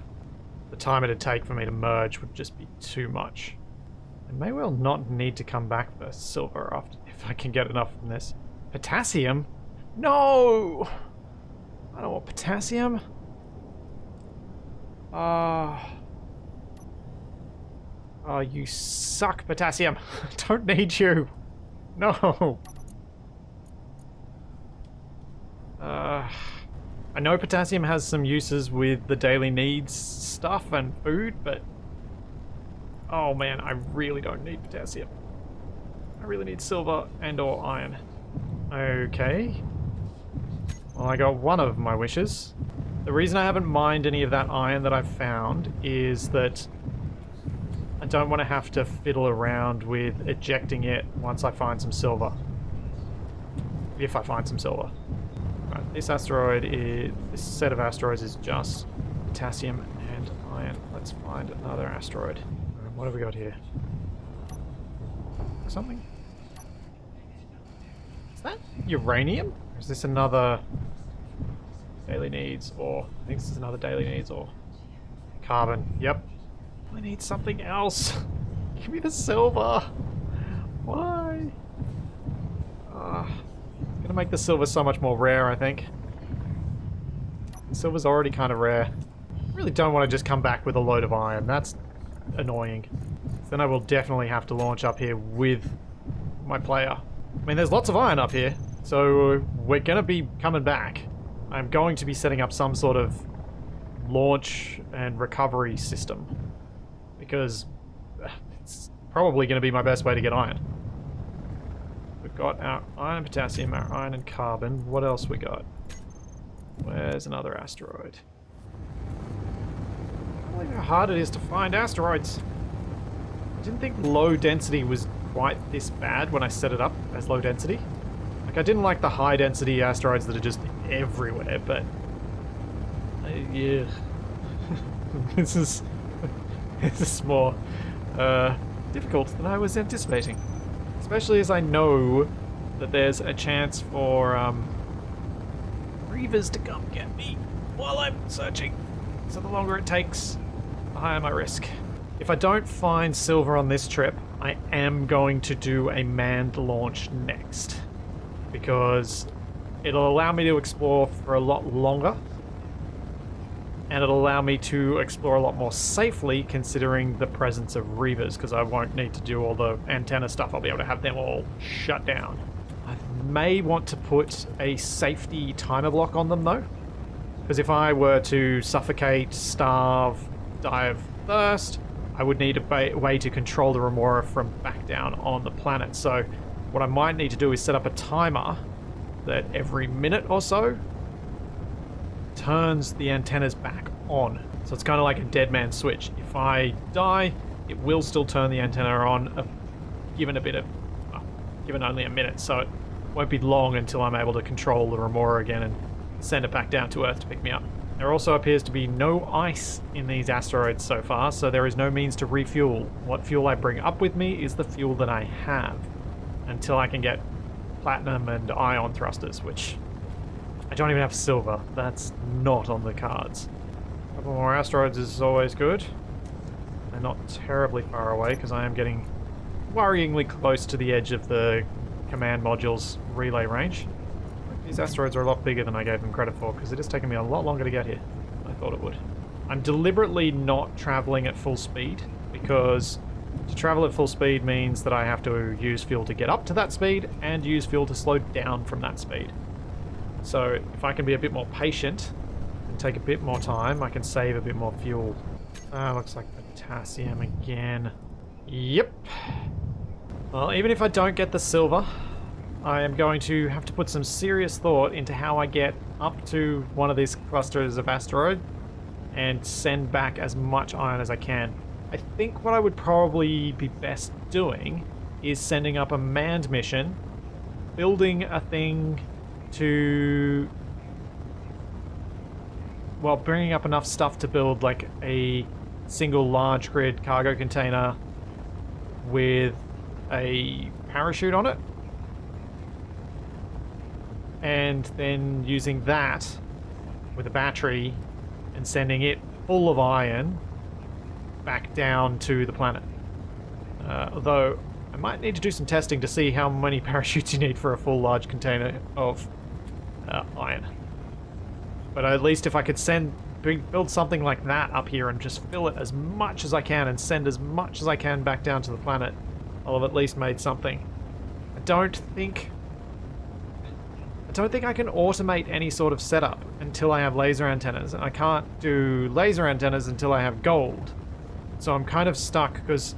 The time it'd take for me to merge would just be too much. I may well not need to come back for silver after, if I can get enough from this. Potassium? No! I don't want potassium. Oh, you suck, potassium. Don't need you. No. I know potassium has some uses with the daily needs stuff and food, but oh man, I really don't need potassium. I really need silver and or iron. Okay. Well, I got one of my wishes. The reason I haven't mined any of that iron that I've found is that I don't want to have to fiddle around with ejecting it once I find some silver. If I find some silver. Right, this set of asteroids is just potassium and iron. Let's find another asteroid. What have we got here? Something? Is that uranium? Or is this another daily needs ore? I think this is another daily needs ore. Carbon. Yep. I need something else. Give me the silver. Why? It's gonna make the silver so much more rare, I think. The silver's already kind of rare. I really don't want to just come back with a load of iron. That's annoying. Then I will definitely have to launch up here with my player. I mean, there's lots of iron up here, so we're gonna be coming back. I'm going to be setting up some sort of launch and recovery system, because it's probably going to be my best way to get iron. We've got our iron and potassium, our iron and carbon. What else we got? Where's another asteroid? I can't believe how hard it is to find asteroids. I didn't think low density was quite this bad when I set it up as low density. Like, I didn't like the high density asteroids that are just everywhere, but yeah. This is more difficult than I was anticipating. Especially as I know that there's a chance for Reavers to come get me while I'm searching. So the longer it takes, the higher my risk. If I don't find silver on this trip, I am going to do a manned launch next, because it'll allow me to explore for a lot longer, and it'll allow me to explore a lot more safely considering the presence of Reavers, because I won't need to do all the antenna stuff. I'll be able to have them all shut down. I may want to put a safety timer block on them though, because if I were to suffocate, starve, die of thirst, I would need a way to control the remora from back down on the planet. So what I might need to do is set up a timer that every minute or so turns the antennas back on. So it's kind of like a dead man switch. If I die, it will still turn the antenna on, given only a minute. So it won't be long until I'm able to control the remora again and send it back down to Earth to pick me up. There also appears to be no ice in these asteroids so far, so there is no means to refuel. What fuel I bring up with me is the fuel that I have, until I can get platinum and ion thrusters, which I don't even have silver. That's not on the cards. A couple more asteroids is always good. They're not terribly far away, because I am getting worryingly close to the edge of the command module's relay range. These asteroids are a lot bigger than I gave them credit for, because it has taken me a lot longer to get here than I thought it would. I'm deliberately not traveling at full speed, because to travel at full speed means that I have to use fuel to get up to that speed and use fuel to slow down from that speed. So if I can be a bit more patient and take a bit more time, I can save a bit more fuel. Looks like potassium again. Yep. Well, even if I don't get the silver, I am going to have to put some serious thought into how I get up to one of these clusters of asteroid and send back as much iron as I can. I think what I would probably be best doing is sending up a manned mission, building a thing to, well, bringing up enough stuff to build like a single large grid cargo container with a parachute on it, and then using that with a battery and sending it full of iron back down to the planet. Although I might need to do some testing to see how many parachutes you need for a full large container of iron. But at least if I could build something like that up here and just fill it as much as I can and send as much as I can back down to the planet, I'll have at least made something. I don't think I can automate any sort of setup until I have laser antennas, and I can't do laser antennas until I have gold. So I'm kind of stuck, because